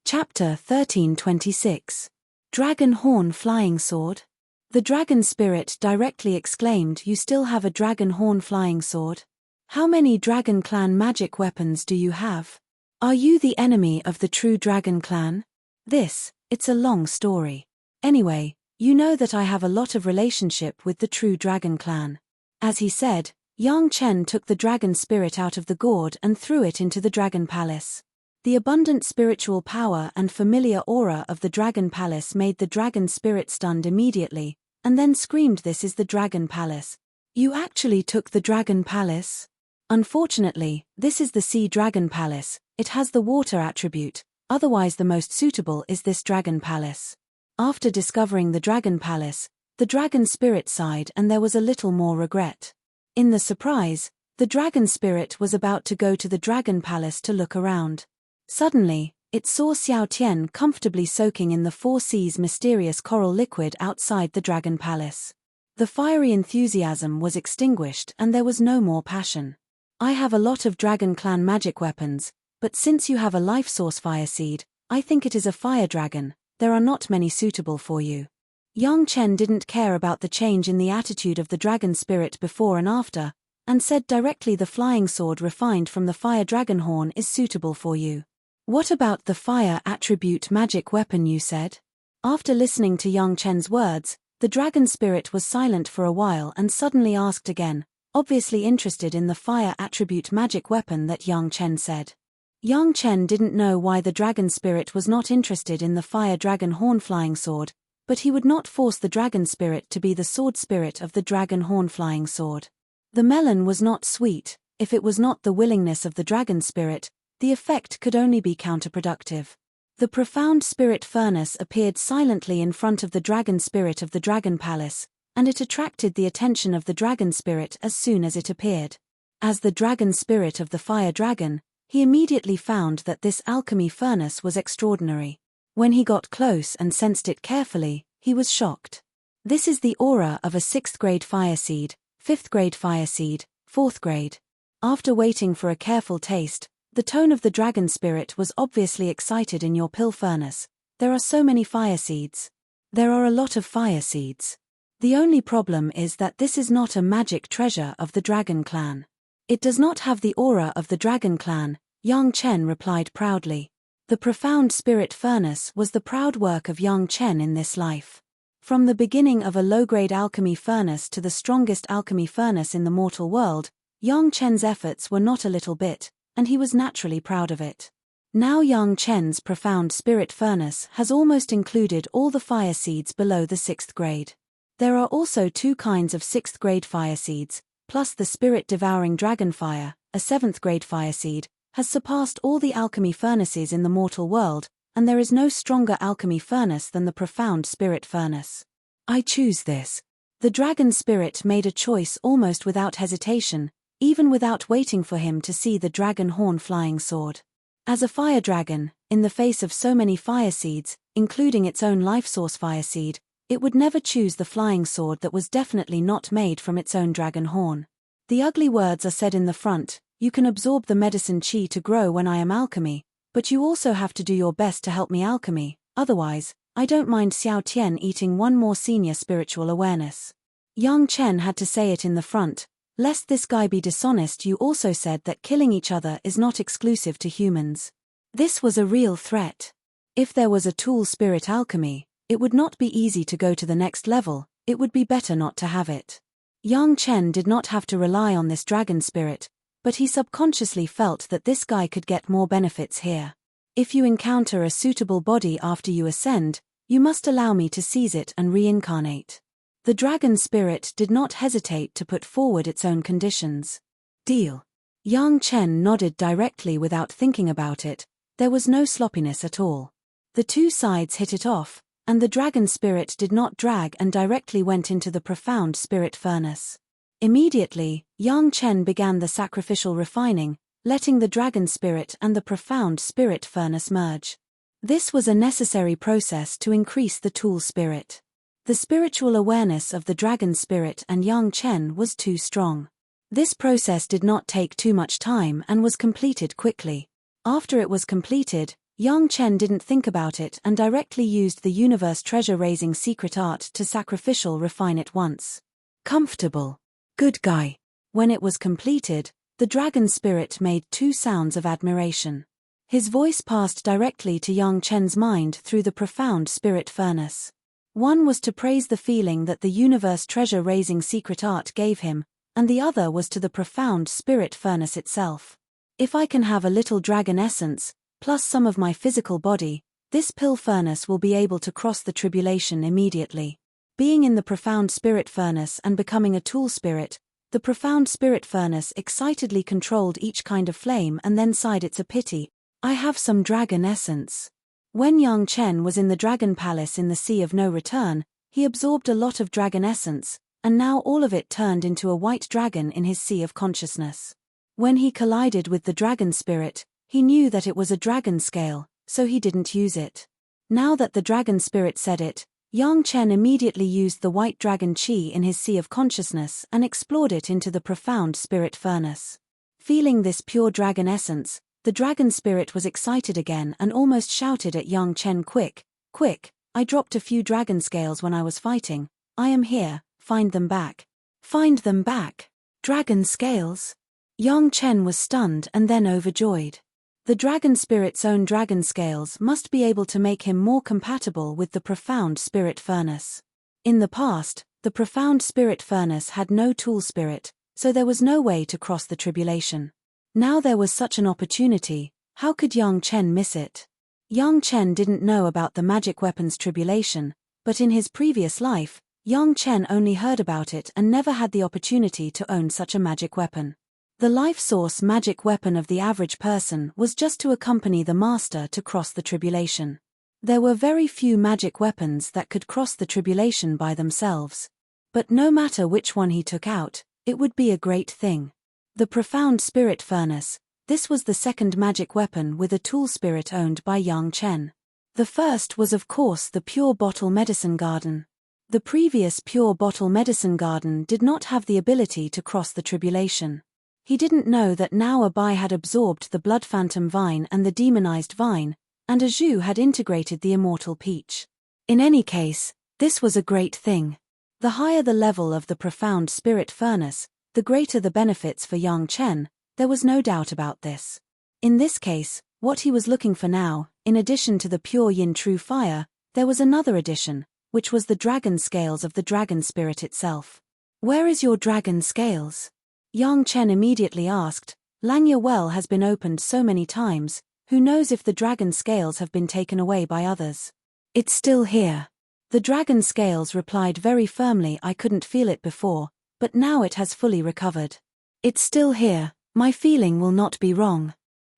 Chapter 1326. Dragon Horn Flying Sword. The dragon spirit directly exclaimed, "You still have a dragon horn flying sword? How many dragon clan magic weapons do you have? Are you the enemy of the true dragon clan?" It's a long story. Anyway, you know that I have a lot of relationship with the true dragon clan. As he said, Yang Chen took the dragon spirit out of the gourd and threw it into the dragon palace. The abundant spiritual power and familiar aura of the dragon palace made the dragon spirit stunned immediately, and then screamed, "This is the dragon palace. You actually took the dragon palace?" Unfortunately, this is the sea dragon palace, it has the water attribute, otherwise the most suitable is this dragon palace. After discovering the dragon palace, the dragon spirit sighed and there was a little more regret. In the surprise, the dragon spirit was about to go to the dragon palace to look around. Suddenly, it saw Xiao Tian comfortably soaking in the four seas mysterious coral liquid outside the dragon palace. The fiery enthusiasm was extinguished and there was no more passion. "I have a lot of dragon clan magic weapons, but since you have a life source fire seed, I think it is a fire dragon, there are not many suitable for you." Yang Chen didn't care about the change in the attitude of the dragon spirit before and after, and said directly, "The flying sword refined from the fire dragon horn is suitable for you." "What about the fire attribute magic weapon you said?" After listening to Yang Chen's words, the dragon spirit was silent for a while and suddenly asked again, obviously interested in the fire attribute magic weapon that Yang Chen said. Yang Chen didn't know why the dragon spirit was not interested in the fire dragon horn flying sword, but he would not force the dragon spirit to be the sword spirit of the dragon horn flying sword. The melon was not sweet. If it was not the willingness of the dragon spirit, the effect could only be counterproductive. The profound spirit furnace appeared silently in front of the dragon spirit of the dragon palace, and it attracted the attention of the dragon spirit as soon as it appeared. As the dragon spirit of the fire dragon, he immediately found that this alchemy furnace was extraordinary. When he got close and sensed it carefully, he was shocked. This is the aura of a 6th grade fire seed, 5th grade fire seed, 4th grade. After waiting for a careful taste, the tone of the dragon spirit was obviously excited. In your pill furnace, there are so many fire seeds. There are a lot of fire seeds. The only problem is that this is not a magic treasure of the dragon clan. It does not have the aura of the dragon clan, Yang Chen replied proudly. The profound spirit furnace was the proud work of Yang Chen in this life. From the beginning of a low-grade alchemy furnace to the strongest alchemy furnace in the mortal world, Yang Chen's efforts were not a little bit, and he was naturally proud of it. Now Yang Chen's profound spirit furnace has almost included all the fire seeds below the 6th grade. There are also 2 kinds of 6th grade fire seeds, plus the spirit-devouring dragon fire, a 7th grade fire seed, has surpassed all the alchemy furnaces in the mortal world, and there is no stronger alchemy furnace than the profound spirit furnace. I choose this. The dragon spirit made a choice almost without hesitation, even without waiting for him to see the dragon horn flying sword. As a fire dragon, in the face of so many fire seeds, including its own life source fire seed, it would never choose the flying sword that was definitely not made from its own dragon horn. The ugly words are said in the front, you can absorb the medicine chi to grow when I am alchemy, but you also have to do your best to help me alchemy, otherwise, I don't mind Xiao Tian eating one more senior spiritual awareness. Yang Chen had to say it in the front, lest this guy be dishonest. You also said that killing each other is not exclusive to humans. This was a real threat. If there was a tool spirit alchemy, it would not be easy to go to the next level, it would be better not to have it. Yang Chen did not have to rely on this dragon spirit, but he subconsciously felt that this guy could get more benefits here. If you encounter a suitable body after you ascend, you must allow me to seize it and reincarnate. The dragon spirit did not hesitate to put forward its own conditions. Deal. Yang Chen nodded directly without thinking about it. There was no sloppiness at all. The 2 sides hit it off, and the dragon spirit did not drag and directly went into the profound spirit furnace. Immediately, Yang Chen began the sacrificial refining, letting the dragon spirit and the profound spirit furnace merge. This was a necessary process to increase the tool spirit. The spiritual awareness of the dragon spirit and Yang Chen was too strong. This process did not take too much time and was completed quickly. After it was completed, Yang Chen didn't think about it and directly used the universe treasure-raising secret art to sacrificial refine it once. Comfortable. Good guy. When it was completed, the dragon spirit made 2 sounds of admiration. His voice passed directly to Yang Chen's mind through the profound spirit furnace. One was to praise the feeling that the universe treasure-raising secret art gave him, and the other was to the profound spirit furnace itself. If I can have a little dragon essence, plus some of my physical body, this pill furnace will be able to cross the tribulation immediately. Being in the profound spirit furnace and becoming a tool spirit, the profound spirit furnace excitedly controlled each kind of flame and then sighed, it's a pity, I have some dragon essence. When Yang Chen was in the dragon palace in the Sea of No Return, he absorbed a lot of dragon essence, and now all of it turned into a white dragon in his sea of consciousness. When he collided with the dragon spirit, he knew that it was a dragon scale, so he didn't use it. Now that the dragon spirit said it, Yang Chen immediately used the white dragon chi in his sea of consciousness and explored it into the profound spirit furnace. Feeling this pure dragon essence, the dragon spirit was excited again and almost shouted at Yang Chen, quick, quick, I dropped a few dragon scales when I was fighting, I am here, find them back. Find them back. Dragon scales? Yang Chen was stunned and then overjoyed. The dragon spirit's own dragon scales must be able to make him more compatible with the profound spirit furnace. In the past, the profound spirit furnace had no tool spirit, so there was no way to cross the tribulation. Now there was such an opportunity, how could Yang Chen miss it? Yang Chen didn't know about the magic weapons tribulation, but in his previous life, Yang Chen only heard about it and never had the opportunity to own such a magic weapon. The life source magic weapon of the average person was just to accompany the master to cross the tribulation. There were very few magic weapons that could cross the tribulation by themselves. But no matter which one he took out, it would be a great thing. The profound spirit furnace. This was the second magic weapon with a tool spirit owned by Yang Chen. The first was of course the pure bottle medicine garden. The previous pure bottle medicine garden did not have the ability to cross the tribulation. He didn't know that now Abai had absorbed the blood phantom vine and the demonized vine, and Azhu had integrated the immortal peach. In any case, this was a great thing. The higher the level of the profound spirit furnace, the greater the benefits for Yang Chen, there was no doubt about this. In this case, what he was looking for now, in addition to the pure yin true fire, there was another addition, which was the dragon scales of the dragon spirit itself. Where is your dragon scales? Yang Chen immediately asked. Langya well has been opened so many times, who knows if the dragon scales have been taken away by others? It's still here. The dragon scales replied very firmly. I couldn't feel it before, but now it has fully recovered. It's still here, my feeling will not be wrong.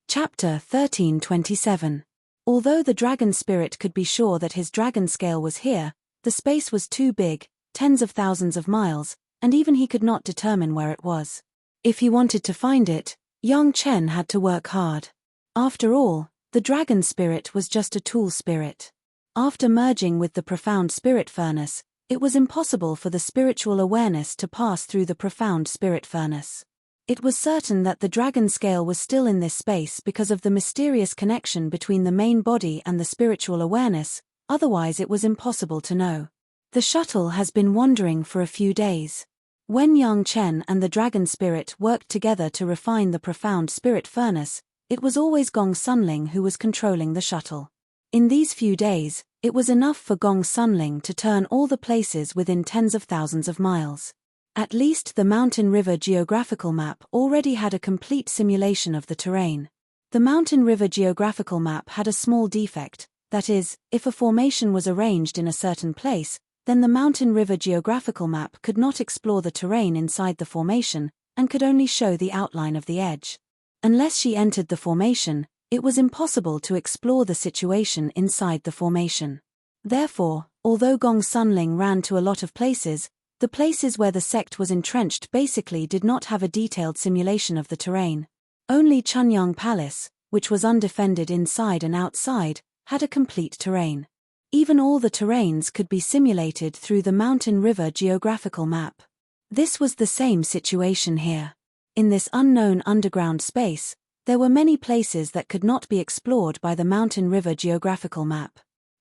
Chapter 1327. Although the dragon spirit could be sure that his dragon scale was here, the space was too big, tens of thousands of miles, and even he could not determine where it was. If he wanted to find it, Yang Chen had to work hard. After all, the dragon spirit was just a tool spirit. After merging with the profound spirit furnace, it was impossible for the spiritual awareness to pass through the profound spirit furnace. It was certain that the dragon scale was still in this space because of the mysterious connection between the main body and the spiritual awareness, otherwise it was impossible to know. The shuttle has been wandering for a few days. When Yang Chen and the dragon spirit worked together to refine the profound spirit furnace, it was always Gong Sunling who was controlling the shuttle. In these few days, it was enough for Gong Sunling to turn all the places within tens of thousands of miles. At least the Mountain River geographical map already had a complete simulation of the terrain. The Mountain River geographical map had a small defect, that is, if a formation was arranged in a certain place, then the Mountain River geographical map could not explore the terrain inside the formation, and could only show the outline of the edge. Unless she entered the formation, it was impossible to explore the situation inside the formation. Therefore, although Gong Sunling ran to a lot of places, the places where the sect was entrenched basically did not have a detailed simulation of the terrain. Only Chunyang Palace, which was undefended inside and outside, had a complete terrain. Even all the terrains could be simulated through the Mountain River geographical map. This was the same situation here. In this unknown underground space, there were many places that could not be explored by the Mountain River geographical map.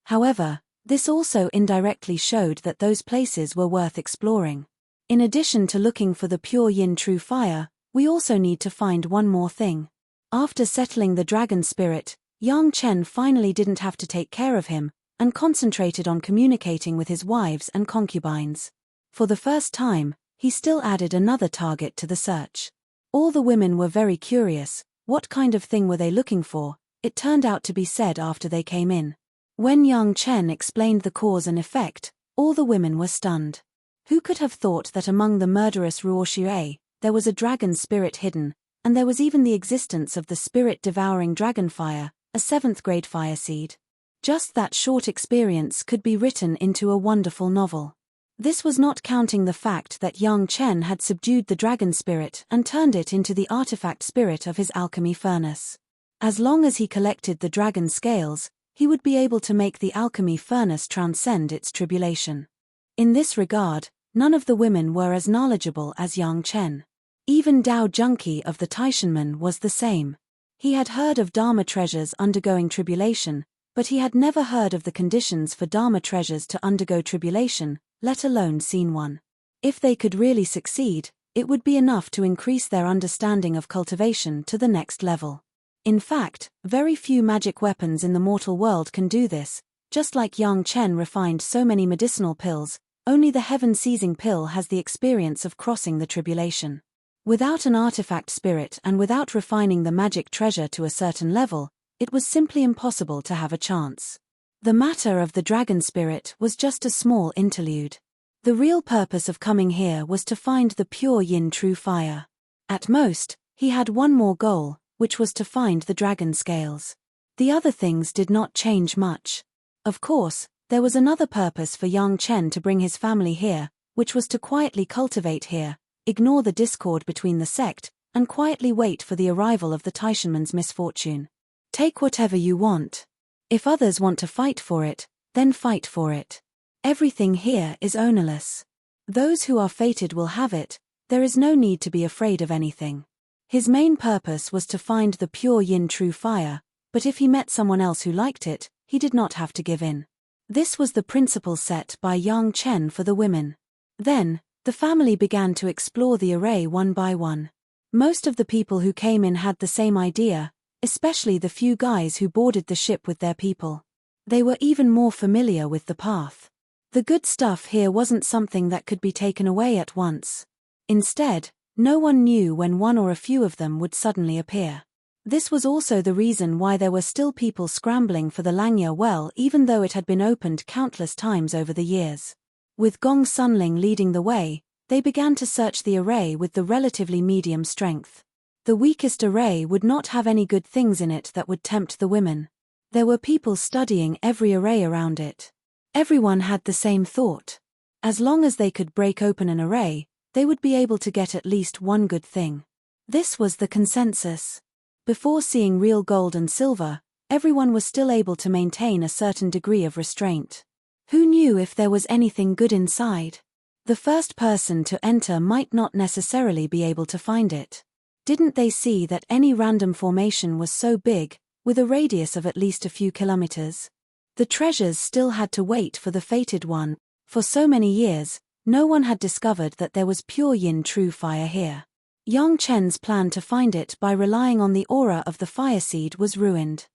However, this also indirectly showed that those places were worth exploring. In addition to looking for the pure yin true fire, we also need to find one more thing. After settling the dragon spirit, Yang Chen finally didn't have to take care of him, and concentrated on communicating with his wives and concubines. For the first time, he still added another target to the search. All the women were very curious. What kind of thing were they looking for? It turned out to be said after they came in. When Yang Chen explained the cause and effect, all the women were stunned. Who could have thought that among the murderous Ruoxue, there was a dragon spirit hidden, and there was even the existence of the spirit-devouring dragonfire, a 7th-grade fire seed? Just that short experience could be written into a wonderful novel. This was not counting the fact that Yang Chen had subdued the dragon spirit and turned it into the artifact spirit of his alchemy furnace. As long as he collected the dragon scales, he would be able to make the alchemy furnace transcend its tribulation. In this regard, none of the women were as knowledgeable as Yang Chen. Even Dao Junki of the Taishanmen was the same. He had heard of Dharma treasures undergoing tribulation, but he had never heard of the conditions for Dharma treasures to undergo tribulation, let alone seen one. If they could really succeed, it would be enough to increase their understanding of cultivation to the next level. In fact, very few magic weapons in the mortal world can do this. Just like Yang Chen refined so many medicinal pills, only the heaven-seizing pill has the experience of crossing the tribulation. Without an artifact spirit and without refining the magic treasure to a certain level, it was simply impossible to have a chance. The matter of the dragon spirit was just a small interlude. The real purpose of coming here was to find the pure yin true fire. At most, He had one more goal, which was to find the dragon scales. The other things did not change much. Of course, there was another purpose for young Chen to bring his family here, which was to quietly cultivate here, ignore the discord between the sect, and quietly wait for the arrival of the Taishanman's misfortune. Take whatever you want. If others want to fight for it, then fight for it. Everything here is ownerless. Those who are fated will have it, there is no need to be afraid of anything. His main purpose was to find the pure yin true fire, but if he met someone else who liked it, he did not have to give in. This was the principle set by Yang Chen for the women. Then, the family began to explore the array one by one. Most of the people who came in had the same idea, especially the few guys who boarded the ship with their people. They were even more familiar with the path. The good stuff here wasn't something that could be taken away at once. Instead, no one knew when one or a few of them would suddenly appear. This was also the reason why there were still people scrambling for the Langya well even though it had been opened countless times over the years. With Gong Sunling leading the way, they began to search the array with the relatively medium strength. The weakest array would not have any good things in it that would tempt the women. There were people studying every array around it. Everyone had the same thought. As long as they could break open an array, they would be able to get at least one good thing. This was the consensus. Before seeing real gold and silver, everyone was still able to maintain a certain degree of restraint. Who knew if there was anything good inside? The first person to enter might not necessarily be able to find it. Didn't they see that any random formation was so big, with a radius of at least a few kilometers? The treasures still had to wait for the fated one. For so many years, no one had discovered that there was pure yin true fire here. Yang Chen's plan to find it by relying on the aura of the fire seed was ruined.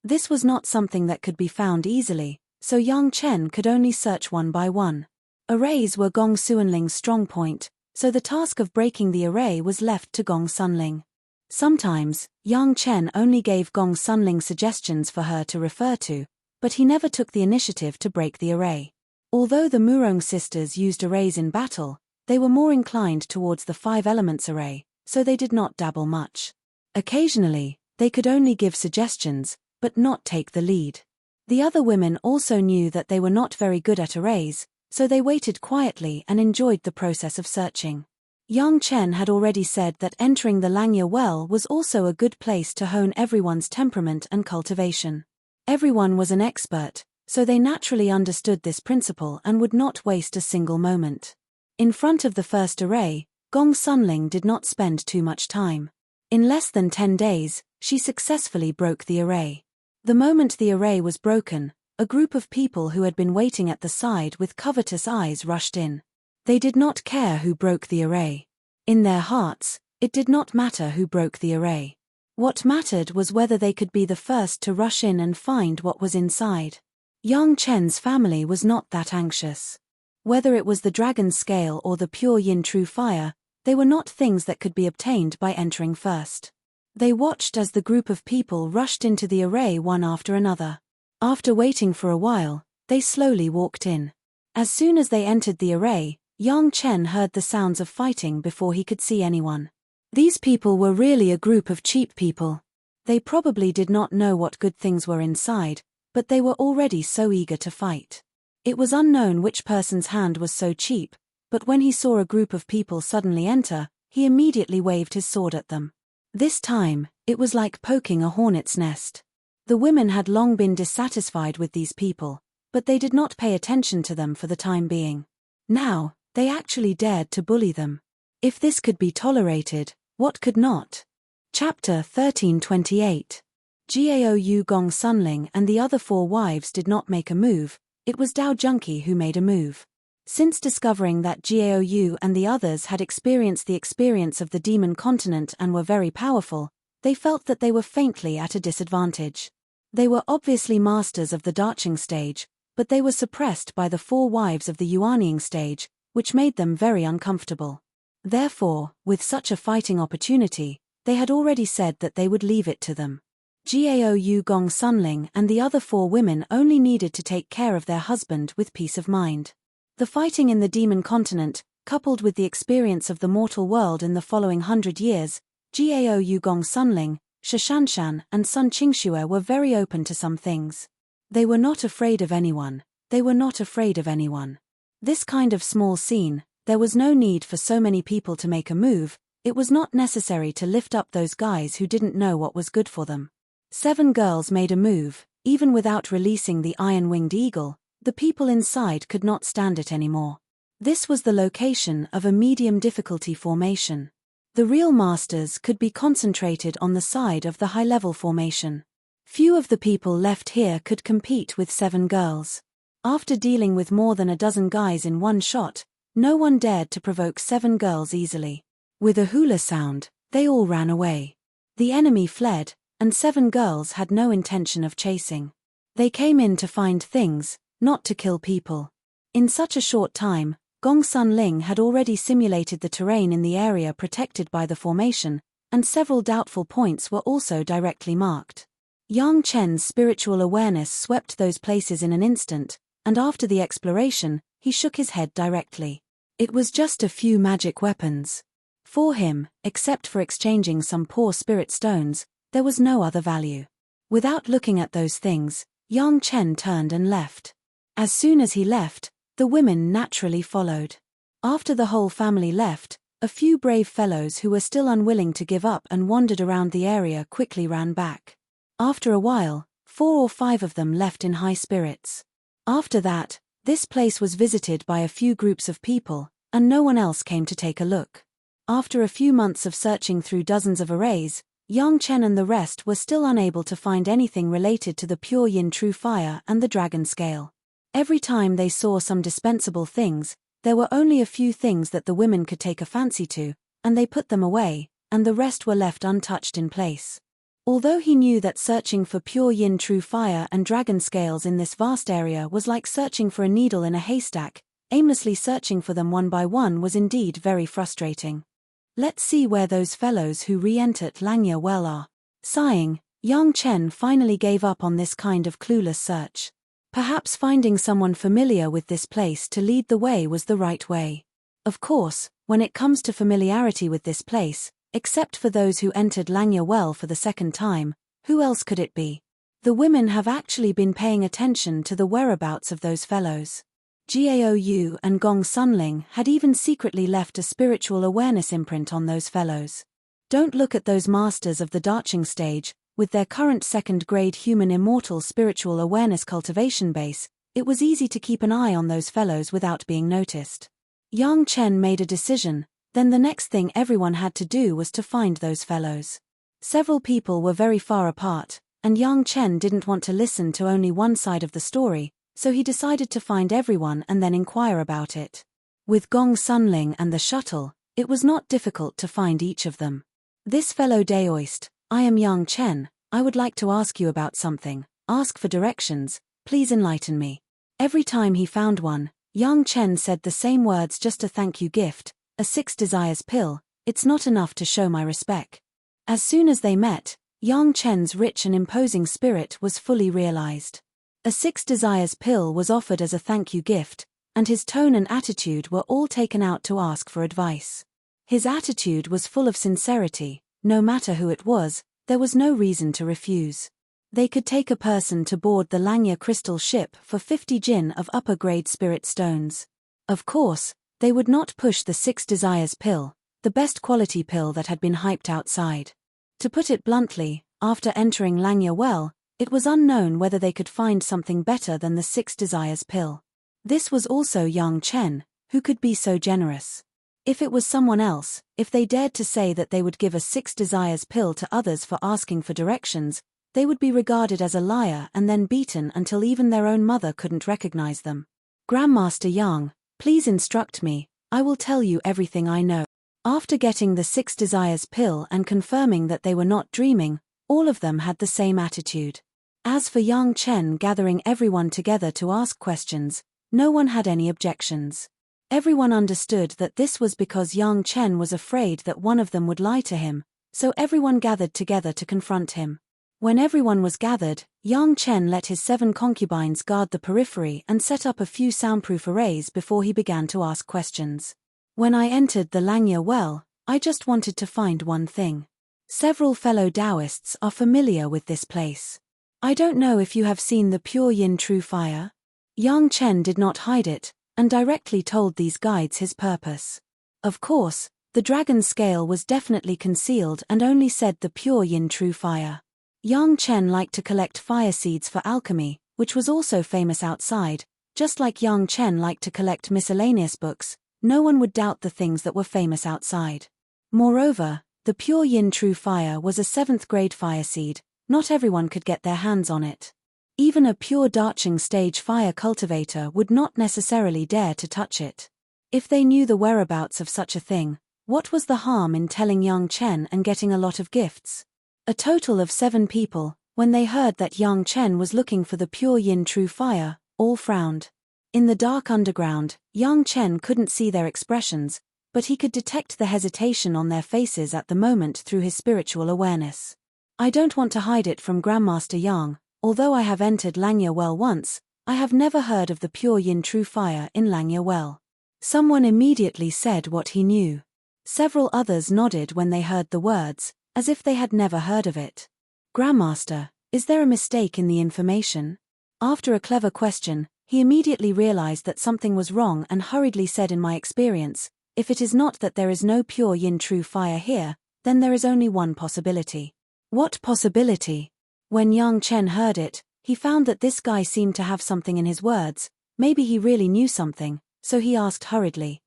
This was not something that could be found easily, so Yang Chen could only search one by one. Arrays were Gong Suanling's strong point, so the task of breaking the array was left to Gong Sunling. Sometimes, Yang Chen only gave Gong Sunling suggestions for her to refer to, but he never took the initiative to break the array. Although the Murong sisters used arrays in battle, they were more inclined towards the 5 elements array, so they did not dabble much. Occasionally, they could only give suggestions, but not take the lead. The other women also knew that they were not very good at arrays, so they waited quietly and enjoyed the process of searching. Yang Chen had already said that entering the Langya well was also a good place to hone everyone's temperament and cultivation. Everyone was an expert, so they naturally understood this principle and would not waste a single moment. In front of the first array, Gong Sunling did not spend too much time. In less than 10 days, she successfully broke the array. The moment the array was broken, a group of people who had been waiting at the side with covetous eyes rushed in. They did not care who broke the array. In their hearts, it did not matter who broke the array. What mattered was whether they could be the first to rush in and find what was inside. Yang Chen's family was not that anxious. Whether it was the dragon scale or the pure yin true fire, they were not things that could be obtained by entering first. They watched as the group of people rushed into the array one after another. After waiting for a while, they slowly walked in. As soon as they entered the array, Yang Chen heard the sounds of fighting before he could see anyone. These people were really a group of cheap people. They probably did not know what good things were inside, but they were already so eager to fight. It was unknown which person's hand was so cheap, but when he saw a group of people suddenly enter, he immediately waved his sword at them. This time, it was like poking a hornet's nest. The women had long been dissatisfied with these people, but they did not pay attention to them for the time being. Now, they actually dared to bully them. If this could be tolerated, what could not? Chapter 1328. Gaou Gong Sunling and the other 4 wives did not make a move, it was Dao Junki who made a move. Since discovering that Gaou and the others had experienced the experience of the demon continent and were very powerful, they felt that they were faintly at a disadvantage. They were obviously masters of the Daching stage, but they were suppressed by the 4 wives of the Yuanying stage, which made them very uncomfortable. Therefore, with such a fighting opportunity, they had already said that they would leave it to them. Gaou Gong Sunling and the other 4 women only needed to take care of their husband with peace of mind. The fighting in the demon continent, coupled with the experience of the mortal world in the following 100 years, Gao Gong Sunling, Shashanshan and Sun Qingxue were very open to some things. They were not afraid of anyone. They were not afraid of anyone. This kind of small scene, there was no need for so many people to make a move. It was not necessary to lift up those guys who didn't know what was good for them. 7 girls made a move, even without releasing the iron-winged eagle. The people inside could not stand it anymore. This was the location of a medium difficulty formation. The real masters could be concentrated on the side of the high-level formation. Few of the people left here could compete with 7 girls. After dealing with more than a dozen guys in one shot, no one dared to provoke 7 girls easily. With a hula sound, they all ran away. The enemy fled, and 7 girls had no intention of chasing. They came in to find things, not to kill people. In such a short time, Gong Sunling had already simulated the terrain in the area protected by the formation, and several doubtful points were also directly marked. Yang Chen's spiritual awareness swept those places in an instant, and after the exploration, he shook his head directly. It was just a few magic weapons. For him, except for exchanging some poor spirit stones, there was no other value. Without looking at those things, Yang Chen turned and left. As soon as he left, the women naturally followed. After the whole family left, a few brave fellows who were still unwilling to give up and wandered around the area quickly ran back. After a while, 4 or 5 of them left in high spirits. After that, this place was visited by a few groups of people, and no one else came to take a look. After a few months of searching through dozens of arrays, Yang Chen and the rest were still unable to find anything related to the pure yin true fire and the dragon scale. Every time they saw some dispensable things, there were only a few things that the women could take a fancy to, and they put them away, and the rest were left untouched in place. Although he knew that searching for pure yin true fire and dragon scales in this vast area was like searching for a needle in a haystack, aimlessly searching for them one by one was indeed very frustrating. Let's see where those fellows who re-entered Langya Well are. Sighing, Yang Chen finally gave up on this kind of clueless search. Perhaps finding someone familiar with this place to lead the way was the right way. Of course, when it comes to familiarity with this place, except for those who entered Langya Well for the second time, who else could it be? The women have actually been paying attention to the whereabouts of those fellows. Gao Yu and Gong Sunling had even secretly left a spiritual awareness imprint on those fellows. Don't look at those masters of the Darching stage, with their current second-grade human immortal spiritual awareness cultivation base. It was easy to keep an eye on those fellows without being noticed. Yang Chen made a decision, then the next thing everyone had to do was to find those fellows. Several people were very far apart, and Yang Chen didn't want to listen to only one side of the story, so he decided to find everyone and then inquire about it. With Gong Sunling and the shuttle, it was not difficult to find each of them. This fellow Daoist, I am Yang Chen, I would like to ask you about something, ask for directions, please enlighten me. Every time he found one, Yang Chen said the same words, just a thank you gift, a 6 desires pill, it's not enough to show my respect. As soon as they met, Yang Chen's rich and imposing spirit was fully realized. A 6 desires pill was offered as a thank you gift, and his tone and attitude were all taken out to ask for advice. His attitude was full of sincerity, no matter who it was, there was no reason to refuse. They could take a person to board the Langya crystal ship for 50 jin of upper-grade spirit stones. Of course, they would not push the 6 desires pill, the best quality pill that had been hyped outside. To put it bluntly, after entering Langya Well, it was unknown whether they could find something better than the 6 desires pill. This was also Yang Chen, who could be so generous. If it was someone else, if they dared to say that they would give a 6 desires pill to others for asking for directions, they would be regarded as a liar and then beaten until even their own mother couldn't recognize them. Grandmaster Yang, please instruct me, I will tell you everything I know. After getting the 6 desires pill and confirming that they were not dreaming, all of them had the same attitude. As for Yang Chen gathering everyone together to ask questions, no one had any objections. Everyone understood that this was because Yang Chen was afraid that one of them would lie to him, so everyone gathered together to confront him. When everyone was gathered, Yang Chen let his 7 concubines guard the periphery and set up a few soundproof arrays before he began to ask questions. When I entered the Langya Well, I just wanted to find one thing. Several fellow Taoists are familiar with this place. I don't know if you have seen the pure yin true fire. Yang Chen did not hide it, and directly told these guides his purpose. Of course, the dragon's scale was definitely concealed and only said the pure yin true fire. Yang Chen liked to collect fire seeds for alchemy, which was also famous outside. Just like Yang Chen liked to collect miscellaneous books, no one would doubt the things that were famous outside. Moreover, the pure yin true fire was a 7th grade fire seed. Not everyone could get their hands on it. Even a pure Darching stage fire cultivator would not necessarily dare to touch it. If they knew the whereabouts of such a thing, what was the harm in telling Yang Chen and getting a lot of gifts? A total of 7 people, when they heard that Yang Chen was looking for the pure yin true fire, all frowned. In the dark underground, Yang Chen couldn't see their expressions, but he could detect the hesitation on their faces at the moment through his spiritual awareness. I don't want to hide it from Grandmaster Yang, although I have entered Langya Well once, I have never heard of the pure yin true fire in Langya Well. Someone immediately said what he knew. Several others nodded when they heard the words, as if they had never heard of it. Grandmaster, is there a mistake in the information? After a clever question, he immediately realized that something was wrong and hurriedly said, in my experience, if it is not that there is no pure yin true fire here, then there is only one possibility. What possibility? When Yang Chen heard it, he found that this guy seemed to have something in his words. Maybe he really knew something, so he asked hurriedly.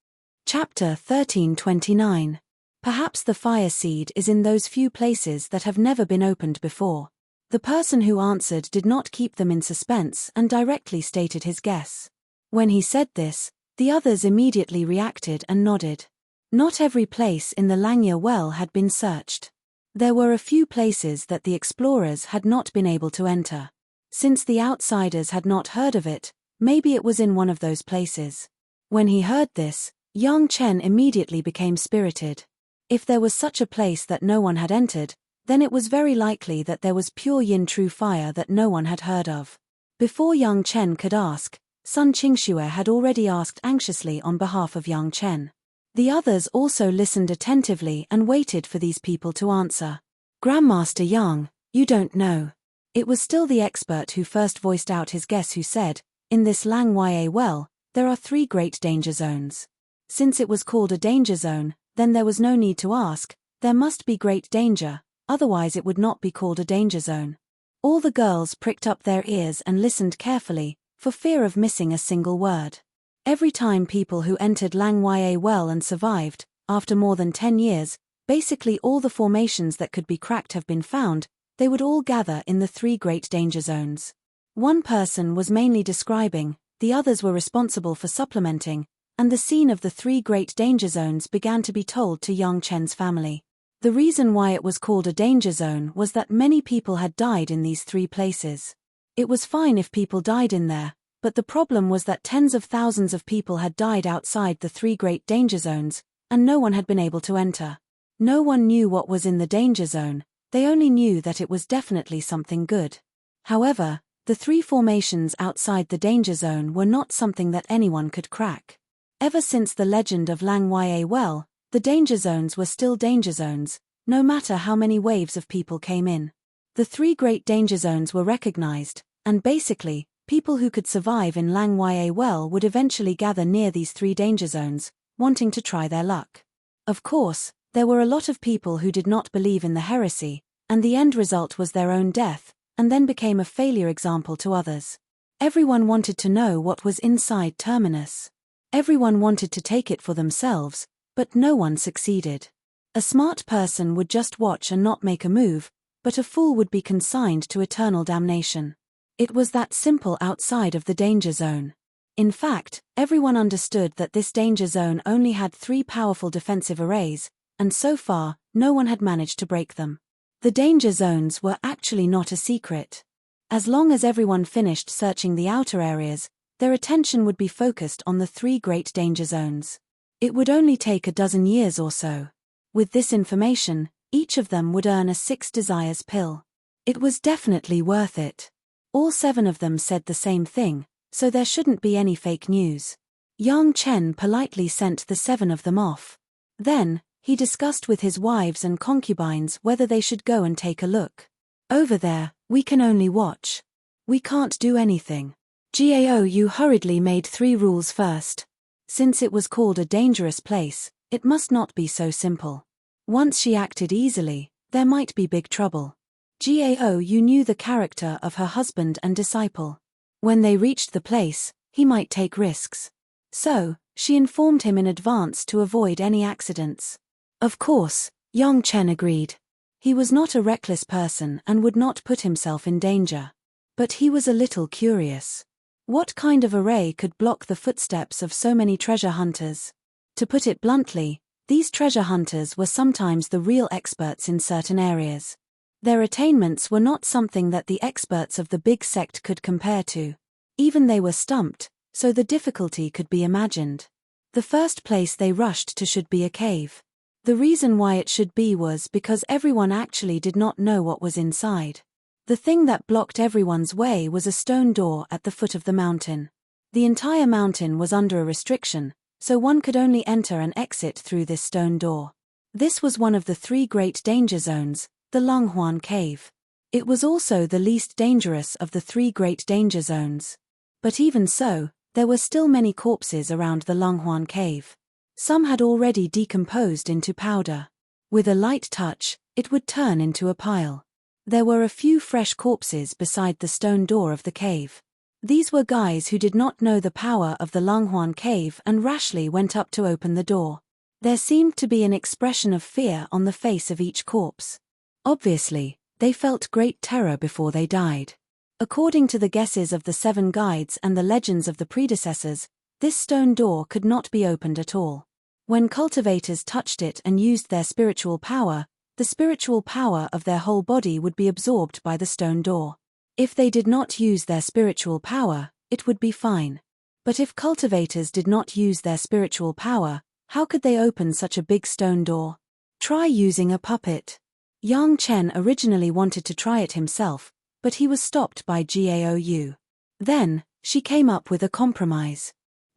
Chapter 1329. Perhaps the fire seed is in those few places that have never been opened before. The person who answered did not keep them in suspense and directly stated his guess. When he said this, the others immediately reacted and nodded. Not every place in the Langya Well had been searched. There were a few places that the explorers had not been able to enter. Since the outsiders had not heard of it, maybe it was in one of those places. When he heard this, Yang Chen immediately became spirited. If there was such a place that no one had entered, then it was very likely that there was pure yin true fire that no one had heard of. Before Yang Chen could ask, Sun Qingxue had already asked anxiously on behalf of Yang Chen. The others also listened attentively and waited for these people to answer. Grandmaster Yang, you don't know. It was still the expert who first voiced out his guess, who said, in this Langya Well, there are 3 great danger zones. Since it was called a danger zone, then there was no need to ask, there must be great danger, otherwise it would not be called a danger zone. All the girls pricked up their ears and listened carefully, for fear of missing a single word. Every time people who entered Langya Well and survived, after more than 10 years, basically all the formations that could be cracked have been found, they would all gather in the 3 great danger zones. One person was mainly describing, the others were responsible for supplementing, and the scene of the 3 great danger zones began to be told to Yang Chen's family. The reason why it was called a danger zone was that many people had died in these 3 places. It was fine if people died in there, but the problem was that tens of thousands of people had died outside the 3 great danger zones, and no one had been able to enter. No one knew what was in the danger zone, they only knew that it was definitely something good. However, the 3 formations outside the danger zone were not something that anyone could crack. Ever since the legend of Langya Well, the danger zones were still danger zones, no matter how many waves of people came in. The 3 great danger zones were recognized, and basically, people who could survive in Langya Well would eventually gather near these 3 danger zones, wanting to try their luck. Of course, there were a lot of people who did not believe in the heresy, and the end result was their own death, and then became a failure example to others. Everyone wanted to know what was inside Terminus. Everyone wanted to take it for themselves, but no one succeeded. A smart person would just watch and not make a move, but a fool would be consigned to eternal damnation. It was that simple outside of the danger zone. In fact, everyone understood that this danger zone only had 3 powerful defensive arrays, and so far, no one had managed to break them. The danger zones were actually not a secret. As long as everyone finished searching the outer areas, their attention would be focused on the 3 great danger zones. It would only take a dozen years or so. With this information, each of them would earn a 6 desires pill. It was definitely worth it. All 7 of them said the same thing, so there shouldn't be any fake news. Yang Chen politely sent the 7 of them off. Then, He discussed with his wives and concubines whether they should go and take a look. Over there, we can only watch. We can't do anything. Gao hurriedly made 3 rules first. Since it was called a dangerous place, it must not be so simple. Once she acted easily, there might be big trouble. Gao knew the character of her husband and disciple. When they reached the place, he might take risks. So, she informed him in advance to avoid any accidents. Of course, Yang Chen agreed. He was not a reckless person and would not put himself in danger. But he was a little curious. What kind of array could block the footsteps of so many treasure hunters? To put it bluntly, these treasure hunters were sometimes the real experts in certain areas. Their attainments were not something that the experts of the big sect could compare to. Even they were stumped, so the difficulty could be imagined. The first place they rushed to should be a cave. The reason why it should be was because everyone actually did not know what was inside. The thing that blocked everyone's way was a stone door at the foot of the mountain. The entire mountain was under a restriction, so one could only enter and exit through this stone door. This was one of the 3 great danger zones, the Longhuan Cave. It was also the least dangerous of the 3 great danger zones. But even so, there were still many corpses around the Longhuan Cave. Some had already decomposed into powder. With a light touch, it would turn into a pile. There were a few fresh corpses beside the stone door of the cave. These were guys who did not know the power of the Longhuan Cave and rashly went up to open the door. There seemed to be an expression of fear on the face of each corpse. Obviously, they felt great terror before they died. According to the guesses of the 7 guides and the legends of the predecessors, this stone door could not be opened at all. When cultivators touched it and used their spiritual power, the spiritual power of their whole body would be absorbed by the stone door. If they did not use their spiritual power, it would be fine. But if cultivators did not use their spiritual power, how could they open such a big stone door? Try using a puppet. Yang Chen originally wanted to try it himself, but he was stopped by Gao. Then, she came up with a compromise.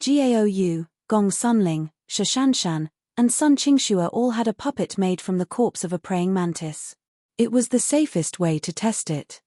Gao, Gong Sunling, Shashanshan, and Sun Qingxue all had a puppet made from the corpse of a praying mantis. It was the safest way to test it.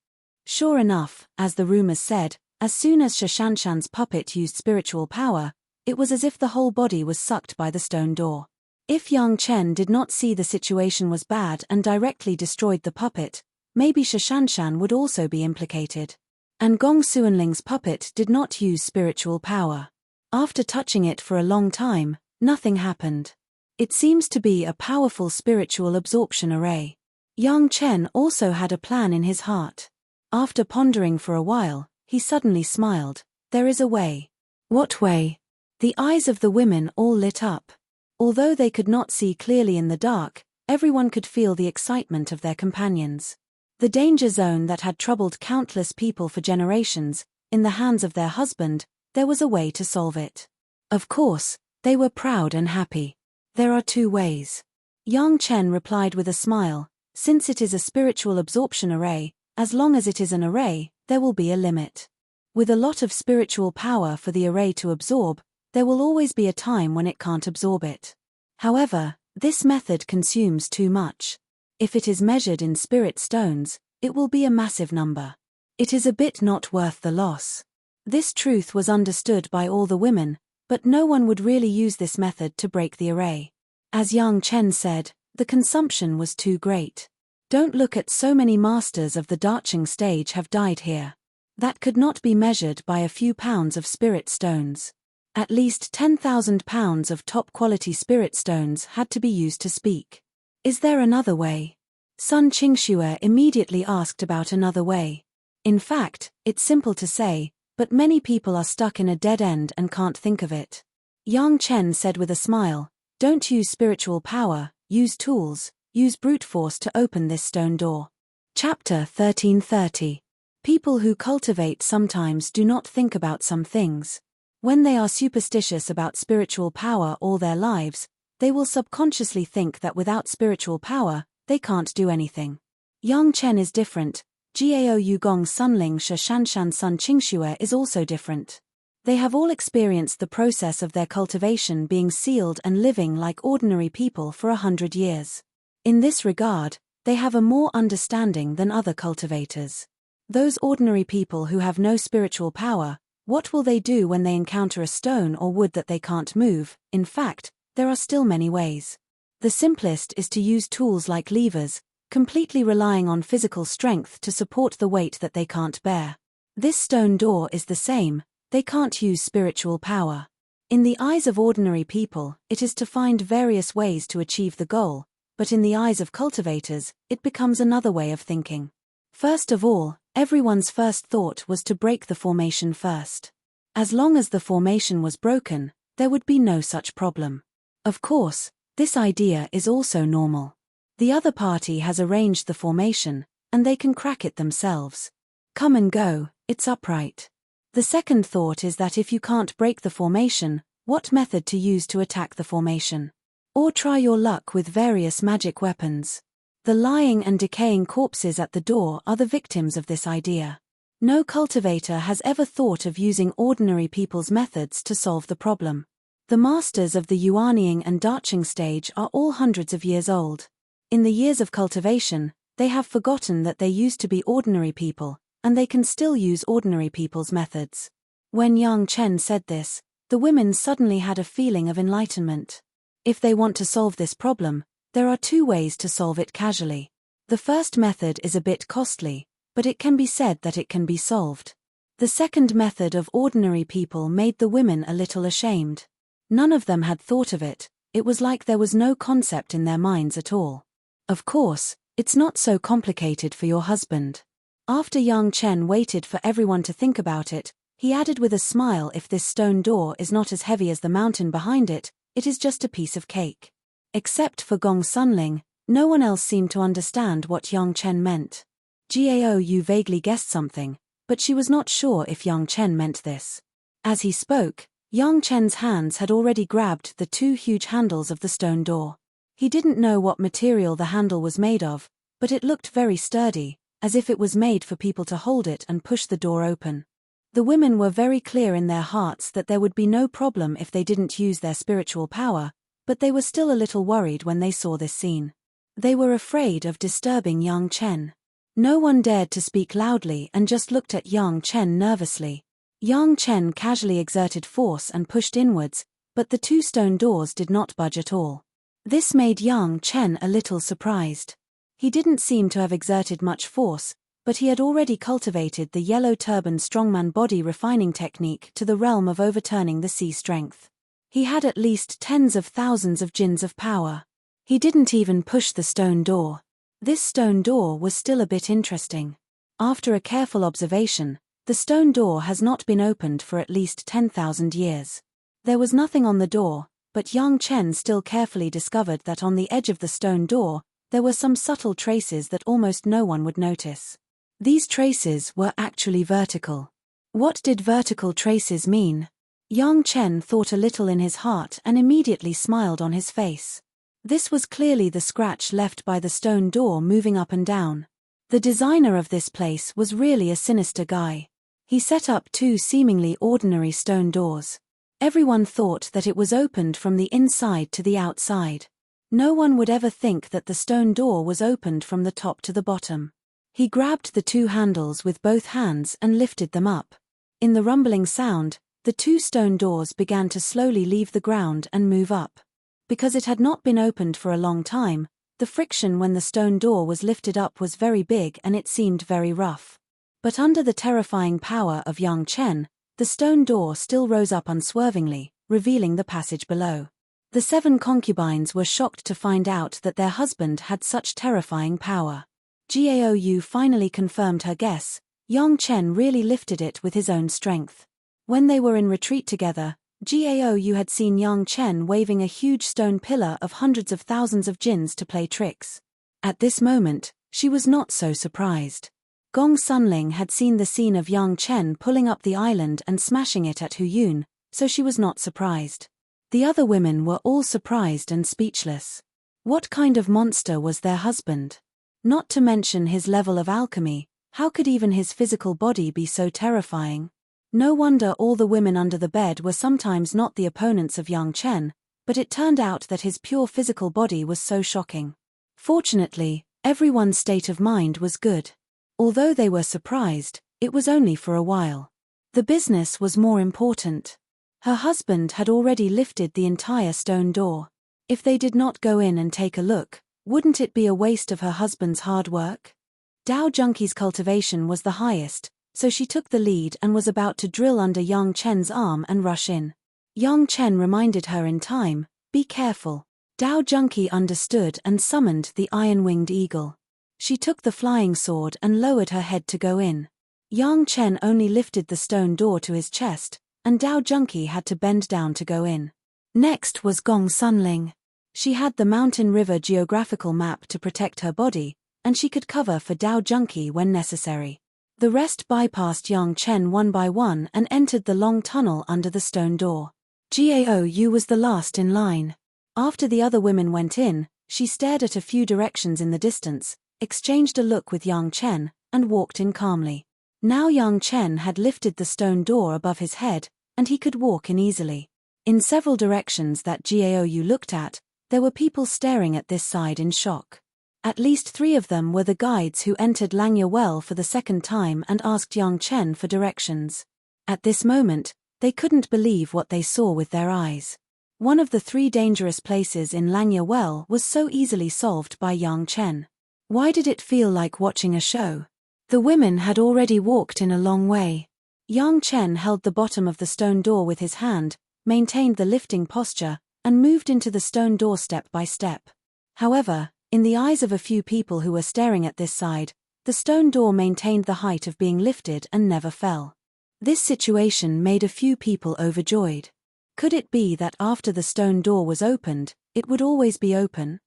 Sure enough, as the rumors said, as soon as Shashanshan's puppet used spiritual power, it was as if the whole body was sucked by the stone door. If Yang Chen did not see the situation was bad and directly destroyed the puppet, maybe Shashanshan would also be implicated. And Gong Suanling's puppet did not use spiritual power. After touching it for a long time, nothing happened. It seems to be a powerful spiritual absorption array. Yang Chen also had a plan in his heart. After pondering for a while, he suddenly smiled. There is a way. What way? The eyes of the women all lit up. Although they could not see clearly in the dark, everyone could feel the excitement of their companions. The danger zone that had troubled countless people for generations, in the hands of their husband, there was a way to solve it. Of course, they were proud and happy. There are 2 ways. Yang Chen replied with a smile, since it is a spiritual absorption array, as long as it is an array, there will be a limit. With a lot of spiritual power for the array to absorb, there will always be a time when it can't absorb it. However, this method consumes too much. If it is measured in spirit stones, it will be a massive number. It is a bit not worth the loss. This truth was understood by all the women, but no one would really use this method to break the array. As Yang Chen said, the consumption was too great. Don't look at so many masters of the Darching stage have died here. That could not be measured by a few pounds of spirit stones. At least 10,000 pounds of top-quality spirit stones had to be used to speak. Is there another way? Sun Qingxue immediately asked about another way. In fact, it's simple to say, but many people are stuck in a dead end and can't think of it. Yang Chen said with a smile, don't use spiritual power, use tools, use brute force to open this stone door. Chapter 1330. People who cultivate sometimes do not think about some things. When they are superstitious about spiritual power all their lives, they will subconsciously think that without spiritual power, they can't do anything. Yang Chen is different. Gao Yugong Sunling Shashanshan Sun Qingxue is also different. They have all experienced the process of their cultivation being sealed and living like ordinary people for 100 years. In this regard, they have a more understanding than other cultivators. Those ordinary people who have no spiritual power, what will they do when they encounter a stone or wood that they can't move? In fact, there are still many ways. The simplest is to use tools like levers, completely relying on physical strength to support the weight that they can't bear. This stone door is the same. They can't use spiritual power. In the eyes of ordinary people, it is to find various ways to achieve the goal, but in the eyes of cultivators, it becomes another way of thinking. First of all, everyone's first thought was to break the formation first. As long as the formation was broken, there would be no such problem. Of course, this idea is also normal. The other party has arranged the formation, and they can crack it themselves. Come and go, it's upright. The second thought is that if you can't break the formation, what method to use to attack the formation? Or try your luck with various magic weapons. The lying and decaying corpses at the door are the victims of this idea. No cultivator has ever thought of using ordinary people's methods to solve the problem. The masters of the yuanying and daching stage are all hundreds of years old. In the years of cultivation, they have forgotten that they used to be ordinary people, and they can still use ordinary people's methods. When Yang Chen said this, the women suddenly had a feeling of enlightenment. If they want to solve this problem, there are two ways to solve it casually. The first method is a bit costly, but it can be said that it can be solved. The second method of ordinary people made the women a little ashamed. None of them had thought of it. It was like there was no concept in their minds at all. Of course, it's not so complicated for your husband. After Yang Chen waited for everyone to think about it, he added with a smile, if this stone door is not as heavy as the mountain behind it, it is just a piece of cake. Except for Gong Sunling, no one else seemed to understand what Yang Chen meant. Gao Yu vaguely guessed something, but she was not sure if Yang Chen meant this. As he spoke, Yang Chen's hands had already grabbed the two huge handles of the stone door. He didn't know what material the handle was made of, but it looked very sturdy, as if it was made for people to hold it and push the door open. The women were very clear in their hearts that there would be no problem if they didn't use their spiritual power, but they were still a little worried when they saw this scene. They were afraid of disturbing Yang Chen. No one dared to speak loudly and just looked at Yang Chen nervously. Yang Chen casually exerted force and pushed inwards, but the two stone doors did not budge at all. This made Yang Chen a little surprised. He didn't seem to have exerted much force, but he had already cultivated the yellow turban strongman body refining technique to the realm of overturning the sea strength. He had at least tens of thousands of jins of power. He didn't even push the stone door. This stone door was still a bit interesting. After a careful observation, the stone door has not been opened for at least 10,000 years. There was nothing on the door, but Yang Chen still carefully discovered that on the edge of the stone door, there were some subtle traces that almost no one would notice. These traces were actually vertical. What did vertical traces mean? Yang Chen thought a little in his heart and immediately smiled on his face. This was clearly the scratch left by the stone door moving up and down. The designer of this place was really a sinister guy. He set up two seemingly ordinary stone doors. Everyone thought that it was opened from the inside to the outside. No one would ever think that the stone door was opened from the top to the bottom. He grabbed the two handles with both hands and lifted them up. In the rumbling sound, the two stone doors began to slowly leave the ground and move up. Because it had not been opened for a long time, the friction when the stone door was lifted up was very big and it seemed very rough. But under the terrifying power of Yang Chen, the stone door still rose up unswervingly, revealing the passage below. The 7 concubines were shocked to find out that their husband had such terrifying power. Gao Yu finally confirmed her guess. Yang Chen really lifted it with his own strength. When they were in retreat together, Gao Yu had seen Yang Chen waving a huge stone pillar of hundreds of thousands of jins to play tricks. At this moment, she was not so surprised. Gong Sunling had seen the scene of Yang Chen pulling up the island and smashing it at Huyun, so she was not surprised. The other women were all surprised and speechless. What kind of monster was their husband? Not to mention his level of alchemy, how could even his physical body be so terrifying? No wonder all the women under the bed were sometimes not the opponents of young Chen, but it turned out that his pure physical body was so shocking. Fortunately, everyone's state of mind was good. Although they were surprised, it was only for a while. The business was more important. Her husband had already lifted the entire stone door. If they did not go in and take a look, wouldn't it be a waste of her husband's hard work? Dao Junkie's cultivation was the highest, so she took the lead and was about to drill under Yang Chen's arm and rush in. Yang Chen reminded her in time, "Be careful." Dao Junkie understood and summoned the iron-winged eagle. She took the flying sword and lowered her head to go in. Yang Chen only lifted the stone door to his chest, and Dao Junkie had to bend down to go in. Next was Gong Sunling. She had the mountain river geographical map to protect her body, and she could cover for Dao Junkie when necessary. The rest bypassed Yang Chen one by one and entered the long tunnel under the stone door. Gao Yu was the last in line. After the other women went in, she stared at a few directions in the distance, exchanged a look with Yang Chen, and walked in calmly. Now Yang Chen had lifted the stone door above his head, and he could walk in easily. In several directions that Gao Yu looked at, there were people staring at this side in shock. At least 3 of them were the guides who entered Langya Well for the second time and asked Yang Chen for directions. At this moment, they couldn't believe what they saw with their eyes. One of the 3 dangerous places in Langya Well was so easily solved by Yang Chen. Why did it feel like watching a show? The women had already walked in a long way. Yang Chen held the bottom of the stone door with his hand, maintained the lifting posture, and moved into the stone door step by step. However, in the eyes of a few people who were staring at this side, the stone door maintained the height of being lifted and never fell. This situation made a few people overjoyed. Could it be that after the stone door was opened, it would always be open?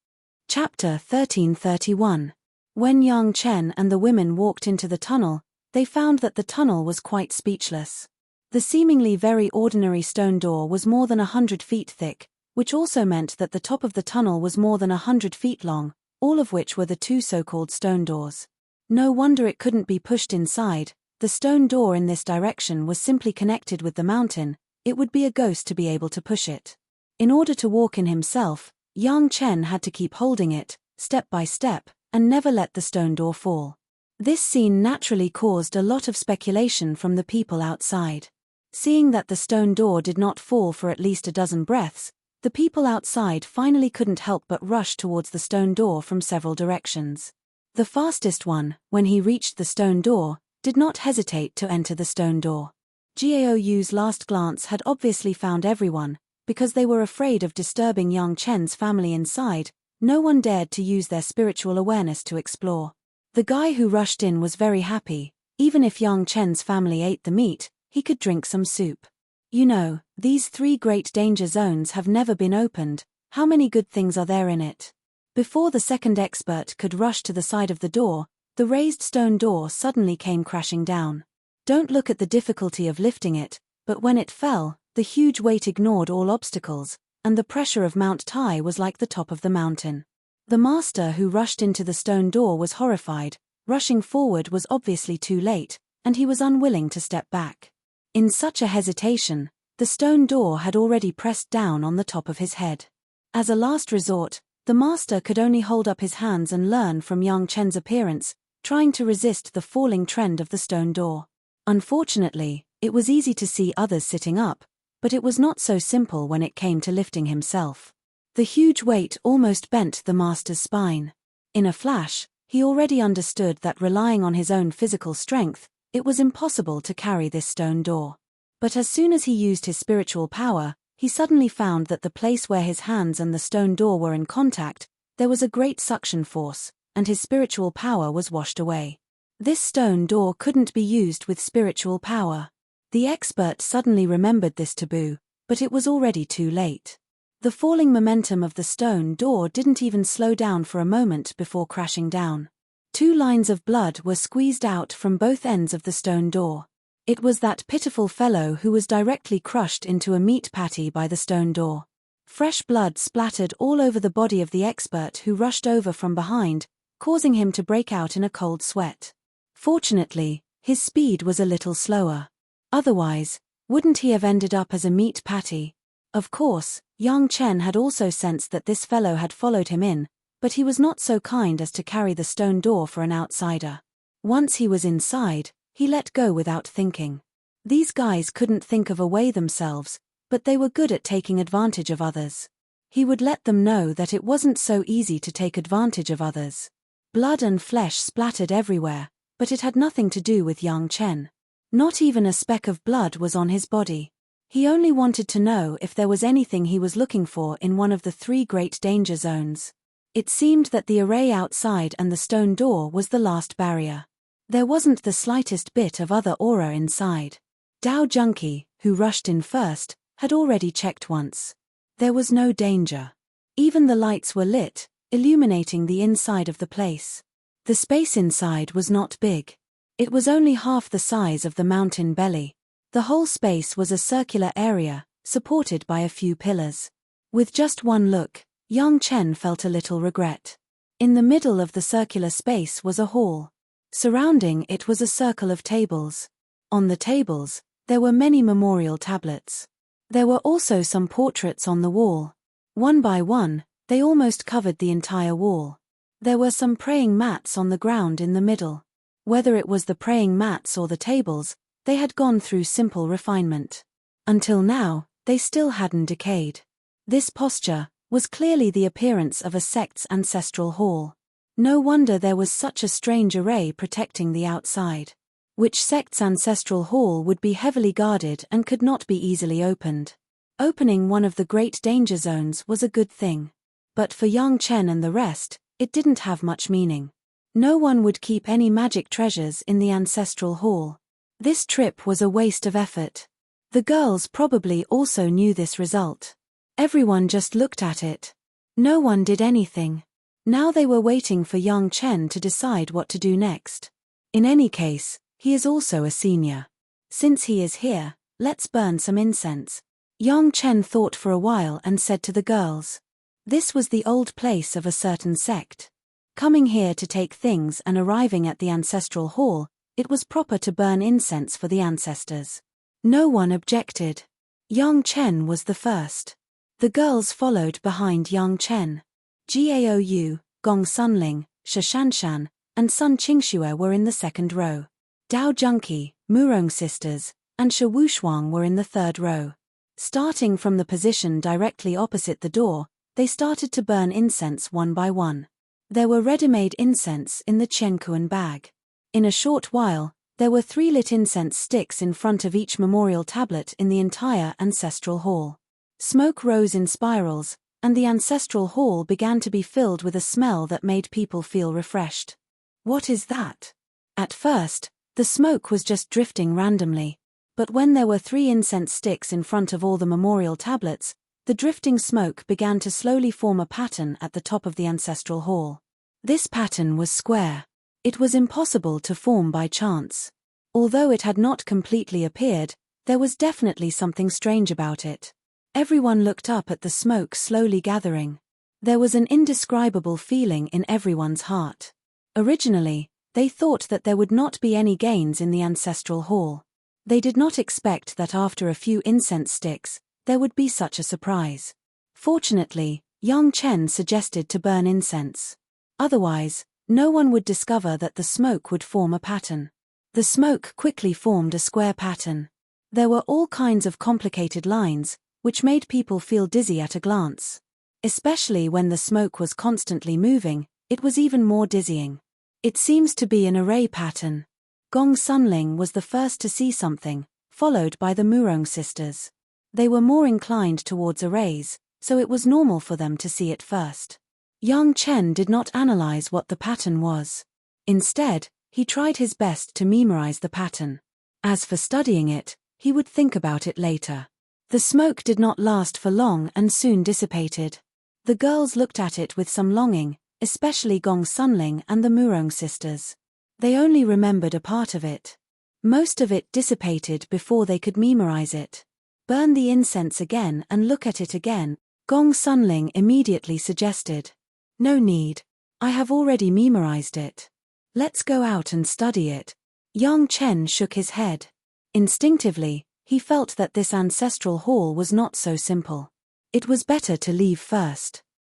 Chapter 1331. When Yang Chen and the women walked into the tunnel, they found that the tunnel was quite speechless. The seemingly very ordinary stone door was more than 100 feet thick, which also meant that the top of the tunnel was more than 100 feet long, all of which were the 2 so-called stone doors. No wonder it couldn't be pushed inside. The stone door in this direction was simply connected with the mountain. It would be a ghost to be able to push it. In order to walk in himself, Yang Chen had to keep holding it, step by step, and never let the stone door fall. This scene naturally caused a lot of speculation from the people outside. Seeing that the stone door did not fall for at least a dozen breaths, the people outside finally couldn't help but rush towards the stone door from several directions. The fastest one, when he reached the stone door, did not hesitate to enter the stone door. Gao Yu's last glance had obviously found everyone. Because they were afraid of disturbing Yang Chen's family inside, no one dared to use their spiritual awareness to explore. The guy who rushed in was very happy. Even if Yang Chen's family ate the meat, he could drink some soup. You know, these 3 great danger zones have never been opened. How many good things are there in it? Before the second expert could rush to the side of the door, the raised stone door suddenly came crashing down. Don't look at the difficulty of lifting it, but when it fell, the huge weight ignored all obstacles, and the pressure of Mount Tai was like the top of the mountain. The master who rushed into the stone door was horrified. Rushing forward was obviously too late, and he was unwilling to step back. In such a hesitation, the stone door had already pressed down on the top of his head. As a last resort, the master could only hold up his hands and learn from Yang Chen's appearance, trying to resist the falling trend of the stone door. Unfortunately, it was easy to see others sitting up, but it was not so simple when it came to lifting himself. The huge weight almost bent the master's spine. In a flash, he already understood that relying on his own physical strength, it was impossible to carry this stone door. But as soon as he used his spiritual power, he suddenly found that the place where his hands and the stone door were in contact, there was a great suction force, and his spiritual power was washed away. This stone door couldn't be used with spiritual power. The expert suddenly remembered this taboo, but it was already too late. The falling momentum of the stone door didn't even slow down for a moment before crashing down. 2 lines of blood were squeezed out from both ends of the stone door. It was that pitiful fellow who was directly crushed into a meat patty by the stone door. Fresh blood splattered all over the body of the expert who rushed over from behind, causing him to break out in a cold sweat. Fortunately, his speed was a little slower. Otherwise, wouldn't he have ended up as a meat patty? Of course, Yang Chen had also sensed that this fellow had followed him in, but he was not so kind as to carry the stone door for an outsider. Once he was inside, he let go without thinking. These guys couldn't think of a way themselves, but they were good at taking advantage of others. He would let them know that it wasn't so easy to take advantage of others. Blood and flesh splattered everywhere, but it had nothing to do with Yang Chen. Not even a speck of blood was on his body. He only wanted to know if there was anything he was looking for in one of the 3 great danger zones. It seemed that the array outside and the stone door was the last barrier. There wasn't the slightest bit of other aura inside. Dao Junkie, who rushed in first, had already checked once. There was no danger. Even the lights were lit, illuminating the inside of the place. The space inside was not big. It was only half the size of the mountain belly. The whole space was a circular area, supported by a few pillars. With just one look, Yang Chen felt a little regret. In the middle of the circular space was a hall. Surrounding it was a circle of tables. On the tables, there were many memorial tablets. There were also some portraits on the wall. One by one, they almost covered the entire wall. There were some praying mats on the ground in the middle. Whether it was the praying mats or the tables, they had gone through simple refinement. Until now, they still hadn't decayed. This posture was clearly the appearance of a sect's ancestral hall. No wonder there was such a strange array protecting the outside. Which sect's ancestral hall would be heavily guarded and could not be easily opened. Opening one of the great danger zones was a good thing. But for Yang Chen and the rest, it didn't have much meaning. No one would keep any magic treasures in the ancestral hall. This trip was a waste of effort. The girls probably also knew this result. Everyone just looked at it. No one did anything. Now they were waiting for Yang Chen to decide what to do next. In any case, he is also a senior. Since he is here, let's burn some incense. Yang Chen thought for a while and said to the girls. This was the old place of a certain sect. Coming here to take things and arriving at the ancestral hall, it was proper to burn incense for the ancestors. No one objected. Yang Chen was the first. The girls followed behind Yang Chen. Gaou, Gong Sunling, Shashanshan, and Sun Qingxue were in the second row. Dao Junkie, Murong sisters, and Shi Wushuang were in the third row. Starting from the position directly opposite the door, they started to burn incense one by one. There were ready-made incense in the Qiankuan bag. In a short while, there were 3 lit incense sticks in front of each memorial tablet in the entire ancestral hall. Smoke rose in spirals, and the ancestral hall began to be filled with a smell that made people feel refreshed. What is that? At first, the smoke was just drifting randomly, but when there were 3 incense sticks in front of all the memorial tablets, the drifting smoke began to slowly form a pattern at the top of the ancestral hall. This pattern was square. It was impossible to form by chance. Although it had not completely appeared, there was definitely something strange about it. Everyone looked up at the smoke slowly gathering. There was an indescribable feeling in everyone's heart. Originally, they thought that there would not be any gains in the ancestral hall. They did not expect that after a few incense sticks, there would be such a surprise. Fortunately, Yang Chen suggested to burn incense. Otherwise, no one would discover that the smoke would form a pattern. The smoke quickly formed a square pattern. There were all kinds of complicated lines, which made people feel dizzy at a glance. Especially when the smoke was constantly moving, it was even more dizzying. It seems to be an array pattern. Gong Sunling was the first to see something, followed by the Murong sisters. They were more inclined towards arrays, so it was normal for them to see it first. Yang Chen did not analyze what the pattern was. Instead, he tried his best to memorize the pattern. As for studying it, he would think about it later. The smoke did not last for long and soon dissipated. The girls looked at it with some longing, especially Gong Sunling and the Murong sisters. They only remembered a part of it. Most of it dissipated before they could memorize it. Burn the incense again and look at it again, Gong Sunling immediately suggested. No need. I have already memorized it. Let's go out and study it. Yang Chen shook his head. Instinctively, he felt that this ancestral hall was not so simple. It was better to leave first.